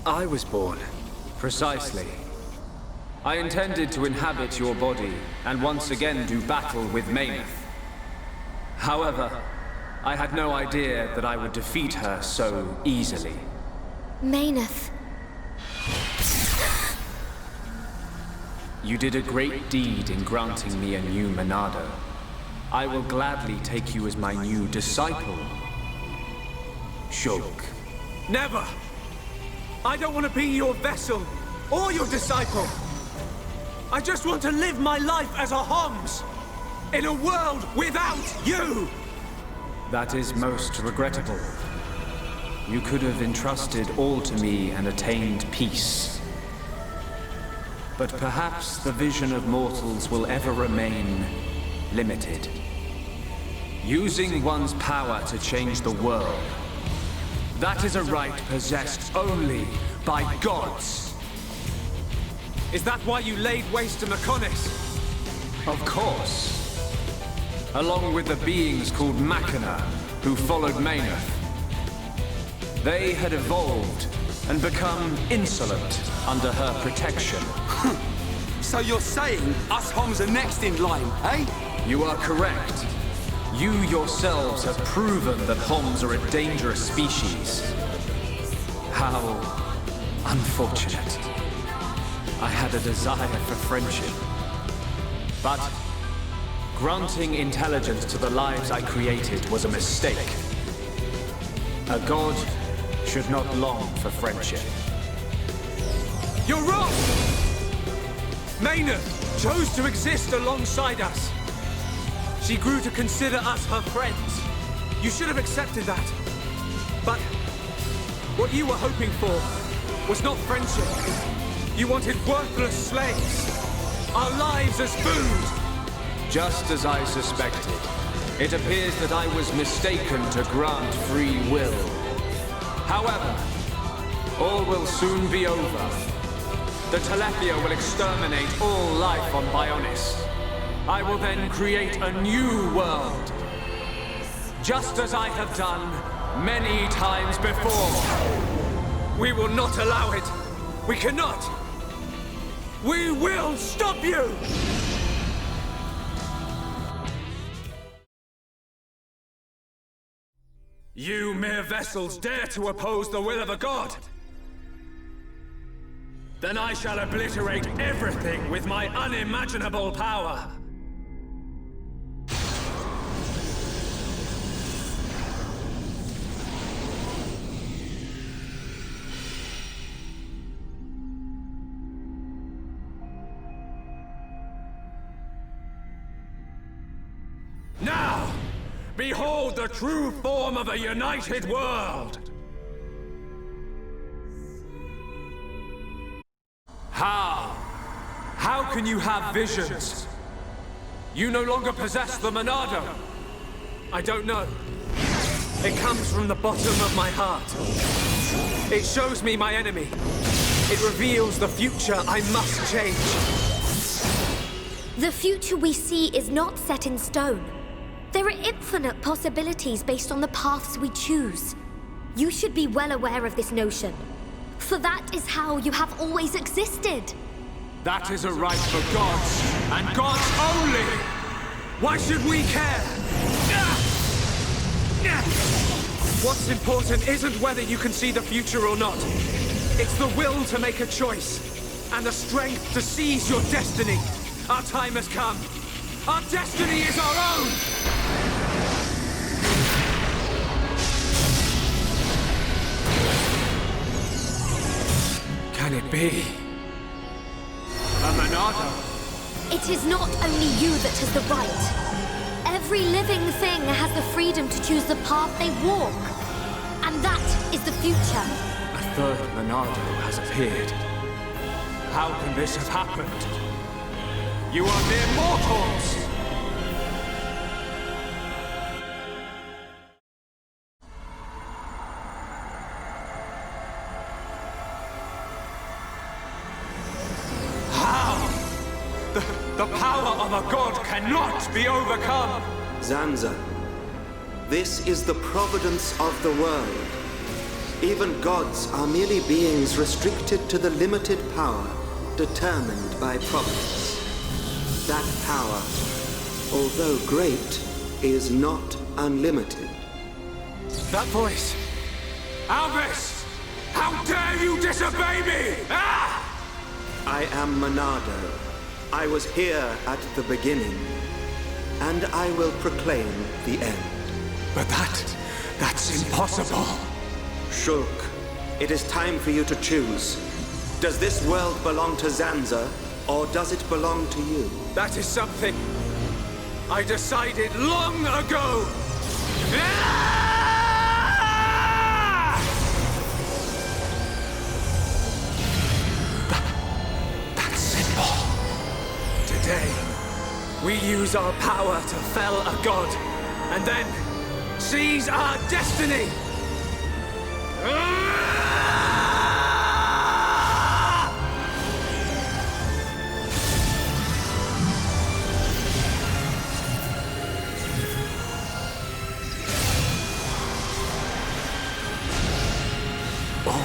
I was born. Precisely. I intended to inhabit your body and once again do battle with Mayneth. However, I had no idea that I would defeat her so easily. Mayneth. You did a great deed in granting me a new Monado. I will gladly take you as my new disciple, Shulk. Never! I don't want to be your vessel, or your disciple! I just want to live my life as a Homs, in a world without you! That is most regrettable. You could have entrusted all to me and attained peace. But perhaps the vision of mortals will ever remain limited. Using one's power to change the world. That is a right possessed only by gods. Is that why you laid waste to Mechonis? Of course. Along with the beings called Machina, who followed Mayneth. They had evolved and become insolent under her protection. So you're saying us Homs are next in line, eh? You are correct. You yourselves have proven that Homs are a dangerous species. How unfortunate. I had a desire for friendship. But granting intelligence to the lives I created was a mistake. A god should not long for friendship. You're wrong! Maynard chose to exist alongside us. She grew to consider us her friends. You should have accepted that. But what you were hoping for was not friendship. You wanted worthless slaves. Our lives as food. Just as I suspected, it appears that I was mistaken to grant free will. However, all will soon be over. The Telethia will exterminate all life on Bionis. I will then create a new world. Just as I have done many times before. We will not allow it. We cannot. We will stop you! You mere vessels dare to oppose the will of a god? Then I shall obliterate everything with my unimaginable power. Now, behold the true form of a united world! How? How can you have visions? You no longer possess the Monado. I don't know. It comes from the bottom of my heart. It shows me my enemy. It reveals the future I must change. The future we see is not set in stone. There are infinite possibilities based on the paths we choose. You should be well aware of this notion. For that is how you have always existed. That is a right for gods, and gods only! Why should we care? What's important isn't whether you can see the future or not. It's the will to make a choice, and the strength to seize your destiny. Our time has come. Our destiny is our own! Can it be? A Monado? It is not only you that has the right. Every living thing has the freedom to choose the path they walk. And that is the future. A third Monado has appeared. How can this have happened? You are mere mortals! The power of a god cannot be overcome! Zanza, this is the providence of the world. Even gods are merely beings restricted to the limited power determined by providence. That power, although great, is not unlimited. That voice! Alvis! How dare you disobey me! Ah! I am Monado. I was here at the beginning, and I will proclaim the end. But that's impossible. Shulk, it is time for you to choose. Does this world belong to Zanza, or does it belong to you? That is something I decided long ago! That's simple. Today, we use our power to fell a god, and then seize our destiny!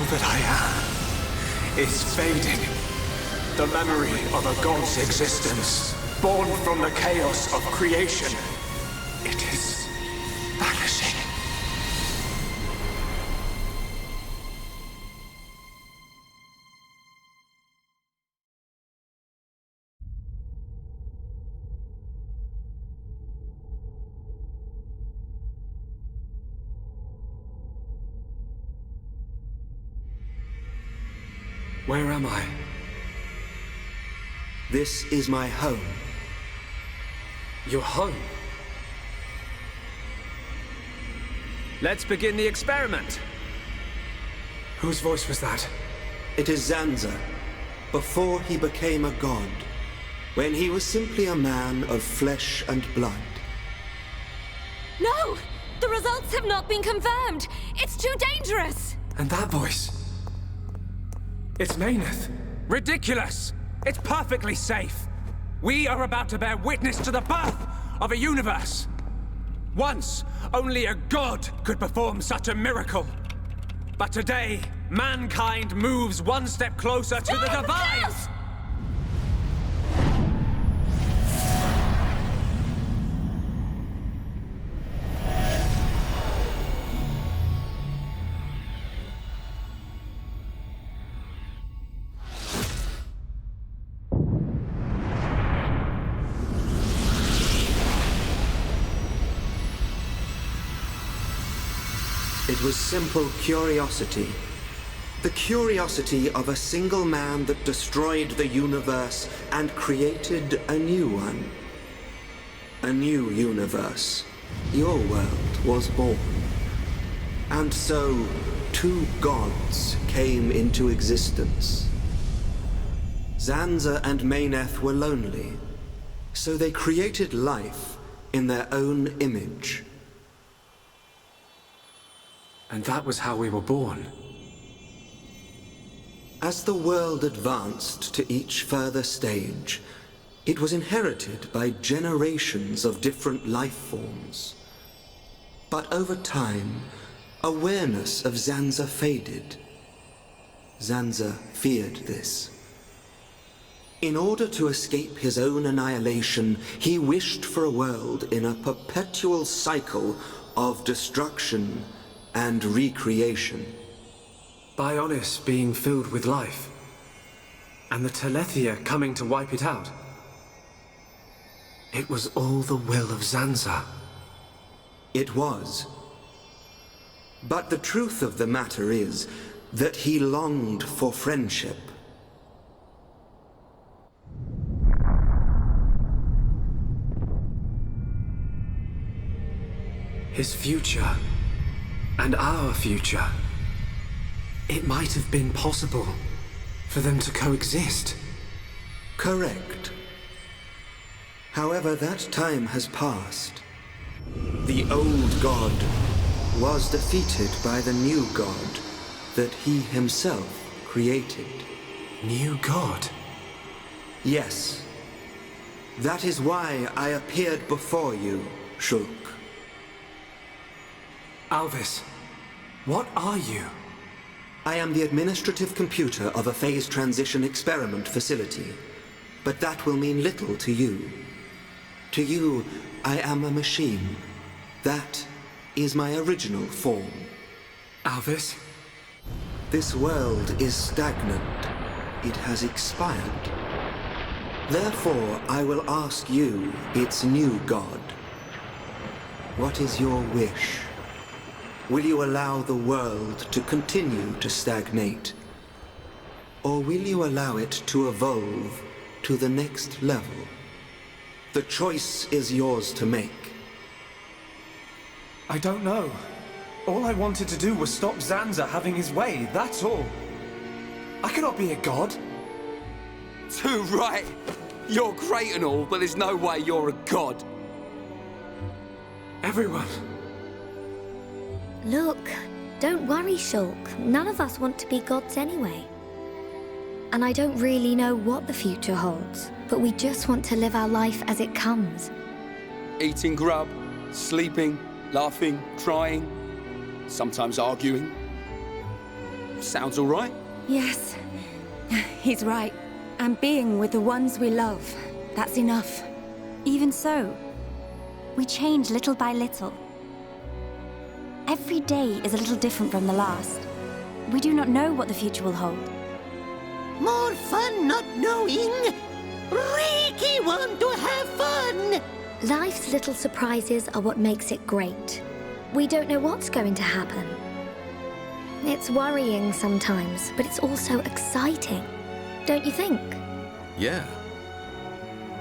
that I am is fading. The memory of a god's existence, born from the chaos of creation, it is vanishing. Where am I? This is my home. Your home? Let's begin the experiment. Whose voice was that? It is Zanza, before he became a god, when he was simply a man of flesh and blood. No! The results have not been confirmed! It's too dangerous! And that voice? It's Mayneth. Ridiculous! It's perfectly safe. We are about to bear witness to the birth of a universe. Once, only a god could perform such a miracle. But today, mankind moves one step closer to the divine! Yes! It was simple curiosity. The curiosity of a single man that destroyed the universe and created a new one. A new universe. Your world was born. And so, two gods came into existence. Zanza and Mayneth were lonely, so they created life in their own image. And that was how we were born. As the world advanced to each further stage, it was inherited by generations of different life forms. But over time, awareness of Zanza faded. Zanza feared this. In order to escape his own annihilation, he wished for a world in a perpetual cycle of destruction and recreation. Bionis being filled with life, and the Telethia coming to wipe it out. It was all the will of Zanza. It was. But the truth of the matter is that he longed for friendship. His future, and our future. It might have been possible for them to coexist. Correct. However, that time has passed. The old god was defeated by the new god that he himself created. New god? Yes. That is why I appeared before you, Shulk. Alvis, what are you? I am the administrative computer of a phase transition experiment facility, but that will mean little to you. To you, I am a machine. That is my original form. Alvis? This world is stagnant. It has expired. Therefore, I will ask you, its new god. What is your wish? Will you allow the world to continue to stagnate? Or will you allow it to evolve to the next level? The choice is yours to make. I don't know. All I wanted to do was stop Zanza having his way, that's all. I cannot be a god. Too right. You're great and all, but there's no way you're a god. Everyone. Look, don't worry, Shulk. None of us want to be gods anyway. And I don't really know what the future holds, but we just want to live our life as it comes. Eating grub, sleeping, laughing, crying, sometimes arguing. Sounds all right. Yes, he's right. And being with the ones we love, that's enough. Even so, we change little by little. Every day is a little different from the last. We do not know what the future will hold. More fun not knowing. Ricky want to have fun. Life's little surprises are what makes it great. We don't know what's going to happen. It's worrying sometimes, but it's also exciting. Don't you think? Yeah.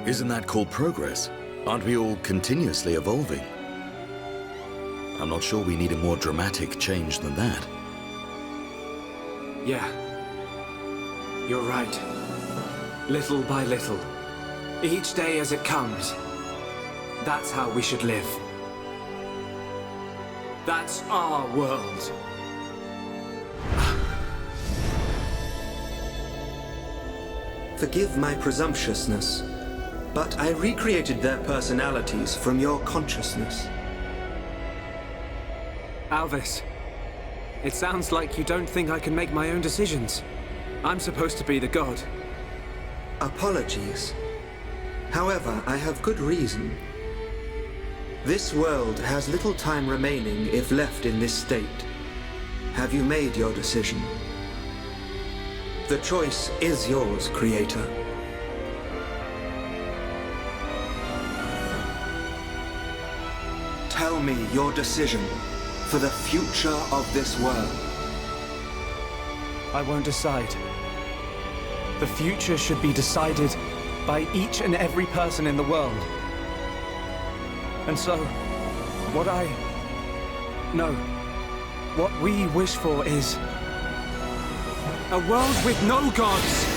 Isn't that called progress? Aren't we all continuously evolving? I'm not sure we need a more dramatic change than that. Yeah. You're right. Little by little. Each day as it comes. That's how we should live. That's our world. Forgive my presumptuousness, but I recreated their personalities from your consciousness. Alvis, it sounds like you don't think I can make my own decisions. I'm supposed to be the god. Apologies. However, I have good reason. This world has little time remaining if left in this state. Have you made your decision? The choice is yours, Creator. Tell me your decision for the future of this world. I won't decide. The future should be decided by each and every person in the world. And so, what we wish for is a world with no gods!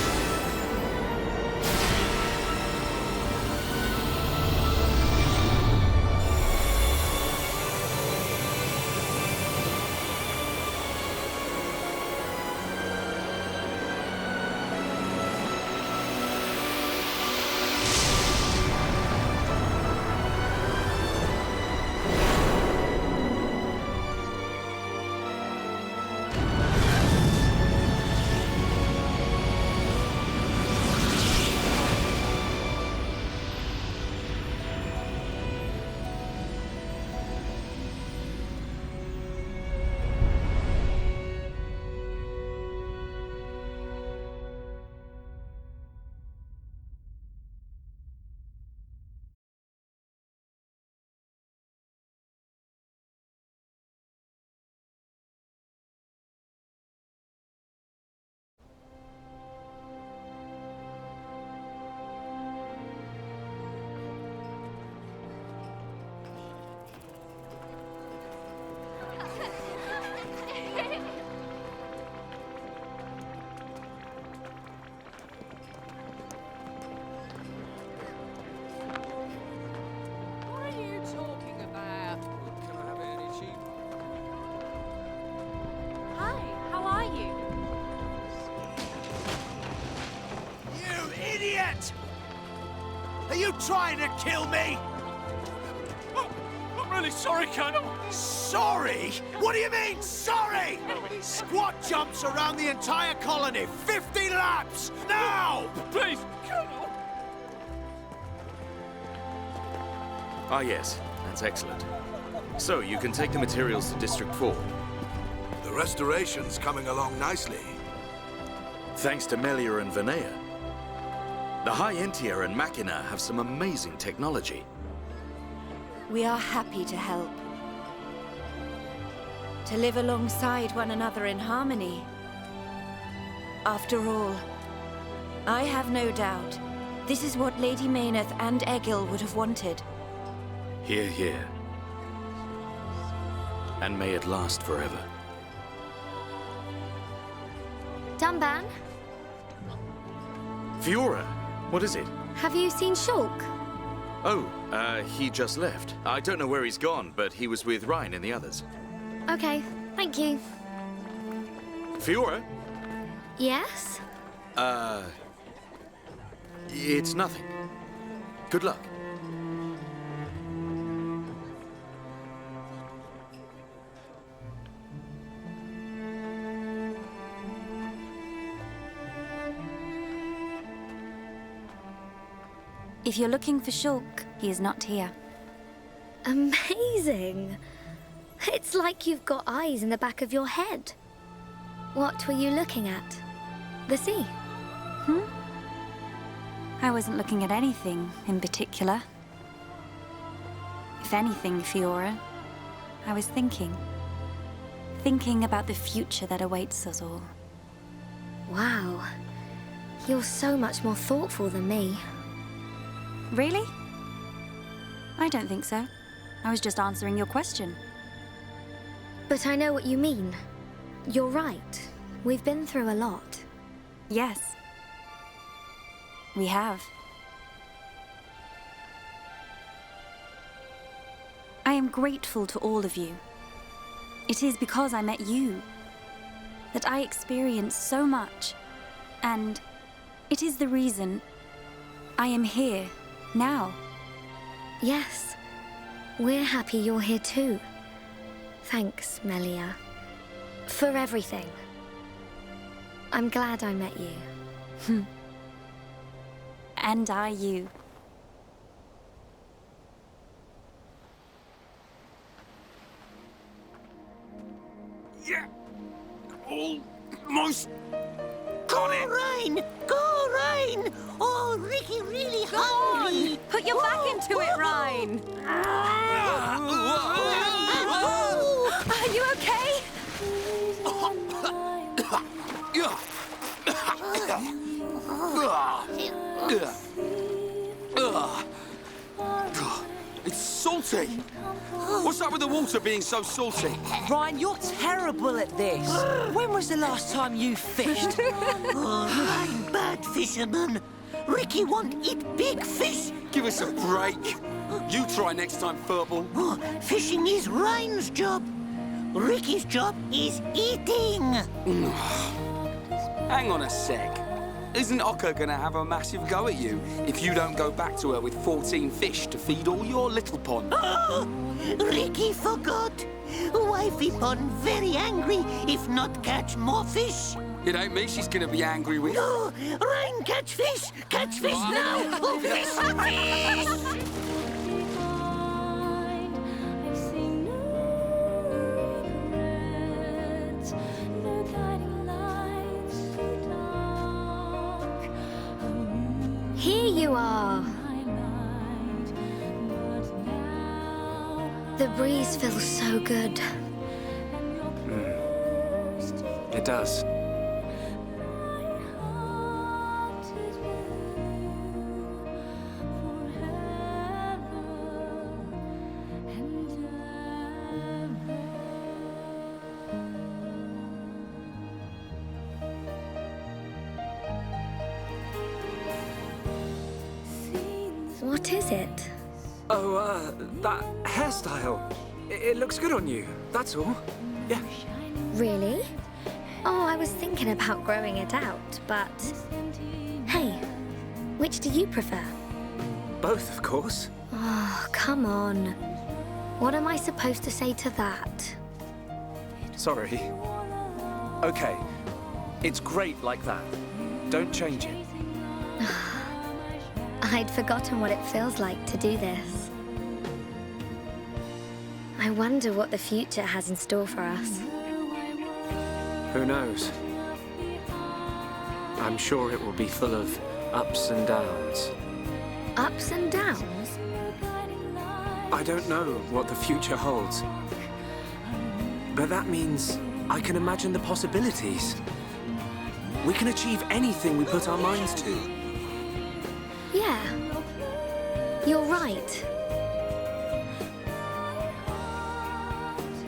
Are you trying to kill me? I'm really sorry, Colonel. Sorry? What do you mean, sorry? Squat jumps around the entire colony. 50 laps! Now! Please, Colonel. Ah, yes. That's excellent. So, you can take the materials to District 4. The restoration's coming along nicely. Thanks to Melia and Vinea. The High Entia and Machina have some amazing technology. We are happy to help. To live alongside one another in harmony. After all, I have no doubt this is what Lady Mayneth and Egil would have wanted. Hear, hear. And may it last forever. Dunban, Fiora, what is it? have you seen Shulk? Oh, he just left. I don't know where he's gone, but he was with Ryan and the others. Okay, thank you. Fiora? Yes? It's nothing. Good luck. If you're looking for Shulk, he is not here. Amazing! It's like you've got eyes in the back of your head. What were you looking at? The sea? I wasn't looking at anything in particular. If anything, Fiora, I was thinking. Thinking about the future that awaits us all. Wow. You're so much more thoughtful than me. Really? I don't think so. I was just answering your question. But I know what you mean. You're right. We've been through a lot. Yes. We have. I am grateful to all of you. It is because I met you that I experienced so much, and it is the reason I am here now. Yes. We're happy you're here too. Thanks, Melia. For everything. I'm glad I met you. And I you. Yeah. Almost got it. Go, Ryan! Go, Ryan! Oh, Ricky really hungry. Put your back into it, Ryan. Are you okay? It's salty. What's up with the water being so salty? Ryan, you're terrible at this. When was the last time you fished? Oh, Ryan, bad fisherman. Ricky won't eat big fish. Give us a break. You try next time, Furball. Oh, fishing is Ryan's job. Ricky's job is eating. Hang on a sec. Isn't Oka gonna have a massive go at you if you don't go back to her with 14 fish to feed all your little pond? Oh, Ricky forgot. Wifey pond very angry if not catch more fish. It ain't me she's gonna be angry with. No, Ryan, catch fish! Catch fish now! Oh, fish! Fish! Here you are. The breeze feels so good. It does. What is it? Oh, that hairstyle. It looks good on you, that's all. Yeah. Really? Oh, I was thinking about growing it out, but... Hey, which do you prefer? Both, of course. Oh, come on. What am I supposed to say to that? Sorry. Okay. It's great like that. Don't change it. I'd forgotten what it feels like to do this. I wonder what the future has in store for us. Who knows? I'm sure it will be full of ups and downs. Ups and downs? I don't know what the future holds. But that means I can imagine the possibilities. We can achieve anything we put our minds to. Yeah. You're right.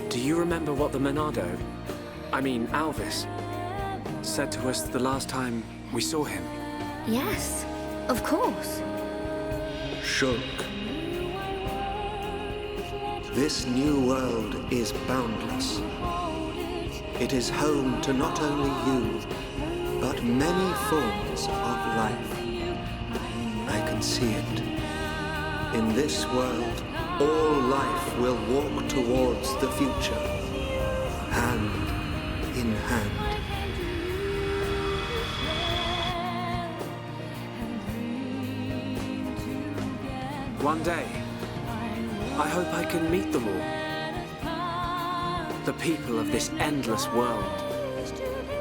Do you remember what the Monado, Alvis, said to us the last time we saw him? Yes, of course. Shulk. This new world is boundless. It is home to not only you, but many forms of life. I can see it. In this world, all life will walk towards the future, hand in hand. One day, I hope I can meet them all. The people of this endless world.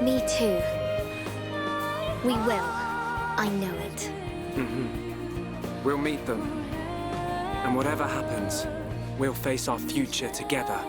Me too. We will. I know it. We'll meet them. And whatever happens, we'll face our future together.